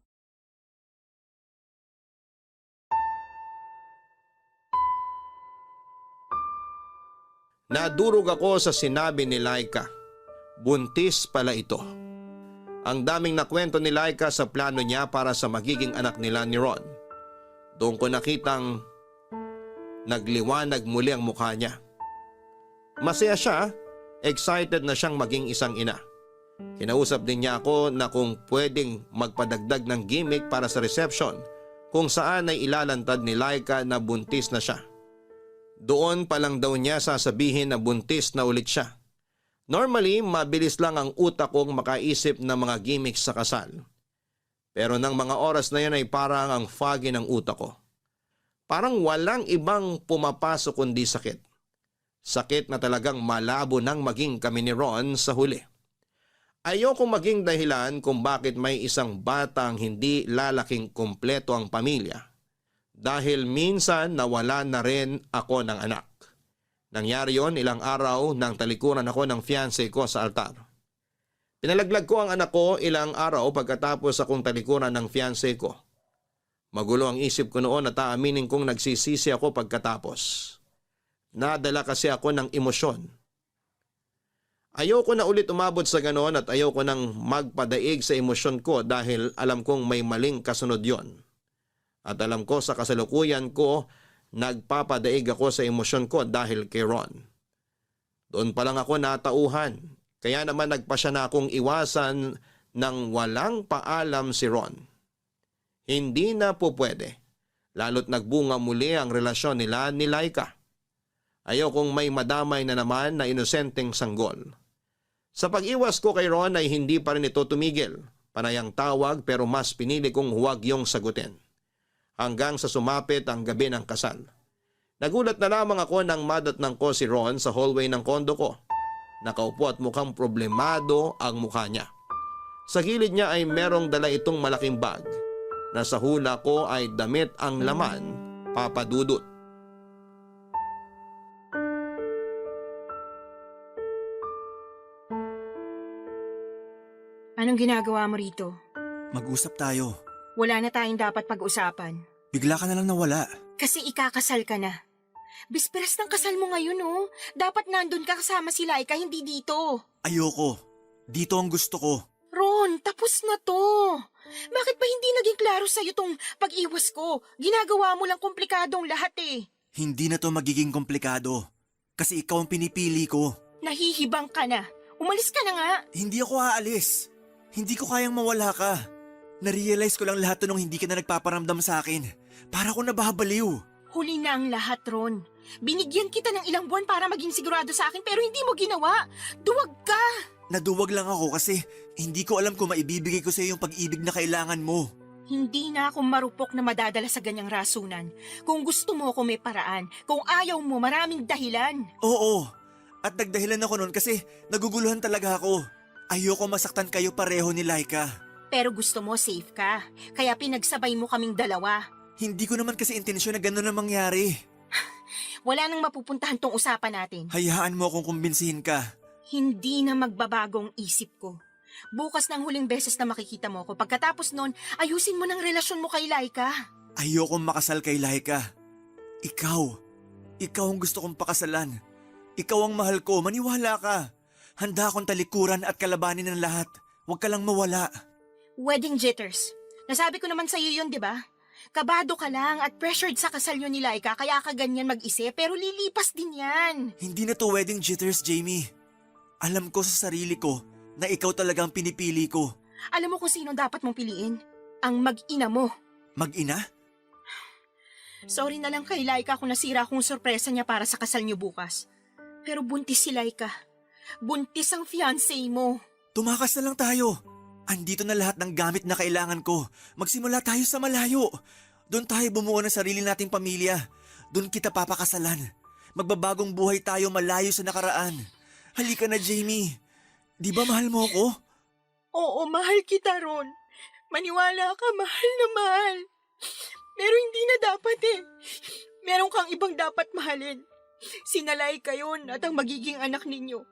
Nadurog ako sa sinabi ni Laika. Buntis pala ito. Ang daming nakwento ni Laika sa plano niya para sa magiging anak nila ni Ron. Doon ko nakitang nagliwanag muli ang mukha niya. Masaya siya, excited na siyang maging isang ina. Kinausap din niya ako na kung pwedeng magpadagdag ng gimmick para sa reception kung saan ay ilalantad ni Laika na buntis na siya. Doon pa lang daw niya sasabihin na buntis na ulit siya. Normally, mabilis lang ang utak kong makaisip ng mga gimmicks sa kasal. Pero nang mga oras na yan ay parang ang foggy ng utak ko. Parang walang ibang pumapasok kundi sakit. Sakit na talagang malabo nang maging kami ni Ron sa huli. Ayokong maging dahilan kung bakit may isang batang hindi lalaking kumpleto ang pamilya. Dahil minsan nawala na rin ako ng anak. Nangyari yon ilang araw nang talikuran ako ng fiancé ko sa altar. Pinalaglag ko ang anak ko ilang araw pagkatapos akong talikuran ng fiancé ko. Magulo ang isip ko noon at aaminin kong nagsisisi ako pagkatapos. Nadala kasi ako ng emosyon. Ayoko na ulit umabot sa ganon at ayoko nang magpadaig sa emosyon ko dahil alam kong may maling kasunod yon. At alam ko sa kasalukuyan ko, nagpapadaig ako sa emosyon ko dahil kay Ron. Doon pa lang ako natauhan, kaya naman nagpasya na akong iwasan ng walang paalam si Ron. Hindi na po pwede, lalo't nagbunga muli ang relasyon nila ni Laika. Ayokong may madamay na naman na inosenteng sanggol. Sa pag-iwas ko kay Ron ay hindi pa rin ito tumigil. Panayang tawag pero mas pinili kong huwag yung sagutin. Hanggang sa sumapit ang gabi ng kasal. Nagulat na lamang ako nang madatnang ko si Ron sa hallway ng kondo ko. Nakaupo at mukhang problemado ang mukha niya. Sa gilid niya ay merong dala itong malaking bag. Na sa hula ko ay damit ang laman, Papa Dudut. Anong ginagawa mo rito? Mag-usap tayo. Wala na tayong dapat pag-usapan. Bigla ka na lang nawala. Kasi ikakasal ka na. Bisperas ng kasal mo ngayon, oh. Dapat nandun ka kasama si Laika, hindi dito. Ayoko. Dito ang gusto ko. Ron, tapos na to. Bakit ba hindi naging klaro sa'yo tong pag-iwas ko? Ginagawa mo lang komplikadong lahat eh. Hindi na to magiging komplikado. Kasi ikaw ang pinipili ko. Nahihibang ka na. Umalis ka na nga. Hindi ako aalis. Hindi ko kayang mawala ka. Narealize ko lang lahat to nung hindi ka na nagpaparamdam sa akin. Para ko nababaliw. Huli na ang lahat, Ron. Binigyan kita ng ilang buwan para maging sigurado sa akin pero hindi mo ginawa. Duwag ka. Naduwag lang ako kasi hindi ko alam kung maibibigay ko sa iyo yung pag-ibig na kailangan mo. Hindi na ako marupok na madadala sa ganyang rasunan. Kung gusto mo ako may paraan. Kung ayaw mo, maraming dahilan. Oo. At nagdahilan ako noon kasi naguguluhan talaga ako. Ayoko masaktan kayo pareho ni Laika. Pero gusto mo safe ka. Kaya pinagsabay mo kaming dalawa. Hindi ko naman kasi intensyon na gano'n na mangyari. Wala nang mapupuntahan tong usapan natin. Hayaan mo akong kumbinsihin ka. Hindi na magbabagong isip ko. Bukas ng huling beses na makikita mo ko. Pagkatapos nun, ayusin mo ng relasyon mo kay Laika. Ayokong makasal kay Laika. Ikaw ang gusto kong pakasalan. Ikaw ang mahal ko, maniwala ka. Handa akong talikuran at kalabanin ng lahat. Huwag ka lang mawala. Wedding jitters. Nasabi ko naman sa'yo yun, di ba? Kabado ka lang at pressured sa kasal nyo ni Laika kaya ka ganyan mag-isip pero lilipas din yan. Hindi na to wedding jitters, Jamie. Alam ko sa sarili ko na ikaw talaga ang pinipili ko. Alam mo kung sino dapat mong piliin? Ang mag-ina mo. Mag-ina? Sorry na lang kay Laika kung nasira kong sorpresa niya para sa kasal niyo bukas. Pero buntis si Laika. Buntis ang fiancé mo. Tumakas na lang tayo. Andito na lahat ng gamit na kailangan ko. Magsimula tayo sa malayo. Doon tayo bumuo ng sarili nating pamilya. Doon kita papakasalan. Magbabagong buhay tayo malayo sa nakaraan. Halika na, Jamie. Di ba mahal mo ako? Oo, mahal kita, Ron. Maniwala ka, mahal na mahal. Pero hindi na dapat eh. Meron kang ibang dapat mahalin. Sinalay kayo at ang magiging anak ninyo.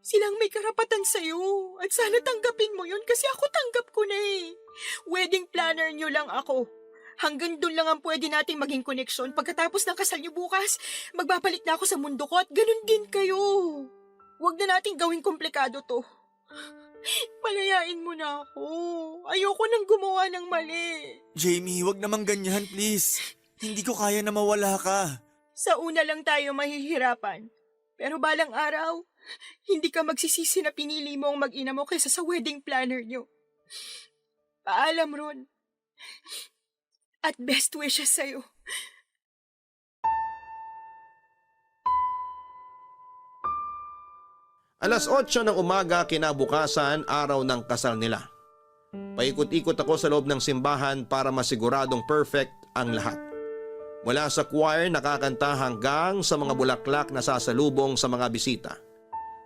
Silang may karapatan sa'yo at sana tanggapin mo yun kasi ako tanggap ko na eh. Wedding planner nyo lang ako. Hanggang doon lang ang pwede nating maging koneksyon. Pagkatapos ng kasal nyo bukas, magbabalik na ako sa mundo ko at ganun din kayo. Huwag na nating gawing komplikado to. Palayain mo na ako. Ayoko nang gumawa ng mali. Jamie, wag naman ganyan, please. Hindi ko kaya na mawala ka. Sa una lang tayo mahihirapan. Pero balang araw, hindi ka magsisisi na pinili mo ang mag-ina mo kaysa sa wedding planner nyo. Paalam, Ron. At best wishes sa'yo. Alas 8 ng umaga kinabukasan, araw ng kasal nila. Paikot-ikot ako sa loob ng simbahan para masiguradong perfect ang lahat. Mula sa choir nakakanta hanggang sa mga bulaklak na sasalubong sa mga bisita.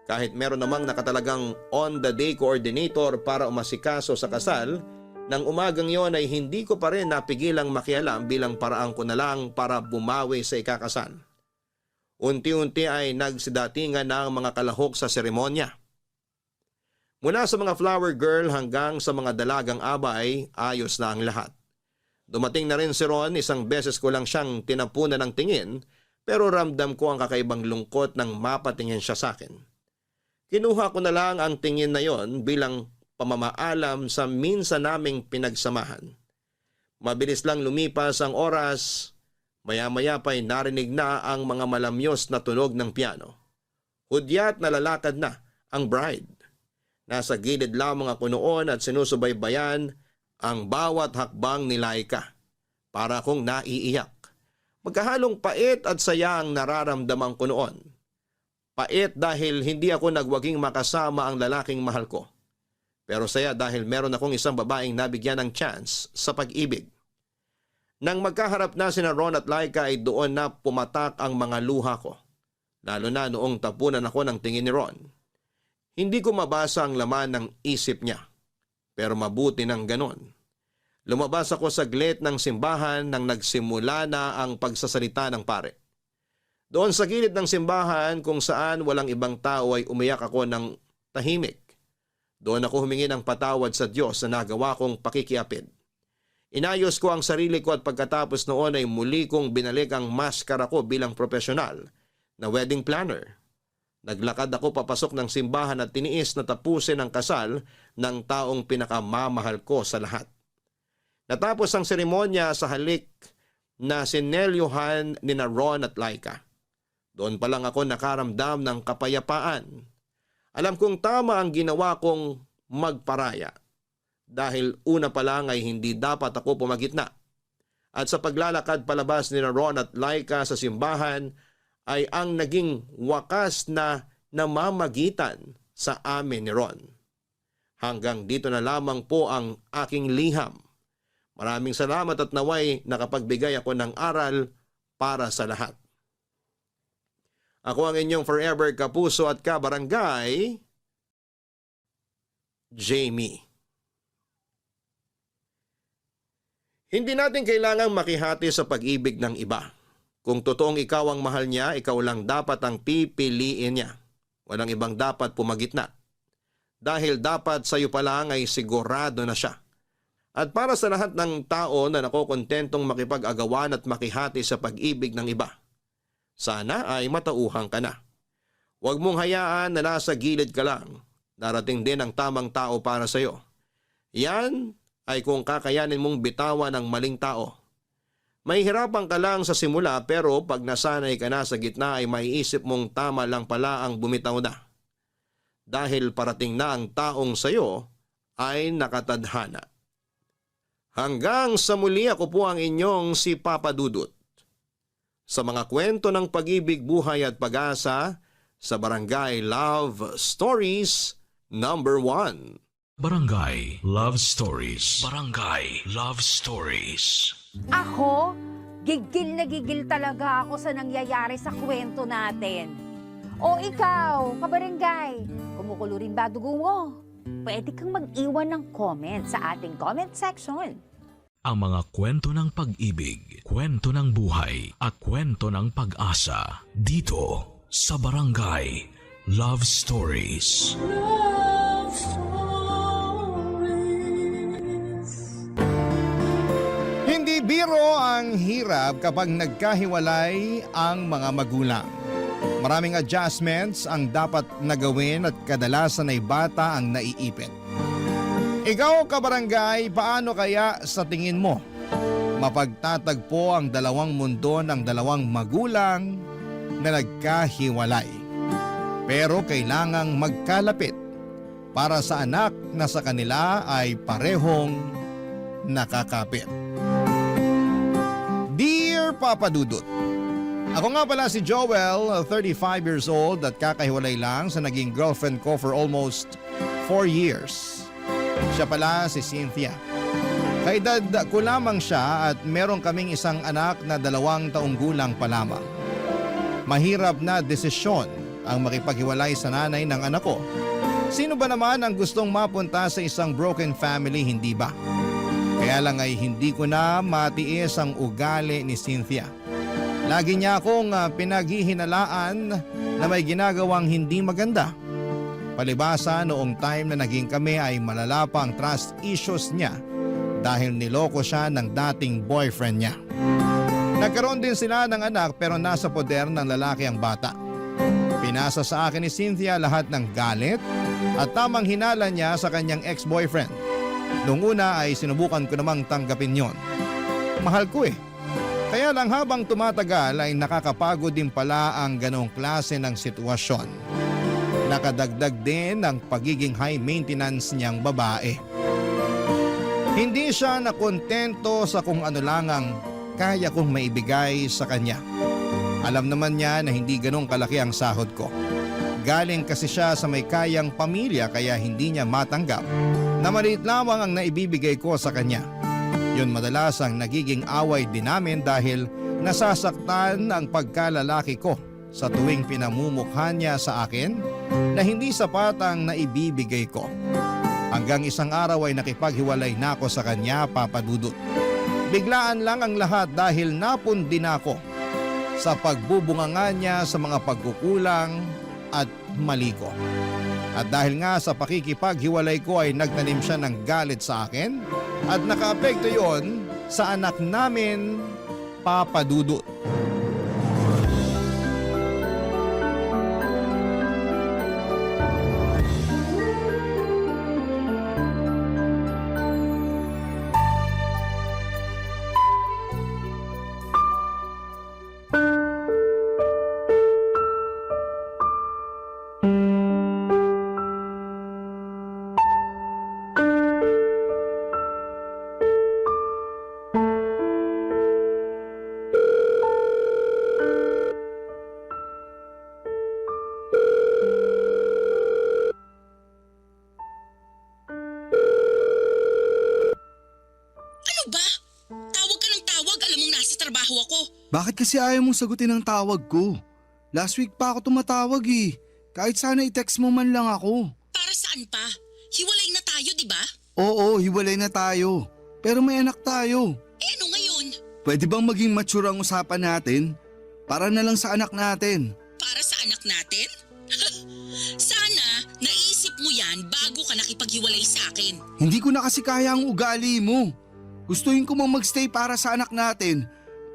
Kahit meron namang nakatalagang on-the-day coordinator para umasikaso sa kasal, nang umagang yon ay hindi ko pa rin napigilang makialam bilang paraan ko na lang para bumawi sa ikakasal. Unti-unti ay nagsidatingan na ang mga kalahok sa seremonya. Mula sa mga flower girl hanggang sa mga dalagang abay, ayos na ang lahat. Dumating na rin si Ron, isang beses ko lang siyang tinapunan ng tingin, pero ramdam ko ang kakaibang lungkot nang mapatingin siya sa akin. Kinuha ko na lang ang tingin na yon bilang pamamaalam sa minsan naming pinagsamahan. Mabilis lang lumipas ang oras, maya-maya pa'y narinig na ang mga malamyos na tunog ng piano. Hudyat na lalakad na ang bride. Nasa gilid lamang ako noon at sinusubaybayan ang bawat hakbang ni Laika. Para akong naiiyak. Magkahalong pait at saya ang nararamdaman ko noon. Pait dahil hindi ako nagwaging makasama ang lalaking mahal ko. Pero saya dahil meron akong isang babaeng nabigyan ng chance sa pag-ibig. Nang magkaharap na sina Ron at Laika ay doon na pumatak ang mga luha ko. Lalo na noong tapunan ako ng tingin ni Ron. Hindi ko mabasa ang laman ng isip niya. Pero mabuti ng ganon. Lumabas ako saglit ng simbahan nang nagsimula na ang pagsasalita ng pare. Doon sa gilid ng simbahan kung saan walang ibang tao ay umiyak ako ng tahimik. Doon ako humingi ng patawad sa Diyos na nagawa kong pakikiapid. Inayos ko ang sarili ko at pagkatapos noon ay muli kong binalik ang maskara ko bilang profesional na wedding planner. Naglakad ako papasok ng simbahan at tiniis na tapusin ang kasal ng taong pinakamamahal ko sa lahat. Natapos ang seremonya sa halik na sinelyohan ni na Ron at Laika. Doon pa lang ako nakaramdam ng kapayapaan. Alam kong tama ang ginawa kong magparaya. Dahil una pa lang ay hindi dapat ako pumagitna. At sa paglalakad palabas ni na Ron at Laika sa simbahan ay ang naging wakas na namamagitan sa amin ni Ron. Hanggang dito na lamang po ang aking liham. Maraming salamat at naway nakapagbigay ako ng aral para sa lahat. Ako ang inyong forever kapuso at kabarangay, Jamie. Hindi natin kailangang makihati sa pag-ibig ng iba. Kung totoong ikaw ang mahal niya, ikaw lang dapat ang pipiliin niya. Walang ibang dapat pumagitna. Dahil dapat sa iyo pa lang ay sigurado na siya. At para sa lahat ng tao na nakokontentong makipag-agawan at makihati sa pag-ibig ng iba, sana ay matauhan ka na. Huwag mong hayaan na nasa gilid ka lang. Darating din ang tamang tao para sa iyo. Yan ay kung kakayanin mong bitawan ang maling tao. May hirapan ka lang sa simula pero pag nasanay ka na sa gitna ay maiisip mong tama lang pala ang bumitaw na. Dahil parating na ang taong sa iyo ay nakatadhana. Hanggang sa muli, ako po ang inyong si Papa Dudut. Sa mga kwento ng pag-ibig, buhay at pag-asa sa Barangay Love Stories number 1. Barangay Love Stories. Barangay Love Stories. Ako, gigil na gigil talaga ako sa nangyayari sa kwento natin. O ikaw, kabarangay, kumukulo rin ba dugo mo? Pwede kang mag-iwan ng comment sa ating comment section. Ang mga kwento ng pag-ibig, kwento ng buhay at kwento ng pag-asa dito sa Barangay Love Stories. Love Stories. Hindi biro ang hirap kapag nagkahiwalay ang mga magulang. Maraming adjustments ang dapat nagawin at kadalasan ay bata ang naiipit. Ikaw, kabarangay, paano kaya sa tingin mo mapagtatagpo ang dalawang mundo ng dalawang magulang na nagkahiwalay? Pero kailangang magkalapit para sa anak na sa kanila ay parehong nakakapit. Dear Papa Dudut, Ako nga pala si Joel, 35 years old at kakahiwalay lang sa naging girlfriend ko for almost 4 years. Siya pala si Cynthia. Kaedad ko lamang siya at meron kaming isang anak na 2 taong gulang pa lamang. Mahirap na desisyon ang makipaghiwalay sa nanay ng anak ko. Sino ba naman ang gustong mapunta sa isang broken family, hindi ba? Kaya lang ay hindi ko na matiis ang ugali ni Cynthia. Lagi niya akong pinaghihinalaan na may ginagawang hindi maganda. Palibasa noong time na naging kami ay malala pa ang trust issues niya dahil niloko siya ng dating boyfriend niya. Nagkaroon din sila ng anak pero nasa poder ng lalaki ang bata. Pinasa sa akin ni Cynthia lahat ng galit at tamang hinala niya sa kanyang ex-boyfriend. Noong una ay sinubukan ko namang tanggapin yon. Mahal ko eh. Kaya lang habang tumatagal ay nakakapagod din pala ang ganong klase ng sitwasyon. Nakadagdag din ang pagiging high maintenance niyang babae. Hindi siya nakontento sa kung ano lang ang kaya kong maibigay sa kanya. Alam naman niya na hindi ganong kalaki ang sahod ko. Galing kasi siya sa may kayang pamilya kaya hindi niya matanggap na maliit lamang ang naibibigay ko sa kanya. Yun madalas ang nagiging away din namin dahil nasasaktan ang pagkalalaki ko sa tuwing pinamumukha niya sa akin na hindi sapat ang naibibigay ko. Hanggang isang araw ay nakipaghiwalay na ako sa kanya, Papa Dudut. Biglaan lang ang lahat dahil napundi na ako sa pagbubunganga niya sa mga pagkukulang at mali ko. At dahil nga sa pakikipaghiwalay ko ay nagtanim siya ng galit sa akin at nakaapekto yon sa anak namin, Papa Dudut. Bakit kasi ayaw mong sagutin ang tawag ko? Last week pa ako tumatawag eh. Kahit sana i-text mo man lang ako. Para saan pa? Hiwalay na tayo, di ba? Oo, hiwalay na tayo. Pero may anak tayo. Eh ano ngayon? Pwede bang maging mature ang usapan natin? Para na lang sa anak natin. Para sa anak natin? Sana naisip mo yan bago ka nakipaghiwalay sa akin. Hindi ko na kasi kaya ang ugali mo. Gustuhin ko mang magstay para sa anak natin.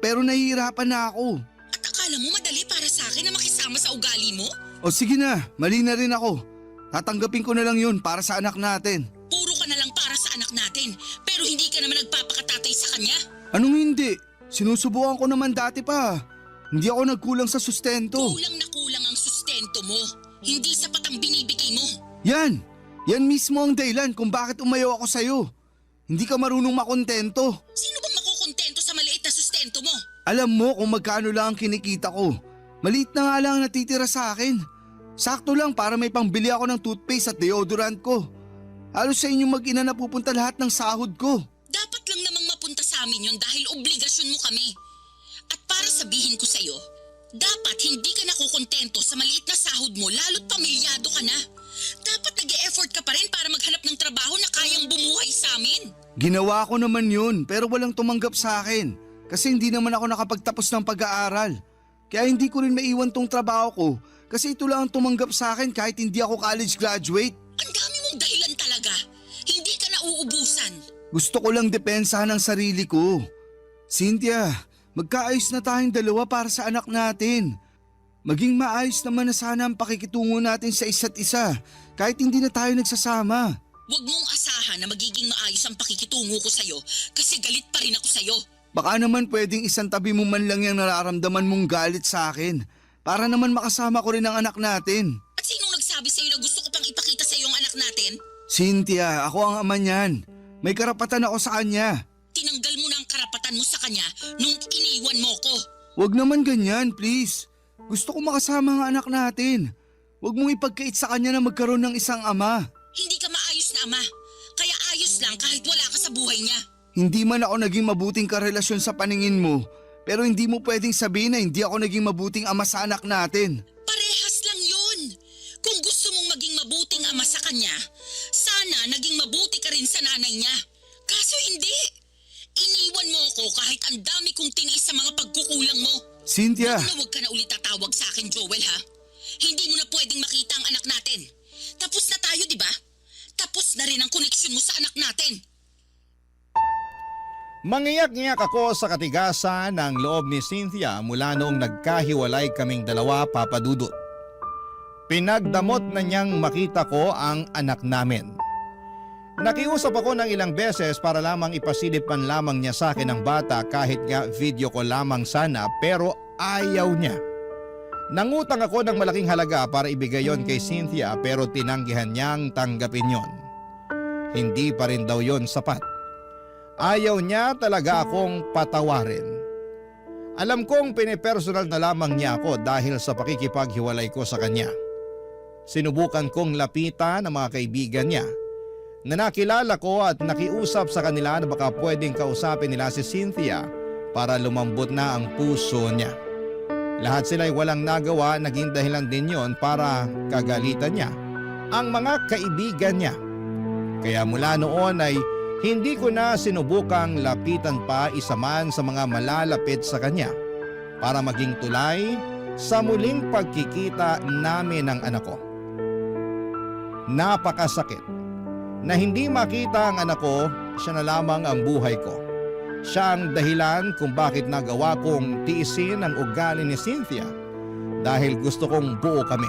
Pero nahihirapan na ako. At akala mo madali para sa akin na makisama sa ugali mo? O sige na, mali na rin ako. Tatanggapin ko na lang yun para sa anak natin. Puro ka na lang para sa anak natin, pero hindi ka naman nagpapakatatay sa kanya. Anong hindi? Sinusubukan ko naman dati pa. Hindi ako nagkulang sa sustento. Kulang na kulang ang sustento mo. Hindi sapat ang binibigay mo. Yan! Yan mismo ang dahilan kung bakit umayaw ako sa'yo. Hindi ka marunong makontento. Sino bang makukontento sa maliit na sustento mo? Alam mo kung magkano lang ang kinikita ko. Maliit na nga lang ang natitira sa akin. Sakto lang para may pangbili ako ng toothpaste at deodorant ko. Halos sa inyong mag-ina na pupunta lahat ng sahod ko. Dapat lang namang mapunta sa amin yun dahil obligasyon mo kami. At para sabihin ko sa'yo, dapat hindi ka nakukontento sa maliit na sahod mo lalo't pamilyado ka na. Dapat nag-e-effort ka pa rin para maghanap ng trabaho na kayang bumuhay sa amin. Ginawa ko naman yun pero walang tumanggap sa akin. Kasi hindi naman ako nakapagtapos ng pag-aaral. Kaya hindi ko rin maiwan tong trabaho ko kasi ito lang ang tumanggap sa akin kahit hindi ako college graduate. Ang dami mong dahilan talaga. Hindi ka na uubusan. Gusto ko lang depensahan ang sarili ko. Cynthia, magkaayos na tayong dalawa para sa anak natin. Maging maayos naman na sana ang pakikitungo natin sa isa't isa kahit hindi na tayo nagsasama. Huwag mong asahan na magiging maayos ang pakikitungo ko sa'yo kasi galit pa rin ako sa'yo. Baka naman pwedeng isang tabi mo man lang yung nararamdaman mong galit sa akin para naman makasama ko rin ang anak natin. At sinong nagsabi sa'yo na gusto ko pang ipakita sa'yo ang anak natin? Cynthia, ako ang ama niyan. May karapatan ako sa kanya. Tinanggal mo na ang karapatan mo sa kanya nung iniwan mo ko. Wag naman ganyan, please. Gusto ko makasama ang anak natin. Wag mong ipagkait sa kanya na magkaroon ng isang ama. Hindi ka maayos na ama. Kaya ayos lang kahit wala ka sa buhay niya. Hindi man ako naging mabuting karelasyon sa paningin mo, pero hindi mo pwedeng sabihin na hindi ako naging mabuting ama sa anak natin. Parehas lang yun. Kung gusto mong maging mabuting ama sa kanya, sana naging mabuti ka rin sa nanay niya. Kaso hindi. Iniwan mo ako kahit ang dami kong tiniis sa mga pagkukulang mo. Cynthia! Huwag ka na ulit tatawag sa akin, Joel, ha? Hindi mo na pwedeng makita ang anak natin. Tapos na tayo, di ba? Tapos na rin ang koneksyon mo sa anak natin. Mangiyak-ngiyak ako sa katigasan ng loob ni Cynthia mula noong nagkahiwalay kaming dalawa, Papa Dudut. Pinagdamot na niyang makita ko ang anak namin. Nakiusap ako ng ilang beses para lamang ipasilip man lamang niya sa akin ang bata kahit nga video ko lamang sana, pero ayaw niya. Nangutang ako ng malaking halaga para ibigay yon kay Cynthia, pero tinanggihan niyang tanggapin yon. Hindi pa rin daw yon sapat. Ayaw niya talaga akong patawarin. Alam kong pinipersonal na lamang niya ako dahil sa pakikipaghiwalay ko sa kanya. Sinubukan kong lapitan ang mga kaibigan niya na nakilala ko at nakiusap sa kanila na baka pwedeng kausapin nila si Cynthia para lumambot na ang puso niya. Lahat sila'y walang nagawa, naging dahilan din yon para kagalitan niya ang mga kaibigan niya. Kaya mula noon ay hindi ko na sinubukang lapitan pa isa man sa mga malalapit sa kanya para maging tulay sa muling pagkikita namin ng anak ko. Napakasakit na hindi makita ang anak ko, siya na lamang ang buhay ko. Siya ang dahilan kung bakit nagawa kong tiisin ang ugali ni Cynthia dahil gusto kong buo kami.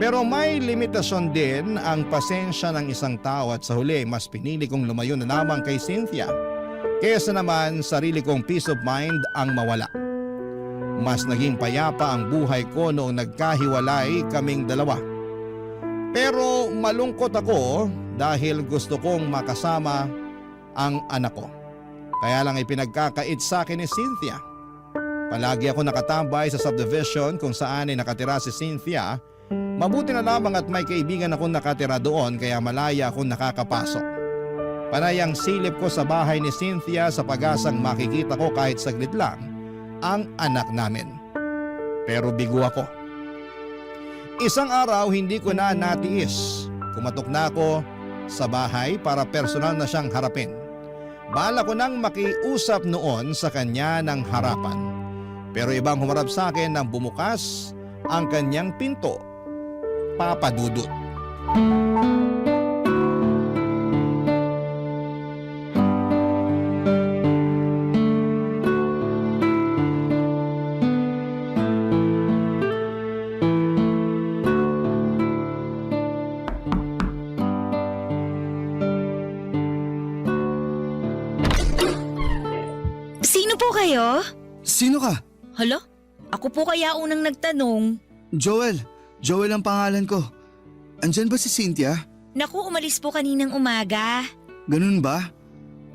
Pero may limitasyon din ang pasensya ng isang tao at sa huli mas pinili kong lumayo na lamang kay Cynthia kaysa naman sarili kong peace of mind ang mawala. Mas naging payapa ang buhay ko noong nagkahiwalay kaming dalawa. Pero malungkot ako dahil gusto kong makasama ang anak ko. Kaya lang ipinagkakait sa akin ni Cynthia. Palagi ako nakatambay sa subdivision kung saan ay nakatira si Cynthia. Mabuti na lamang at may kaibigan akong nakatira doon kaya malaya akong nakakapasok. Panay ang silip ko sa bahay ni Cynthia sa pag-asang makikita ko kahit saglit lang ang anak namin. Pero bigo ako. Isang araw hindi ko na natiis. Kumatok na ako sa bahay para personal na siyang harapin. Bala ko nang makiusap noon sa kanya ng harapan. Pero ibang humarap sa akin nang bumukas ang kanyang pinto. Papa Dudut. Sino po kayo? Sino ka? Hala? Ako po kaya unang nagtanong. Joel. Joel ang pangalan ko. Andyan ba si Cynthia? Naku, umalis po kaninang umaga. Ganun ba?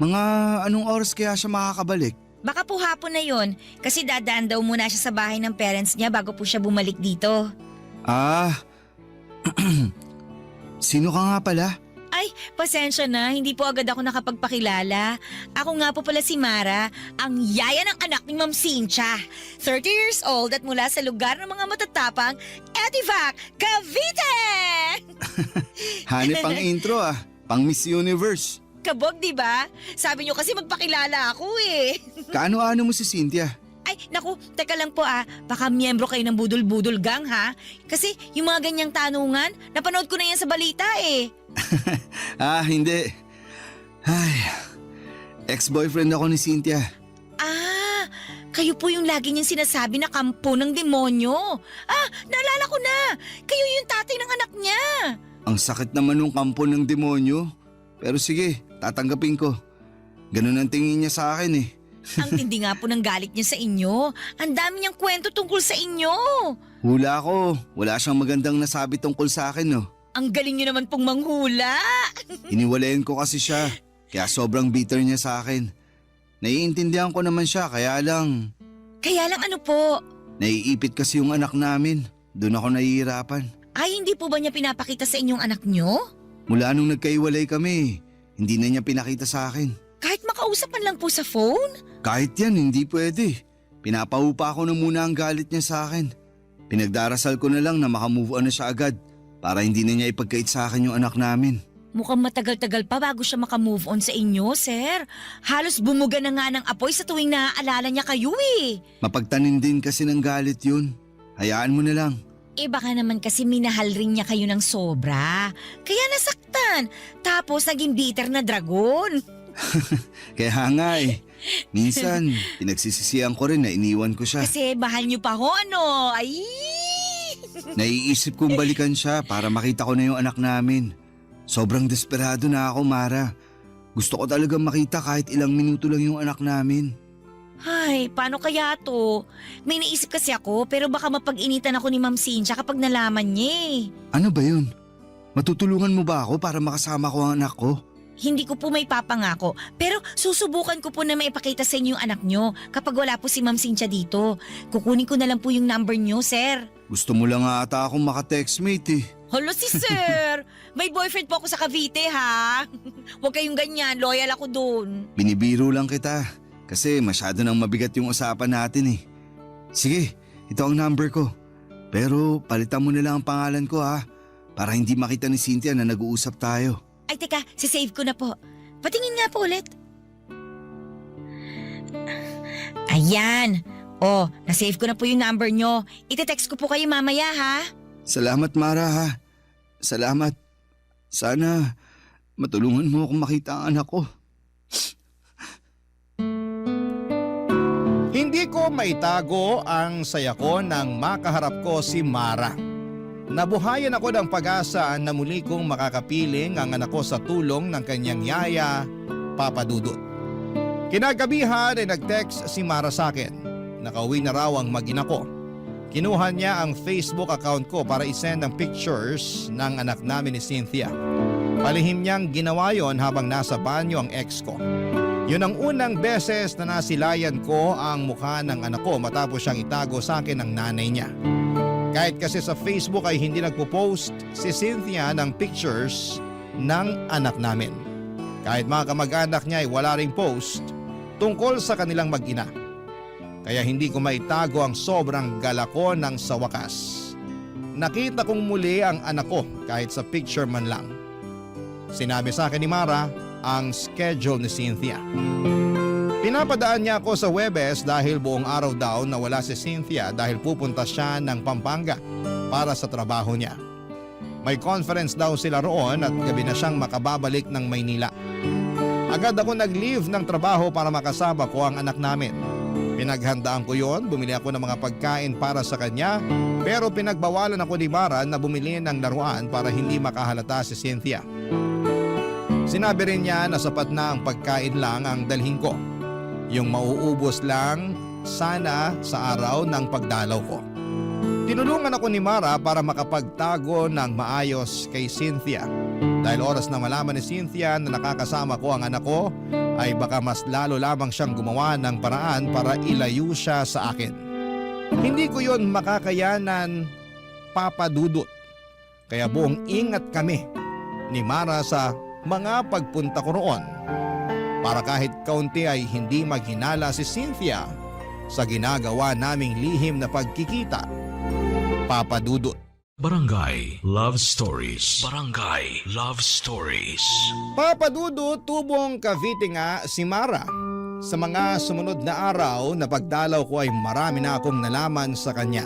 Mga anong oras kaya siya makakabalik? Baka po hapon na yon kasi dadaan daw muna siya sa bahay ng parents niya bago po siya bumalik dito. Ah, sino ka nga pala? Ay, pasensya na, hindi po agad ako nakapagpakilala. Ako nga po pala si Mara, ang yaya ng anak ni Ma'am Cynthia. 30 years old at mula sa lugar ng mga matatapang, Etivac, Cavite! Hanip ang intro pang Miss Universe. Kabog, di ba? Sabi niyo kasi magpakilala ako eh. Kaano-ano mo si Cynthia? Ay, naku, teka lang po baka miyembro kayo ng Budol-Budol Gang ha? Kasi yung mga ganyang tanungan, napanood ko na yan sa balita eh. Hindi. Ay, ex-boyfriend ako ni Cynthia. Kayo po yung lagi niyang sinasabi na kampo ng demonyo. Naalala ko na. Kayo yung tatay ng anak niya. Ang sakit naman ng kampo ng demonyo. Pero sige, tatanggapin ko. Ganun ang tingin niya sa akin eh. Ang tindi nga po ng galit niya sa inyo. Ang dami niyang kwento tungkol sa inyo. Hula ko. Wala siyang magandang nasabi tungkol sa akin, no? Ang galing niyo naman pong manghula. Iniwalayan ko kasi siya. Kaya sobrang bitter niya sa akin. Naiintindihan ko naman siya, kaya lang Kaya lang ano po? Naiipit kasi yung anak namin. Doon ako nahihirapan. Ay, hindi po ba niya pinapakita sa inyong anak nyo? Mula nung nagkaiwalay kami, hindi na niya pinakita sa akin. Kahit makausapan lang po sa phone? Kahit yan, hindi pwede. Pinapaupa ko na muna ang galit niya sa akin. Pinagdarasal ko na lang na makamove on na siya agad para hindi na niya ipagkait sa akin yung anak namin. Mukhang matagal-tagal pa bago siya makamove on sa inyo, sir. Halos bumuga na nga ng apoy sa tuwing naaalala niya kayo eh. Mapagtanim din kasi ng galit yun. Hayaan mo na lang. Eh baka naman kasi minahal rin niya kayo ng sobra. Kaya nasaktan. Tapos naging bitter na dragon. Kaya nga eh. Minsan, pinagsisisihan ko rin na iniwan ko siya. Kasi mahal niyo pa ho, ano? Ay! Naiisip kong balikan siya para makita ko na yung anak namin. Sobrang desperado na ako, Mara. Gusto ko talagang makita kahit ilang minuto lang yung anak namin. Ay, paano kaya to? May naisip kasi ako pero baka mapag-initan ako ni Ma'am Cynthia kapag nalaman niya eh. Ano ba yun? Matutulungan mo ba ako para makasama ko ang anak ko? Hindi ko po may papangako pero susubukan ko po na maipakita sa inyo yung anak nyo kapag wala po si Ma'am Cynthia dito. Kukunin ko na lang po yung number nyo, sir. Gusto mo lang ata akong maka-textmate eh. Hala si sir! May boyfriend po ako sa Cavite ha? Huwag kayong ganyan, loyal ako dun. Binibiro lang kita kasi masyado nang mabigat yung usapan natin eh. Sige, ito ang number ko. Pero palitan mo na lang ang pangalan ko ha para hindi makita ni Cynthia na nag-uusap tayo. Ay teka, sisave ko na po. Patingin nga po ulit. Ayan. Oh, nasave ko na po yung number nyo. Ite-text ko po kayo mamaya ha? Salamat Mara ha. Salamat. Sana matulungan mo akong makita ang anak ko. Hindi ko maitago ang saya ko nang makaharap ko si Mara. Nabuhayan ako ng pag-asa na muli kong makakapiling ang anak ko sa tulong ng kanyang yaya, Papa Dudut. Kinagabihan ay nag-text si Mara sa akin. Nakauwi na raw ang mag-ina ko. Kinuha niya ang Facebook account ko para isend ang pictures ng anak namin ni Cynthia. Palihim niyang ginawa yon habang nasa banyo ang ex ko. Yun ang unang beses na nasilayan ko ang mukha ng anak ko matapos siyang itago sa akin ng nanay niya. Kahit kasi sa Facebook ay hindi nagpo-post si Cynthia ng pictures ng anak namin. Kahit mga kamag-anak niya ay wala ring post tungkol sa kanilang mag-ina. Kaya hindi ko maitago ang sobrang gala ko nang sa wakas. Nakita kong muli ang anak ko kahit sa picture man lang. Sinabi sa akin ni Mara ang schedule ni Cynthia. Pinapadaan niya ako sa Webes dahil buong araw daw na wala si Cynthia dahil pupunta siya ng Pampanga para sa trabaho niya. May conference daw sila roon at gabi na siyang makababalik ng Maynila. Agad ako nag-leave ng trabaho para makasama ko ang anak namin. Pinaghandaan ko yon, bumili ako ng mga pagkain para sa kanya pero pinagbawalan ako ni Mara na bumili ng laruan para hindi makahalata si Cynthia. Sinabi rin niya na sapat na ang pagkain lang ang dalhin ko. Yung mauubos lang sana sa araw ng pagdalaw ko. Tinulungan ako ni Mara para makapagtago ng maayos kay Cynthia. Dahil oras na malaman ni Cynthia na nakakasama ko ang anak ko, ay baka mas lalo lamang siyang gumawa ng paraan para ilayo siya sa akin. Hindi ko yon makakayanan, Papa Dudut. Kaya buong ingat kami ni Mara sa mga pagpunta ko roon. Para kahit kaunti ay hindi maghinala si Cynthia sa ginagawa naming lihim na pagkikita, Papa Dudut. Barangay Love Stories. Barangay Love Stories. Papa Dudut, tubong Cavite nga si Mara. Sa mga sumunod na araw na pagdalaw ko ay marami na akong nalaman sa kanya.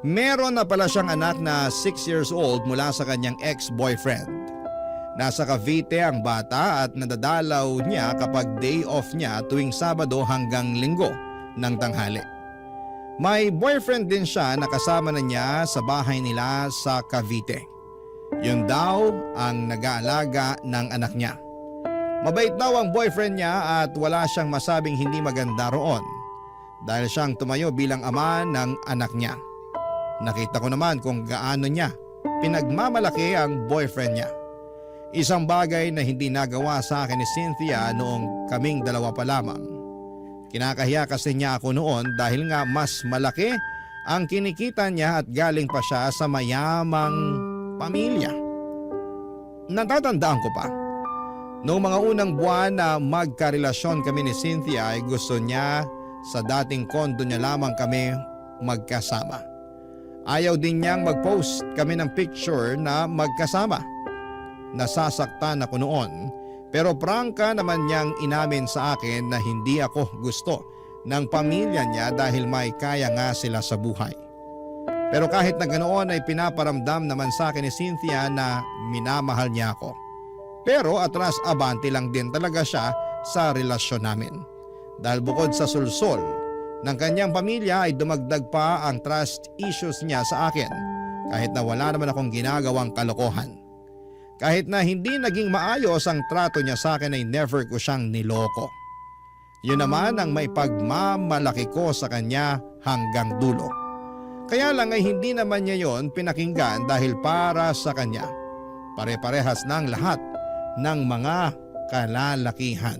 Meron na pala siyang anak na 6 years old mula sa kanyang ex-boyfriend. Nasa Cavite ang bata at nadadalaw niya kapag day off niya tuwing Sabado hanggang Linggo ng tanghali. May boyfriend din siya na kasama na niya sa bahay nila sa Cavite. Yun daw ang nag-aalaga ng anak niya. Mabait daw ang boyfriend niya at wala siyang masabing hindi maganda roon dahil siyang tumayo bilang ama ng anak niya. Nakita ko naman kung gaano niya pinagmamalaki ang boyfriend niya. Isang bagay na hindi nagawa sa akin ni Cynthia noong kaming dalawa pa lamang. Kinakahiya kasi niya ako noon dahil nga mas malaki ang kinikita niya at galing pa siya sa mayamang pamilya. Natatandaan ko pa, noong mga unang buwan na magkarelasyon kami ni Cynthia ay gusto niya sa dating kondo niya lamang kami magkasama. Ayaw din niyang mag-post kami ng picture na magkasama. Nasasaktan ako noon pero prangka naman niyang inamin sa akin na hindi ako gusto ng pamilya niya dahil may kaya nga sila sa buhay. Pero kahit na ganoon ay pinaparamdam naman sa akin ni Cynthia na minamahal niya ako. Pero atras abante lang din talaga siya sa relasyon namin. Dahil bukod sa sulsol ng kanyang pamilya ay dumagdag pa ang trust issues niya sa akin kahit na wala naman akong ginagawang kalokohan. Kahit na hindi naging maayos ang trato niya sa akin ay never ko siyang niloko. Yun naman ang may pagmamalaki ko sa kanya hanggang dulo. Kaya lang ay hindi naman niya yon pinakinggan dahil para sa kanya, pare-parehas ng lahat ng mga kalalakihan.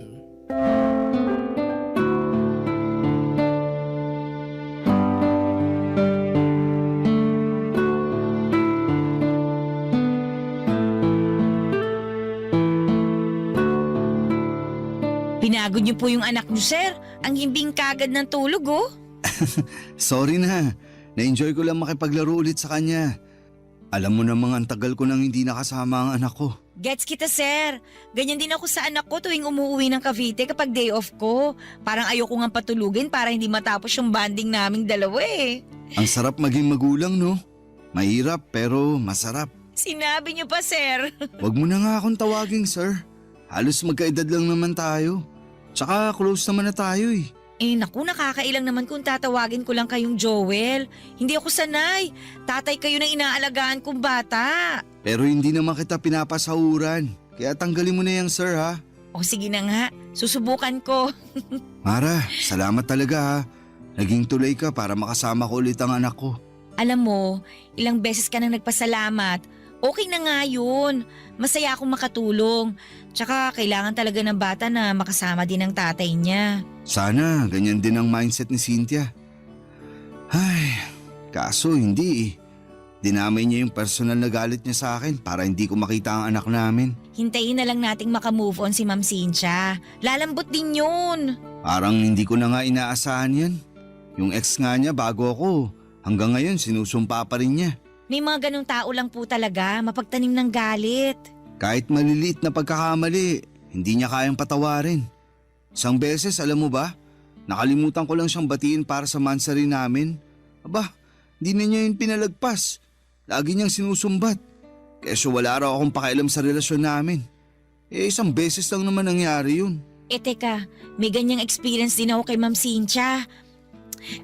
Pinagod niyo po yung anak niyo, sir. Ang himbing kagad ng tulog, oh. Sorry na. Na-enjoy ko lang makipaglaro ulit sa kanya. Alam mo namang ang tagal ko nang hindi nakasama ang anak ko. Gets kita, sir. Ganyan din ako sa anak ko tuwing umuwi ng Cavite kapag day off ko. Parang ayoko nga patulugin para hindi matapos yung bonding naming dalawa eh. Ang sarap maging magulang, no? Mahirap pero masarap. Sinabi niyo pa, sir. Wag mo na nga akong tawaging sir. Halos magkaedad lang naman tayo. Tsaka close naman na tayo eh. Eh naku, nakakailang naman kung tatawagin ko lang kayong Joel. Hindi ako sanay. Tatay kayo ng inaalagaan kong bata. Pero hindi naman kita pinapasahuran. Kaya tanggalin mo na yung sir ha. O sige na nga, susubukan ko. Mara, salamat talaga ha. Naging tulay ka para makasama ko ulit ang anak ko. Alam mo, ilang beses ka nang nagpasalamat. Okay na nga yun. Masaya akong makatulong. Tsaka kailangan talaga ng bata na makasama din ang tatay niya. Sana ganyan din ang mindset ni Cynthia. Ay, kaso hindi eh. Dinamay niya yung personal na galit niya sa akin para hindi ko makita ang anak namin. Hintayin na lang nating makamove on si Ma'am Cynthia. Lalambot din yun. Parang hindi ko na nga inaasahan yan. Yung ex nga niya bago ako, hanggang ngayon sinusumpa pa rin niya. May mga ganong tao lang po talaga, mapagtanim ng galit. Kahit maliliit na pagkakamali, hindi niya kayang patawarin. Isang beses, alam mo ba, nakalimutan ko lang siyang batiin para sa mansari namin. Aba, hindi na niya yun pinalagpas. Lagi niyang sinusumbat. Kaya wala raw akong pakialam sa relasyon namin. Eh, isang beses lang naman nangyari yun. Eh teka, may ganyang experience din ako kay Ma'am Cynthia.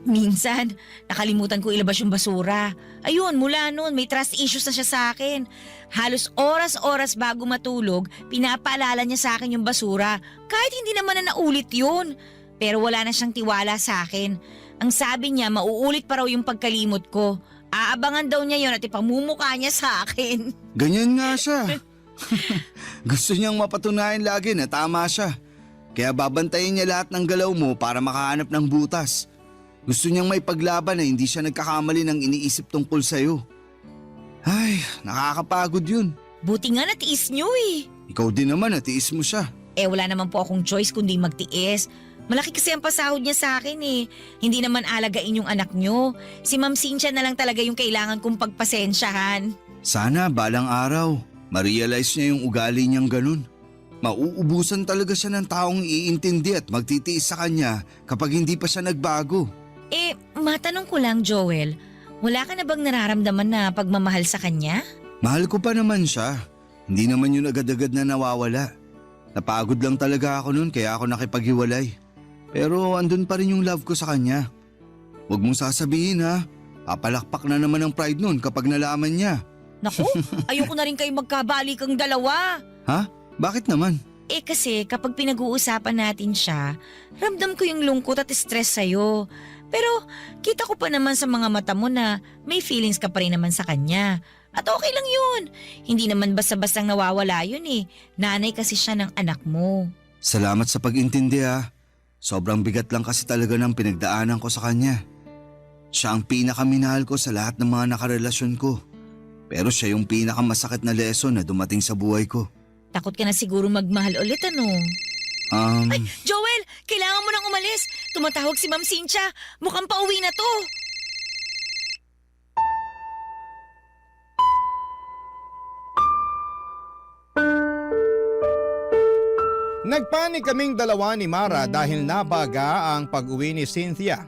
Minsan, nakalimutan ko ilabas yung basura. Ayun, mula noon may trust issues na siya sa akin. Halos oras-oras bago matulog, pinapaalala niya sa akin yung basura. Kahit hindi naman na naulit yun. Pero wala na siyang tiwala sa akin. Ang sabi niya, mauulit pa raw yung pagkalimot ko. Aabangan daw niya yun at ipamumukha niya sa akin. Ganyan nga siya. Gusto niyang mapatunayan lagi na tama siya. Kaya babantayin niya lahat ng galaw mo para makahanap ng butas. Gusto niyang may paglaban na hindi siya nagkakamali ng iniisip tungkol sa'yo. Ay, nakakapagod yun. Buti nga natiis niyo eh. Ikaw din naman, natiis mo siya. Eh wala naman po akong choice kundi magtiis. Malaki kasi ang pasahod niya sa akin eh. Hindi naman alagain yung anak niyo. Si Ma'am Cynthia na lang talaga yung kailangan kong pagpasensyahan. Sana balang araw, ma-realize niya yung ugali niyang ganun. Mauubusan talaga siya ng taong iintindi at magtitiis sa kanya kapag hindi pa siya nagbago. Eh, matanong ko lang Joel, wala ka na bang nararamdaman na pagmamahal sa kanya? Mahal ko pa naman siya. Hindi naman yun agad-agad na nawawala. Napagod lang talaga ako nun kaya ako nakipaghiwalay. Pero andun pa rin yung love ko sa kanya. Huwag mong sasabihin ha, papalakpak na naman ang pride nun kapag nalaman niya. Naku, ayoko na rin kayo magkabalik ang dalawa. Ha? Bakit naman? Eh kasi kapag pinag-uusapan natin siya, ramdam ko yung lungkot at stress sa'yo. Pero kita ko pa naman sa mga mata mo na may feelings ka pa rin naman sa kanya. At okay lang yun. Hindi naman basta-bastang nawawala yun eh. Nanay kasi siya ng anak mo. Salamat sa pag-intindi ha. Sobrang bigat lang kasi talaga ng pinagdaanan ko sa kanya. Siya ang pinakaminahal ko sa lahat ng mga nakarelasyon ko. Pero siya yung pinakamasakit na lesson na dumating sa buhay ko. Takot ka na siguro magmahal ulit, ano? Ay, Joel! Kailangan mo nang umalis! Tumatawag si Ma'am Cynthia! Mukhang pauwi na to! Nagpanik kaming dalawa ni Mara dahil nabaga ang pag-uwi ni Cynthia.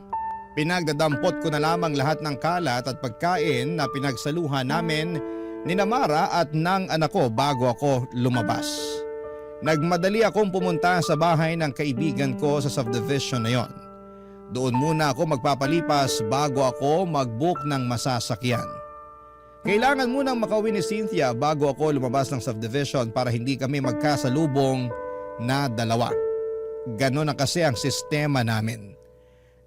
Pinagdadampot ko na lamang lahat ng kalat at pagkain na pinagsaluhan namin ni Mara at ng anak ko bago ako lumabas. Nagmadali akong pumunta sa bahay ng kaibigan ko sa subdivision na yon. Doon muna ako magpapalipas bago ako mag-book ng masasakyan. Kailangan munang makauwi ni Cynthia bago ako lumabas ng subdivision para hindi kami magkasalubong na dalawa. Ganon na kasi ang sistema namin.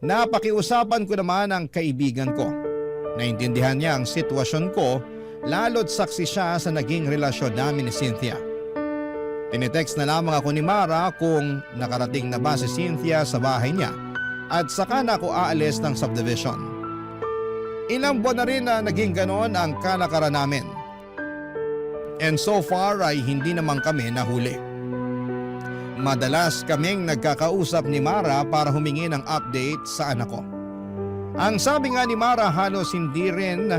Napakiusapan ko naman ang kaibigan ko. Naintindihan niya ang sitwasyon ko, lalo't saksi siya sa naging relasyon namin ni Cynthia. Tinitext na lamang ako ni Mara kung nakarating na ba si Cynthia sa bahay niya at saka na ako aalis ng subdivision. Ilang buwan na rin na naging ganon ang kalakaran namin. And so far ay hindi naman kami nahuli. Madalas kaming nagkakausap ni Mara para humingi ng update sa anak ko. Ang sabi nga ni Mara, halos hindi rin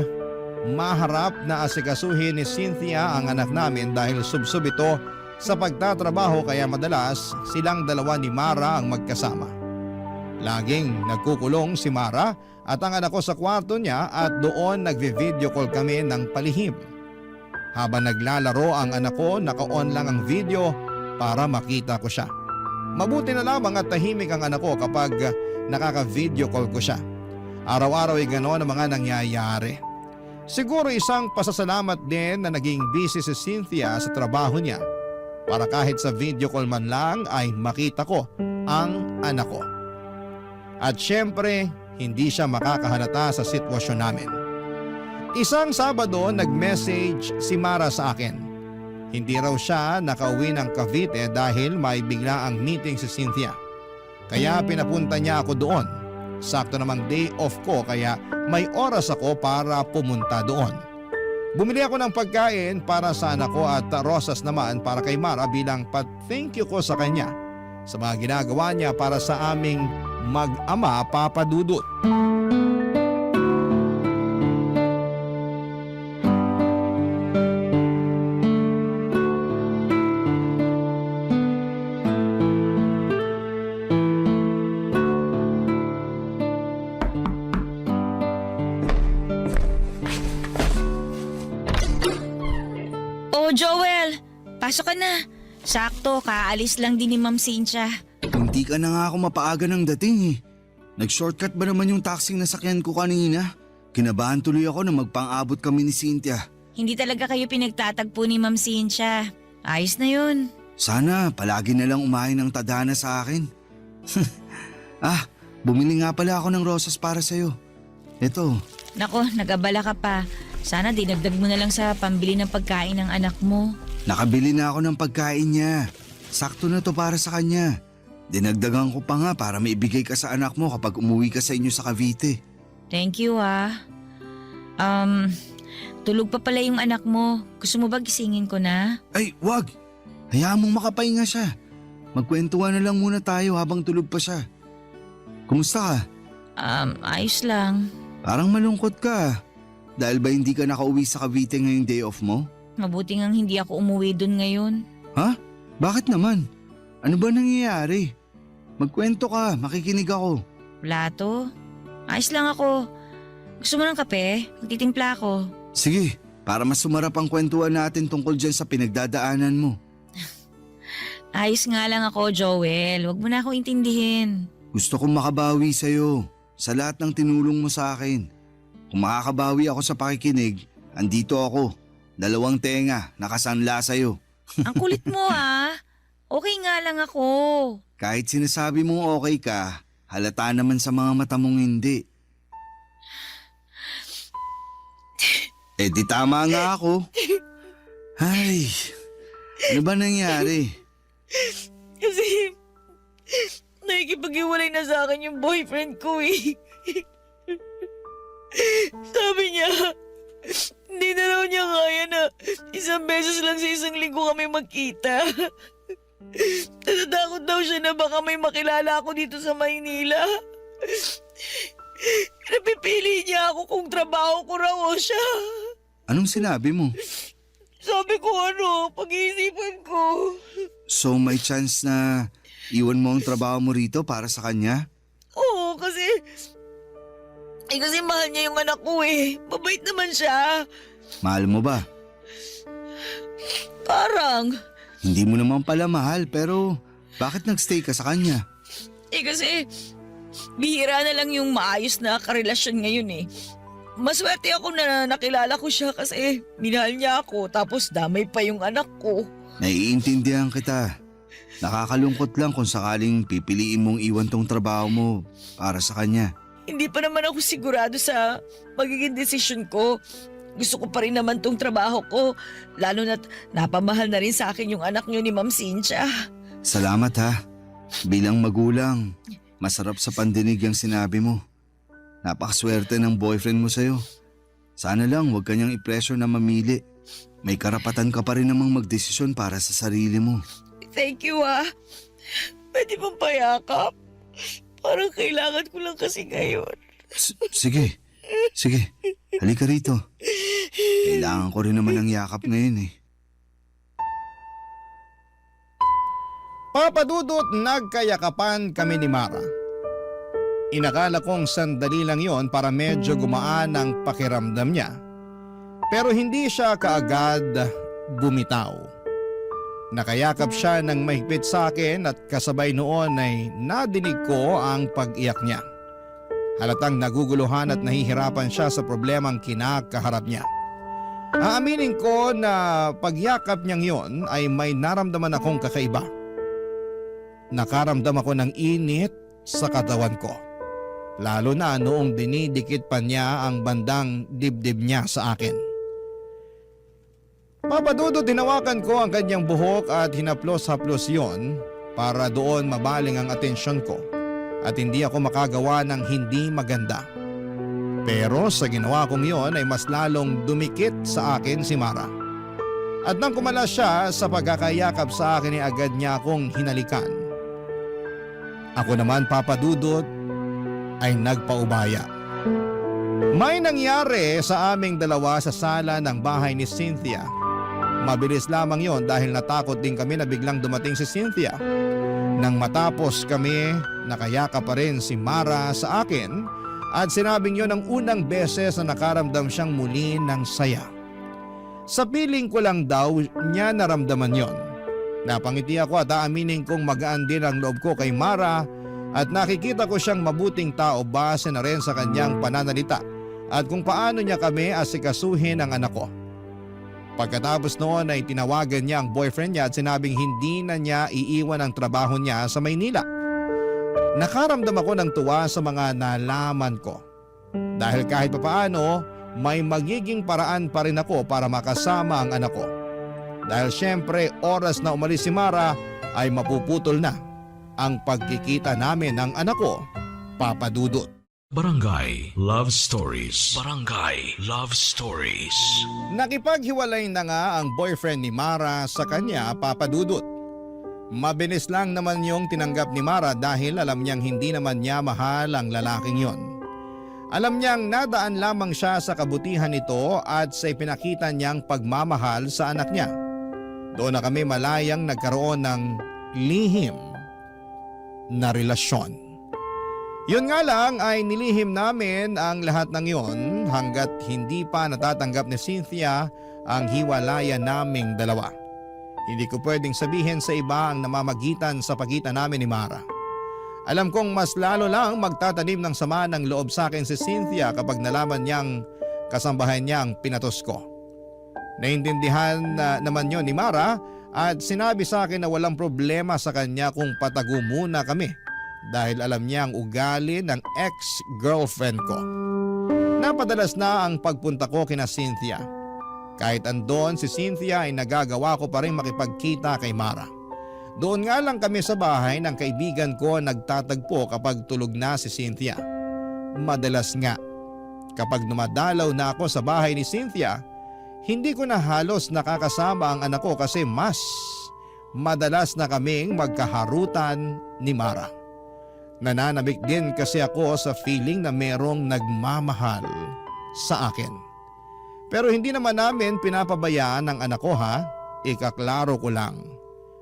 maharap na asikasuhin ni Cynthia ang anak namin dahil subsob ito sa pagtatrabaho kaya madalas silang dalawa ni Mara ang magkasama. Laging nagkukulong si Mara at ang anak ko sa kwarto niya at doon nagvi-video call kami ng palihim. Habang naglalaro ang anak ko, naka-on lang ang video para makita ko siya. Mabuti na lamang at tahimik ang anak ko kapag nakaka-video call ko siya. Araw-araw ay gano'n ang mga nangyayari. Siguro isang pasasalamat din na naging busy si Cynthia sa trabaho niya para kahit sa video call man lang ay makita ko ang anak ko. At syempre, hindi siya makakahalata sa sitwasyon namin. Isang Sabado, nag-message si Mara sa akin. Hindi raw siya nakauwi ng Cavite dahil may bigla ang meeting si Cynthia. Kaya pinapunta niya ako doon. Sakto namang day off ko kaya may oras ako para pumunta doon. Bumili ako ng pagkain para sa anak ko at rosas naman para kay Mara bilang thank you ko sa kanya sa mga ginagawa niya para sa aming mag-ama Papa Dudut. Oh, Joel! Pasok ka na. Sakto, kaalis lang din ni Ma'am Cynthia. Hindi ka na nga ako mapaaga ng dating eh. Nag-shortcut ba naman yung taxing nasakyan ko kanina? Kinabahan tuloy ako na magpang-abot kami ni Cynthia. Hindi talaga kayo pinagtatagpo ni Ma'am Cynthia. Ayos na yun. Sana palagi na lang umahin ng tadhana sa akin. Bumili nga pala ako ng rosas para sa'yo. Ito. Nako, nag-abala ka pa. Sana dinagdag mo na lang sa pambili ng pagkain ng anak mo. Nakabili na ako ng pagkain niya. Sakto na to para sa kanya. Dinagdagan ko pa nga para maibigay ka sa anak mo kapag umuwi ka sa inyo sa Cavite. Thank you tulog pa pala yung anak mo. Gusto mo ba gisingin ko na? Ay, wag! Hayaan mong makapahinga siya. Magkwentuhan na lang muna tayo habang tulog pa siya. Kumusta ka? Ayos lang. Parang malungkot ka. Dahil ba hindi ka nakauwi sa Cavite ngayong day off mo? Mabuti ngang hindi ako umuwi dun ngayon. Ha? Bakit naman? Ano ba nangyayari? Magkwento ka, makikinig ako. Wala to. Ayos lang ako. Gusto mo ng kape? Magtitimpla ako. Sige, para mas sumarap ang kwentuhan natin tungkol dyan sa pinagdadaanan mo. Ayos nga lang ako, Joel. Huwag mo na akong intindihin. Gusto kong makabawi sa'yo sa lahat ng tinulong mo sa akin. Kung makakabawi ako sa pakikinig, andito ako. 2 tenga, nakasanla sa'yo. Ang kulit mo Okay nga lang ako. Kahit sinasabi mong okay ka, halata naman sa mga mata mong hindi. Di tama nga ako. Ay, ano ba nangyari? Kasi nakikipag-iwalay na sa akin yung boyfriend ko eh. Sabi niya, hindi na raw niya kaya na isang beses lang sa isang linggo kami magkita. Natatakot daw siya na baka may makilala ako dito sa Maynila. Napipili niya ako kung trabaho ko raw o siya. Anong sinabi mo? Sabi ko pag-iisipan ko. So may chance na iwan mo ang trabaho mo rito para sa kanya? Oo, kasi mahal niya yung anak ko eh. Mabait naman siya. Mahal mo ba? Parang. Hindi mo naman pala mahal pero bakit nagstay ka sa kanya? Kasi bihira na lang yung maayos na karelasyon ngayon eh. Maswerte ako na nakilala ko siya kasi minahal niya ako tapos damay pa yung anak ko. Naiintindihan kita. Nakakalungkot lang kung sakaling pipiliin mong iwan tong trabaho mo para sa kanya. Hindi pa naman ako sigurado sa magiging desisyon ko. Gusto ko pa rin naman tong trabaho ko. Lalo na't napamahal na rin sa akin yung anak niyo ni Ma'am Cynthia. Salamat ha. Bilang magulang, masarap sa pandinig ang sinabi mo. Napakaswerte ng boyfriend mo sa'yo. Sana lang huwag kanyang i-pressure na mamili. May karapatan ka pa rin namang magdesisyon para sa sarili mo. Thank you Pwede bang payakap? Parang kailangan ko lang kasi ngayon. Sige. Halika rito. Kailangan ko rin naman ng yakap ngayon eh. Papadudot, nagkayakapan kami ni Mara. Inakala kong sandali lang yon para medyo gumaan ang pakiramdam niya. Pero hindi siya kaagad bumitaw. Nakayakap siya ng mahigpit sa akin at kasabay noon ay nadinig ko ang pag-iyak niya. Halatang naguguluhan at nahihirapan siya sa problemang kinakaharap niya. Aaminin ko na pagyakap niyang yon ay may naramdaman akong kakaiba. Nakaramdam ako ng init sa katawan ko. Lalo na noong dinidikit pa niya ang bandang dibdib niya sa akin. Papadudot, hinawakan ko ang kanyang buhok at hinaplos-haplos yon para doon mabaling ang atensyon ko at hindi ako makagawa ng hindi maganda. Pero sa ginawa kong yon ay mas lalong dumikit sa akin si Mara. At nang kumala siya sa pagkakayakap sa akin ay agad niya akong hinalikan. Ako naman, Papadudot, ay nagpaubaya. May nangyari sa aming dalawa sa sala ng bahay ni Cynthia. Mabilis lamang yon dahil natakot din kami na biglang dumating si Cynthia. Nang matapos kami, nakayakap pa rin si Mara sa akin at sinabing yon ang unang beses na nakaramdam siyang muli ng saya. Sa piling ko lang daw niya naramdaman yon. Napangiti ako at aaminin kong magaan din ang loob ko kay Mara at nakikita ko siyang mabuting tao base na rin sa kanyang pananalita at kung paano niya kami asikasuhin ang anak ko. Pagkatapos noon ay tinawagan niya ang boyfriend niya at sinabing hindi na niya iiwan ang trabaho niya sa Maynila. Nakaramdam ako ng tuwa sa mga nalaman ko. Dahil kahit papaano, may magiging paraan pa rin ako para makasama ang anak ko. Dahil syempre oras na umalis si Mara ay mapuputol na ang pagkikita namin ng anak ko, Papadudot. Barangay Love Stories. Barangay Love Stories. Nakipaghiwalay na nga ang boyfriend ni Mara sa kanya, Papadudot. Mabilis lang naman yung tinanggap ni Mara dahil alam niyang hindi naman niya mahal ang lalaking yon. Alam niyang nadaan lamang siya sa kabutihan nito at sa ipinakita niyang pagmamahal sa anak niya. Doon na kami malayang nagkaroon ng lihim na relasyon. Yun nga lang ay nilihim namin ang lahat ng yon hanggat hindi pa natatanggap ni Cynthia ang hiwalayan naming dalawa. Hindi ko pwedeng sabihin sa iba ang namamagitan sa pagitan namin ni Mara. Alam kong mas lalo lang magtatanim ng sama ng loob sa akin si Cynthia kapag nalaman niyang kasambahay niyang pinatos ko. Naintindihan naman yon ni Mara at sinabi sa akin na walang problema sa kanya kung patago muna kami. Dahil alam niya ang ugali ng ex-girlfriend ko. Napadalas na ang pagpunta ko kina Cynthia. Kahit andon si Cynthia ay nagagawa ko pa rin makipagkita kay Mara. Doon nga lang kami sa bahay ng kaibigan ko nagtatagpo kapag tulog na si Cynthia. Madalas nga, kapag dumadalaw na ako sa bahay ni Cynthia, hindi ko na halos nakakasama ang anak ko kasi mas madalas na kaming magkaharutan ni Mara. Nananabik din kasi ako sa feeling na merong nagmamahal sa akin. Pero hindi naman namin pinapabayaan ang anak ko ha, ikaklaro ko lang.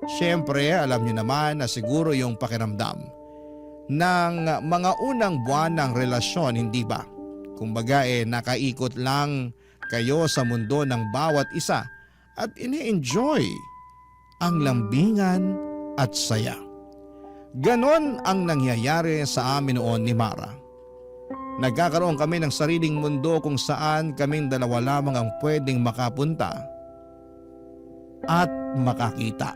Siyempre alam niyo naman na siguro yung pakiramdam ng mga unang buwan ng relasyon, hindi ba? Kumbaga nakaikot lang kayo sa mundo ng bawat isa at ini-enjoy ang lambingan at saya. Ganon ang nangyayari sa amin noon ni Mara. Nagkakaroon kami ng sariling mundo kung saan kaming dalawa lamang ang pwedeng makapunta at makakita.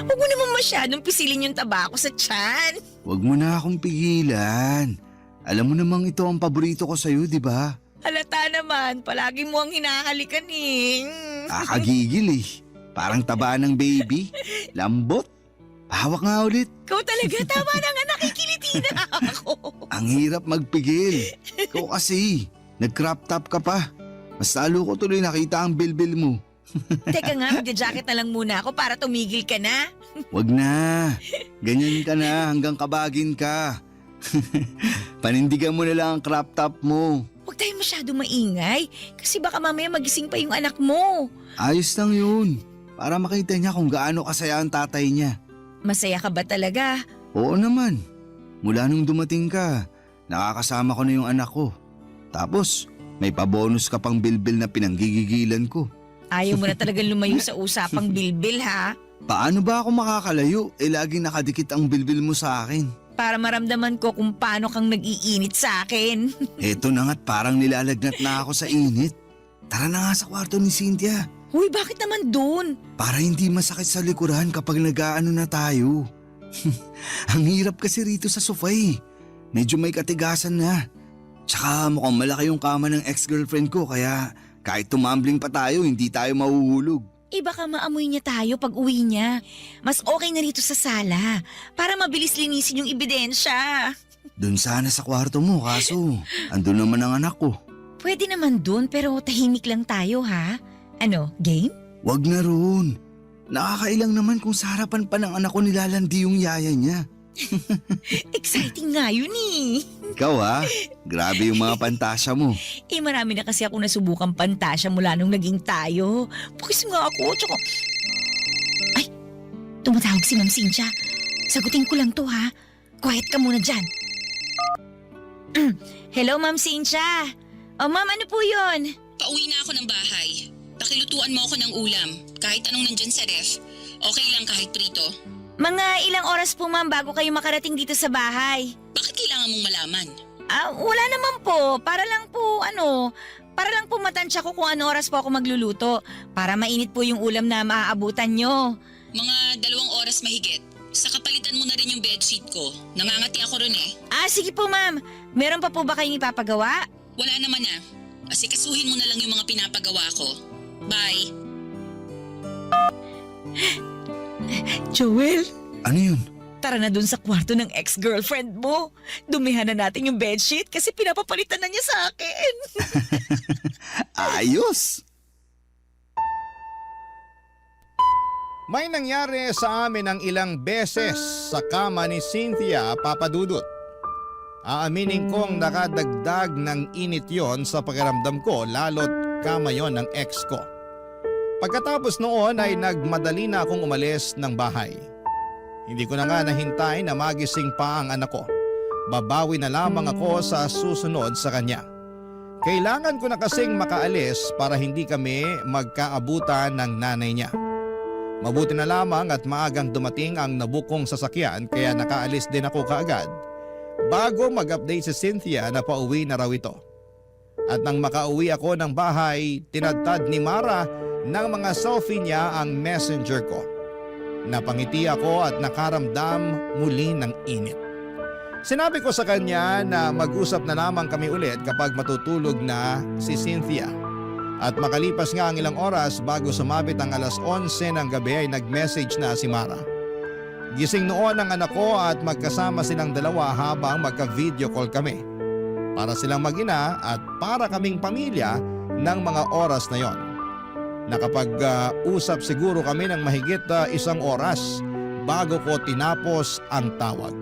Huwag mo naman masyadong pisilin yung tabako sa tiyan. Huwag mo na akong pigilan. Alam mo namang ito ang paborito ko sa'yo, di ba? Halata naman, palagi mo ang hinahalikan eh. Kakagigil eh. Parang taba ng baby. Lambot. Hawak nga ulit. Ikaw talaga, tama na nga, nakikiliti na ako. Ang hirap magpigil. Ikaw kasi, nag-crop top ka pa. Mas lalo ko tuloy nakita ang bilbil mo. Teka nga, magja-jacket na lang muna ako para tumigil ka na. Wag na. Ganyan ka na hanggang kabagin ka. Panindigan mo na lang ang crop top mo. Huwag tayo masyado maingay kasi baka mamaya magising pa yung anak mo. Ayos lang yun. Para makita niya kung gaano kasaya ang tatay niya. Masaya ka ba talaga? Oo naman. Mula nung dumating ka, nakakasama ko na yung anak ko. Tapos, may pabonus ka pang bilbil na pinanggigigilan ko. Ayaw mo na talagang lumayo sa usapang bilbil ha? Paano ba ako makakalayo? Laging nakadikit ang bilbil mo sa akin. Para maramdaman ko kung paano kang nag-iinit sa akin. Eto na nga't parang nilalagnat na ako sa init. Tara na nga sa kwarto ni Cynthia. Huy, bakit naman dun? Para hindi masakit sa likuran kapag nag-aano na tayo. Ang hirap kasi rito sa sofa eh. Medyo may katigasan na. Tsaka mukhang malaki yung kama ng ex-girlfriend ko kaya kahit tumambling pa tayo hindi tayo mahuhulog. Baka maamoy niya tayo pag uwi niya. Mas okay na rito sa sala para mabilis linisin yung ebidensya. Doon sana sa kwarto mo kaso andun naman ang anak ko. Pwede naman dun pero tahimik lang tayo ha. Ano, game? Wag na roon. Nakakailang naman kung sa harapan pa ng anak ko nilalandi yung yaya niya. Exciting nga yun eh. Ikaw ha? Grabe yung mga pantasya mo. Marami na kasi ako nasubukang pantasya mula nung naging tayo. Pukis nga ako, tsaka... Ay, tumatawag si Ma'am Cynthia. Sagutin ko lang to ha. Quiet ka muna dyan. Hello, Ma'am Cynthia. Oh, Ma'am, ano po yun? Pauwi na ako ng bahay. Pakilutuan mo ako ng ulam. Kahit anong nandyan sa ref. Okay lang kahit prito. Mga ilang oras po, Ma'am, bago kayo makarating dito sa bahay. Bakit kailangan mong malaman? Wala naman po. Para lang po matansya ko kung ano oras po ako magluluto. Para mainit po yung ulam na maaabutan nyo. Mga 2 oras mahigit. Sa kapalitan mo na rin yung bedsheet ko. Nangangati ako ron eh. Sige po, Ma'am. Meron pa po ba kayong ipapagawa? Wala naman na. Asikasuhin mo na lang yung mga pinapagawa ko. Bye. Joel? Ano yun? Tara na dun sa kwarto ng ex-girlfriend mo. Dumihan na natin yung bedsheet kasi pinapapalitan na niya sa akin. Ayos! May nangyari sa amin ng ilang beses sa kama ni Cynthia, Papa Dudut. Aaminin kong nakadagdag ng init yon sa pakiramdam ko lalo't kama yon ng ex ko. Pagkatapos noon ay nagmadali na akong umalis ng bahay. Hindi ko na nga nahintay na magising pa ang anak ko. Babawi na lamang ako sa susunod sa kanya. Kailangan ko na kasing makaalis para hindi kami magkaabutan ng nanay niya. Mabuti na lamang at maagang dumating ang nabukong sasakyan kaya nakaalis din ako kaagad bago mag-update si Cynthia na pauwi na raw ito. At nang makauwi ako ng bahay, tinadtad ni Mara ng mga selfie niya ang messenger ko. Napangiti ako at nakaramdam muli ng init. Sinabi ko sa kanya na mag-usap na lamang kami ulit kapag matutulog na si Cynthia. At makalipas nga ang ilang oras bago sumabit ang alas 11 ng gabi ay nag-message na si Mara. Gising noon ang anak ko at magkasama silang dalawa habang magka-video call kami. Para silang mag-ina at para kaming pamilya ng mga oras na yon. Nakapag-usap siguro kami ng mahigit 1 oras bago ko tinapos ang tawag.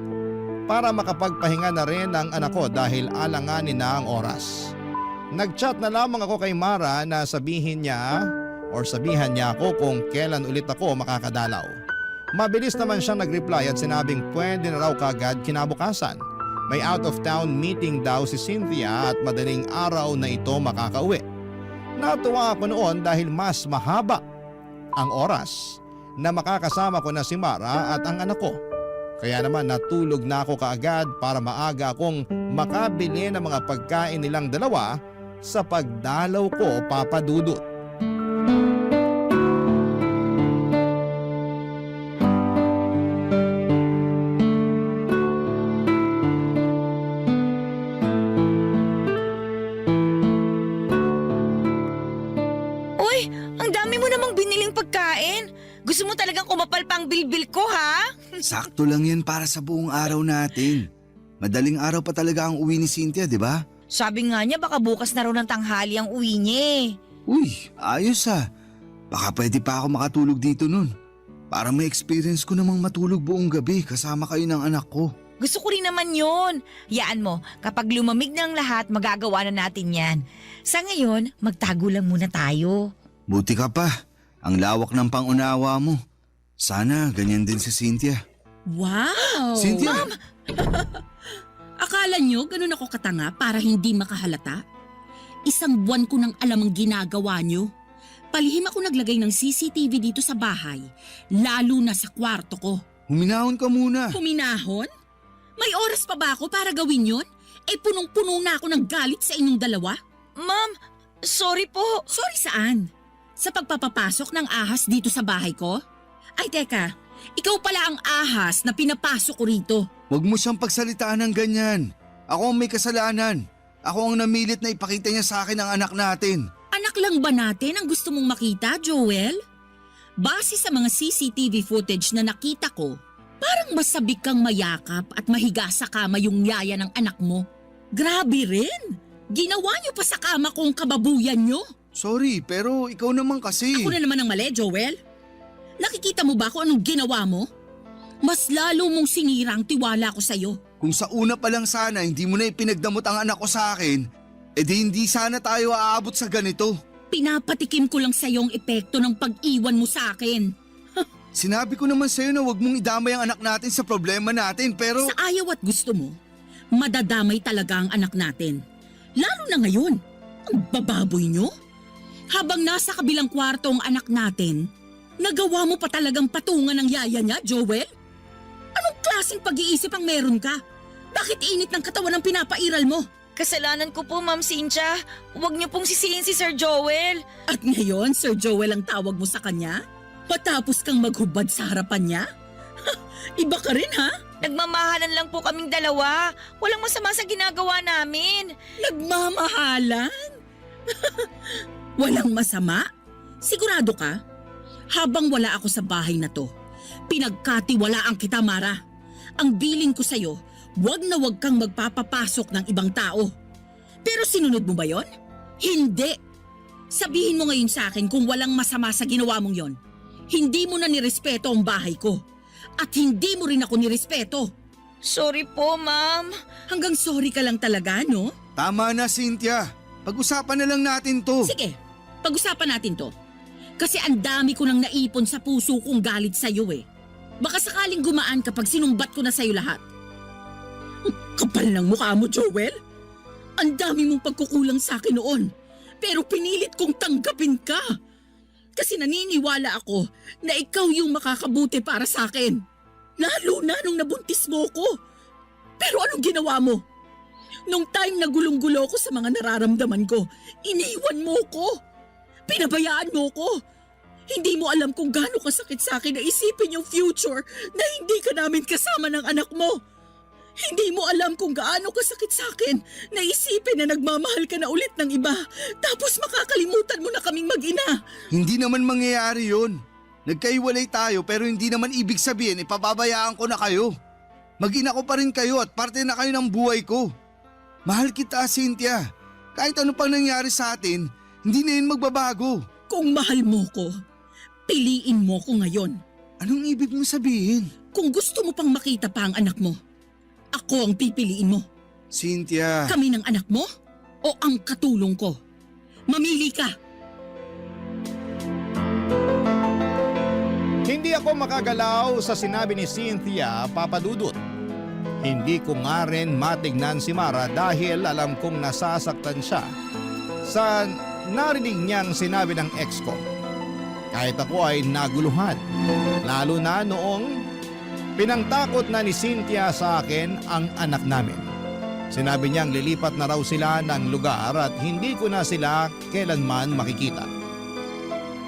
Para makapagpahinga na rin ang anak ko dahil alanganin na ang oras. Nag-chat na lamang ako kay Mara na sabihan niya ako kung kailan ulit ako makakadalaw. Mabilis naman siya nag-reply at sinabing pwede na raw kagad kinabukasan. May out of town meeting daw si Cynthia at madaling araw na ito makakauwi. Natuwa ako noon dahil mas mahaba ang oras na makakasama ko na si Mara at ang anak ko. Kaya naman natulog na ako kaagad para maaga akong makabili ng mga pagkain nilang dalawa sa pagdalaw ko, Papa Dudut. Uy, ang dami mo namang biniling pagkain. Gusto mo talagang kumapal pang bilbil ko, ha? Sakto lang yan para sa buong araw natin. Madaling araw pa talaga ang uwi ni Cynthia, di ba? Sabi nga niya baka bukas na raw ng tanghali ang uwi niya eh. Uy, ayos ah. Baka pwede pa ako makatulog dito nun. Para may experience ko namang matulog buong gabi kasama kayo ng anak ko. Gusto ko rin naman yun. Yaan mo, kapag lumamig na ang lahat, magagawa na natin yan. Sa ngayon, magtago lang muna tayo. Buti ka pa. Ang lawak ng pangunawa mo. Sana ganyan din si Cynthia. Wow! Cynthia! Ma'am! Akala nyo ganun ako katanga para hindi makahalata? 1 buwan ko nang alam ang ginagawa nyo. Palihim ako naglagay ng CCTV dito sa bahay, lalo na sa kwarto ko. Huminahon ka muna. Huminahon? May oras pa ba ako para gawin yun? Eh punong-puno na ako ng galit sa inyong dalawa. Ma'am, sorry po. Sorry saan? Sa pagpapapasok ng ahas dito sa bahay ko? Ay teka, ikaw pala ang ahas na pinapasok ko rito. Huwag mo siyang pagsalitaan ng ganyan. Ako ang may kasalanan. Ako ang namilit na ipakita niya sa akin ang anak natin. Anak lang ba natin ang gusto mong makita, Joel? Base sa mga CCTV footage na nakita ko, parang masabik kang mayakap at mahiga sa kama yung yaya ng anak mo. Grabe rin! Ginawa niyo pa sa kama kong kababuyan niyo. Sorry, pero ikaw naman kasi. Ako na naman ang mali, Joel. Nakikita mo ba kung anong ginawa mo? Mas lalo mong sinira ang tiwala ko sa'yo. Kung sa una pa lang sana hindi mo na ipinagdamot ang anak ko sa akin, edi hindi sana tayo aabot sa ganito. Pinapatikim ko lang sa'yo ang epekto ng pag-iwan mo sa akin. Sinabi ko naman sa'yo na huwag mong idamay ang anak natin sa problema natin pero… Sa ayaw at gusto mo, madadamay talaga ang anak natin. Lalo na ngayon, ang bababoy nyo. Habang nasa kabilang kwarto ang anak natin, nagawa mo pa talagang patungan ng yaya niya, Joel? Anong klaseng pag-iisip ang meron ka? Bakit init ng katawan ang pinapairal mo? Kasalanan ko po, Ma'am Cynthia. Huwag niyo pong sisihin si Sir Joel. At ngayon, Sir Joel ang tawag mo sa kanya? Patapos kang maghubad sa harapan niya? Iba ka rin, ha? Nagmamahalan lang po kaming dalawa. Walang masama sa ginagawa namin. Nagmamahalan? Walang masama? Sigurado ka? Habang wala ako sa bahay na to, pinagkatiwalaan kita, Mara. Ang bilin ko sa'yo, wag na wag kang magpapapasok ng ibang tao. Pero sinunod mo ba yon? Hindi. Sabihin mo ngayon sa akin kung walang masama sa ginawa mong yon. Hindi mo na nirespeto ang bahay ko. At hindi mo rin ako nirespeto. Sorry po, Ma'am. Hanggang sorry ka lang talaga, no? Tama na, Cynthia. Pag-usapan na lang natin to. Sige, pag-usapan natin to. Kasi ang dami ko nang naipon sa puso kong galit sa'yo eh. Baka sakaling gumaan kapag sinumbat ko na sa'yo lahat. Kapal ng mukha mo, Joel. Ang dami mong pagkukulang sa akin noon. Pero pinilit kong tanggapin ka. Kasi naniniwala ako na ikaw yung makakabuti para sa akin. Lalo na nung nabuntis mo ko. Pero anong ginawa mo? Nung time na gulong-gulo ko sa mga nararamdaman ko, iniwan mo ko. Pinabayaan mo ko. Hindi mo alam kung gaano kasakit sa akin na isipin yung future na hindi ka namin kasama ng anak mo. Hindi mo alam kung gaano kasakit sa akin na isipin na nagmamahal ka na ulit ng iba tapos makakalimutan mo na kaming mag-ina. Hindi naman mangyayari yun. Nagkaiwalay tayo pero hindi naman ibig sabihin ipapabayaan ko na kayo. Mag-ina ko pa rin kayo at parte na kayo ng buhay ko. Mahal kita, Cynthia. Kahit ano pang nangyari sa atin, hindi na yun magbabago. Kung mahal mo ko, piliin mo ko ngayon. Anong ibig mo sabihin? Kung gusto mo pang makita pa ang anak mo, ako ang pipiliin mo. Cynthia. Kami ng anak mo o ang katulong ko? Mamili ka. Hindi ako makagalaw sa sinabi ni Cynthia, Papa Dudut. Hindi ko nga rin matignan si Mara dahil alam kong nasasaktan siya sa narinig niyang sinabi ng ex ko. Kahit ako ay naguluhan, lalo na noong pinangtakot na ni Cynthia sa akin ang anak namin. Sinabi niyang lilipat na raw sila ng lugar at hindi ko na sila kailanman makikita.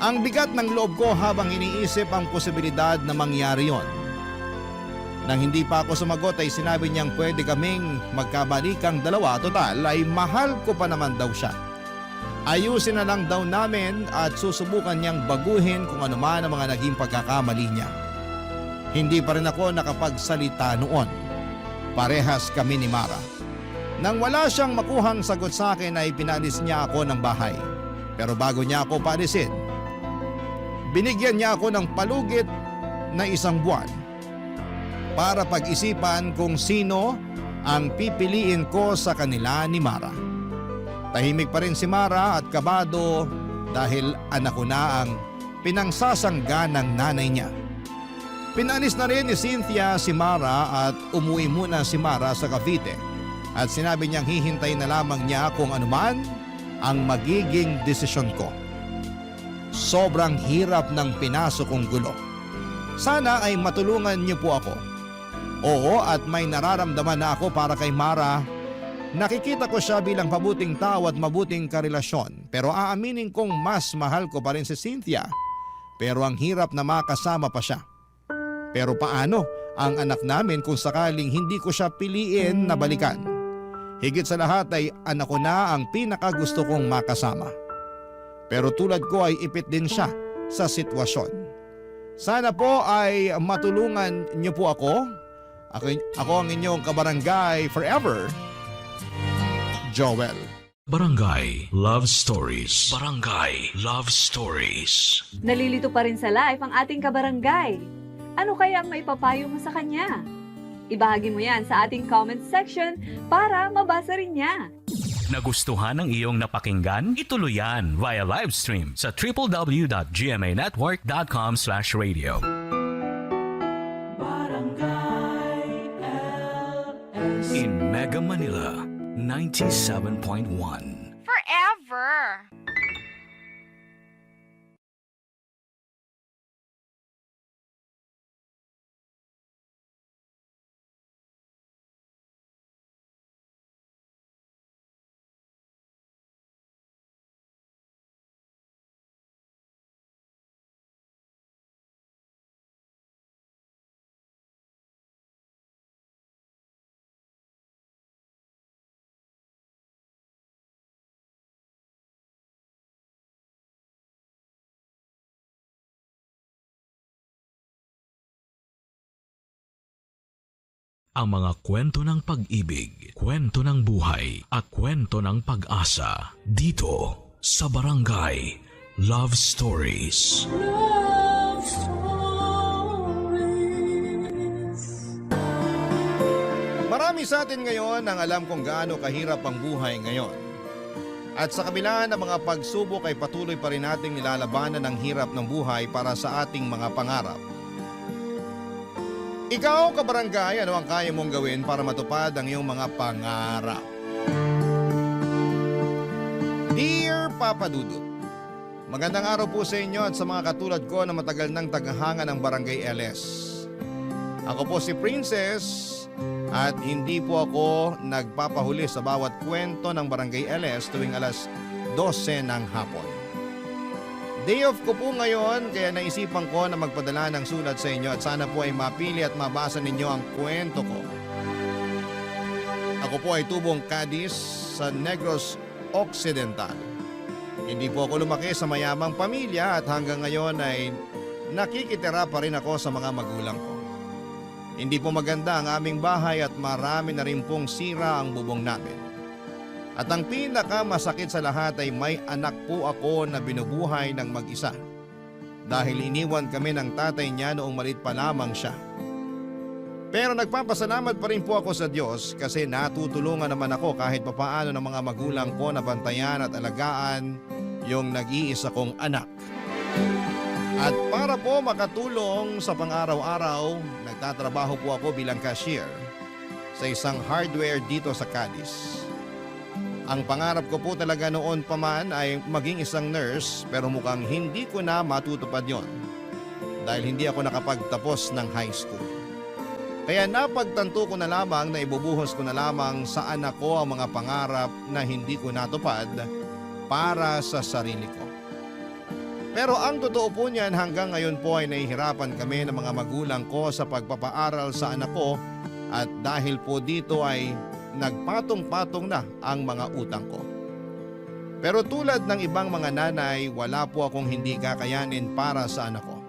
Ang bigat ng loob ko habang iniisip ang posibilidad na mangyari yon. Nang hindi pa ako sumagot ay sinabi niyang pwede kaming magkabalikang dalawa, total ay mahal ko pa naman daw siya. Ayusin na lang daw namin at susubukan niyang baguhin kung ano man ang mga naging pagkakamali niya. Hindi pa rin ako nakapagsalita noon. Parehas kami ni Mara. Nang wala siyang makuhang sagot sa akin ay pinalis niya ako ng bahay. Pero bago niya ako paalisin, binigyan niya ako ng palugit na 1 buwan para pag-isipan kung sino ang pipiliin ko sa kanila ni Mara. Tahimik pa rin si Mara at kabado dahil anak ko na ang pinangsasangga ng nanay niya. Pinalis na rin ni Cynthia si Mara at umuwi muna si Mara sa Cavite at sinabi niyang hihintay na lamang niya kung anuman ang magiging desisyon ko. Sobrang hirap ng pinasok kong gulo. Sana ay matulungan niyo po ako. Oo, at may nararamdaman na ako para kay Mara. Nakikita ko siya bilang mabuting tao at mabuting karelasyon. Pero aaminin kong mas mahal ko pa rin si Cynthia. Pero ang hirap na makasama pa siya. Pero paano ang anak namin kung sakaling hindi ko siya piliin na balikan? Higit sa lahat ay anak ko na ang pinakagusto kong makasama. Pero tulad ko ay ipit din siya sa sitwasyon. Sana po ay matulungan niyo po ako. Ako ang inyong kabarangay forever, Joel. Barangay Love Stories. Barangay Love Stories. Nalilito pa rin sa life ang ating kabarangay. Ano kaya ang maipapayo mo sa kanya? Ibahagi mo yan sa ating comment section para mabasa rin niya. Nagustuhan ng iyong napakinggan? Ituloy yan via live stream sa www.gmanetwork.com/radio. In Mega Manila, 97.1. Forever! Ang mga kwento ng pag-ibig, kwento ng buhay, at kwento ng pag-asa dito sa Barangay Love Stories. Love Stories. Marami sa atin ngayon ang alam kung gaano kahirap ang buhay ngayon. At sa kabila ng mga pagsubok ay patuloy pa rin nating nilalabanan ang hirap ng buhay para sa ating mga pangarap. Ikaw, kabarangay, ano ang kaya mong gawin para matupad ang iyong mga pangarap? Dear Papa Dudut, magandang araw po sa inyo at sa mga katulad ko na matagal nang tagahanga ng Barangay LS. Ako po si Princess at hindi po ako nagpapahuli sa bawat kwento ng Barangay LS tuwing alas 12 ng hapon. Day off ko po ngayon kaya naisipan ko na magpadala ng sulat sa inyo at sana po ay mapili at mabasa ninyo ang kwento ko. Ako po ay tubong Cadiz sa Negros Occidental. Hindi po ako lumaki sa mayamang pamilya at hanggang ngayon ay nakikitira pa rin ako sa mga magulang ko. Hindi po maganda ang aming bahay at marami na rin pong sira ang bubong namin. At ang pinakamasakit sa lahat ay may anak po ako na binubuhay ng mag-isa. Dahil iniwan kami ng tatay niya noong maliit pa lamang siya. Pero nagpapasalamat pa rin po ako sa Diyos kasi natutulungan naman ako kahit papaano ng mga magulang ko na bantayan at alagaan yung nag-iisa kong anak. At para po makatulong sa pang-araw-araw, nagtatrabaho po ako bilang cashier sa isang hardware dito sa Cadiz. Ang pangarap ko po talaga noon pa man ay maging isang nurse pero mukhang hindi ko na matutupad yon dahil hindi ako nakapagtapos ng high school. Kaya napagtanto ko na lamang na ibubuhos ko na lamang sa anak ko ang mga pangarap na hindi ko natupad para sa sarili ko. Pero ang totoo po niyan hanggang ngayon po ay nahihirapan kami ng mga magulang ko sa pagpapaaral sa anak ko at dahil po dito ay nagpatong-patong na ang mga utang ko. Pero tulad ng ibang mga nanay, wala po akong hindi kakayanin para sa anak ko.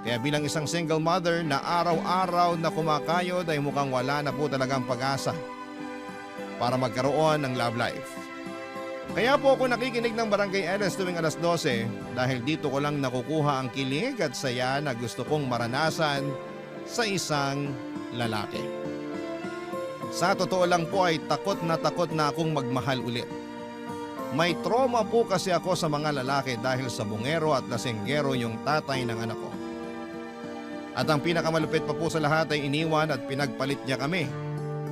Kaya bilang isang single mother na araw-araw na kumakayod ay mukhang wala na po talagang pag-asa para magkaroon ng love life. Kaya po ako nakikinig ng Barangay LS tuwing alas 12 dahil dito ko lang nakukuha ang kilig at saya na gusto kong maranasan sa isang lalaki. Sa totoo lang po ay takot na akong magmahal ulit. May trauma po kasi ako sa mga lalaki dahil sa bungero at lasenggero yung tatay ng anak ko. At ang pinakamalupit pa po sa lahat ay iniwan at pinagpalit niya kami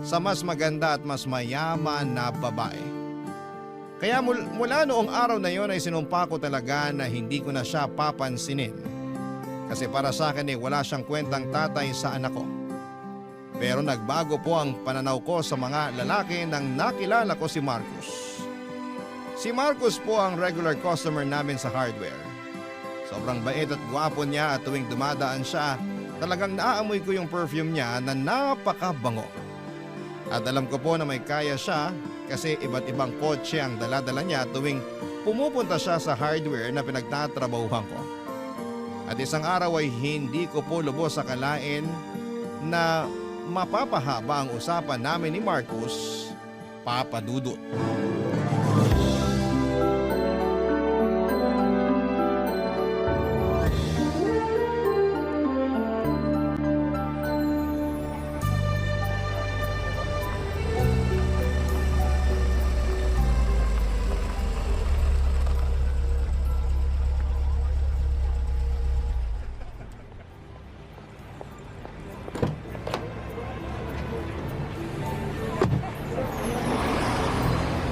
sa mas maganda at mas mayaman na babae. Kaya mula noong araw na yon ay sinumpa ko talaga na hindi ko na siya papansinin. Kasi para sa akin ay wala siyang kwentang tatay sa anak ko. Pero nagbago po ang pananaw ko sa mga lalaki nang nakilala ko si Marcos. Si Marcos po ang regular customer namin sa hardware. Sobrang bait at gwapo niya at tuwing dumadaan siya, talagang naaamoy ko yung perfume niya na napakabango. At alam ko po na may kaya siya kasi iba't ibang kotse ang dala-dala niya tuwing pumupunta siya sa hardware na pinagtatrabahuhan ko. At isang araw ay hindi ko po lubos akalain na mapapahaba ang usapan namin ni Marcos, Papa Dudut.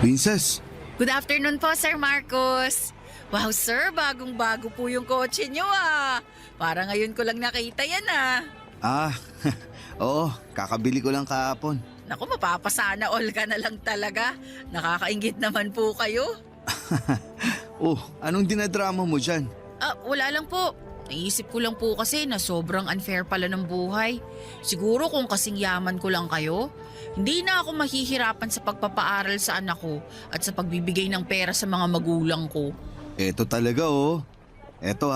Princess, Good afternoon po, Sir Marcos. Wow, sir, bagong-bago po yung kotse nyo ah. Para ngayon ko lang nakita yan ah. oo, kakabili ko lang kahapon. Naku, mapapasana all ka na lang talaga. Nakakaingit naman po kayo. Anong dinadrama mo dyan? Wala lang po. Naisip ko lang po kasi na sobrang unfair pala ng buhay. Siguro kung kasing yaman ko lang kayo, hindi na ako mahihirapan sa pagpapaaral sa anak ko at sa pagbibigay ng pera sa mga magulang ko. Eto talaga oh. Eto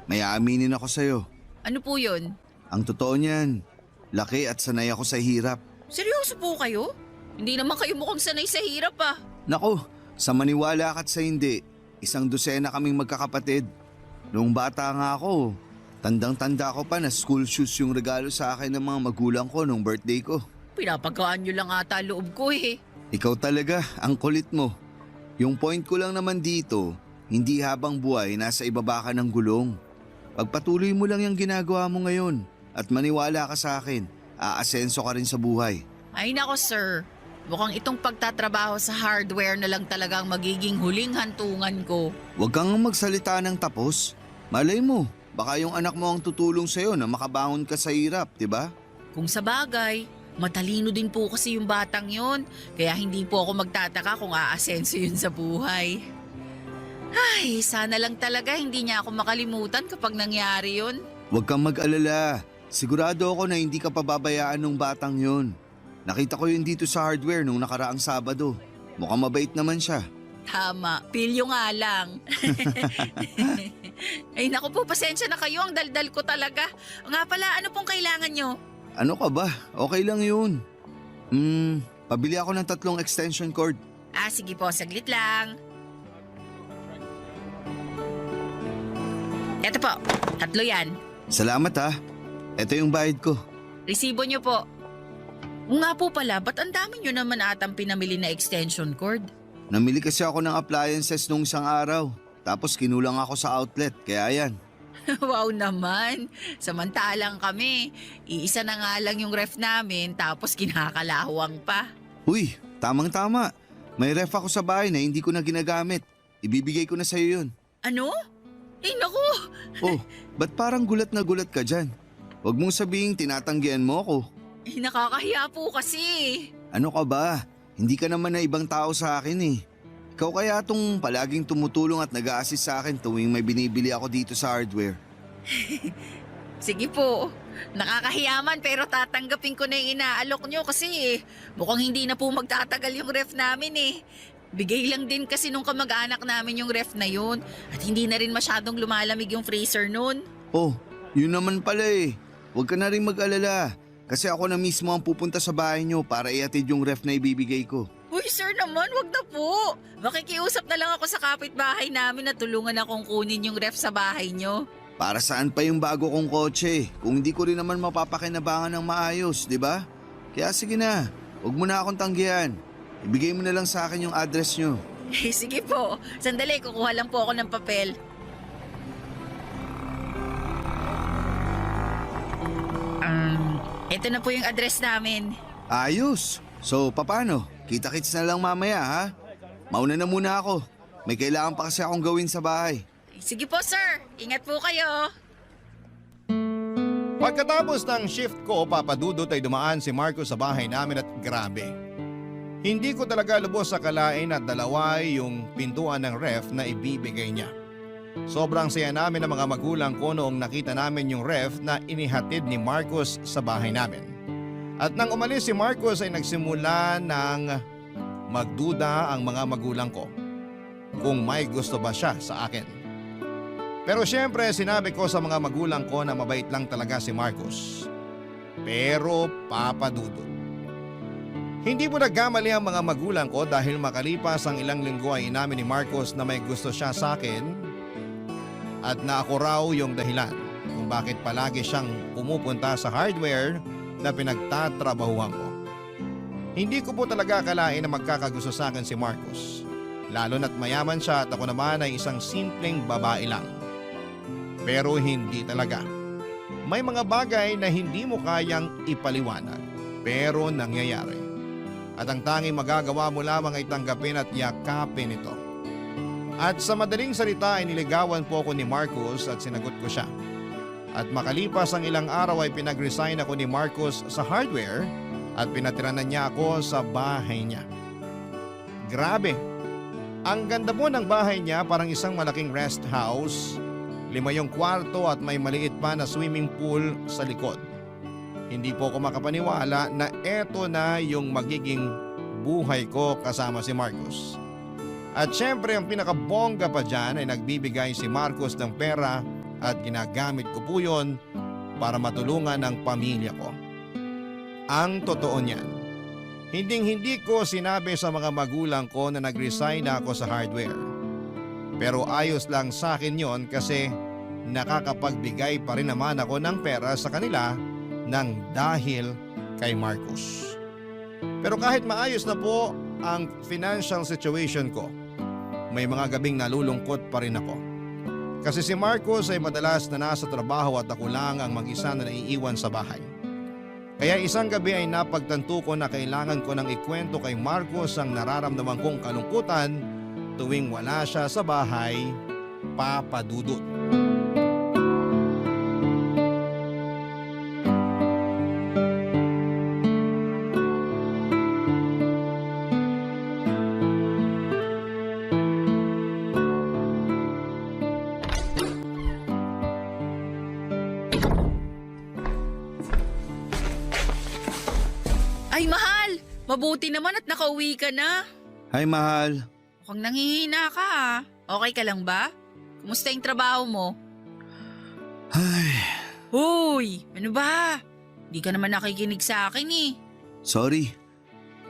may aaminin ako sa'yo. Ano po yun? Ang totoo niyan, laki at sanay ako sa hirap. Seryoso po kayo? Hindi naman kayo mukhang sanay sa hirap ah. Nako, sa maniwala ka't sa hindi, 100 kaming magkakapatid. Noong bata nga ako, tandang-tanda ko pa na school shoes yung regalo sa akin ng mga magulang ko nung birthday ko. Pinapagawa nyo lang ata loob ko eh. Ikaw talaga, ang kulit mo. Yung point ko lang naman dito, hindi habang buhay nasa ibaba ka ng gulong. Pagpatuloy mo lang yung ginagawa mo ngayon at maniwala ka sa akin, aasenso ka rin sa buhay. Ay nako sir, mukhang itong pagtatrabaho sa hardware na lang talagang magiging huling hantungan ko. Huwag kang magsalita ng tapos. Malay mo, baka yung anak mo ang tutulong sa'yo na makabangon ka sa hirap, diba? Kung sa bagay, matalino din po kasi yung batang yon. Kaya hindi po ako magtataka kung aasenso yun sa buhay. Ay, sana lang talaga hindi niya ako makalimutan kapag nangyari yun. Huwag kang mag-alala. Sigurado ako na hindi ka pababayaan ng batang yun. Nakita ko yun dito sa hardware nung nakaraang Sabado. Mukhang mabait naman siya. Tama, pilyo nga lang. Ay naku po, pasensya na kayo. Ang daldal ko talaga. Nga pala, ano pong kailangan nyo? Ano ka ba? Okay lang yun. Pabili ako ng 3 extension cord. Sige po, saglit lang. Eto po, 3 yan. Salamat ha. Ito yung bayad ko. Resibo nyo po. Nga po pala, ba't ang dami nyo naman atang pinamili na extension cord? Namili kasi ako ng appliances nung isang araw. Tapos kinulang ako sa outlet, kaya yan. Wow naman. Samantalang kami, iisa na nga lang yung ref namin tapos kinakalawang pa. Uy, tamang-tama. May ref ako sa bahay na hindi ko na ginagamit. Ibibigay ko na sa'yo yun. Ano? Naku! Oh, ba't parang gulat na gulat ka dyan? Huwag mong sabihin tinatanggihan mo ako. Nakakahiya po kasi. Ano ka ba? Hindi ka naman na ibang tao sa akin eh. Ikaw kaya tong palaging tumutulong at nag-a-assist sa akin tuwing may binibili ako dito sa hardware. Sige po. Nakakahiya man pero tatanggapin ko na yung inaalok nyo kasi mukhang hindi na po magtatagal yung ref namin eh. Bigay lang din kasi nung kamag-anak namin yung ref na yun at hindi na rin masyadong lumalamig yung freezer nun. Oh, yun naman pala eh. Huwag ka na rin mag-alala. Kasi ako na mismo ang pupunta sa bahay nyo para ihatid yung ref na ibibigay ko. Uy sir naman, wag na po. Makikiusap na lang ako sa kapitbahay namin na tulungan akong kunin yung ref sa bahay nyo. Para saan pa yung bago kong kotse? Kung hindi ko rin naman mapapakinabangan ng maayos, di ba? Kaya sige na, huwag mo na akong tanggihan. Ibigay mo na lang sa akin yung address nyo. Sige po, sandali kukuha lang po ako ng papel. Ito na po yung address namin. Ayos. So, paano? Kita-kits na lang mamaya, ha? Mauna na muna ako. May kailangan pa kasi akong gawin sa bahay. Sige po, sir. Ingat po kayo. Pagkatapos ng shift ko, papadudot ay dumaan si Marco sa bahay namin at grabe. Hindi ko talaga lubos sa kalain at dalawa yung pintuan ng ref na ibibigay niya. Sobrang saya namin ng mga magulang ko noong nakita namin yung ref na inihatid ni Marcos sa bahay namin. At nang umalis si Marcos ay nagsimula ng magduda ang mga magulang ko kung may gusto ba siya sa akin. Pero syempre sinabi ko sa mga magulang ko na mabait lang talaga si Marcos. Pero papadudot. Hindi mo nagkamali ang mga magulang ko dahil makalipas ang ilang linggo ay inamin ni Marcos na may gusto siya sa akin at na ako raw yung dahilan kung bakit palagi siyang pumupunta sa hardware na pinagtatrabahuhan ko. Hindi ko po talaga akalain na magkakagusto sa akin si Marcos. Lalo na't mayaman siya at ako naman ay isang simpleng babae lang. Pero hindi talaga. May mga bagay na hindi mo kayang ipaliwanag pero nangyayari. At ang tanging magagawa mo lamang ay tanggapin at yakapin ito. At sa madaling salita ay niligawan po ako ni Marcos at sinagot ko siya. At makalipas ang ilang araw ay pinag-resign ako ni Marcos sa hardware at pinatiranan niya ako sa bahay niya. Grabe! Ang ganda po ng bahay niya, parang isang malaking rest house. 5 yung kwarto at may maliit pa na swimming pool sa likod. Hindi po ako makapaniwala na eto na yung magiging buhay ko kasama si Marcos. At syempre ang pinakabongga pa dyan ay nagbibigay si Marcos ng pera at ginagamit ko po yun para matulungan ang pamilya ko. Ang totoo niyan, hindi ko sinabi sa mga magulang ko na nag-resign na ako sa hardware. Pero ayos lang sa akin yon kasi nakakapagbigay pa rin naman ako ng pera sa kanila ng dahil kay Marcos. Pero kahit maayos na po ang financial situation ko, may mga gabing nalulungkot pa rin ako. Kasi si Marcos ay madalas na nasa trabaho at ako lang ang mag-isa na naiiwan sa bahay. Kaya isang gabi ay napagtanto ko na kailangan ko nang ikwento kay Marcos ang nararamdaman kong kalungkutan tuwing wala siya sa bahay, papadudot. Mabuti naman at nakauwi ka na. Hi, mahal. Mukhang nanghihina ka ah. Okay ka lang ba? Kumusta yung trabaho mo? Ay, Hoy, ano ba? Di ka naman nakikinig sa akin eh. sorry.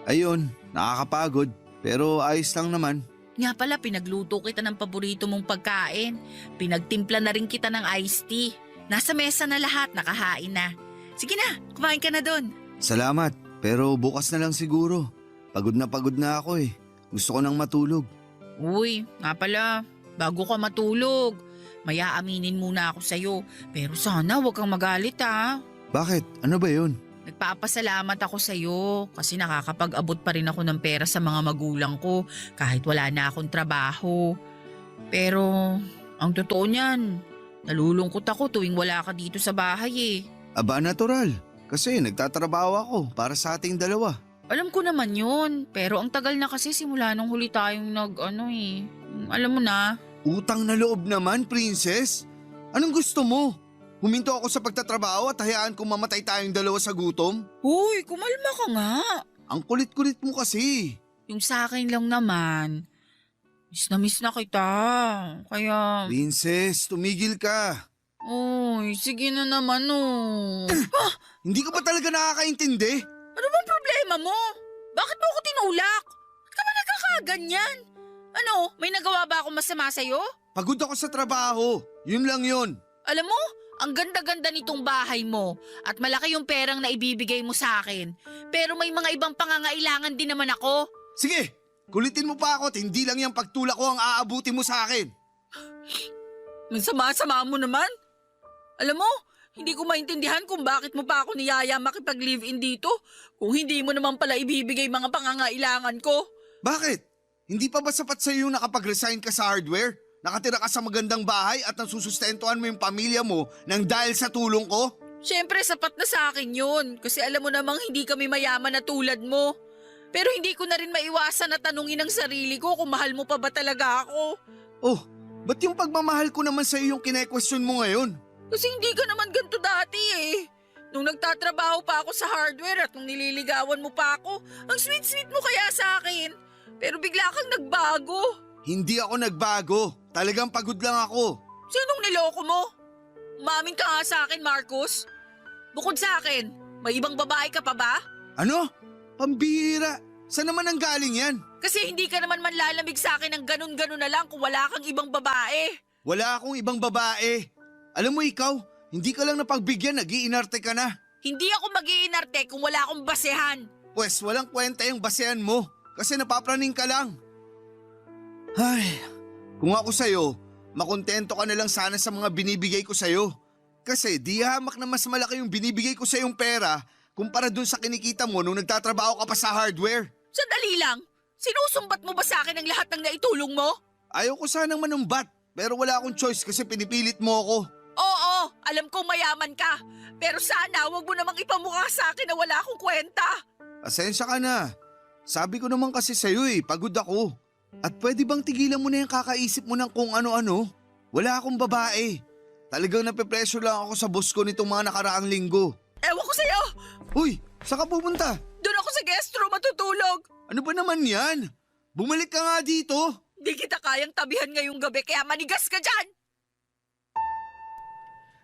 Ayun, nakakapagod. Pero ayos lang naman. Nga pala, pinagluto kita ng paborito mong pagkain. Pinagtimpla na rin kita ng iced tea. Nasa mesa na lahat, nakahain na. Sige na, kumain ka na doon. Salamat. Pero bukas na lang siguro. Pagod na ako eh. Gusto ko nang matulog. Uy, nga pala, bago ka matulog, may aaminin muna ako sa'yo. Pero sana huwag kang magalit ha. Bakit? Ano ba yun? Nagpapasalamat ako sa'yo kasi nakakapag-abot pa rin ako ng pera sa mga magulang ko kahit wala na akong trabaho. Pero ang totoo niyan, nalulungkot ako tuwing wala ka dito sa bahay eh. Aba, natural. Kasi nagtatrabaho ako para sa ating dalawa. Alam ko naman yun, pero ang tagal na kasi simula nung huli tayong alam mo na. Utang na loob naman, princess. Anong gusto mo? Huminto ako sa pagtatrabaho at hayaan kong mamatay tayong dalawa sa gutom? Uy, kumalma ka nga. Ang kulit-kulit mo kasi. Yung sa akin lang naman, miss na kita. Kaya... Princess, tumigil ka. Uy, sige na naman oh. Hindi ka ba talaga nakakaintindi? Ano bang problema mo? Bakit mo ako tinulak? Ba't ka ba nagkakaganyan? Ano, may nagawa ba ako masama sa'yo? Pagod ako sa trabaho. Yun lang yun. Alam mo, ang ganda-ganda nitong bahay mo at malaki yung perang na ibibigay mo sa akin. Pero may mga ibang pangangailangan din naman ako. Sige, kulitin mo pa ako at hindi lang yung pagtulak ko ang aabuti mo sa akin. Sama-sama mo naman. Alam mo, hindi ko maintindihan kung bakit mo pa ako niyaya makipag-live-in dito kung hindi mo naman pala ibibigay mga pangangailangan ko. Bakit? Hindi pa ba sapat sa iyo nakapag-resign ka sa hardware? Nakatira ka sa magandang bahay at nasusustentuhan mo yung pamilya mo nang dahil sa tulong ko? Siyempre, sapat na sa akin yun kasi alam mo namang hindi kami mayaman na tulad mo. Pero hindi ko na rin maiwasan na tanungin ang sarili ko kung mahal mo pa ba talaga ako. Oh, ba't yung pagmamahal ko naman sa iyo yung kine-question mo ngayon? Kasi hindi ka naman ganito dati eh. Nung nagtatrabaho pa ako sa hardware at nung nililigawan mo pa ako, ang sweet-sweet mo kaya sa akin. Pero bigla kang nagbago. Hindi ako nagbago. Talagang pagod lang ako. Sinong niloko mo? Umamin ka nga sa akin, Marcos. Bukod sa akin, may ibang babae ka pa ba? Ano? Pambihira. Saan naman ang galing yan? Kasi hindi ka naman manlalamig sa akin ng ganun-ganun na lang kung wala kang ibang babae. Wala akong ibang babae. Alam mo ikaw, hindi ka lang napagbigyan, nag-iinarte ka na. Hindi ako mag-iinarte kung wala akong basehan. Pwes walang kwenta yung basehan mo kasi napapraning ka lang. Ay, kung ako sa'yo, makontento ka na lang sana sa mga binibigay ko sa'yo. Kasi di hamak na mas malaki yung binibigay ko sa'yong pera kumpara dun sa kinikita mo nung nagtatrabaho ka pa sa hardware. Sandali lang, sinusumbat mo ba sa akin ang lahat ng naitulong mo? Ayaw ko sanang manumbat pero wala akong choice kasi pinipilit mo ako. Oo, alam kong mayaman ka. Pero sana wag mo namang ipamukha sa akin na wala akong kwenta. Asensya ka na. Sabi ko naman kasi sa'yo pagod ako. At pwede bang tigilan mo na yung kakaisip mo ng kung ano-ano? Wala akong babae. Talagang nape-pressure lang ako sa boss ko nitong mga nakaraang linggo. Ewan ko sa'yo! Uy, saan ka pupunta? Doon ako sa guest room matutulog. Ano ba naman yan? Bumalik ka nga dito. Di kita kayang tabihan ngayong gabi kaya manigas ka dyan!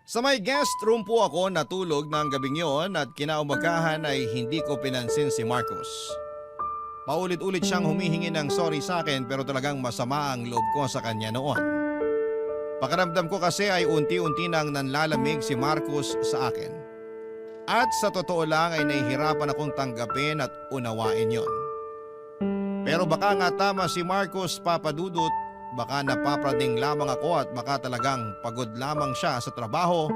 Sa may guest room po ako natulog ng gabing yon at kinaumagahan ay hindi ko pinansin si Marcos. Paulit-ulit siyang humihingi ng sorry sa akin pero talagang masama ang loob ko sa kanya noon. Pakiramdam ko kasi ay unti-unti nang nanlalamig si Marcos sa akin. At sa totoo lang ay nahihirapan akong tanggapin at unawain yon. Pero baka nga tama si Marcos, Papa Dudut, baka napapraning lamang ako at baka talagang pagod lamang siya sa trabaho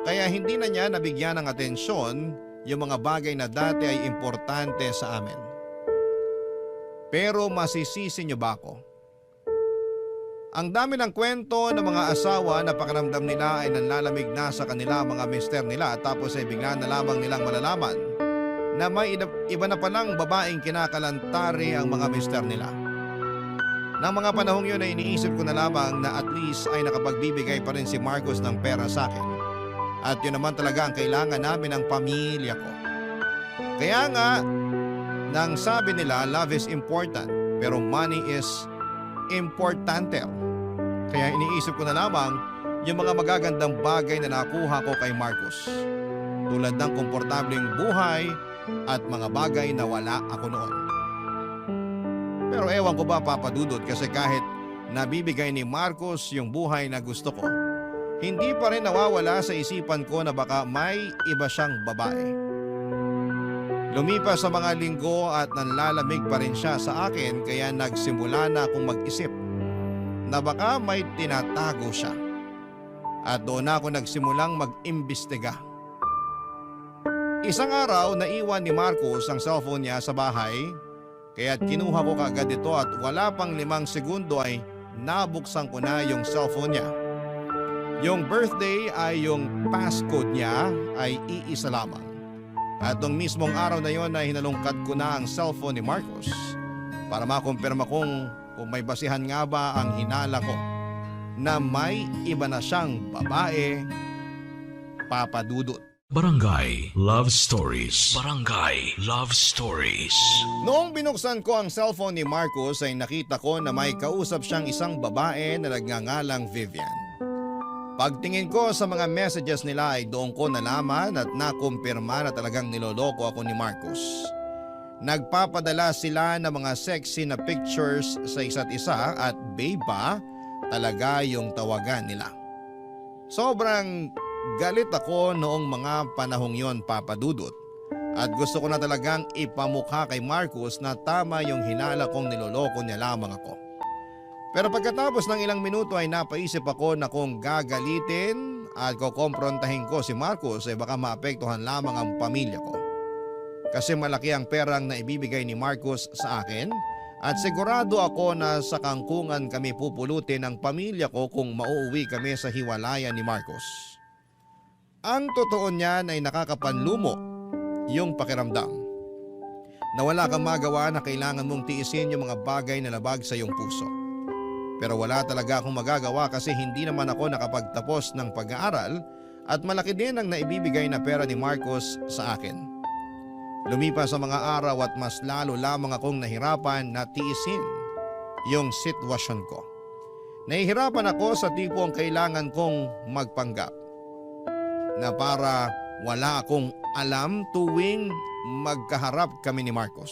kaya hindi na niya nabigyan ng atensyon yung mga bagay na dati ay importante sa amin. Pero masisisi niyo ba ako? Ang dami ng kwento ng mga asawa na pakiramdam nila ay nanlalamig na sa kanila mga mister nila tapos ay bigla na lamang nilang malalaman na may iba na palang babaeng kinakalantari ang mga mister nila. Nang mga panahong yun ay iniisip ko na lamang na at least ay nakapagbibigay pa rin si Marcos ng pera sa akin. At yun naman talaga ang kailangan namin ng pamilya ko. Kaya nga, Nang sabi nila love is important pero money is importanter. Kaya iniisip ko na lamang yung mga magagandang bagay na nakuha ko kay Marcus. Tulad ng komportableng buhay at mga bagay na wala ako noon. Pero ewan ko ba Papa Dudut kasi kahit nabibigay ni Marcos yung buhay na gusto ko, hindi pa rin nawawala sa isipan ko na baka may iba siyang babae. Lumipas sa mga linggo at nanlalamig pa rin siya sa akin kaya nagsimula na akong mag-isip na baka may tinatago siya. At doon ako nagsimulang mag-imbestiga. Isang araw naiwan ni Marcos ang cellphone niya sa bahay kaya't kinuha ko kaagad ito at wala pang 5 segundo ay nabuksan ko na yung cellphone niya. Yung birthday ay yung passcode niya ay iisa lamang. At nung mismong araw na yon ay hinalungkat ko na ang cellphone ni Marcos para makumpirma kung may basihan nga ba ang hinala ko na may iba na siyang babae, Papa Dudut. Barangay Love Stories. Barangay Love Stories. Noong binuksan ko ang cellphone ni Marcos ay nakita ko na may kausap siyang isang babae na nagngangalang Vivian. Pagtingin ko sa mga messages nila ay doon ko nalaman at nakumpirma na talagang niloloko ako ni Marcos. Nagpapadala sila ng mga sexy na pictures sa isa't isa at babe pa talaga yung tawagan nila. Sobrang galit ako noong mga panahong yon Papa Dudut at gusto ko na talagang ipamukha kay Marcos na tama yung hinala kong niloloko niya lamang ako. Pero pagkatapos ng ilang minuto ay napaisip ako na kung gagalitin at kukomprontahin ko si Marcos ay baka maapektuhan lamang ang pamilya ko. Kasi malaki ang perang na ibibigay ni Marcos sa akin at sigurado ako na sa kangkungan kami pupulutin ng pamilya ko kung mauuwi kami sa hiwalayan ni Marcos. Ang totoo niyan ay nakakapanlumo yung pakiramdam na wala kang magawa na kailangan mong tiisin yung mga bagay na labag sa iyong puso. Pero wala talaga akong magagawa kasi hindi naman ako nakapagtapos ng pag-aaral at malaki din ang naibibigay na pera ni Marcos sa akin. Lumipas sa mga araw at mas lalo lamang akong nahirapan na tiisin yung sitwasyon ko. Nahihirapan ako sa tipong kailangan kong magpanggap na para wala akong alam tuwing magkaharap kami ni Marcos.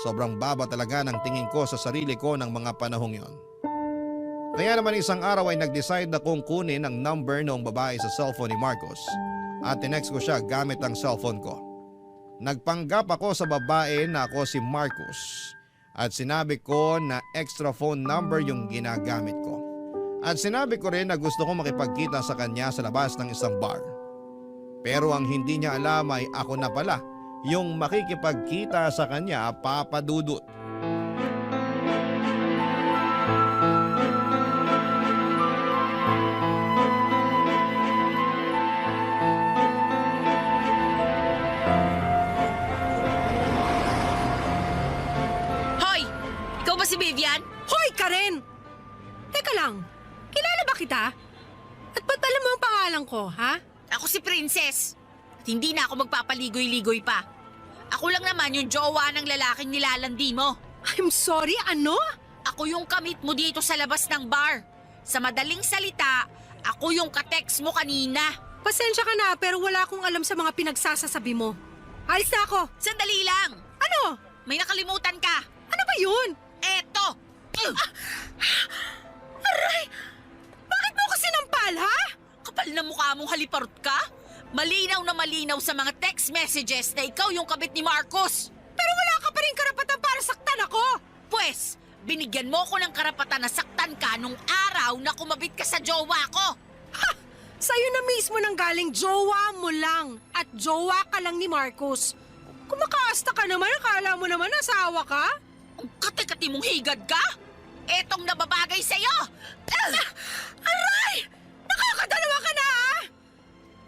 Sobrang baba talaga ng tingin ko sa sarili ko ng mga panahong yon. Kaya naman isang araw ay nag-decide akong kunin ang number ng babae sa cellphone ni Marcos at tinext ko siya gamit ang cellphone ko. Nagpanggap ako sa babae na ako si Marcos at sinabi ko na extra phone number yung ginagamit ko. At sinabi ko rin na gusto ko makipagkita sa kanya sa labas ng isang bar. Pero ang hindi niya alam ay ako na pala yung makikipagkita sa kanya, Papa Dudut. Hoy! Ikaw ba si Vivian? Hoy, Karen! Teka lang, kilala ba kita? At ba't alam mo ang pangalan ko, ha? Ako si Princess. At hindi na ako magpapaligoy-ligoy pa. Ako lang naman yung jowa ng lalaking nilalandi mo. I'm sorry, ano? Ako yung kamit mo dito sa labas ng bar. Sa madaling salita, ako yung katext mo kanina. Pasensya ka na pero wala akong alam sa mga pinagsasasabi mo. Alis na ako. Sandali lang. Ano? May nakalimutan ka. Ano ba yun? Eto! Aray! Bakit mo ko sinampal, ha? Kapal na mukha mong haliparot ka? Malinaw na malinaw sa mga text messages na ikaw yung kabit ni Marcos. Pero wala ka pa rin karapatan para saktan ako. Pwes, binigyan mo ko ng karapatan na saktan ka nung araw na kumabit ka sa jowa ko. Ha! Sa'yo na mismo nang galing jowa mo lang at jowa ka lang ni Marcos. Kumakaasta ka naman, akala mo naman asawa ka? Ang kati-kati mong higad ka? Etong nababagay sa'yo! Aray! Nakakadalawa ka na, ha?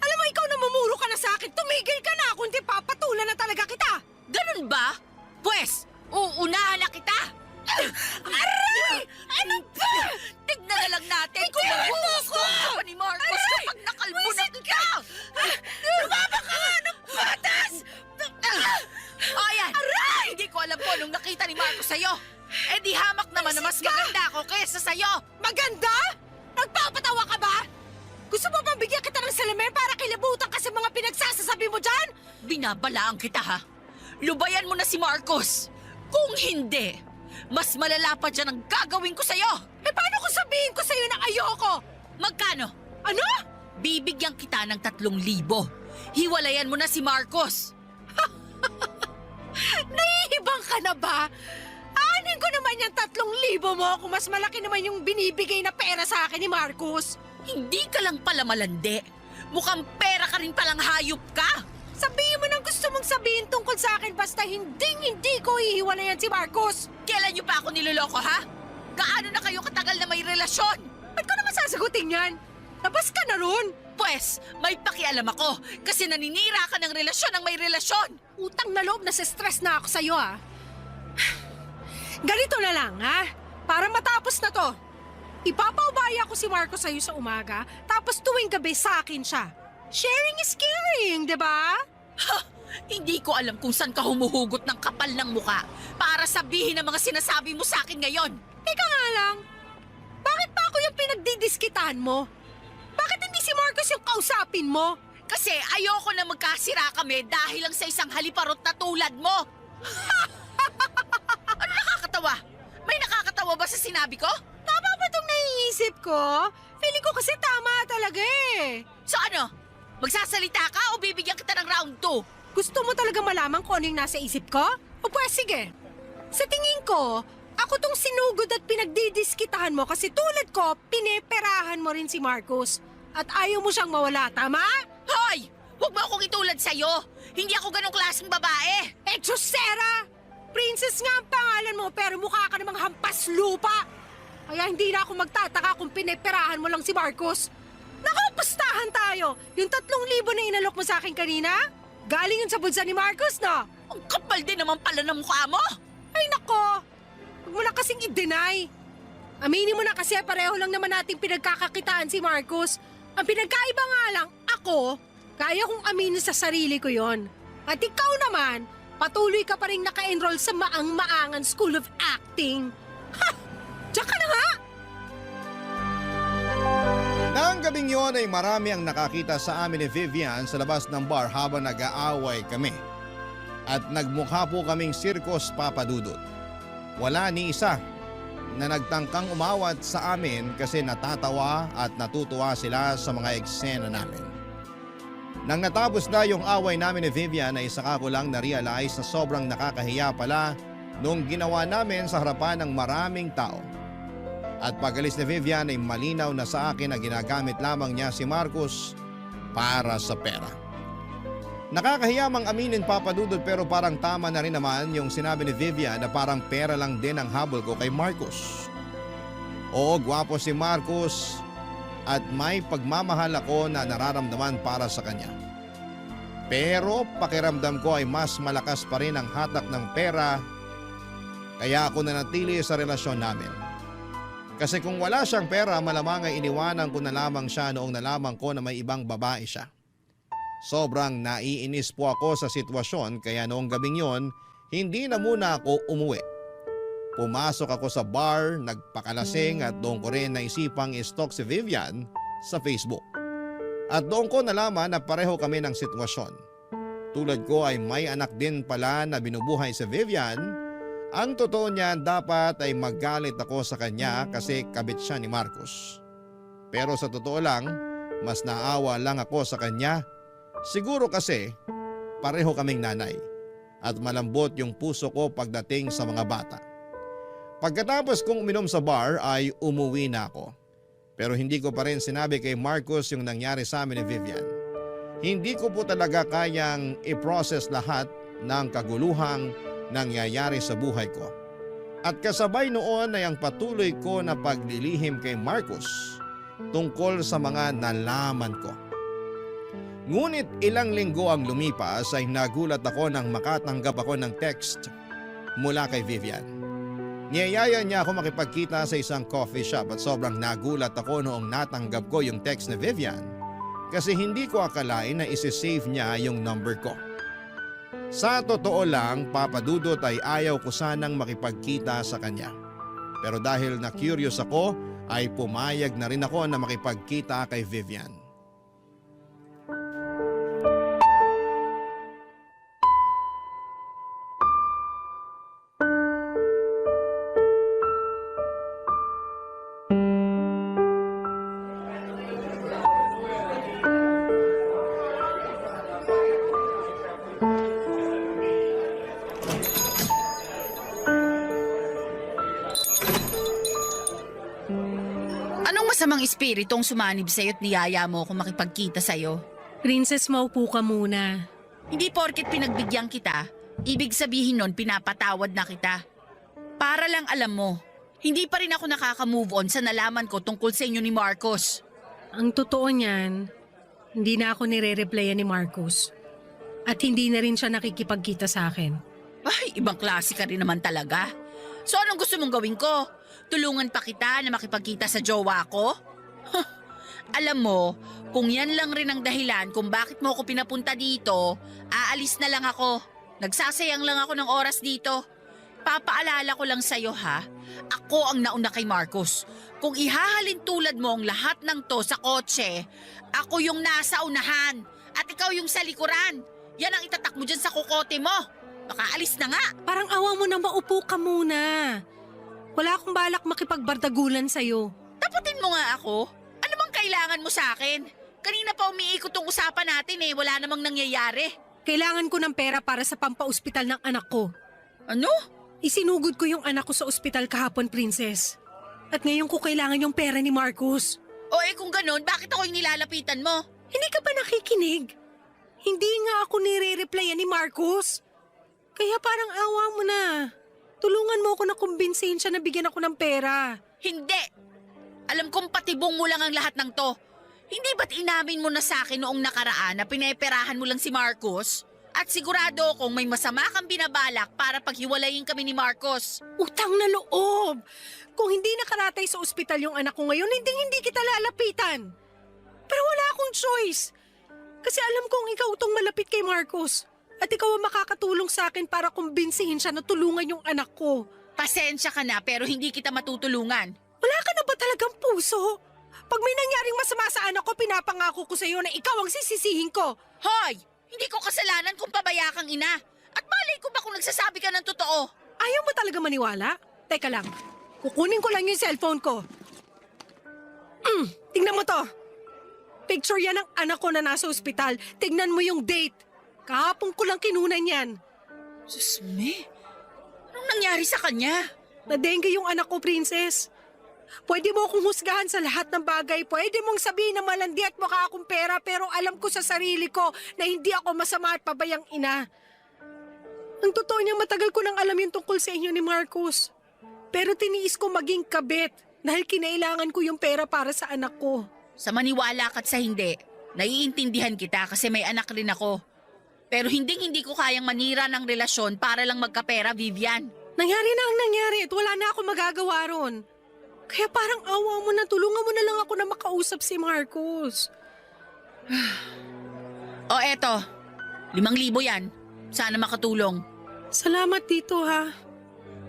Alam mo, ikaw namumuro ka na sa akin. Tumigil ka na, kundi papatulan na talaga kita. Ganun ba? Pwes, uunahan na kita! Aray! Ano ba? Tignan na lang natin kung magugustuhan pa ni Marcos kapag nakalbo na kita! Lumaba ka nga ng patas! O yan! Aray! Eh di hamak naman na mas maganda ako kesa sa'yo! Maganda? Nagpapatawa ka ba? Gusto mo bang bigyan kita ng salamin para kilabutan ka sa mga pinagsasasabi mo dyan? Binabalaan kita ha. Lubayan mo na si Marcos. Kung hindi, mas malala pa dyan ang gagawin ko sa'yo. Eh paano kung sabihin ko sa'yo na ayoko? Magkano? Ano? Bibigyan kita ng 3,000. Hiwalayan mo na si Marcos. Nahihibang ka na ba? Anin ko naman yung 3,000 mo kung mas malaki naman yung binibigay na pera sa akin ni Marcos. Hindi ka lang pala malandi. Mukhang pera ka rin palang hayop ka. Sabihin mo nang gusto mong sabihin tungkol sa akin basta hindi ko ihiwalayan si Marcos. Kailan niyo pa ako niloloko ha? Gaano na kayo katagal na may relasyon? Ba't ko naman sasagutin yan? Labas ka na ron. Pwes, may pakialam ako kasi naninira ka ng relasyon ng may relasyon. Utang na loob na stress na ako sa'yo ha. Ganito na lang ha, para matapos na to. Ipapaubaya ko si Marcos sa'yo sa umaga, tapos tuwing gabi sa akin siya. Sharing is caring, di ba? Ha! Hindi ko alam kung saan ka humuhugot ng kapal ng muka para sabihin ang mga sinasabi mo sa akin ngayon. Teka nga lang, bakit pa ako yung pinagdidiskitan mo? Bakit hindi si Marcos yung kausapin mo? Kasi ayoko na magkasira kami dahil lang sa isang haliparot na tulad mo. Ano nakakatawa? May nakakatawa ba sa sinabi ko? Tama ba itong naiisip ko? Feeling ko kasi tama talaga eh. So ano? Magsasalita ka o bibigyan kita ng round 2? Gusto mo talaga malaman kung ano yung nasa isip ko? O pues sige. Sa tingin ko, ako tong sinugod at pinagdidiskitahan mo kasi tulad ko, pineperahan mo rin si Marcos. At ayaw mo siyang mawala, tama? Hoy! Huwag mo akong itulad sa'yo! Hindi ako ganong klaseng babae! Eh, Josera! Princess nga ang pangalan mo pero mukha ka namang hampas lupa! Kaya hindi na ako magtataka kung pineperahan mo lang si Marcos. Nakapustahan tayo! Yung 3,000 na inalok mo sa akin kanina? Galing yun sa bulsa ni Marcos, no? Ang kapal din naman pala ng mukha mo! Ay nako! Huwag mo na kasing i-deny. Aminin mo na kasi pareho lang naman nating pinagkakakitaan si Marcos. Ang pinagkaiba nga lang, ako, kaya kong aminin sa sarili ko yon. At ikaw naman, patuloy ka pa rin naka-enroll sa maang-maangan School of Acting. Ha! Diyan ka na nga! Nang gabing yon ay marami ang nakakita sa amin ni Vivian sa labas ng bar habang nag-aaway kami. At nagmukha po kaming sirkos papadudot. Wala ni isa na nagtangkang umawat sa amin kasi natatawa at natutuwa sila sa mga eksena namin. Nang natapos na yung away namin ni Vivian ay saka ko lang na-realize na sobrang nakakahiya pala nung ginawa namin sa harapan ng maraming tao. At pag-alis ni Vivian ay malinaw na sa akin na ginagamit lamang niya si Marcos para sa pera. Nakakahiya mang aminin papadudod pero parang tama na rin naman yung sinabi ni Vivian na parang pera lang din ang habol ko kay Marcos. Oo, gwapo si Marcos at may pagmamahal ako na nararamdaman para sa kanya. Pero pakiramdam ko ay mas malakas pa rin ang hatak ng pera kaya ako nanatili sa relasyon namin. Kasi kung wala siyang pera malamang ay iniwanan ko na lamang siya noong nalaman ko na may ibang babae siya. Sobrang naiinis po ako sa sitwasyon kaya noong gabing yon, hindi na muna ako umuwi. Pumasok ako sa bar, nagpakalasing at doon ko rin naisipang i-stalk si Vivian sa Facebook. At doon ko nalaman na pareho kami ng sitwasyon. Tulad ko ay may anak din pala na binubuhay si Vivian. Ang totoo niyan dapat ay magalit ako sa kanya kasi kabit siya ni Marcos. Pero sa totoo lang, mas naawa lang ako sa kanya. Siguro kasi pareho kaming nanay at malambot yung puso ko pagdating sa mga bata. Pagkatapos kong uminom sa bar ay umuwi na ako. Pero hindi ko pa rin sinabi kay Marcos yung nangyari sa amin ni Vivian. Hindi ko po talaga kayang i-process lahat ng kaguluhang nangyayari sa buhay ko. At kasabay noon ay ang patuloy ko na paglilihim kay Marcos tungkol sa mga nalaman ko. Ngunit ilang linggo ang lumipas ay nagulat ako nang makatanggap ako ng text mula kay Vivian. Niyayaya niya ako makipagkita sa isang coffee shop at sobrang nagulat ako noong natanggap ko yung text ni Vivian kasi hindi ko akalain na isi-save niya yung number ko. Sa totoo lang, Papa Dudut ay ayaw ko sanang makipagkita sa kanya. Pero dahil na curious ako, ay pumayag na rin ako na makipagkita kay Vivian. Anong masamang espiritong sumanib sa'yo at niyaya mo kung makipagkita sa'yo? Princess, maupo ka muna. Hindi porket pinagbigyan kita, ibig sabihin nun pinapatawad na kita. Para lang alam mo, hindi pa rin ako nakaka-move on sa nalaman ko tungkol sa inyo ni Marcos. Ang totoo niyan, hindi na ako nire-replyan ni Marcos. At hindi na rin siya nakikipagkita sa akin. Ay, ibang klase ka rin naman talaga. So anong gusto mong gawin ko? Tulungan pa kita na makipagkita sa jowa ko? Alam mo, kung yan lang rin ang dahilan kung bakit mo ako pinapunta dito, aalis na lang ako. Nagsasayang lang ako ng oras dito. Papaalala ko lang sa'yo ha, ako ang nauna kay Marcos. Kung ihahalin tulad mo ang lahat ng to sa kotse, ako yung nasa unahan at ikaw yung sa likuran. Yan ang itatak mo dyan sa kukote mo. Baka alis na nga. Parang awa mo na maupo ka muna. Wala akong balak makipagbardagulan sa'yo. Taputin mo nga ako. Ano bang kailangan mo sa akin? Kanina pa umiikot tong usapan natin eh, wala namang nangyayari. Kailangan ko ng pera para sa pampaospital ng anak ko. Ano? Isinugod ko yung anak ko sa ospital kahapon, Princess. At ngayon ko kailangan yung pera ni Marcos. O kung ganun, bakit ako yung nilalapitan mo? Hindi ka ba nakikinig? Hindi nga ako nire-replyan ni Marcos. Kaya parang awa mo na. Tulungan mo ako na kumbinsihin siya na bigyan ako ng pera. Hindi! Alam kong patibong mo lang ang lahat ng to. Hindi ba't inamin mo na sa akin noong nakaraan na pineperahan mo lang si Marcos? At sigurado akong may masama kang binabalak para paghiwalayin kami ni Marcos. Utang na loob! Kung hindi nakaratay sa ospital yung anak ko ngayon, hindi kita lalapitan. Pero wala akong choice. Kasi alam kong ikaw itong malapit kay Marcos. At ikaw ang makakatulong sa akin para kumbinsihin siya na tulungan yung anak ko. Pasensya ka na pero hindi kita matutulungan. Wala ka na ba talagang puso? Pag may nangyaring masama sa anak ko, pinapangako ko sa iyo na ikaw ang sisisihin ko. Hoy! Hindi ko kasalanan kung pabaya kang ina. At malay ko ba kung nagsasabi ka ng totoo? Ayaw mo talaga maniwala? Teka lang, kukunin ko lang yung cellphone ko. Tingnan mo to. Picture yan ng anak ko na nasa ospital. Tignan mo yung date. Kahapon ko lang kinunan yan. Susme, anong nangyari sa kanya? Na-dengue yung anak ko, Princess. Pwede mo akong husgahan sa lahat ng bagay. Pwede mong sabihin na malandi at mukha akong pera, pero alam ko sa sarili ko na hindi ako masama at pabayang ina. Ang totoo niya, matagal ko nang alam yung tungkol sa inyo ni Marcos. Pero tiniis ko maging kabit dahil kinailangan ko yung pera para sa anak ko. Sa maniwala ka't sa hindi, naiintindihan kita kasi may anak rin ako. Pero hindi ko kayang manira ng relasyon para lang magkapera, Vivian. Nangyari na ang nangyari at wala na ako magagawa ron. Kaya parang awa mo na, tulungan mo na lang ako na makausap si Marcos. O eto, 5,000 yan. Sana makatulong. Salamat dito ha.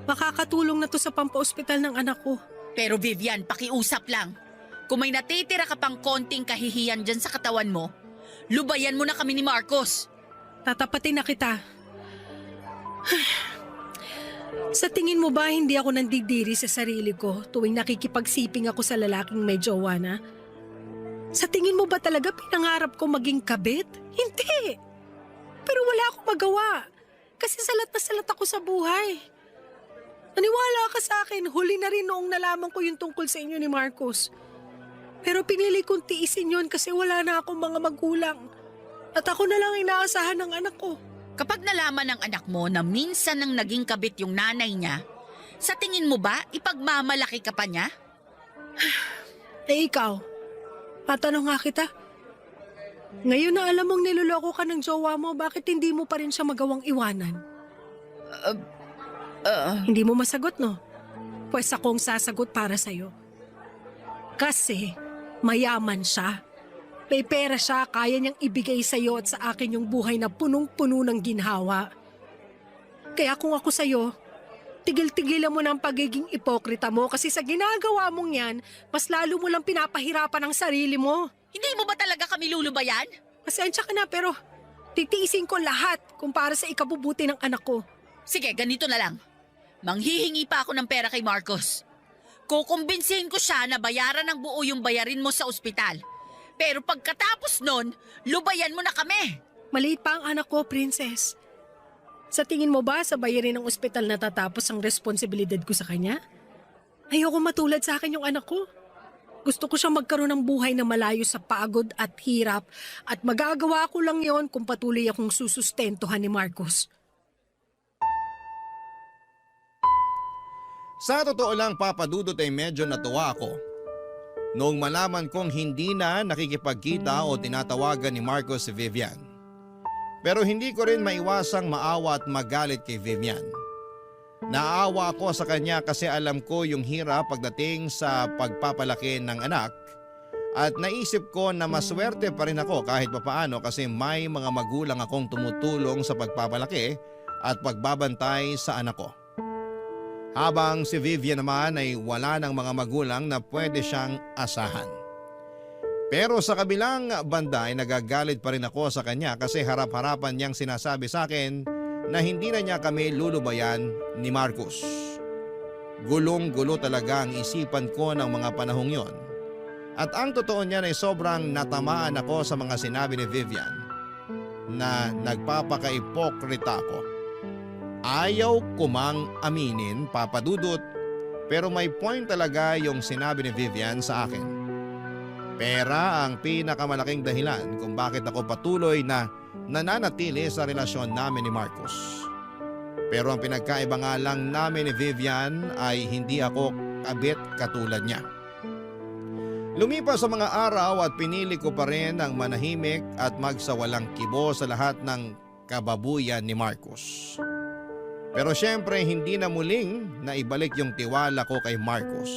Makakatulong na to sa pampaospital ng anak ko. Pero Vivian, pakiusap lang. Kung may natitira ka pang konting kahihiyan dyan sa katawan mo, lubayan mo na kami ni Marcos. Tatapatin na kita. Sa tingin mo ba hindi ako nandidiri sa sarili ko tuwing nakikipagsiping ako sa lalaking may jowa na? Sa tingin mo ba talaga pinangarap ko maging kabit? Hindi. Pero wala akong magawa. Kasi salat na salat ako sa buhay. Naniwala ka sa akin, huli na rin noong nalaman ko yung tungkol sa inyo ni Marcos. Pero pinili kong tiisin yun kasi wala na akong mga magulang. At ako na lang inaasahan ng anak ko. Kapag nalaman ng anak mo na minsan nang naging kabit yung nanay niya, sa tingin mo ba ipagmamalaki ka pa niya? Ikaw, patanong nga kita. Ngayon na alam mong niloloko ka ng jowa mo, bakit hindi mo pa rin siya magawang iwanan? Hindi mo masagot, no? Pues akong sasagot para sa'yo. Kasi mayaman siya. May pera siya, kaya niyang ibigay sa'yo at sa akin yung buhay na punong-puno ng ginhawa. Kaya kung ako sa'yo, tigil-tigilan mo ng pagiging ipokrita mo kasi sa ginagawa mong yan, mas lalo mo lang pinapahirapan ang sarili mo. Hindi mo ba talaga kami lulubayan? Pasensya ka na pero titiisin ko lahat kung para sa ikabubuti ng anak ko. Sige, ganito na lang. Manghihingi pa ako ng pera kay Marcos. Kukumbinsihin ko siya na bayaran ng buo yung bayarin mo sa ospital. Pero pagkatapos nun, lubayan mo na kami. Maliit pa ang anak ko, Princess. Sa tingin mo ba sa bayarin ng ospital natatapos ang responsibilidad ko sa kanya? Ayoko matulad sa akin yung anak ko. Gusto ko siyang magkaroon ng buhay na malayo sa pagod at hirap at magagawa ko lang yon kung patuloy akong susustentuhan ni Marcos. Sa totoo lang, Papa Dudut, ay medyo natuwa ako noong malaman kong hindi na nakikipagkita o tinatawagan ni Marcos si Vivian. Pero hindi ko rin maiwasang maawa at magalit kay Vivian. Naawa ako sa kanya kasi alam ko yung hirap pagdating sa pagpapalaki ng anak at naisip ko na maswerte pa rin ako kahit papaano kasi may mga magulang akong tumutulong sa pagpapalaki at pagbabantay sa anak ko. Habang si Vivian naman ay wala ng mga magulang na pwede siyang asahan. Pero sa kabilang banda ay nagagalit pa rin ako sa kanya kasi harap-harapan niyang sinasabi sa akin na hindi na niya kami lulubayan ni Marcos. Gulong-gulo talaga ang isipan ko ng mga panahong yon. At ang totoo niyan ay sobrang natamaan ako sa mga sinabi ni Vivian na nagpapaka-ipokrita ako. Ayaw ko mang aminin, Papa Dudut, pero may point talaga yung sinabi ni Vivian sa akin. Pera ang pinakamalaking dahilan kung bakit ako patuloy na nananatili sa relasyon namin ni Marcos. Pero ang pinagkaiba nga lang namin ni Vivian ay hindi ako kabit katulad niya. Lumipas sa mga araw at pinili ko pa rin ang manahimik at magsawalang kibo sa lahat ng kababuyan ni Marcos. Pero syempre hindi na muling naibalik yung tiwala ko kay Marcos.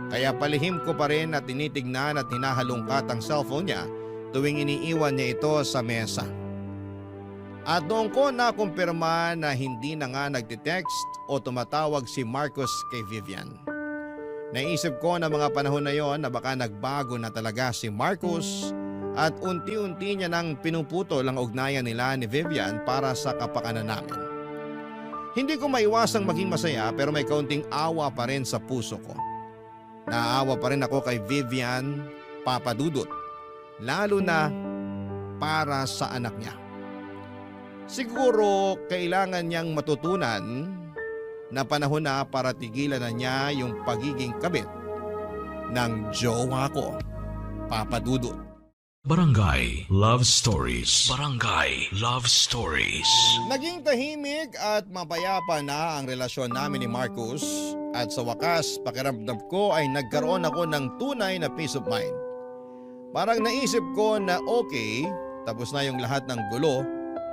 Kaya palihim ko pa rin at tinitignan at hinahalungkat ang cellphone niya tuwing iniiwan niya ito sa mesa. At doon ko nakumpirma na hindi na nga nagte-text o tumatawag si Marcos kay Vivian. Naisip ko na mga panahon na yon na baka nagbago na talaga si Marcos at unti-unti niya nang pinuputol ang ugnayan nila ni Vivian para sa kapakanan namin. Hindi ko maiwasang maging masaya pero may kaunting awa pa rin sa puso ko. Naawa pa rin ako kay Vivian, Papa Dudut, lalo na para sa anak niya. Siguro kailangan niyang matutunan na panahon na para tigilan na niya yung pagiging kabit ng jowa ko, Papa Dudut. Barangay Love Stories. Barangay Love Stories. Naging tahimik at mapayapa na ang relasyon namin ni Marcos at sa wakas pakiramdam ko ay nagkaroon ako ng tunay na peace of mind. Parang naisip ko na okay, tapos na yung lahat ng gulo,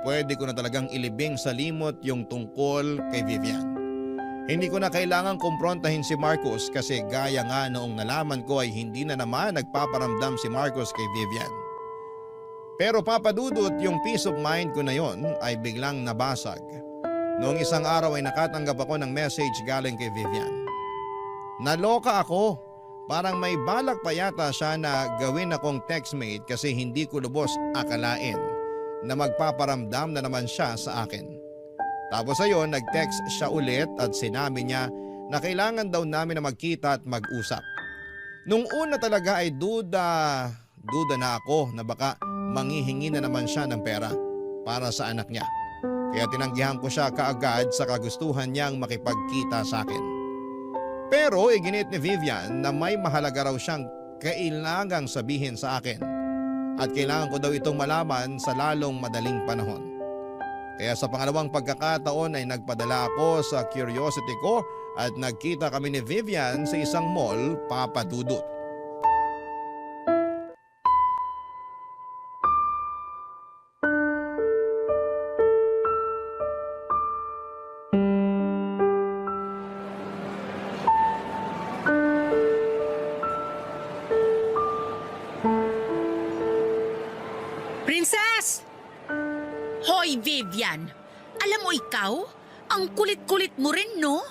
pwede ko na talagang ilibing sa limot yung tungkol kay Vivian. Hindi ko na kailangang kumprontahin si Marcos kasi gaya nga noong nalaman ko ay hindi na naman nagpaparamdam si Marcos kay Vivian. Pero Papa Dudut, yung peace of mind ko na yon ay biglang nabasag. Noong isang araw ay nakatanggap ako ng message galing kay Vivian. Naloka ako. Parang may balak pa yata siya na gawin akong textmate kasi hindi ko lubos akalain na magpaparamdam na naman siya sa akin. Tapos ayon, nag-text siya ulit at sinabi niya na kailangan daw namin na magkita at mag-usap. Nung una talaga ay duda na ako na baka manghihingi na naman siya ng pera para sa anak niya. Kaya tinanggihan ko siya kaagad sa kagustuhan niyang makipagkita sa akin. Pero iginit ni Vivian na may mahalaga raw siyang kailangang sabihin sa akin at kailangan ko daw itong malaman sa lalong madaling panahon. Kaya sa pangalawang pagkakataon ay nagpadala ako sa curiosity ko at nagkita kami ni Vivian sa isang mall, Papa Dudut. Hoy, Vivian! Alam mo ikaw, ang kulit-kulit mo rin, no?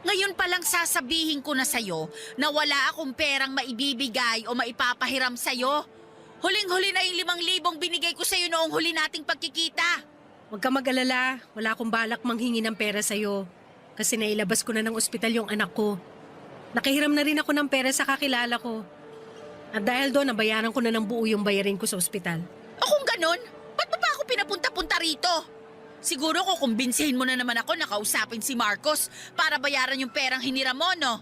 Ngayon palang sasabihin ko na sa'yo na wala akong perang maibibigay o maipapahiram sa'yo. Huling-huli na yung 5,000 binigay ko sa'yo noong huli nating pagkikita. Huwag ka mag-alala, wala akong balak manghingi ng pera sa'yo. Kasi nailabas ko na ng ospital yung anak ko. Nakahiram na rin ako ng pera sa kakilala ko. At dahil doon, nabayaran ko na ng buo yung bayarin ko sa ospital. Kung ganon, ba't mo pa ako pinapunta-punta rito? Siguro kukumbinsihin mo na naman ako na kausapin si Marcos para bayaran yung perang hiniram mo, no?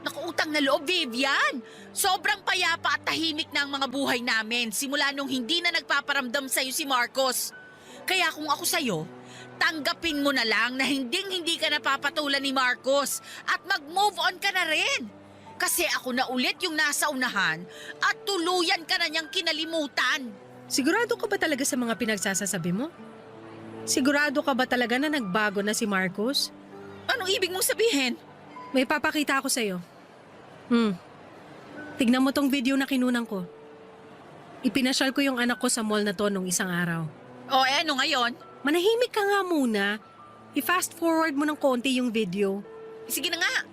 Nakuutang na loob, Vivian. Sobrang payapa at tahimik na ang mga buhay namin simula nung hindi na nagpaparamdam sa'yo si Marcos. Kaya kung ako sa'yo, tanggapin mo na lang na hindi ka napapatulan ni Marcos at mag-move on ka na rin. Kasi ako na ulit yung nasa unahan at tuluyan ka na niyang kinalimutan. Sigurado ka ba talaga sa mga pinagsasasabi mo? Sigurado ka ba talaga na nagbago na si Marcos? Anong ibig mong sabihin? May papakita ako sa'yo. Tignan mo tong video na kinunan ko. Ipinasyal ko yung anak ko sa mall na to nung isang araw. O ano ngayon? Manahimik ka nga muna. I-fast forward mo ng konti yung video. Sige na nga.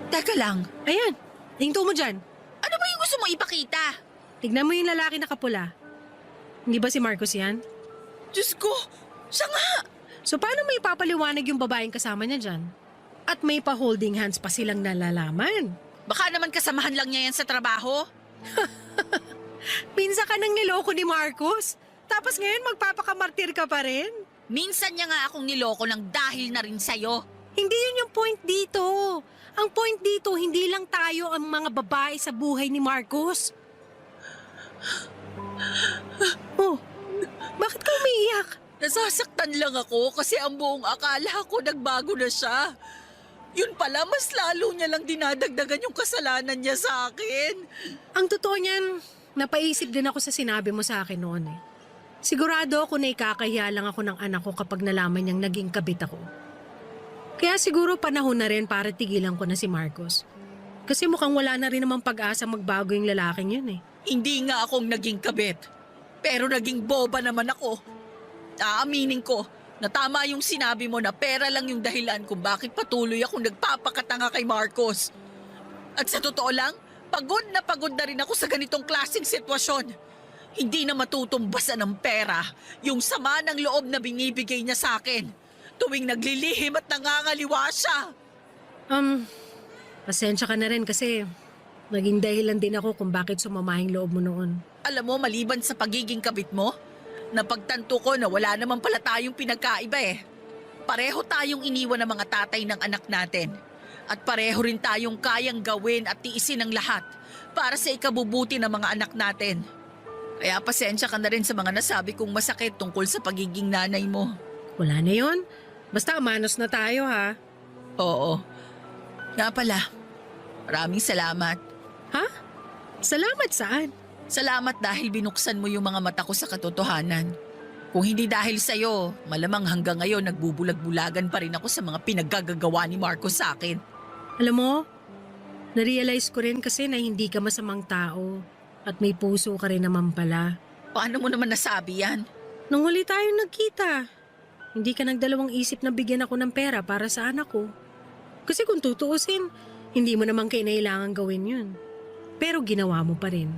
Teka lang. Ayan, hinto mo dyan. Ano ba yung gusto mo ipakita? Tignan mo yung lalaki na kapula. Hindi ba si Marcos yan? Diyos ko, siya nga! So paano may papaliwanag yung babaeng kasama niya dyan? At may pa-holding hands pa silang nalalaman. Baka naman kasamahan lang niya yan sa trabaho. Minsan ka nang niloko ni Marcos. Tapos ngayon magpapakamartir ka pa rin. Minsan niya nga akong niloko ng dahil na rin sa'yo. Hindi yun yung point dito. Ang point dito, hindi lang tayo ang mga babae sa buhay ni Marcos. Oh, bakit ka umiiyak? Nasasaktan lang ako kasi ang buong akala ko nagbago na siya. Yun pala, mas lalo niya lang dinadagdagan yung kasalanan niya sa akin. Ang totoo niyan, napaisip din ako sa sinabi mo sa akin noon eh. Sigurado ako na ikakahiya lang ako ng anak ko kapag nalaman niyang naging kabit ako. Kaya siguro panahon na rin para tigilan ko na si Marcos. Kasi mukhang wala na rin namang pag-asa magbago yung lalaking yun eh. Hindi nga akong naging kabit. Pero naging boba naman ako. Aaminin ko na tama yung sinabi mo na pera lang yung dahilan kung bakit patuloy akong nagpapakatanga kay Marcos. At sa totoo lang, pagod na rin ako sa ganitong klaseng sitwasyon. Hindi na matutumbasan ng pera yung sama ng loob na binibigay niya sa akin tuwing naglilihim at nangangaliwa siya. Pasensya ka na rin kasi naging dahilan din ako kung bakit sumamahing loob mo noon. Alam mo, maliban sa pagiging kabit mo, napagtanto ko na wala naman pala tayong pinagkaiba eh. Pareho tayong iniwan ng mga tatay ng anak natin. At pareho rin tayong kayang gawin at tiisin ang lahat para sa ikabubuti ng mga anak natin. Kaya pasensya ka na rin sa mga nasabi kong masakit tungkol sa pagiging nanay mo. Wala na yon. Basta manos na tayo ha. Oo. Nga pala, maraming salamat. Ha? Salamat saan? Salamat dahil binuksan mo yung mga mata ko sa katotohanan. Kung hindi dahil sa'yo, malamang hanggang ngayon nagbubulag-bulagan pa rin ako sa mga pinaggagawa ni Marcos sa akin. Alam mo, narealize ko rin kasi na hindi ka masamang tao at may puso ka rin naman pala. Paano mo naman nasabi yan? Nung huli tayong nagkita, hindi ka nagdalawang isip na bigyan ako ng pera para sa anak ko. Kasi kung tutuusin, hindi mo naman kinailangan gawin yun. Pero ginawa mo pa rin.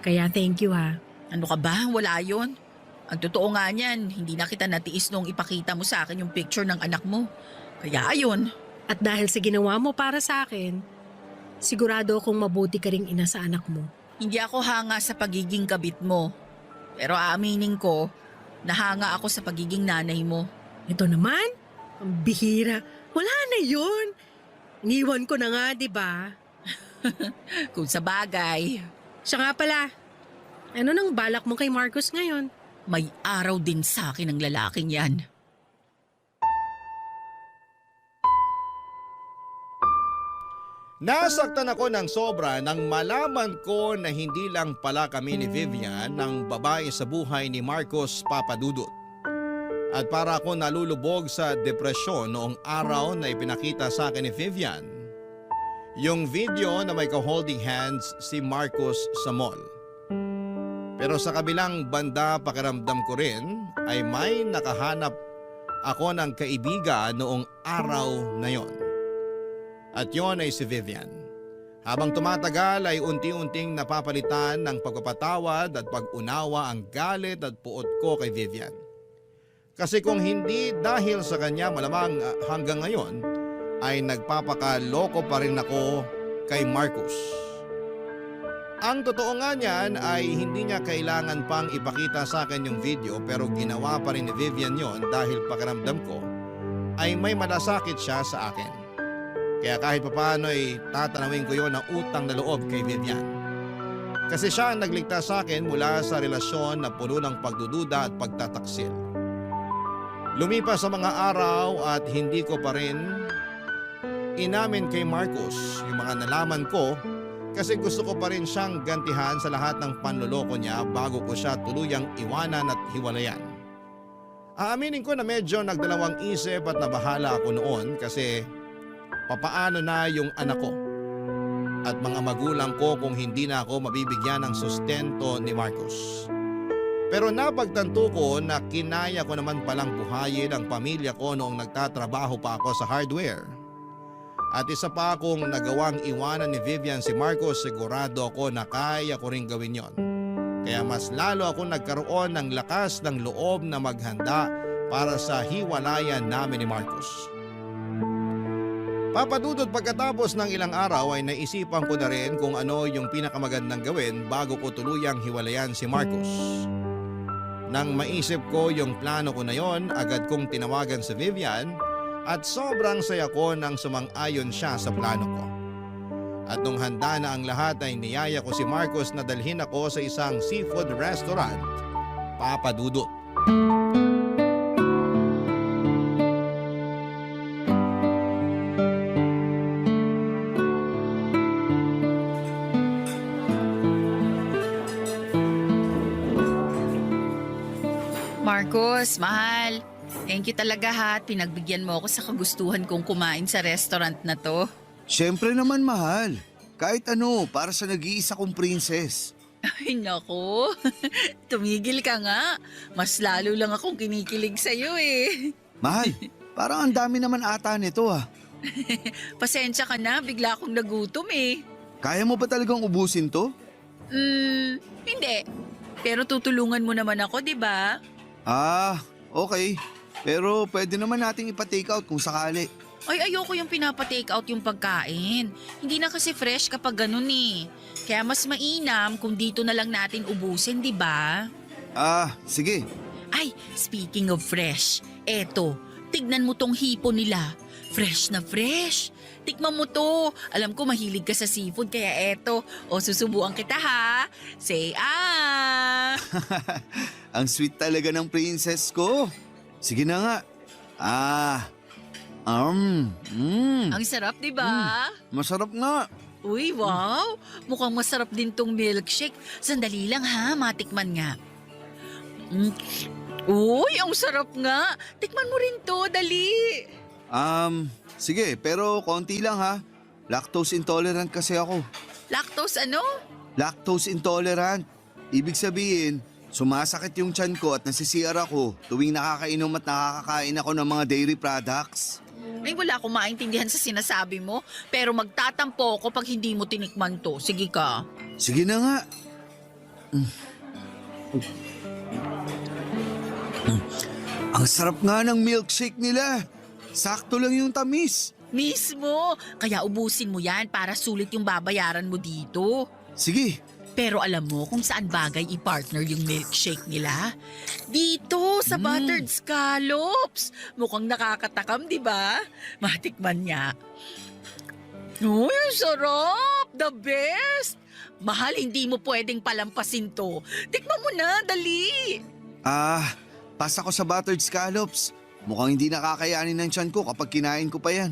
Kaya thank you ha. Ano ka ba? Wala yun. Ang totoo nga niyan, hindi na kita natiis nung ipakita mo sa akin yung picture ng anak mo. Kaya ayun. At dahil sa ginawa mo para sa akin, sigurado akong mabuti ka ring ina sa anak mo. Hindi ako hanga sa pagiging kabit mo. Pero aaminin ko, nahanga ako sa pagiging nanay mo. Ito naman, ang bihira. Wala na yun. Iniwan ko na nga, di ba? Kung sa bagay. Siya nga pala, ano nang balak mo kay Marcos ngayon? May araw din sa akin ang lalaking yan. Nasaktan ako ng sobra nang malaman ko na hindi lang pala kami ni Vivian ng babae sa buhay ni Marcos Papadudut. At para ako nalulubog sa depresyon noong araw na ipinakita sa akin ni Vivian, yung video na may ka-holding hands si Marcos sa mall. Pero sa kabilang banda pakiramdam ko rin ay may nakahanap ako ng kaibigan noong araw na yon. At yon ay si Vivian. Habang tumatagal ay unti-unting napapalitan ng pagpapatawad at pag-unawa ang galit at puot ko kay Vivian. Kasi kung hindi dahil sa kanya malamang hanggang ngayon ay nagpapakaloko pa rin ako kay Marcus. Ang totoo nga niyan ay hindi niya kailangan pang ipakita sa akin yung video pero ginawa pa rin ni Vivian yon dahil pakiramdam ko ay may malasakit siya sa akin. Kaya kahit papaano ay tatanawin ko yon ng utang na loob kay Vivian. Kasi siya ang nagligtas sa akin mula sa relasyon na puno ng pagdududa at pagtataksil. Lumipas sa mga araw at hindi ko pa rin inamin kay Marcus yung mga nalaman ko kasi gusto ko pa rin siyang gantihan sa lahat ng panloloko niya bago ko siya tuluyang iwanan at hiwalayan. Aaminin ko na medyo nagdalawang isip at nabahala ako noon kasi papaano na yung anak ko at mga magulang ko kung hindi na ako mabibigyan ng sustento ni Marcus. Pero napagtanto ko na kinaya ko naman palang buhayin ang pamilya ko noong nagtatrabaho pa ako sa hardware. At isa pa akong nagawang iwanan ni Vivian si Marcos, sigurado ako na kaya ko rin gawin yon. Kaya mas lalo ako nagkaroon ng lakas ng loob na maghanda para sa hiwalayan namin ni Marcos. Papadudot pagkatapos ng ilang araw ay naisipan ko na rin kung ano yung pinakamagandang gawin bago ko tuluyang hiwalayan si Marcos. Nang maisip ko yung plano ko na yon, agad kong tinawagan si Vivian at sobrang saya ko nang sumang-ayon siya sa plano ko. At nung handa na ang lahat ay niyaya ko si Marcos na dalhin ako sa isang seafood restaurant, Papadudot. Marcos, mahal. Thank you talaga ha at pinagbigyan mo ako sa kagustuhan kong kumain sa restaurant na to. Siyempre naman, mahal. Kahit ano, para sa nag-iisa kong princess. Ay nako, tumigil ka nga. Mas lalo lang akong kinikilig sa'yo eh. Mahal, parang ang dami naman ata nito ah. Pasensya ka na, bigla akong nagutom eh. Kaya mo ba talagang ubusin to? Hindi. Pero tutulungan mo naman ako, di ba? Ah, okay. Pero pwede naman nating ipa-take out kung sakali. Ay, ayoko yung pinapa-take out yung pagkain. Hindi na kasi fresh kapag ganun eh. Kaya mas mainam kung dito na lang natin ubusin, di ba? Ah, sige. Ay, speaking of fresh, eto, tignan mo tong hipo nila. Fresh na fresh. Tikman mo to. Alam ko mahilig ka sa seafood kaya eto. O susubuan kita ha. Say ah. Ang sweet talaga ng princess ko. Sige na nga. Ang sarap, di ba? Masarap nga. Uy, wow. Mukhang masarap din tong milkshake. Sandali lang ha, matikman nga. Uy, ang sarap nga. Tikman mo rin to, dali. Sige, pero konti lang ha. Lactose intolerant kasi ako. Lactose ano? Lactose intolerant. Ibig sabihin, sumasakit yung tiyan ko at nasisiyar ako tuwing nakakainom at nakakakain ako ng mga dairy products. Ay, wala akong maintindihan sa sinasabi mo. Pero magtatampo ako pag hindi mo tinikman to. Sige ka. Sige na nga. Ang sarap nga ng milkshake nila. Sakto lang yung tamis. Mismo. Kaya ubusin mo yan para sulit yung babayaran mo dito. Sige. Pero alam mo kung saan bagay i-partner yung milkshake nila? Dito, sa buttered scallops. Mukhang nakakatakam, di ba? Matikman niya. Uy, ang sarap! The best! Mahal, hindi mo pwedeng palampasin to. Tikman mo na, dali! Pasa ko sa buttered scallops. Mukhang hindi nakakayanin ng tiyan ko kapag kinain ko pa yan.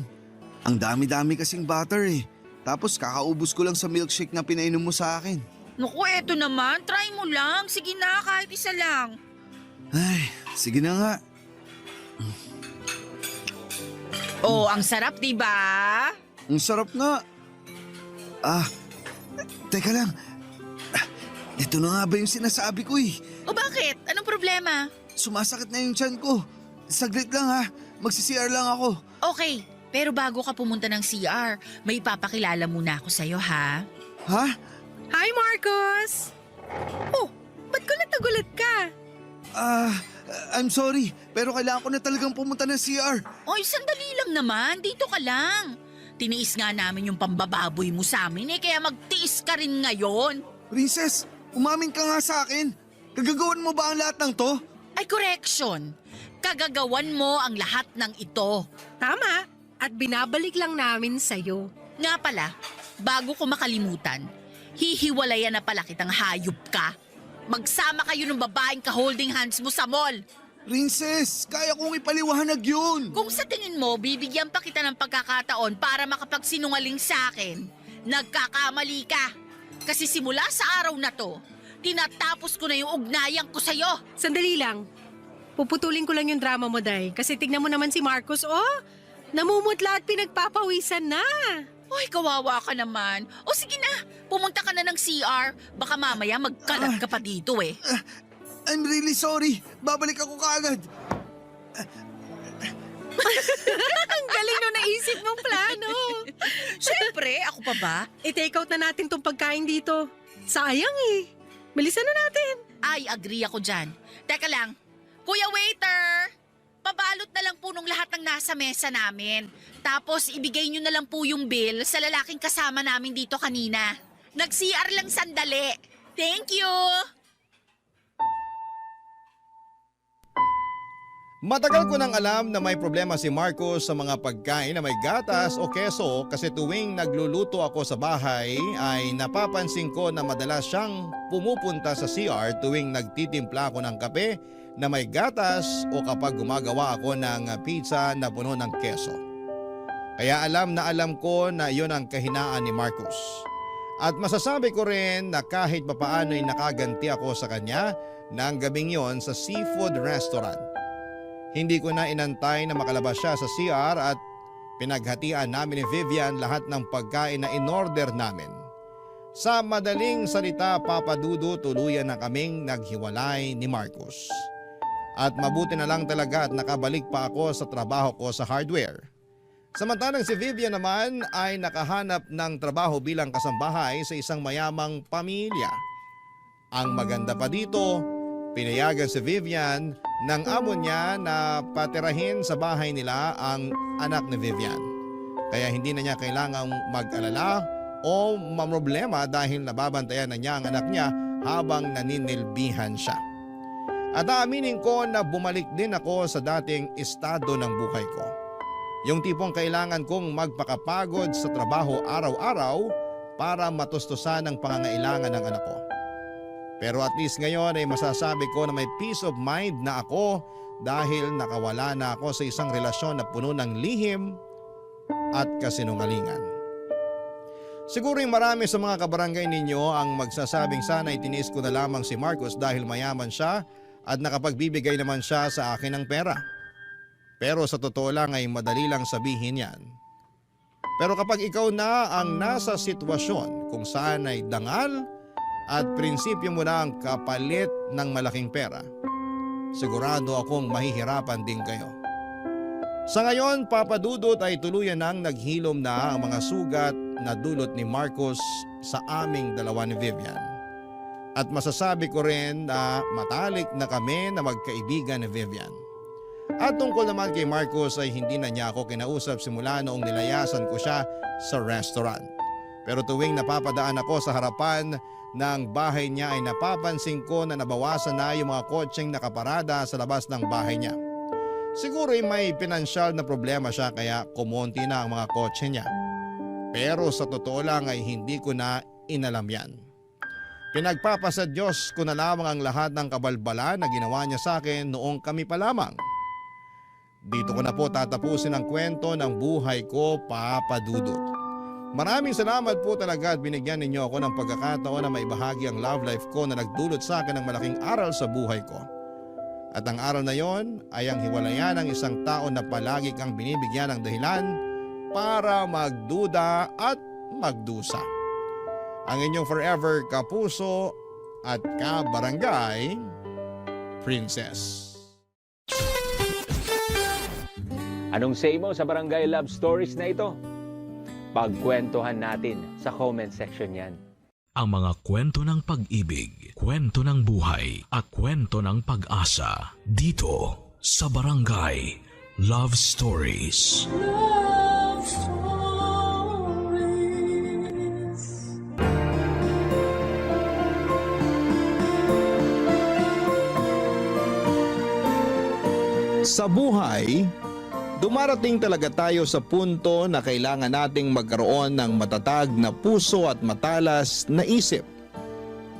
Ang dami-dami kasing butter eh. Tapos kakaubos ko lang sa milkshake na pinainom mo sa akin. Naku, eto naman. Try mo lang. Sige na, kahit isa lang. Ay, sige na nga. Oh, ang sarap, di ba? Ang sarap nga. Teka lang. Ito na nga ba yung sinasabi ko eh. O bakit? Anong problema? Sumasakit na yung tiyan ko. Saglit lang ha. Magsi-CR lang ako. Okay, pero bago ka pumunta ng CR, may ipapakilala muna ako sa'yo, ha? Ha? Hi, Marcos! Oh, ba't gulat ka? I'm sorry, pero kailangan ko na talagang pumunta ng CR. Oy, sandali lang naman. Dito ka lang. Tiniis nga namin yung pambababoy mo sa amin kaya magtiis ka rin ngayon. Princess, umamin ka nga sa akin. Gagagawan mo ba ang lahat ng to? Ay, correction. Kagagawan mo ang lahat ng ito. Tama, at binabalik lang namin sa'yo. Nga pala, bago ko makalimutan, hihiwalayan na pala kitang hayop ka. Magsama kayo ng babaeng ka-holding hands mo sa mall. Princess, kaya kong ipaliwanag yun. Kung sa tingin mo, bibigyan pa kita ng pagkakataon para makapagsinungaling sa akin, nagkakamali ka. Kasi simula sa araw na to, tinatapos ko na yung ugnayan ko sa'yo. Sandali lang. Puputulin ko lang yung drama mo, Day. Kasi tignan mo naman si Marcos, oh. Namumutla at pinagpapawisan na. Uy, kawawa ka naman. O sige na, pumunta ka na ng CR. Baka mamaya magkalat ka pa dito eh. I'm really sorry. Babalik ako kaagad. Ang galing nung naisip mong plano. Siyempre, ako pa ba? I-take out na natin tong pagkain dito. Sayang eh. Bilisan na natin. Ay, agree ako dyan. Teka lang, Kuya Waiter! Pabalot na lang po nung lahat ng nasa mesa namin. Tapos ibigay nyo na lang po yung bill sa lalaking kasama namin dito kanina. Nag-CR lang sandali. Thank you! Matagal ko nang alam na may problema si Marcos sa mga pagkain na may gatas o keso kasi tuwing nagluluto ako sa bahay ay napapansin ko na madalas siyang pumupunta sa CR tuwing nagtitimpla ako ng kape na may gatas o kapag gumagawa ako ng pizza na puno ng keso. Kaya alam na alam ko na iyon ang kahinaan ni Marcos. At masasabi ko rin na kahit papaano ay nakaganti ako sa kanya ng gabing yon sa seafood restaurant. Hindi ko na inantay na makalabas siya sa CR at pinaghatian namin ni Vivian lahat ng pagkain na in-order namin. Sa madaling salita, Papa Dudu, tuluyan na kaming naghiwalay ni Marcos. At mabuti na lang talaga at nakabalik pa ako sa trabaho ko sa hardware. Samantalang si Vivian naman ay nakahanap ng trabaho bilang kasambahay sa isang mayamang pamilya. Ang maganda pa dito, pinayagan si Vivian ng amo niya na patirahin sa bahay nila ang anak ni Vivian. Kaya hindi na niya kailangang mag-alala o mamroblema dahil nababantayan na niya ang anak niya habang naninilbihan siya. At aaminin ko na bumalik din ako sa dating estado ng buhay ko. Yung tipong kailangan kong magpakapagod sa trabaho araw-araw para matustusan ang pangangailangan ng anak ko. Pero at least ngayon ay masasabi ko na may peace of mind na ako dahil nakawala na ako sa isang relasyon na puno ng lihim at kasinungalingan. Siguro yung marami sa mga kabarangay ninyo ang magsasabing sana itiniis ko na lamang si Marcos dahil mayaman siya at nakapagbibigay naman siya sa akin ng pera. Pero sa totoo lang ay madali lang sabihin yan. Pero kapag ikaw na ang nasa sitwasyon kung saan ay dangal at prinsipyo mo na ang kapalit ng malaking pera, sigurado akong mahihirapan din kayo. Sa ngayon, Papa Dudut ay tuluyan nang naghilom na ang mga sugat na dulot ni Marcos sa aming dalawa ni Vivian. At masasabi ko rin na matalik na kami na magkaibigan ni Vivian. At tungkol naman kay Marcos ay hindi na niya ako kinausap simula noong nilayasan ko siya sa restaurant. Pero tuwing napapadaan ako sa harapan ng bahay niya ay napapansin ko na nabawasan na yung mga kotseng nakaparada sa labas ng bahay niya. Siguro ay may pinansyal na problema siya kaya kumonti na ang mga kotse niya. Pero sa totoo lang ay hindi ko na inalam yan. Pinagpapasa Diyos ko na lamang ang lahat ng kabalbala na ginawa niya sa akin noong kami pa lamang. Dito ko na po tatapusin ang kwento ng buhay ko, Papa Dudut. Maraming salamat po talaga at binigyan ninyo ako ng pagkakataon na maibahagi ang love life ko na nagdulot sa akin ng malaking aral sa buhay ko. At ang aral na yon ay ang hiwalayan ng isang tao na palagi kang binibigyan ng dahilan para magduda at magdusa. Ang inyong forever kapuso, at ka-barangay Princess. Anong say mo sa Barangay Love Stories na ito? Pagkwentuhan natin sa comment section yan. Ang mga kwento ng pag-ibig, kwento ng buhay at kwento ng pag-asa dito sa Barangay Love Stories. Love Stories. Sa buhay, dumarating talaga tayo sa punto na kailangan nating magkaroon ng matatag na puso at matalas na isip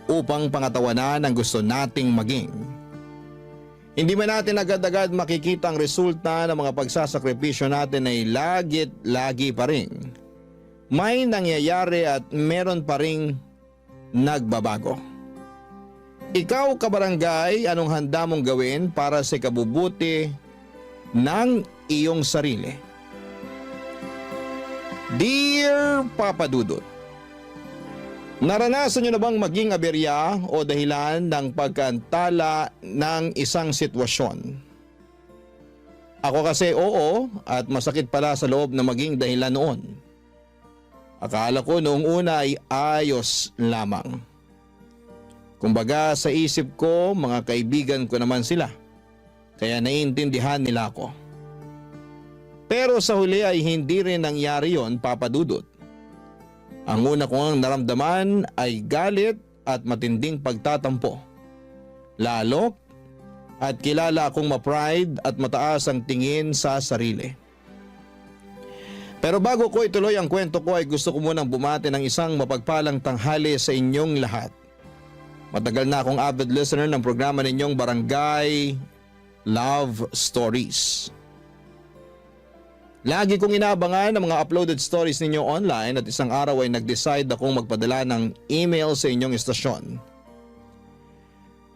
upang pangatawanan ang gusto nating maging. Hindi man natin agad-agad makikita ang resulta ng mga pagsasakripisyo natin ay lagi pa rin. May nangyayari at meron pa ring nagbabago. Ikaw, kabarangay, anong handa mong gawin para sa ikabubuti ng iyong sarili? Dear Papa Dudut, naranasan nyo na bang maging aberya o dahilan ng pagkantala ng isang sitwasyon? Ako kasi oo, at masakit pala sa loob na maging dahilan noon. Akala ko noong una ay ayos lamang. Kumbaga sa isip ko, mga kaibigan ko naman sila. Kaya naiintindihan nila ako. Pero sa huli ay hindi rin nangyari yon, Papa Dudut. Ang una kong naramdaman ay galit at matinding pagtatampo. Lalo at kilala akong ma-pride at mataas ang tingin sa sarili. Pero bago ko ituloy ang kwento ko ay gusto ko munang bumati ng isang mapagpalang tanghali sa inyong lahat. Matagal na akong avid listener ng programa ninyong Barangay Love Stories. Lagi kong inaabangan ang mga uploaded stories ninyo online at isang araw ay nag-decide akong magpadala ng email sa inyong istasyon.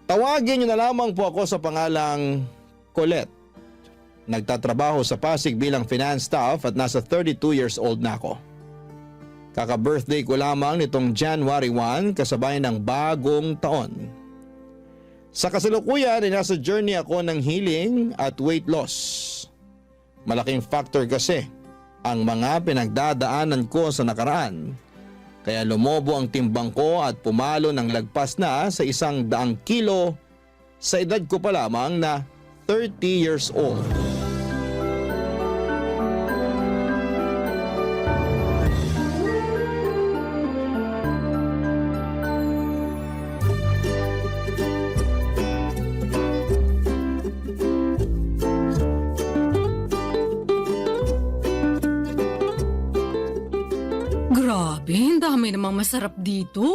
Tawagin niyo na lamang po ako sa pangalang Colette. Nagtatrabaho sa Pasig bilang finance staff at nasa 32 years old na ako. Kaka-birthday ko lamang nitong January 1 kasabay ng bagong taon. Sa kasalukuyan ay nasa journey ako ng healing at weight loss. Malaking factor kasi ang mga pinagdadaanan ko sa nakaraan. Kaya lumobo ang timbang ko at pumalo ng lagpas na sa 100 kilo sa edad ko pa lamang na 30 years old. Grabe, ang dami namang masarap dito.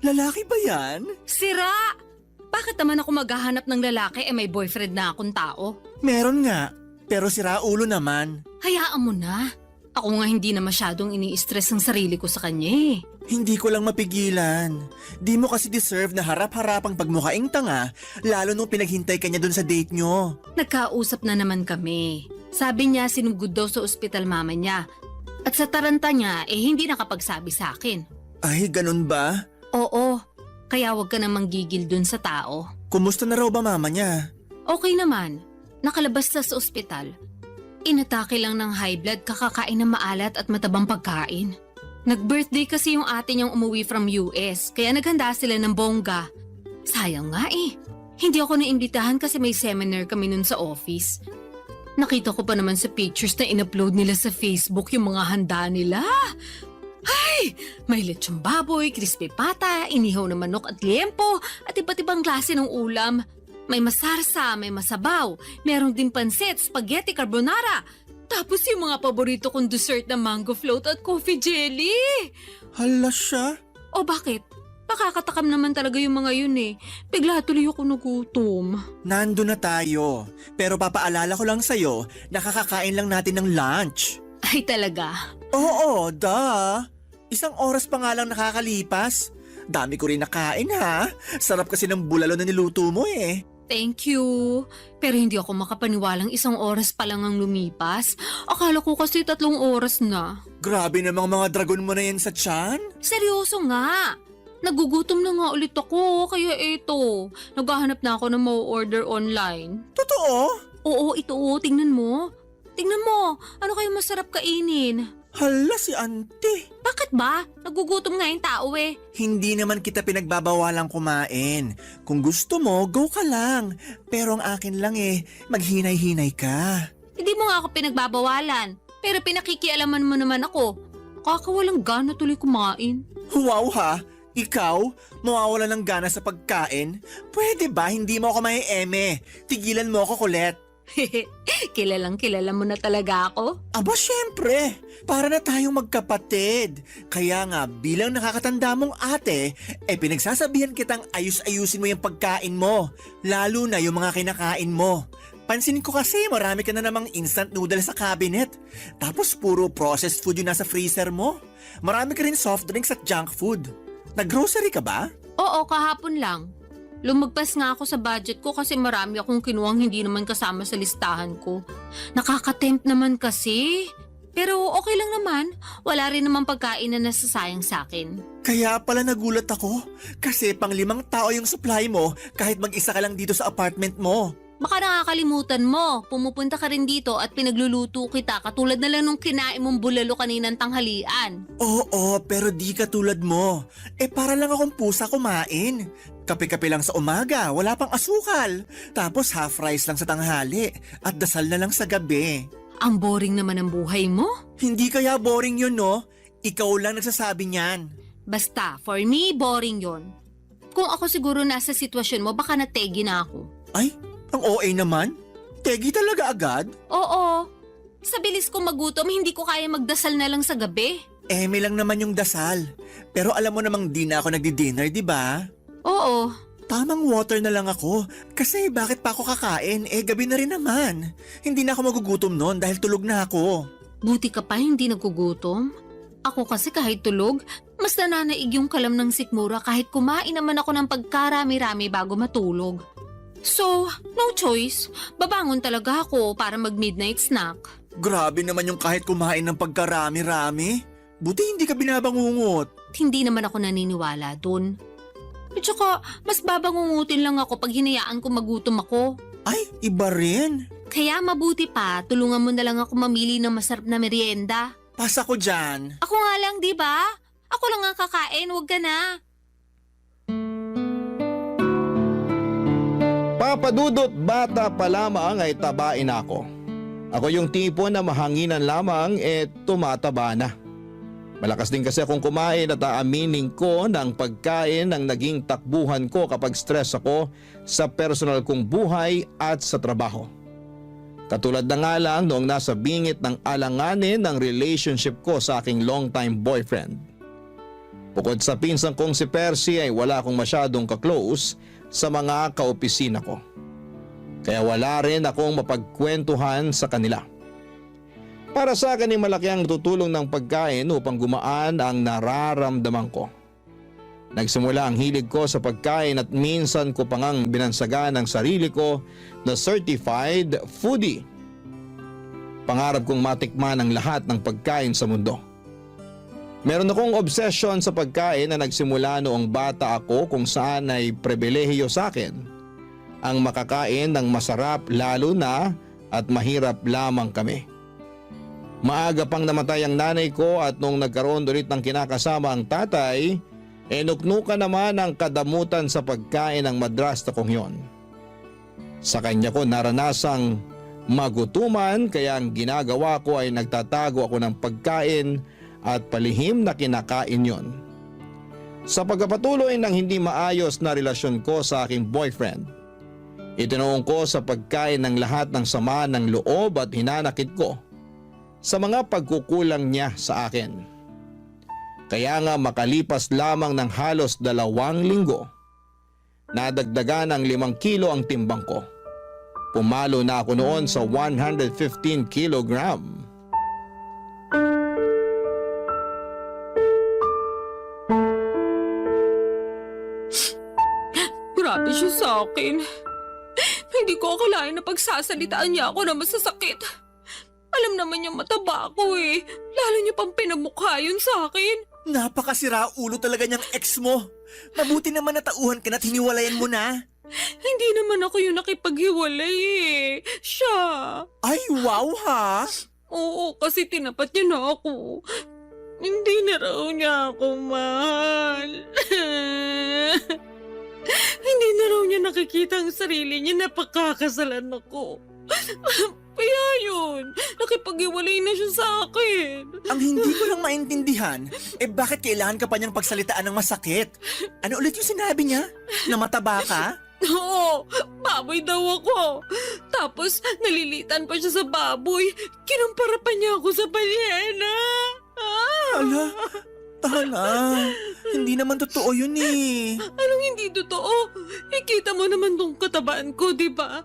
Lalaki ba yan? Sira! Bakit naman ako maghahanap ng lalaki may boyfriend na akong tao? Meron nga, pero sira ulo naman. Hayaan mo na. Ako nga hindi na masyadong ini-stress ang sarili ko sa kanya eh. Hindi ko lang mapigilan. Di mo kasi deserve na harap-harapang pagmukhaing tanga, lalo nung pinaghintay ka niya dun sa date nyo. Nagkausap na naman kami. Sabi niya sinugod daw sa ospital mama niya. At sa taranta niya, hindi nakapagsabi sa akin. Ay, ganun ba? Oo, kaya wag ka namang gigil dun sa tao. Kumusta na raw ba mama niya? Okay naman, nakalabas na sa ospital. Inatake lang ng high blood kakakain ng maalat at matabang pagkain. Nag-birthday kasi yung ate niyang umuwi from US, kaya naghanda sila ng bongga. Sayang nga eh, hindi ako naimbitahan kasi may seminar kami nun sa office. Nakita ko pa naman sa pictures na in-upload nila sa Facebook yung mga handa nila. Ay! May lechong baboy, crispy pata, inihaw na manok at liempo, at iba't ibang klase ng ulam. May masarsa, may masabaw, meron din pansit, spaghetti carbonara. Tapos yung mga paborito kong dessert na mango float at coffee jelly. Hala siya? O bakit? Nakakatakam naman talaga yung mga yun eh. Bigla tuloy ako nagutom. Nando na tayo. Pero papaalala ko lang sa'yo, nakakakain lang natin ng lunch. Ay talaga? Oo, duh. 1 oras pa nga lang nakakalipas. Dami ko rin nakain ha. Sarap kasi ng bulalo na niluto mo eh. Thank you. Pero hindi ako makapaniwalang 1 oras pa lang ang lumipas. Akala ko kasi 3 oras na. Grabe namang mga dragon mo na yan sa tiyan. Seryoso nga. Nagugutom na nga ulit ako, kaya eto. Naghahanap na ako ng ma-order online. Totoo? Oo, ito. Tingnan mo. Tingnan mo. Ano kayo masarap kainin? Hala si auntie. Bakit ba? Nagugutom nga yung tao eh. Hindi naman kita pinagbabawalang kumain. Kung gusto mo, go ka lang. Pero ang akin lang maghinay-hinay ka. Hindi mo nga ako pinagbabawalan. Pero pinakikialaman mo naman ako. Nakakawalang gana tuloy kumain. Wow ha? Ikaw, mawawala ng gana sa pagkain? Pwede ba hindi mo ako maieme? Tigilan mo ako, Colette. Kilala mo na talaga ako? Aba syempre, para na tayong magkapatid. Kaya nga bilang nakakatanda mong ate, pinagsasabihan kitang ayus-ayusin mo yung pagkain mo. Lalo na yung mga kinakain mo. Pansin ko kasi marami ka na namang instant noodles sa cabinet. Tapos puro processed food yung nasa freezer mo. Marami ka rin soft drinks at junk food. Nag-grocery ka ba? Oo, kahapon lang. Lumagpas nga ako sa budget ko kasi marami akong kinuhang hindi naman kasama sa listahan ko. Nakaka-tempt naman kasi. Pero okay lang naman. Wala rin naman pagkain na nasasayang sa akin. Kaya pala nagulat ako. Kasi pang 5 tao yung supply mo kahit mag-isa ka lang dito sa apartment mo. Baka nakakalimutan mo. Pumupunta ka rin dito at pinagluluto kita katulad na lang nung kinain mong bulalo kaninang tanghalian. Oo, pero di katulad mo. Para lang akong pusa kumain. Kape-kape lang sa umaga, wala pang asukal. Tapos half rice lang sa tanghali at dasal na lang sa gabi. Ang boring naman ang buhay mo. Hindi kaya boring yun, no? Ikaw lang nagsasabi niyan. Basta, for me, boring yon. Kung ako siguro nasa sitwasyon mo, baka nategi na ako. Ay, ang OA naman? Tegi talaga agad? Oo. Sa bilis ko magutom, hindi ko kaya magdasal na lang sa gabi. May lang naman yung dasal. Pero alam mo namang di na ako nagdi-dinner, di ba? Oo. Tamang water na lang ako. Kasi bakit pa ako kakain? Gabi na rin naman. Hindi na ako magugutom noon dahil tulog na ako. Buti ka pa hindi nagugutom. Ako kasi kahit tulog, mas nananaig yung kalam ng sikmura kahit kumain naman ako ng pagkarami-rami bago matulog. So, no choice. Babangon talaga ako para mag-midnight snack. Grabe naman yung kahit kumain ng pagkarami-rami. Buti hindi ka binabangungot. Hindi naman ako naniniwala dun. At saka, mas babangungutin lang ako pag hinayaan ko magutom ako. Ay, iba rin. Kaya mabuti pa, tulungan mo na lang ako mamili ng masarap na merienda. Pasa ko dyan. Ako nga lang, di ba? Ako lang ang kakain, wag ka na. Papadudot, bata pa lamang ay tabain ako. Ako yung tipo na mahanginan lamang tumataba na. Malakas din kasi akong kumain at aaminin ko ng pagkain ang naging takbuhan ko kapag stress ako sa personal kong buhay at sa trabaho. Katulad na nga lang noong nasa bingit ng alanganin ng relationship ko sa aking long-time boyfriend. Bukod sa pinsan kong si Percy ay wala akong masyadong ka-close sa mga kaopisina ko. Kaya wala rin akong mapagkwentuhan sa kanila. Para sa akin ay malaki ang tutulong ng pagkain upang gumaan ang nararamdaman ko. Nagsimula ang hilig ko sa pagkain at minsan ko pangang binansagan ang sarili ko na certified foodie. Pangarap kong matikman ang lahat ng pagkain sa mundo. Meron akong obsession sa pagkain na nagsimula noong bata ako kung saan ay pribilehiyo sa akin ang makakain ng masarap lalo na at mahirap lamang kami. Maaga pang namatay ang nanay ko at nung nagkaroon ulit ng kinakasama ang tatay, nuknukan naman ang kadamutan sa pagkain ng madrasta kong yon. Sa kanya ko naranasang magutuman kaya ang ginagawa ko ay nagtatago ako ng pagkain at palihim na kinakain yon. Sa pagpapatuloy ng hindi maayos na relasyon ko sa aking boyfriend, itinuong ko sa pagkain ng lahat ng sama ng loob at hinanakit ko sa mga pagkukulang niya sa akin. Kaya nga makalipas lamang ng halos 2 linggo, nadagdagan ng 5 kilo ang timbang ko. Pumalo na ako noon sa 115 kilogram. Grabe siya sa akin. Hindi ko akalain na pagsasalitaan niya ako na masasakit. Alam naman niya mataba ako eh. Lalo niya pang pinamukha yun sa akin. Napakasira ulo talaga niyang ex mo. Mabuti naman natauhan ka na't hiniwalayan mo na. Hindi naman ako yung nakipaghiwalay eh. Siya. Ay, wow ha? Oo, kasi tinapat niya na ako. Hindi na raw niya ako mahal. Hindi na raw niya nakikita ang sarili niya na pagkakasalan ako. Kaya yun, nakipag-iwalay na siya sa akin. Ang hindi ko lang maintindihan, bakit kailangan ka pa niyang pagsalitaan ng masakit? Ano ulit yung sinabi niya? Na mataba ka? Oo, baboy daw ako. Tapos nalilitan pa siya sa baboy. Kinumpara pa niya ako sa balyena. Ala, tala. Hindi naman totoo yun eh. Anong hindi totoo? Ikita mo naman tong katabaan ko, di ba?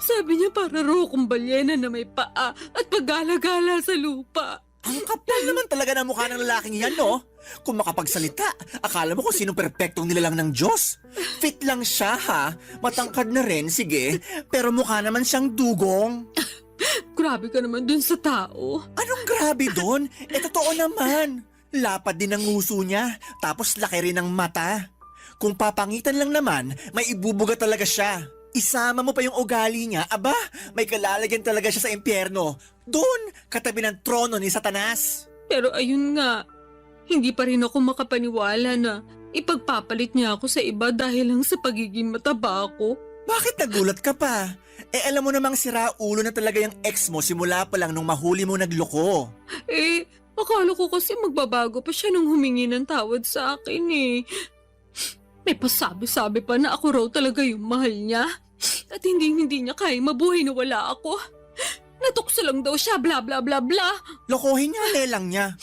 Sabi niya para raw akong balyena na may paa at paggala-gala sa lupa. Ang kapal naman talaga ng mukha ng lalaking yan, no? Kung makapagsalita, akala mo kung sinong perpektong nilalang ng Diyos. Fit lang siya, ha? Matangkad na rin, sige. Pero mukha naman siyang dugong. Grabe ka naman dun sa tao. Anong grabe dun? Totoo naman. Lapad din ang nguso niya, tapos laki rin ang mata. Kung papangitan lang naman, may ibubuga talaga siya. Isama mo pa yung ugali niya, aba, may kalalagyan talaga siya sa impyerno. Doon, katabi ng trono ni Satanas. Pero ayun nga, hindi pa rin ako makapaniwala na ipagpapalit niya ako sa iba dahil lang sa pagiging mataba ako. Bakit nagulat ka pa? Alam mo namang sira ulo na talaga yung ex mo simula pa lang nung mahuli mo nagloko. Akala ko kasi magbabago pa siya nung humingi ng tawad sa akin eh. May pasabi-sabi pa na ako raw talaga yung mahal niya. At hindi niya kaya mabuhay na wala ako. Natukso lang daw siya, bla bla bla bla. Lokohin niya, lelang niya.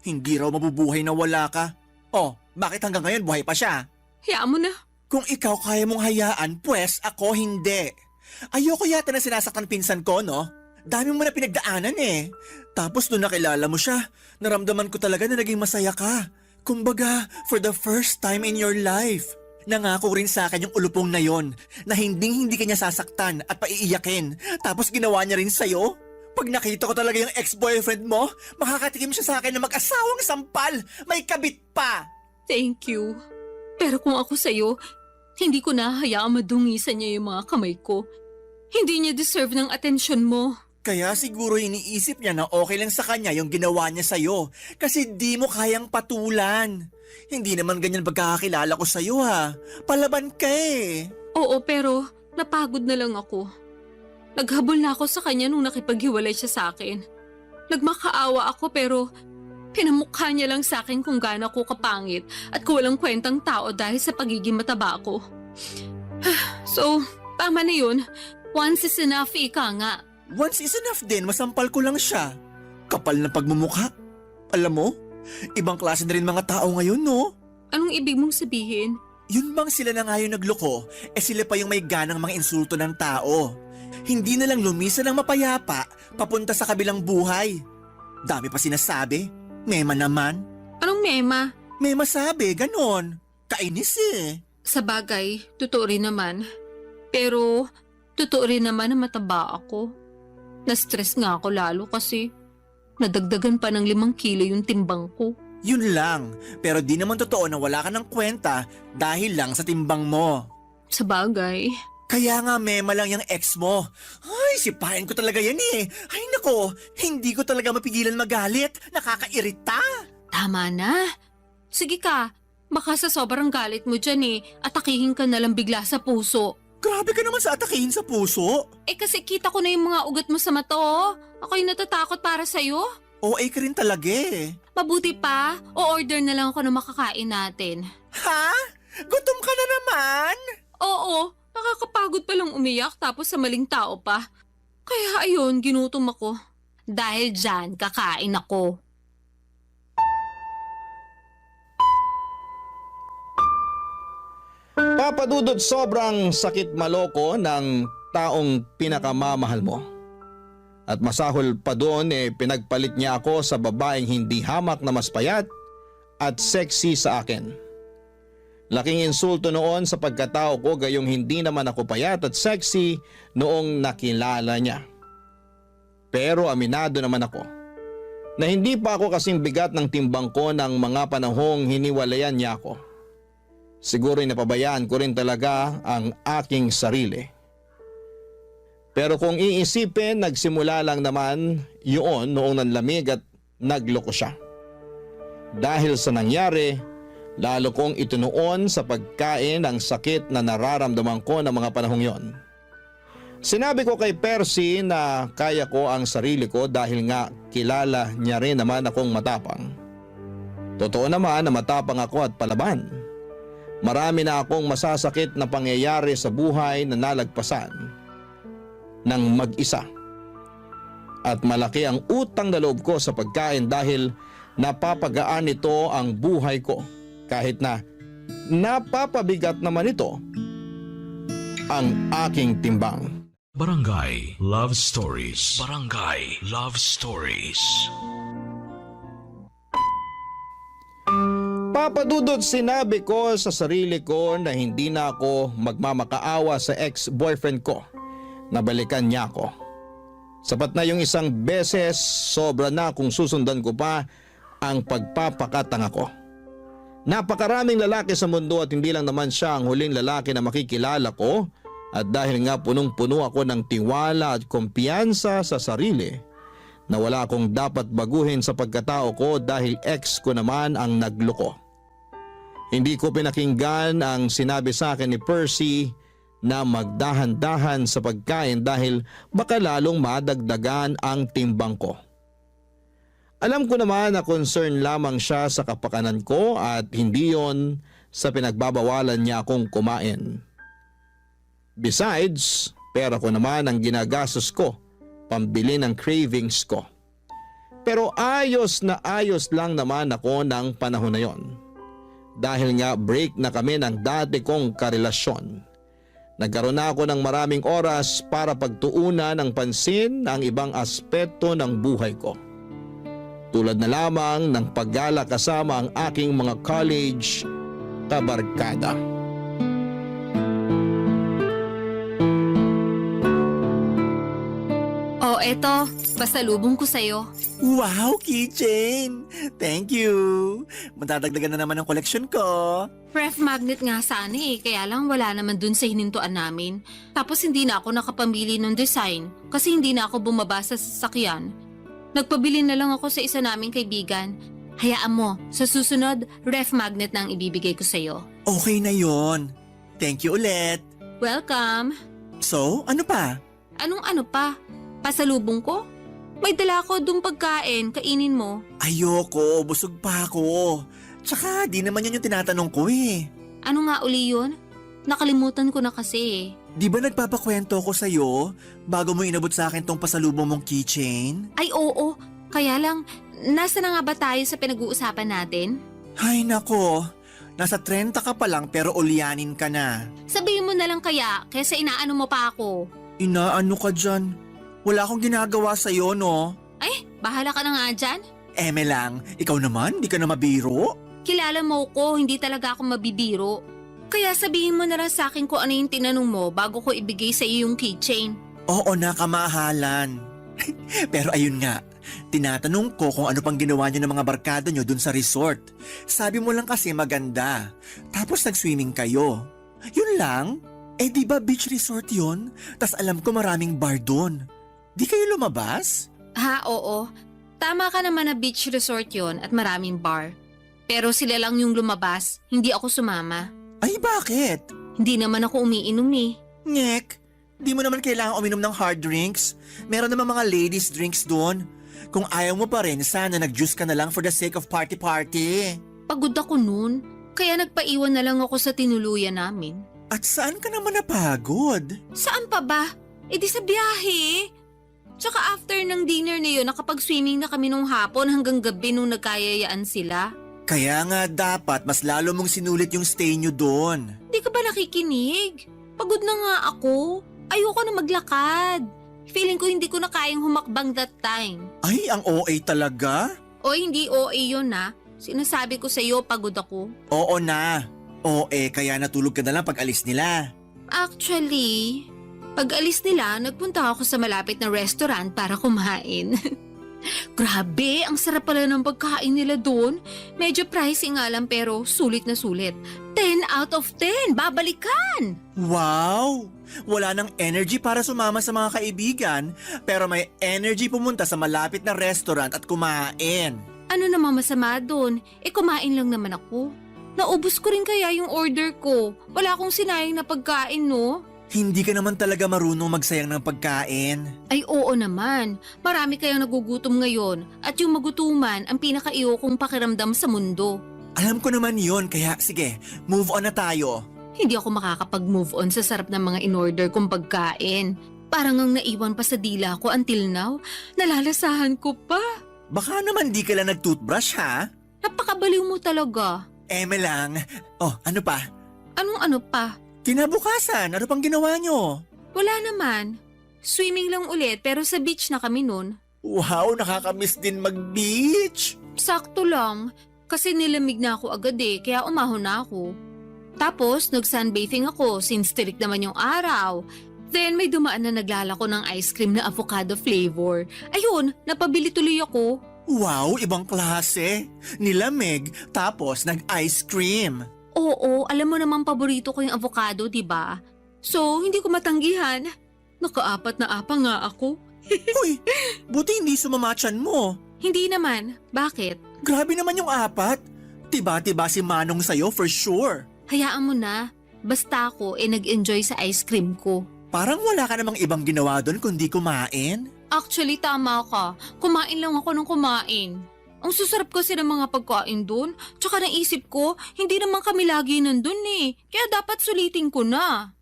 Hindi raw mabubuhay na wala ka. Oh, bakit hanggang ngayon buhay pa siya? Hayaan mo na. Kung ikaw kaya mong hayaan, pues ako hindi. Ayoko yata na sinasaktan pinsan ko, no? Dami mo na pinagdaanan eh. Tapos nung nakilala mo siya, naramdaman ko talaga na naging masaya ka. Kumbaga, for the first time in your life. Nangako rin sa akin yung ulupong na yon na hindi ka niya sasaktan at paiiyakin. Tapos ginawa niya rin sa'yo. Pag nakita ko talaga yung ex-boyfriend mo, makakatikim siya sa akin na mag-asawang sampal. May kabit pa. Thank you. Pero kung ako sa'yo, hindi ko na hayaang madungisan niya yung mga kamay ko. Hindi niya deserve ng atensyon mo. Kaya siguro iniisip niya na okay lang sa kanya yung ginawa niya sa'yo kasi di mo kayang patulan. Hindi naman ganyan pagkakakilala ko sa'yo ha. Palaban ka eh. Oo, pero napagod na lang ako. Naghabol na ako sa kanya nung nakipaghiwalay siya sa akin. Nagmakaawa ako pero pinamukha niya lang sa akin kung gaano ako kapangit at walang kwentang tao dahil sa pagiging mataba ko. So, tama na yun. Once is enough, ika nga. Once is enough din, masampal ko lang siya. Kapal na pagmumukha. Alam mo, ibang klase na rin mga tao ngayon, no? Anong ibig mong sabihin? Yun bang sila na nga yung nagloko, sila pa yung may ganang mga insulto ng tao. Hindi na lang lumisa ng mapayapa, papunta sa kabilang buhay. Dami pa sinasabi. Mema naman. Anong mema? Mema sabi, ganon. Kainis eh. Sa bagay, totoo rin naman. Pero, totoo rin naman na mataba ako. Na-stress nga ako lalo kasi nadagdagan pa ng 5 kilo yung timbang ko. Yun lang, pero di naman totoo na wala ka ng kwenta dahil lang sa timbang mo. Sa bagay. Kaya nga mema lang yung ex mo. Ay, sipahin ko talaga yan eh. Ay nako, hindi ko talaga mapigilan magalit. Nakakairita. Tama na. Sige ka, baka sa sobrang galit mo dyan eh, atakihin ka na lang bigla sa puso. Grabe ka naman sa atakihin sa puso. Kasi kita ko na yung mga ugat mo sa mata oh. Ako'y natatakot para sa'yo. OA ka rin talaga eh. Mabuti pa, o-order na lang ako ng makakain natin. Ha? Gutom ka na naman? Oo, nakakapagod palang umiyak tapos sa maling tao pa. Kaya ayun, ginutom ako. Dahil dyan, kakain ako. Papadudot, sobrang sakit maloko ng taong pinakamamahal mo. At masahol pa doon pinagpalit niya ako sa babaeng hindi hamak na mas payat at sexy sa akin. Laking insulto noon sa pagkatao ko gayong hindi naman ako payat at sexy noong nakilala niya. Pero aminado naman ako na hindi pa ako kasing bigat ng timbang ko ng mga panahong hiniwalayan niya ako. Siguro'y napabayaan ko rin talaga ang aking sarili. Pero kung iisipin, nagsimula lang naman yun noong nanlamig at nagloko siya. Dahil sa nangyari, lalo kong itinuon sa pagkain ang sakit na nararamdaman ko ng mga panahong yon. Sinabi ko kay Percy na kaya ko ang sarili ko dahil nga kilala niya rin naman akong matapang. Totoo naman na matapang ako at palaban. Marami na akong masasakit na pangyayari sa buhay na nalagpasan ng mag-isa. At malaki ang utang na loob ko sa pagkain dahil napapagaan ito ang buhay ko kahit na napapabigat naman ito ang aking timbang. Barangay Love Stories. Barangay Love Stories. Papadudot, sinabi ko sa sarili ko na hindi na ako magmamakaawa sa ex-boyfriend ko. Nabalikan niya ako. Sapat na yung isang beses, sobra na kung susundan ko pa ang pagpapakatanga ko. Napakaraming lalaki sa mundo at hindi lang naman siya ang huling lalaki na makikilala ko. At dahil nga punong-puno ako ng tiwala at kumpiyansa sa sarili, na wala akong dapat baguhin sa pagkatao ko dahil ex ko naman ang nagloko. Hindi ko pinakinggan ang sinabi sa akin ni Percy na magdahan-dahan sa pagkain dahil baka lalong madagdagan ang timbang ko. Alam ko naman na concern lamang siya sa kapakanan ko at hindi yon sa pinagbabawalan niya akong kumain. Besides, pera ko naman ang ginagastos ko, pambili ng cravings ko. Pero ayos na ayos lang naman ako ng panahon na yon. Dahil nga break na kami ng dati kong karelasyon. Nagkaroon na ako ng maraming oras para pagtuunan ng pansin ang ibang aspeto ng buhay ko. Tulad na lamang ng paggala kasama ang aking mga college kabarkada. Oh, eto, pasalubong ko sa'yo. Wow, keychain! Thank you! Matadagdagan na naman ang koleksyon ko. Ref magnet nga sana kaya lang wala naman dun sa hinintuan namin. Tapos hindi na ako nakapamili ng design kasi hindi na ako bumaba sa sasakyan. Nagpabili na lang ako sa isa naming kaibigan. Hayaan mo, sa susunod, ref magnet na ang ibibigay ko sa'yo. Okay na yon. Thank you ulit. Welcome! So, ano pa? Anong ano pa? Pasalubong ko? May dala ko dung pagkain, kainin mo. Ayoko, busog pa ako. Tsaka di naman yun yung tinatanong ko eh. Ano nga uli yun? Nakalimutan ko na kasi. Di ba nagpapakwento ko sa'yo bago mo inabot sa akin tong pasalubong mong keychain? Ay oo, kaya lang, nasa na nga ba tayo sa pinag-uusapan natin? Ay nako, nasa 30 ka pa lang pero ulyanin ka na. Sabihin mo na lang kaya, kaysa inaano mo pa ako. Inaano ka dyan? Wala akong ginagawa sa'yo, no? Ay, bahala ka na nga dyan. Eme lang, ikaw naman, di ka na mabiro. Kilala mo ko, hindi talaga ako mabibiro. Kaya sabihin mo na lang sa akin kung ano yung tinanong mo bago ko ibigay sa iyo yung keychain. Oo na, kamahalan. Pero ayun nga, tinatanong ko kung ano pang ginawa niyo ng mga barkada niyo dun sa resort. Sabi mo lang kasi maganda. Tapos nag-swimming kayo. Yun lang? Eh di ba beach resort yun? Tas alam ko maraming bar dun. Di kayo lumabas? Ha, oo. Tama ka naman na beach resort yon at maraming bar. Pero sila lang yung lumabas, hindi ako sumama. Ay bakit? Hindi naman ako umiinom eh. Nyek, di mo naman kailangan uminom ng hard drinks. Meron naman mga ladies drinks doon. Kung ayaw mo pa rin, sana nag-juice ka na lang for the sake of party-party. Pagod ako noon, kaya nagpaiwan na lang ako sa tinuluyan namin. At saan ka naman napagod? Saan pa ba? E di sa biyahe. Tsaka after ng dinner na yun, nakapag-swimming na kami nung hapon hanggang gabi nung nagkayayaan sila. Kaya nga dapat mas lalo mong sinulit yung stay nyo doon. Di ka ba nakikinig? Pagod na nga ako. Ayoko na maglakad. Feeling ko hindi ko na kayang humakbang that time. Ay, ang OA talaga? O hindi OA yun na. Sinasabi ko sa'yo, pagod ako. Oo na. OA, kaya natulog ka na lang pag alis nila. Actually, pag alis nila, nagpunta ako sa malapit na restaurant para kumain. Grabe, ang sarap pala ng pagkain nila doon. Medyo pricey nga lang pero sulit na sulit. 10 out of 10, babalikan! Wow! Wala nang energy para sumama sa mga kaibigan, pero may energy pumunta sa malapit na restaurant at kumain. Ano namang masama doon? Kumain lang naman ako. Naubos ko rin kaya yung order ko. Wala akong sinayang na pagkain, no? Hindi ka naman talaga marunong magsayang ng pagkain. Ay oo naman. Marami kayang nagugutom ngayon at yung magutuman ang pinaka-iyokong pakiramdam sa mundo. Alam ko naman yon, kaya sige, move on na tayo. Hindi ako makakapag-move on sa sarap ng mga in-order kong pagkain. Parang ang naiwan pa sa dila ko until now. Nalalasahan ko pa. Baka naman di ka lang nag-toothbrush ha? Napakabaliw mo talaga. Eme lang. Oh, ano pa? Anong ano pa? Kinabukasan, ano pang ginawa nyo? Wala naman. Swimming lang ulit pero sa beach na kami nun. Wow, nakakamiss din mag-beach. Sakto lang. Kasi nilamig na ako agad kaya umahon na ako. Tapos nag-sunbathing ako since tirik naman yung araw. Then may dumaan na naglalako ng ice cream na avocado flavor. Ayun, napabili tuloy ako. Wow, ibang klase. Nilamig, tapos nag-ice cream. Oo, alam mo naman paborito ko yung avocado, diba? So, hindi ko matanggihan. Naka-4 na apa nga ako. Uy, buti hindi sumamatchan mo. Hindi naman. Bakit? Grabe naman yung 4. Tiba-tiba si Manong sa'yo for sure. Hayaan mo na. Basta ako nag-enjoy sa ice cream ko. Parang wala ka namang ibang ginawa doon kundi kumain. Actually, tama ka. Kumain lang ako ng kumain. Ang susarap kasi ng mga pagkain doon. Tsaka naisip ko, hindi naman kami lagi nandun Kaya dapat sulitin ko na.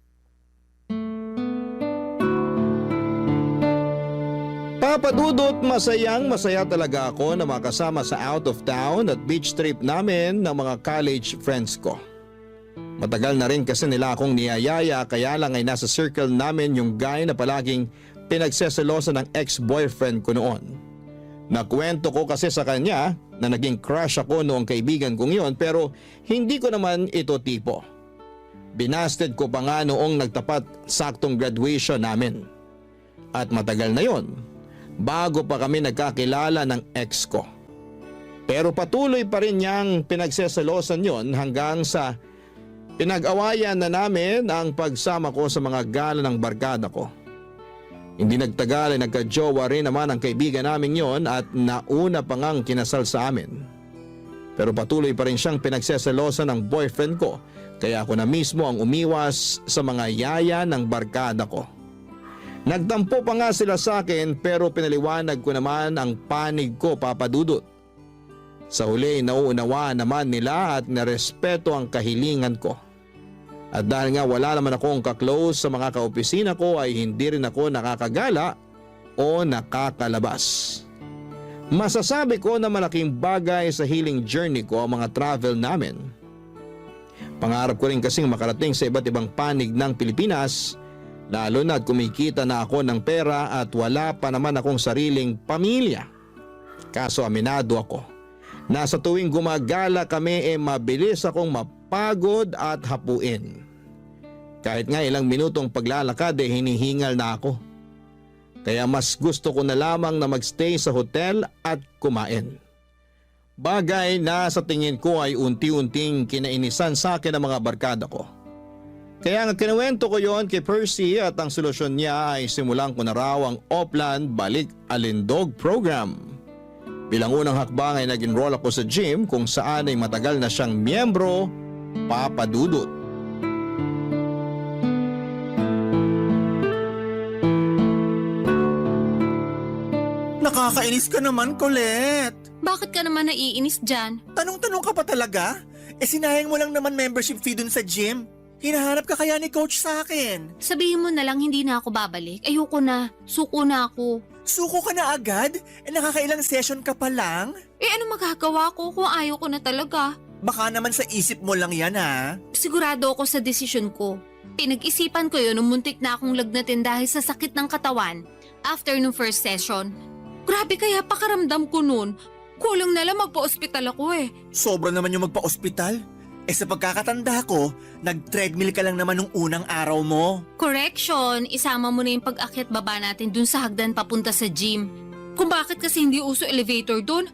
Papadudot, masaya talaga ako na makasama sa out of town at beach trip namin ng mga college friends ko. Matagal na rin kasi nila akong niyayaya kaya lang ay nasa circle namin yung guy na palaging pinagseselosa ng ex-boyfriend ko noon. Nakwento ko kasi sa kanya na naging crush ako noong kaibigan kong yon pero hindi ko naman ito tipo. Binasted ko pa nga noong nagtapat saktong graduation namin. At matagal na yon, bago pa kami nagkakilala ng ex ko. Pero patuloy pa rin niyang pinagseselosan yon hanggang sa pinag-awayan na namin ang pagsama ko sa mga gala ng barkada ko. Hindi nagtagal ay nagka-jowa rin naman ang kaibigan namin yon at nauna pa ngang kinasal sa amin. Pero patuloy pa rin siyang pinagseselosan ng boyfriend ko kaya ako na mismo ang umiwas sa mga yaya ng barkada ko. Nagtampo pa nga sila sa akin pero pinaliwanag ko naman ang panig ko, Papa Dudut. Sa huli, nauunawaan naman nila at narespeto ang kahilingan ko. At dahil nga wala naman akong kaklose sa mga kaopisina ko ay hindi rin ako nakakagala o nakakalabas. Masasabi ko na malaking bagay sa healing journey ko ang mga travel namin. Pangarap ko rin kasing makarating sa iba't ibang panig ng Pilipinas, lalo na kumikita na ako ng pera at wala pa naman akong sariling pamilya. Kaso aminado ako. Nasa tuwing gumagala kami mabilis akong mapagod at hapuin. Kahit nga ilang minutong paglalakad hinihingal na ako. Kaya mas gusto ko na lamang na magstay sa hotel at kumain. Bagay na sa tingin ko ay unti-unting kinainisan sa akin ng mga barkada ko. Kaya nga kinuwento ko yon kay Percy at ang solusyon niya ay simulan ko na raw ang Oplan Balik Alindog program. Bilang unang hakbang ay nag-enroll ako sa gym kung saan ay matagal na siyang miyembro, Papa Dudut. Nakakainis ka naman, Colette. Bakit ka naman naiinis dyan? Tanong-tanong ka pa talaga? Sinayang mo lang naman membership fee dun sa gym. Hinahanap ka kaya ni coach sa akin? Sabihin mo na lang hindi na ako babalik. Ayoko na. Suko na ako. Suko ka na agad? Nakakailang session ka pa lang? Ano magagawa ko kung ayaw ko na talaga? Baka naman sa isip mo lang yan ha? Sigurado ako sa desisyon ko. Pinag-isipan ko yun nung muntik na akong lagnatin dahil sa sakit ng katawan after nung first session. Grabe kaya pakaramdam ko nun. Kulang na lang magpa-ospital ako Sobra naman yung magpa-ospital. Sa pagkakatanda ko, nag-treadmill ka lang naman nung unang araw mo. Correction, isama mo na yung pag-akyat baba natin dun sa hagdan papunta sa gym. Kung bakit kasi hindi uso elevator doon?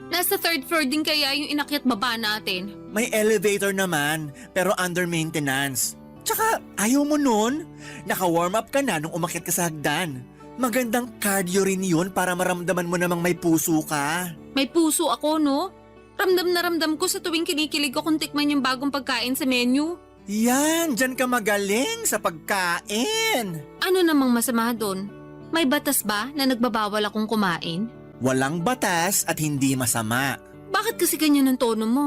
Nasa 3rd floor din kaya yung inakyat baba natin. May elevator naman, pero under maintenance. Tsaka, ayaw mo nun? Naka-warm up ka na nung umakyat ka sa hagdan. Magandang cardio rin yun para maramdaman mo namang may puso ka. May puso ako, no? Ramdam na ramdam ko sa tuwing kinikilig ko kung tikman yung bagong pagkain sa menu. Yan, dyan ka magaling sa pagkain. Ano namang masama doon? May batas ba na nagbabawal akong kumain? Walang batas at hindi masama. Bakit kasi ganyan ang tono mo?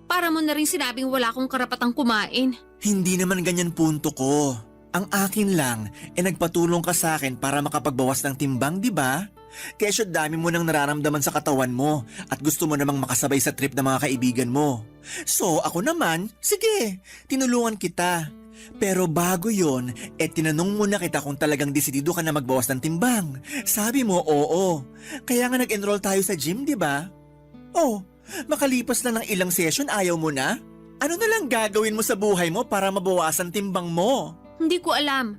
Para mo na rin sinabing wala akong karapatang kumain. Hindi naman ganyan punto ko. Ang akin lang, nagpatulong ka sa akin para makapagbawas ng timbang, di ba? Kesyo dami mo nang nararamdaman sa katawan mo at gusto mo namang makasabay sa trip ng mga kaibigan mo. So ako naman, sige, tinulungan kita. Pero bago yon, tinanong muna kita kung talagang desidido ka na magbawas ng timbang. Sabi mo, oo. Kaya nga nag-enroll tayo sa gym, di ba? Oh, makalipas na ng ilang session, ayaw mo na? Ano na lang gagawin mo sa buhay mo para mabawasan timbang mo? Hindi ko alam.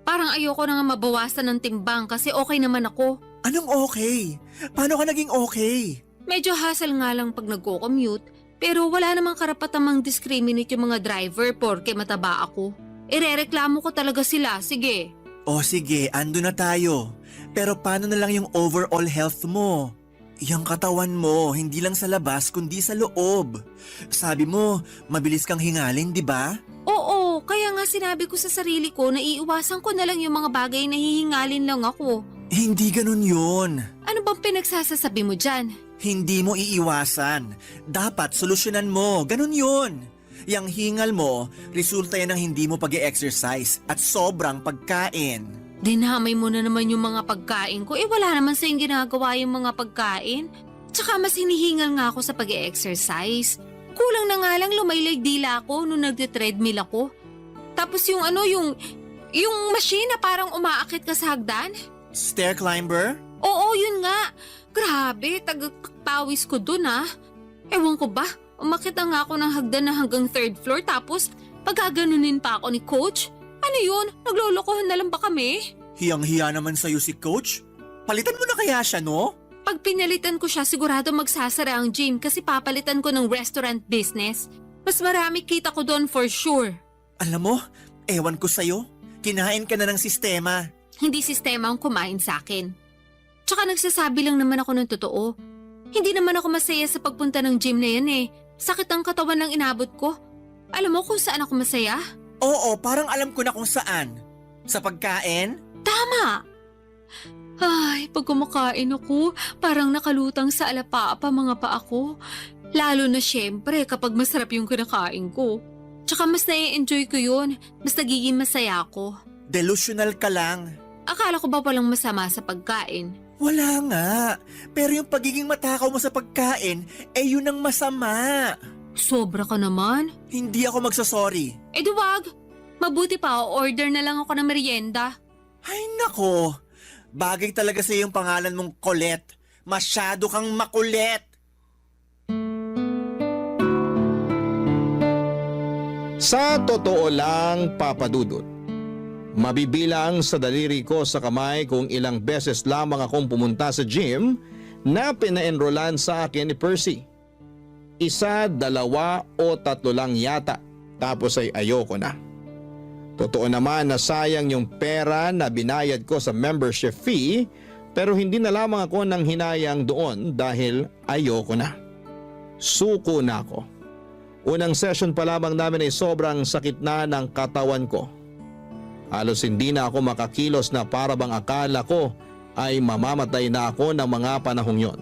Parang ayoko na nga mabawasan ng timbang kasi okay naman ako. Anong okay? Paano ka naging okay? Medyo hassle nga lang pag nagko-commute, pero wala namang karapatang mang-discriminate yung mga driver porke mataba ako. Irereklamo ko talaga sila, sige. O sige, ando na tayo. Pero paano na lang yung overall health mo? Yung katawan mo, hindi lang sa labas kundi sa loob. Sabi mo, mabilis kang hingalin, di ba? Oo, kaya nga sinabi ko sa sarili ko na iiwasan ko na lang yung mga bagay na hihingalin lang ako. Hindi ganun yun. Ano bang pinagsasasabi mo dyan? Hindi mo iiwasan. Dapat solusyonan mo. Ganun yun. Yang hingal mo, resulta yan ng hindi mo pag-e-exercise at sobrang pagkain. Dinamay mo na naman yung mga pagkain ko. Wala naman sa yung ginagawa yung mga pagkain. Tsaka mas hinihingal nga ako sa pag-e-exercise. Kulang na nga lang lumaylay dila ako nung nagte-treadmill ako. Tapos yung machine na parang umaakit ka sa hagdan. Stair climber? Oo, yun nga. Grabe, tagapawis ko dun ah. Ewan ko ba, umakit na nga ako ng hagdan na hanggang 3rd floor tapos pagkaganunin pa ako ni coach. Ano yun? Naglolokohan na lang ba kami? Hiyang-hiya naman sa'yo si coach. Palitan mo na kaya siya, no? Pag pinalitan ko siya, sigurado magsasara ang gym kasi papalitan ko ng restaurant business. Mas marami kita ko doon for sure. Alam mo, ewan ko sa'yo. Kinain ka na ng sistema. Hindi sistema ang kumain sa akin. Tsaka nagsasabi lang naman ako ng totoo. Hindi naman ako masaya sa pagpunta ng gym na yan eh. Sakit ang katawan lang inabot ko. Alam mo kung saan ako masaya? Oo, parang alam ko na kung saan. Sa pagkain? Tama! Ay, pag kumakain ako, parang nakalutang sa alapaapa mga paa ko. Lalo na syempre kapag masarap yung kinakain ko. Tsaka mas nai-enjoy ko yun. Mas nagiging masaya ako. Delusional ka lang. Akala ko ba walang masama sa pagkain? Wala nga. Pero yung pagiging matakaw mo sa pagkain, yun ang masama. Sobra ka naman. Hindi ako magsasorry. Duwag. Mabuti pa, order na lang ako ng merienda. Ay nako. Bagay talaga sa yung pangalan mong Colette. Masyado kang makulit. Sa totoo lang, Papa Dudut, mabibilang sa daliri ko sa kamay kung ilang beses lamang akong pumunta sa gym na pina-enrollan sa akin ni Percy. 1, 2 o 3 lang yata, tapos ay ayoko na. Totoo naman na sayang yung pera na binayad ko sa membership fee, pero hindi na lamang ako nang hinayang doon dahil ayoko na. Suko na ako. Unang session pa lamang namin ay sobrang sakit na ng katawan ko. Halos hindi na ako makakilos na para bang akala ko ay mamamatay na ako ng mga panahong yon.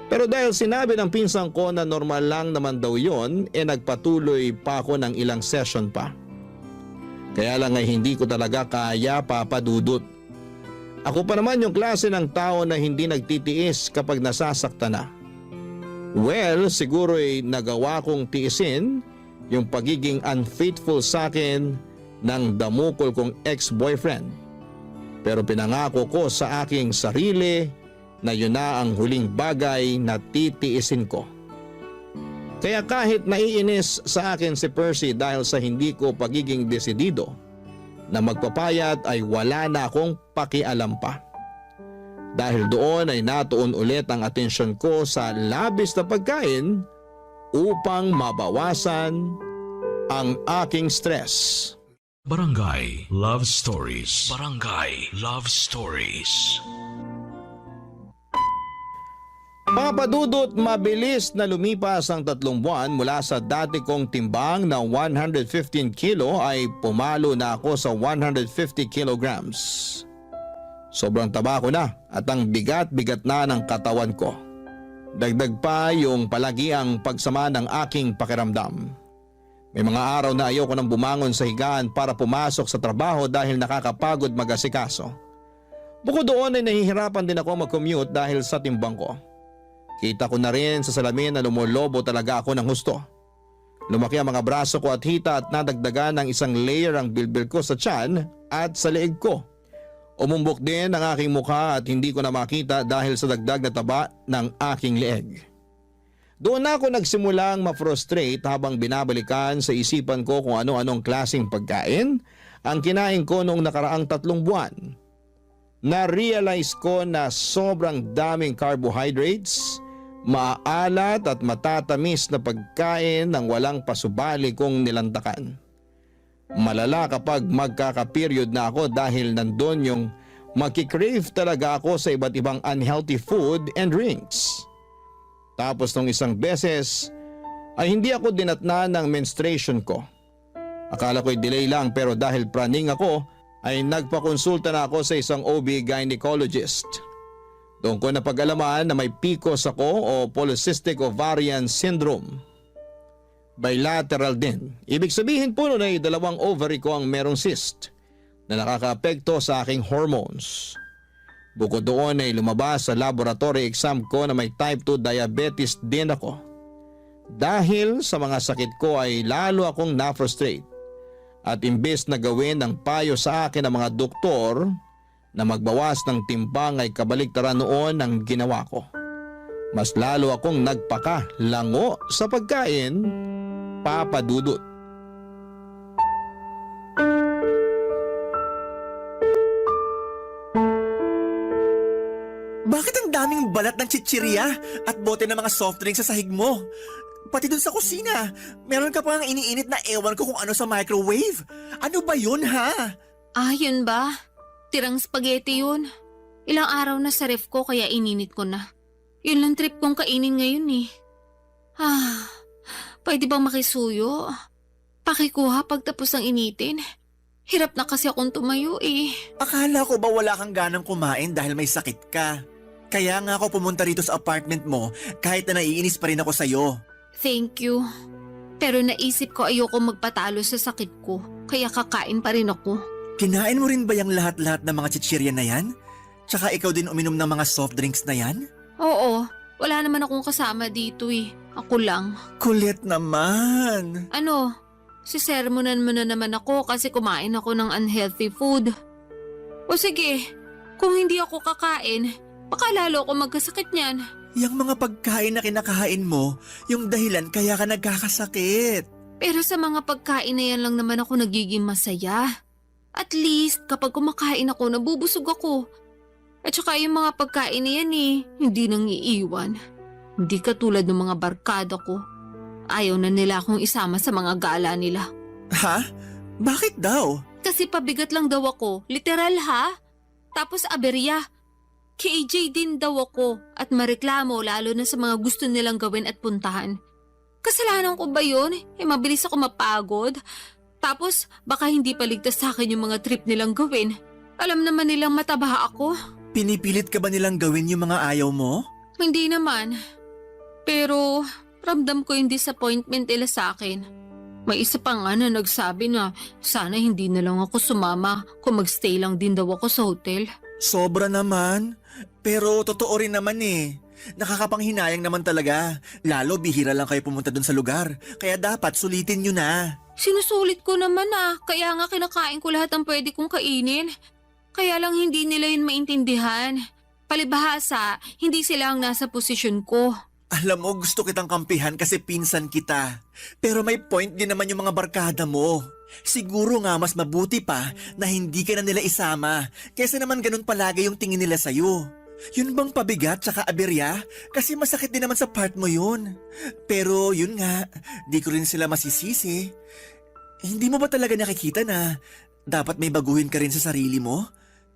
Pero dahil sinabi ng pinsan ko na normal lang naman daw yon, nagpatuloy pa ako ng ilang session pa. Kaya lang ay hindi ko talaga kaya, Papa Dudut. Ako pa naman yung klase ng tao na hindi nagtitiis kapag nasasaktan na. Well, siguro ay nagawa kong tiisin yung pagiging unfaithful sa akin ng damukol kong ex-boyfriend. Pero pinangako ko sa aking sarili na yun na ang huling bagay na titiisin ko. Kaya kahit naiinis sa akin si Percy dahil sa hindi ko pagiging desidido na magpapayat ay wala na akong pakialam pa. Dahil doon ay natuon ulit ang atensyon ko sa labis na pagkain upang mabawasan ang aking stress. Barangay Love Stories. Barangay Love Stories. Mga padudot, mabilis na lumipas ang 3 buwan mula sa dati kong timbang na 115 kilo ay pumalo na ako sa 150 kilograms. Sobrang taba ko na at ang bigat-bigat na ng katawan ko. Dagdag pa yung palagiang pagsama ng aking pakiramdam. May mga araw na ayoko nang bumangon sa higaan para pumasok sa trabaho dahil nakakapagod mag-asikaso. Bukod doon ay nahihirapan din ako mag-commute dahil sa timbang ko. Kita ko na rin sa salamin na lumolobo talaga ako ng husto. Lumaki ang mga braso ko at hita at nadagdagan ng isang layer ang bilbil ko sa tiyan at sa leeg ko. Umumbok din ang aking mukha at hindi ko na makita dahil sa dagdag na taba ng aking leeg. Doon ako nagsimulang ma-frustrate habang binabalikan sa isipan ko kung ano-anong klaseng pagkain ang kinain ko noong nakaraang 3 buwan. Na-realize ko na sobrang daming carbohydrates, maalat at matatamis na pagkain ng walang pasubali kong nilantakan. Malala kapag magkaka-period na ako dahil nandun yung makikrave talaga ako sa iba't ibang unhealthy food and drinks. Tapos nung isang beses ay hindi ako dinatna ng menstruation ko. Akala ko'y delay lang pero dahil praning ako ay nagpakonsulta na ako sa isang OB gynecologist. Doon ko napag-alaman na may PCOS ako o Polycystic Ovarian Syndrome. Bilateral din. Ibig sabihin po nun ay 2 ovary ko ang merong cyst na nakakaapekto sa aking hormones. Bukod doon ay lumabas sa laboratory exam ko na may type 2 diabetes din ako. Dahil sa mga sakit ko ay lalo akong na-frustrate. At imbes na gawin ng payo sa akin ng mga doktor na magbawas ng timbang ay kabaliktaran noon ang ginawa ko. Mas lalo akong nagpaka-lango sa pagkain, Papa Dudut. Bakit ang daming balat ng chichirya at bote ng mga soft drinks sa sahig mo? Pati dun sa kusina, meron ka pang iniinit na ewan ko kung ano sa microwave. Ano ba yun ha? Ah, yun ba? Tirang spaghetti yun. Ilang araw na sa ref ko kaya ininit ko na. Yun lang trip kong kainin ngayon eh. Pwede bang makisuyo? Pakikuha pagtapos ng initin. Hirap na kasi akong tumayo eh. Akala ko ba wala kang ganang kumain dahil may sakit ka? Kaya nga ako pumunta rito sa apartment mo kahit na naiinis pa rin ako sa'yo. Thank you. Pero naisip ko ayoko magpatalo sa sakit ko. Kaya kakain pa rin ako. Kinain mo rin ba yung lahat-lahat ng mga chichirya na yan? Tsaka ikaw din uminom ng mga soft drinks na yan? Oo. Wala naman akong kasama dito eh. Ako lang. Kulit naman. Ano? Sisermonan mo na naman ako kasi kumain ako ng unhealthy food. O sige, kung hindi ako kakain, baka lalo ako magkasakit niyan. Yang mga pagkain na kinakain mo, yung dahilan kaya ka nagkakasakit. Pero sa mga pagkain na yan lang naman ako nagiging masaya. At least kapag kumakain ako, nabubusog ako. At saka yung mga pagkain na yan hindi nang iiwan. Hindi katulad ng mga barkada ko. Ayaw na nila akong isama sa mga gala nila. Ha? Bakit daw? Kasi pabigat lang daw ako. Literal ha? Tapos aberya. KJ din daw ako at mareklamo lalo na sa mga gusto nilang gawin at puntahan. Kasalanan ko ba yun? Mabilis ako mapagod. Tapos baka hindi paligtas sa akin yung mga trip nilang gawin. Alam naman nilang mataba ako. Pinipilit ka ba nilang gawin yung mga ayaw mo? Hindi naman. Pero ramdam ko yung disappointment nila sa akin. May isa pa nga na nagsabi na sana hindi na lang ako sumama kung magstay lang din daw ako sa hotel. Sobra naman. Pero totoo rin naman Nakakapanghinayang naman talaga. Lalo bihira lang kayo pumunta dun sa lugar. Kaya dapat sulitin nyo na. Sinusulit ko naman kaya nga kinakain ko lahat ng pwede kong kainin. Kaya lang hindi nila yun maintindihan. Palibhasa, hindi sila ang nasa posisyon ko. Alam mo, gusto kitang kampihan kasi pinsan kita. Pero may point din naman yung mga barkada mo. Siguro nga mas mabuti pa na hindi ka na nila isama kaysa naman ganun palagi yung tingin nila sa'yo. Yun bang pabigat tsaka aberya? Kasi masakit din naman sa part mo yun. Pero yun nga, di ko rin sila masisisi. Hindi mo ba talaga nakikita na dapat may baguhin ka rin sa sarili mo?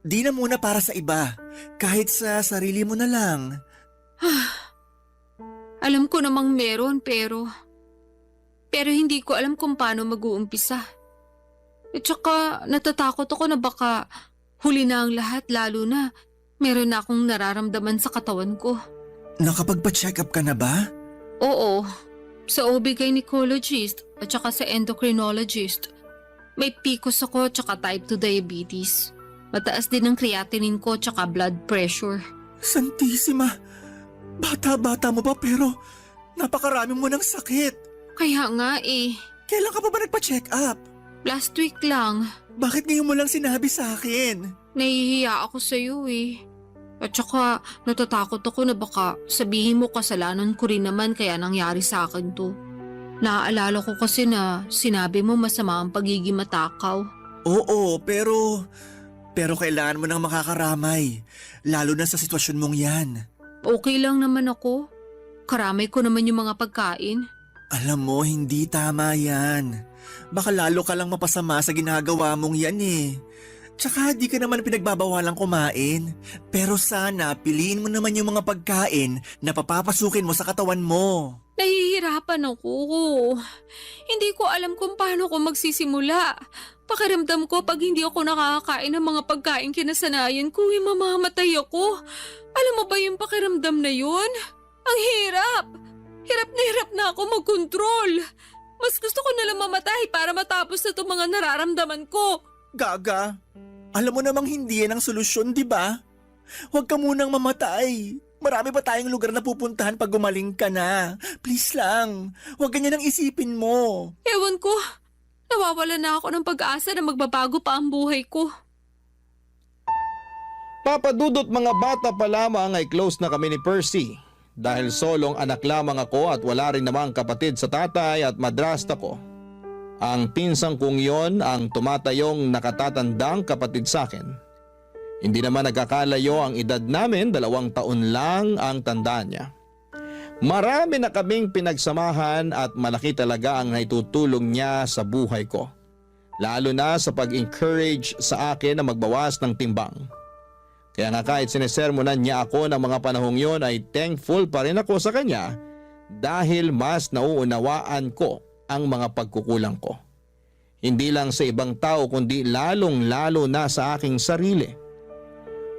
Di na muna para sa iba, kahit sa sarili mo na lang. Alam ko namang meron pero hindi ko alam kung paano mag-uumpisa. At saka natatakot ako na baka huli na ang lahat, lalo na meron na akong nararamdaman sa katawan ko. Nakapagpa-check up ka na ba? Oo, sa OB-gynecologist at saka sa endocrinologist. May PCOS ako at saka type 2 diabetes. Mataas din ang creatinine ko at saka blood pressure. Santisima! Bata-bata mo ba pero napakarami mo ng sakit. Kaya nga eh. Kailan ka pa ba nagpa-check up? Last week lang. Bakit ngayon mo lang sinabi sa akin? Nahihiya ako sa iyo eh. At saka natatakot ako na baka sabihin mo kasalanan ko rin naman kaya nangyari sa akin to. Naaalala ko kasi na sinabi mo masama ang pagiging matakaw. Oo, pero kailangan mo nang makakaramay. Lalo na sa sitwasyon mong yan. Okay lang naman ako. Karamay ko naman yung mga pagkain. Alam mo, hindi tama yan. Baka lalo ka lang mapasama sa ginagawa mong yan eh. Tsaka di ka naman pinagbabawalang kumain. Pero sana piliin mo naman yung mga pagkain na papapasukin mo sa katawan mo. Nahihirapan ako. Hindi ko alam kung paano ko magsisimula. Pakiramdam ko pag hindi ako nakakakain ng mga pagkain kinasanayan ko, mamamatay ako. Alam mo ba yung pakiramdam na yun? Ang hirap! Hirap na ako mag-control. Mas gusto ko nalang mamatay para matapos na itong mga nararamdaman ko. Gaga, alam mo namang hindi yan ang solusyon, di ba? Huwag ka munang mamatay. Marami pa tayong lugar na pupuntahan pag gumaling ka na. Please lang, huwag ganyan ang isipin mo. Ewan ko, nawawala na ako ng pag-asa na magbabago pa ang buhay ko. Papadudot mga bata pa lamang ay close na kami ni Percy. Dahil solong anak lamang ako at wala rin namang kapatid sa tatay at madrasta ko. Ang pinsang kong yon ang tumatayong nakatatandang kapatid sa akin. Hindi naman nagkakalayo ang edad namin, 2 taon lang ang tanda niya. Marami na kaming pinagsamahan at malaki talaga ang naitutulong niya sa buhay ko. Lalo na sa pag-encourage sa akin na magbawas ng timbang. Kaya nga kahit sinesermonan niya ako ng mga panahong yon ay thankful pa rin ako sa kanya dahil mas nauunawaan ko ang mga pagkukulang ko. Hindi lang sa ibang tao kundi lalong-lalo na sa aking sarili.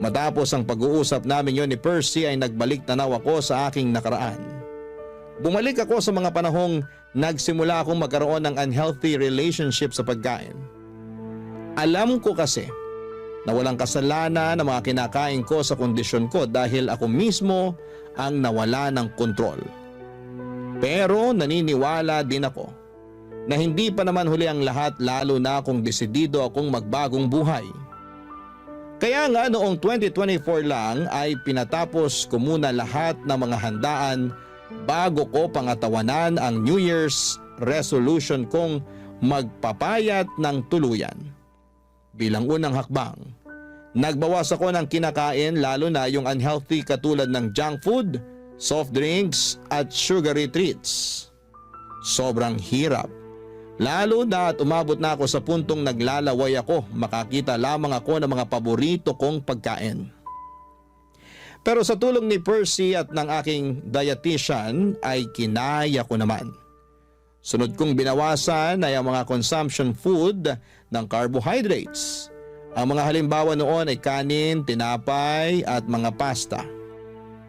Matapos ang pag-uusap namin yon ni Percy ay nagbalik tanaw ako sa aking nakaraan. Bumalik ako sa mga panahong nagsimula akong magkaroon ng unhealthy relationship sa pagkain. Alam ko kasi na walang kasalanan ng mga kinakain ko sa kondisyon ko dahil ako mismo ang nawala ng kontrol. Pero naniniwala din ako na hindi pa naman huli ang lahat lalo na kung desidido akong magbagong buhay. Kaya nga noong 2024 lang ay pinatapos ko muna lahat ng mga handaan bago ko pangatawanan ang New Year's resolution kong magpapayat ng tuluyan. Bilang unang hakbang, nagbawas ako ng kinakain lalo na yung unhealthy katulad ng junk food, soft drinks at sugary treats. Sobrang hirap. Lalo na at umabot na ako sa puntong naglalaway ako, makakita lamang ako ng mga paborito kong pagkain. Pero sa tulong ni Percy at ng aking dietitian ay kinaya ko naman. Sunod kong binawasan ay ang mga consumption food ng carbohydrates. Ang mga halimbawa noon ay kanin, tinapay at mga pasta.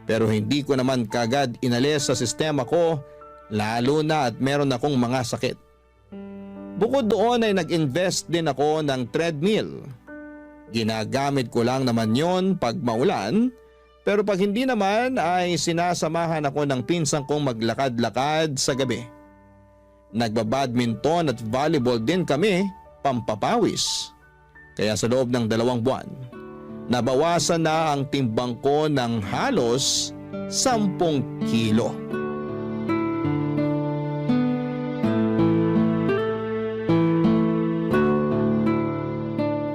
Pero hindi ko naman kagad inalis sa sistema ko lalo na at meron akong mga sakit. Bukod doon ay nag-invest din ako ng treadmill. Ginagamit ko lang naman yon pag maulan, pero pag hindi naman ay sinasamahan ako ng pinsang kong maglakad-lakad sa gabi. Nagbabadminton at volleyball din kami, pampapawis. Kaya sa loob ng 2 buwan, nabawasan na ang timbang ko ng halos 10 kilo.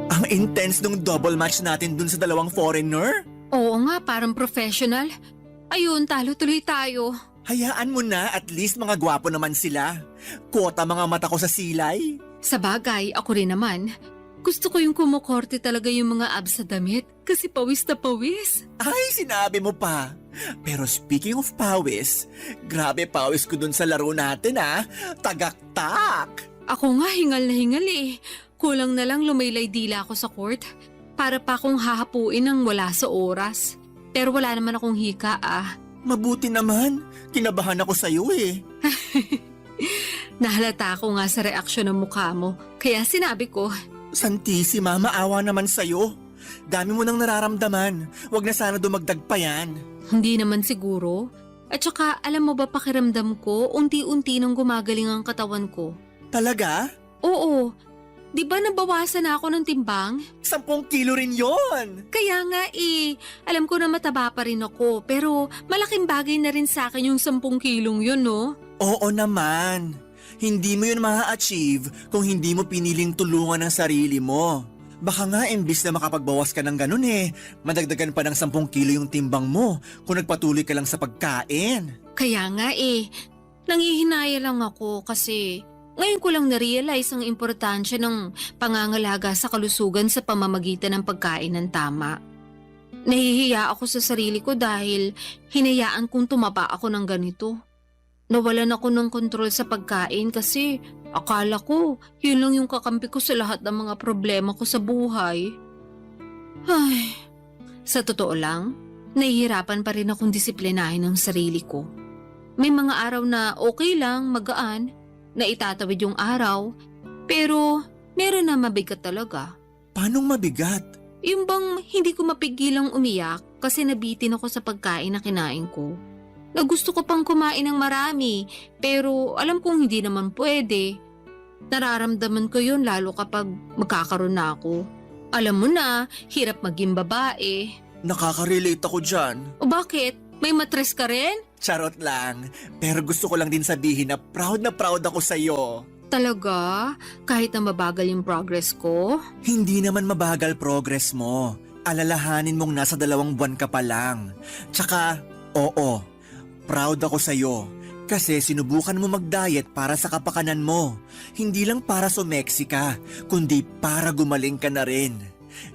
Ang intense nung double match natin dun sa 2 foreigner. Oo nga, parang professional. Ayun, talo tuloy tayo. Hayaan mo na, at least mga gwapo naman sila. Kota mga mata ko sa silay. Sa bagay, ako rin naman. Gusto ko yung kumukorte talaga yung mga abs sa damit kasi pawis na pawis. Ay, sinabi mo pa. Pero speaking of pawis, grabe pawis ko dun sa laro natin Tagaktak! Ako nga hingal na hingal eh. Kulang na lang lumaylay dila ako sa court para pa akong hahapuin ng wala sa oras. Pero wala naman akong hika Mabuti naman. Kinabahan ako sa'yo eh. Nahalata ko nga sa reaksyon ng mukha mo. Kaya sinabi ko, Santissima, maawa naman sa'yo. Dami mo nang nararamdaman. Huwag na sana dumagdag pa yan. hindi naman siguro. At saka alam mo ba pakiramdam ko, unti-unti nang gumagaling ang katawan ko. Talaga? Oo. Di ba nabawasan na ako ng timbang? 10 kilo rin yon. Kaya nga alam ko na mataba pa rin ako, pero malaking bagay na rin sa akin yung 10 kilong yun, no? Oo naman. Hindi mo yun ma-achieve kung hindi mo piniling tulungan ang sarili mo. Baka nga imbis na makapagbawas ka ng ganun madagdagan pa ng 10 kilo yung timbang mo kung nagpatuloy ka lang sa pagkain. Kaya nga nangihinaya lang ako kasi ngayon ko lang na-realize ang importansya ng pangangalaga sa kalusugan sa pamamagitan ng pagkain ng tama. Nahihiya ako sa sarili ko dahil hinayaan kong tumaba ako ng ganito. Nawalan ako ng kontrol sa pagkain kasi akala ko yun lang yung kakampi ko sa lahat ng mga problema ko sa buhay. Ay, sa totoo lang, nahihirapan pa rin akong disiplinahin ang sarili ko. May mga araw na okay lang, magaan, na itatawid yung araw, pero meron na mabigat talaga. Paanong mabigat? Yung bang hindi ko mapigilang umiyak kasi nabitin ako sa pagkain na kinain ko. Na gusto ko pang kumain ng marami, pero alam kong hindi naman pwede. Nararamdaman ko yun lalo kapag magkakaroon na ako. Alam mo na, hirap maging babae. Nakaka-relate ako dyan. O bakit? May matres ka rin? Charot lang. Pero gusto ko lang din sabihin na proud ako sa'yo. Talaga? Kahit na mabagal yung progress ko? Hindi naman mabagal progress mo. Alalahanin mong nasa 2 buwan ka pa lang. Tsaka, oo, proud ako sa'yo. Kasi sinubukan mo mag-diet para sa kapakanan mo. Hindi lang para sumeksi ka, kundi para gumaling ka na rin.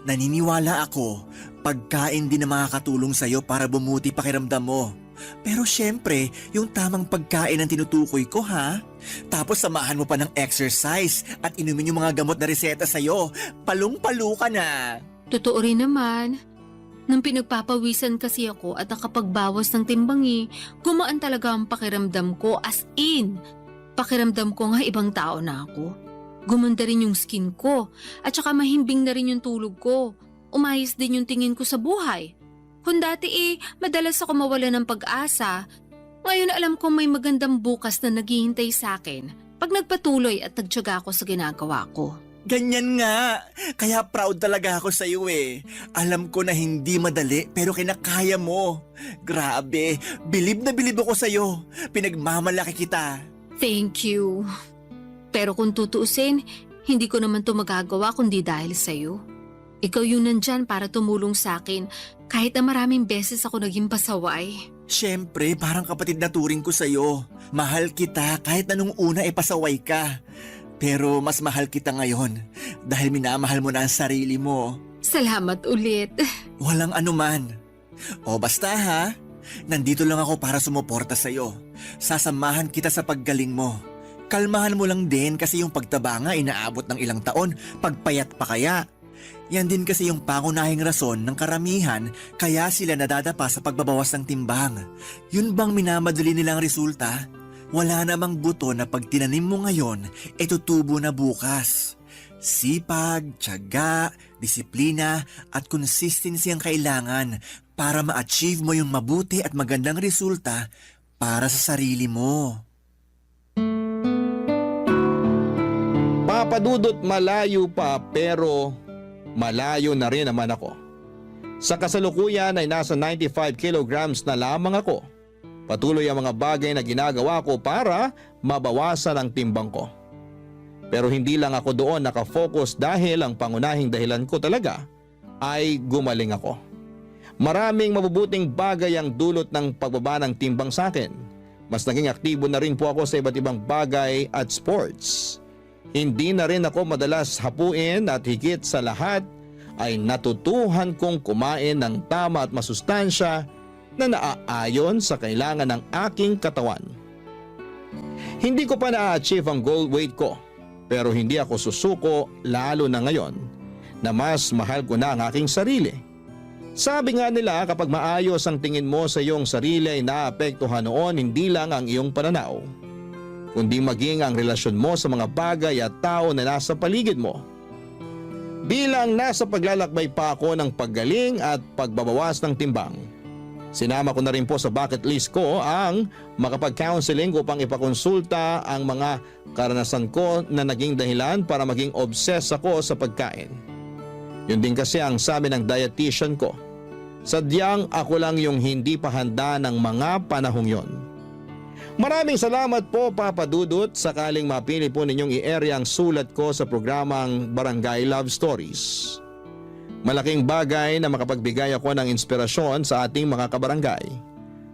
Naniniwala ako, pagkain din na makakatulong sa'yo para bumuti pakiramdam mo. Pero syempre, yung tamang pagkain ang tinutukoy ko Tapos samahan mo pa ng exercise at inumin yung mga gamot na reseta sa'yo. Palung-palo ka na. Totoo rin naman. Nang pinagpapawisan kasi ako at nakapagbawas ng timbang gumaan talaga ang pakiramdam ko as in. Pakiramdam ko nga ibang tao na ako. Gumanda rin yung skin ko at saka mahimbing na rin yung tulog ko. Umayos din yung tingin ko sa buhay. Kung dati madalas ako mawala ng pag-asa, ngayon alam kong may magandang bukas na naghihintay sa akin pag nagpatuloy at nagtiyaga ako sa ginagawa ko. Ganyan nga. Kaya proud talaga ako sa iyo Alam ko na hindi madali pero kinakaya mo. Grabe, bilib na bilib ako sa iyo. Pinagmamalaki kita. Thank you. Pero kung tutuusin, hindi ko naman to magagawa kundi dahil sa iyo. Ikaw yung nandyan para tumulong sa akin kahit na maraming beses ako naging pasaway. Siyempre, parang kapatid na turing ko sa iyo. Mahal kita kahit na nung una pasaway ka. Pero mas mahal kita ngayon dahil minamahal mo na ang sarili mo. Salamat ulit. Walang anuman. O basta nandito lang ako para sumuporta sa'yo. Sasamahan kita sa paggaling mo. Kalmahan mo lang din kasi yung pagtaba nga inaabot ng ilang taon, pagpayat pa kaya. Yan din kasi yung pangunahing rason ng karamihan kaya sila nadadapa sa pagbabawas ng timbang. Yun bang minamadali nilang resulta? Wala namang buto na pag tinanim mo ngayon, tutubo na bukas. Sipag, tiyaga, disiplina at consistency ang kailangan para ma-achieve mo yung mabuti at magandang resulta para sa sarili mo. Papadudot malayo pa pero malayo na rin naman ako. Sa kasalukuyan ay nasa 95 kilograms na lamang ako. Patuloy ang mga bagay na ginagawa ko para mabawasan ang timbang ko. Pero hindi lang ako doon nakafocus dahil ang pangunahing dahilan ko talaga ay gumaling ako. Maraming mabubuting bagay ang dulot ng pagbaba ng timbang sa akin. Mas naging aktibo na rin po ako sa iba't ibang bagay at sports. Hindi na rin ako madalas hapuin at higit sa lahat ay natutuhan kong kumain ng tama at masustansya na naaayon sa kailangan ng aking katawan. Hindi ko pa na-achieve ang goal weight ko, pero hindi ako susuko lalo na ngayon na mas mahal ko na ang aking sarili. Sabi nga nila kapag maayos ang tingin mo sa iyong sarili ay naapektuhan noon hindi lang ang iyong pananaw, kundi maging ang relasyon mo sa mga bagay at tao na nasa paligid mo. Bilang nasa paglalakbay pa ako ng paggaling at pagbabawas ng timbang, sinama ko na rin po sa bucket list ko ang makapag-counseling upang ipakonsulta ang mga karanasan ko na naging dahilan para maging obsessed ako sa pagkain. Yun din kasi ang sabi ng dietitian ko. Sadyang ako lang yung hindi pa handa ng mga panahong yon. Maraming salamat po Papa Dudut, sakaling mapili po ninyong i-area ang sulat ko sa programang Barangay Love Stories. Malaking bagay na makapagbigay ako ng inspirasyon sa ating mga kabarangay.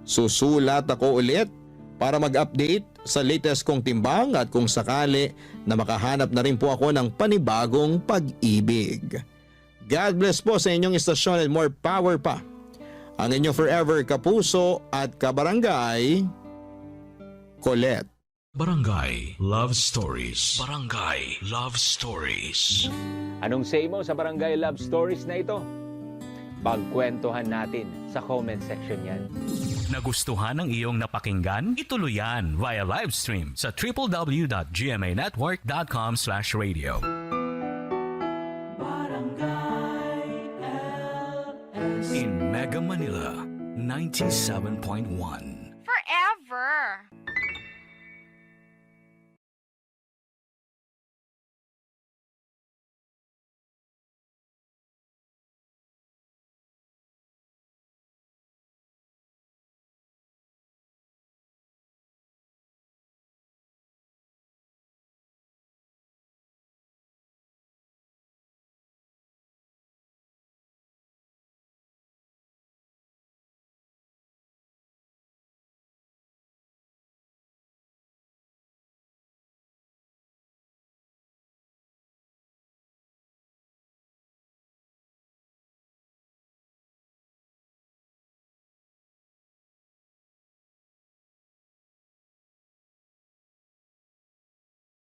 Susulat ako ulit para mag-update sa latest kong timbang at kung sakali na makahanap na rin po ako ng panibagong pag-ibig. God bless po sa inyong istasyon and more power pa. Ang inyong forever kapuso at kabarangay, Colette. Barangay Love Stories. Barangay Love Stories. Anong say mo sa Barangay Love Stories na ito? Pagkwentuhan natin sa comment section yan. Nagustuhan ng iyong napakinggan? Ituloy yan via live stream sa www.gmanetwork.com/radio. In Mega Manila, 97.1.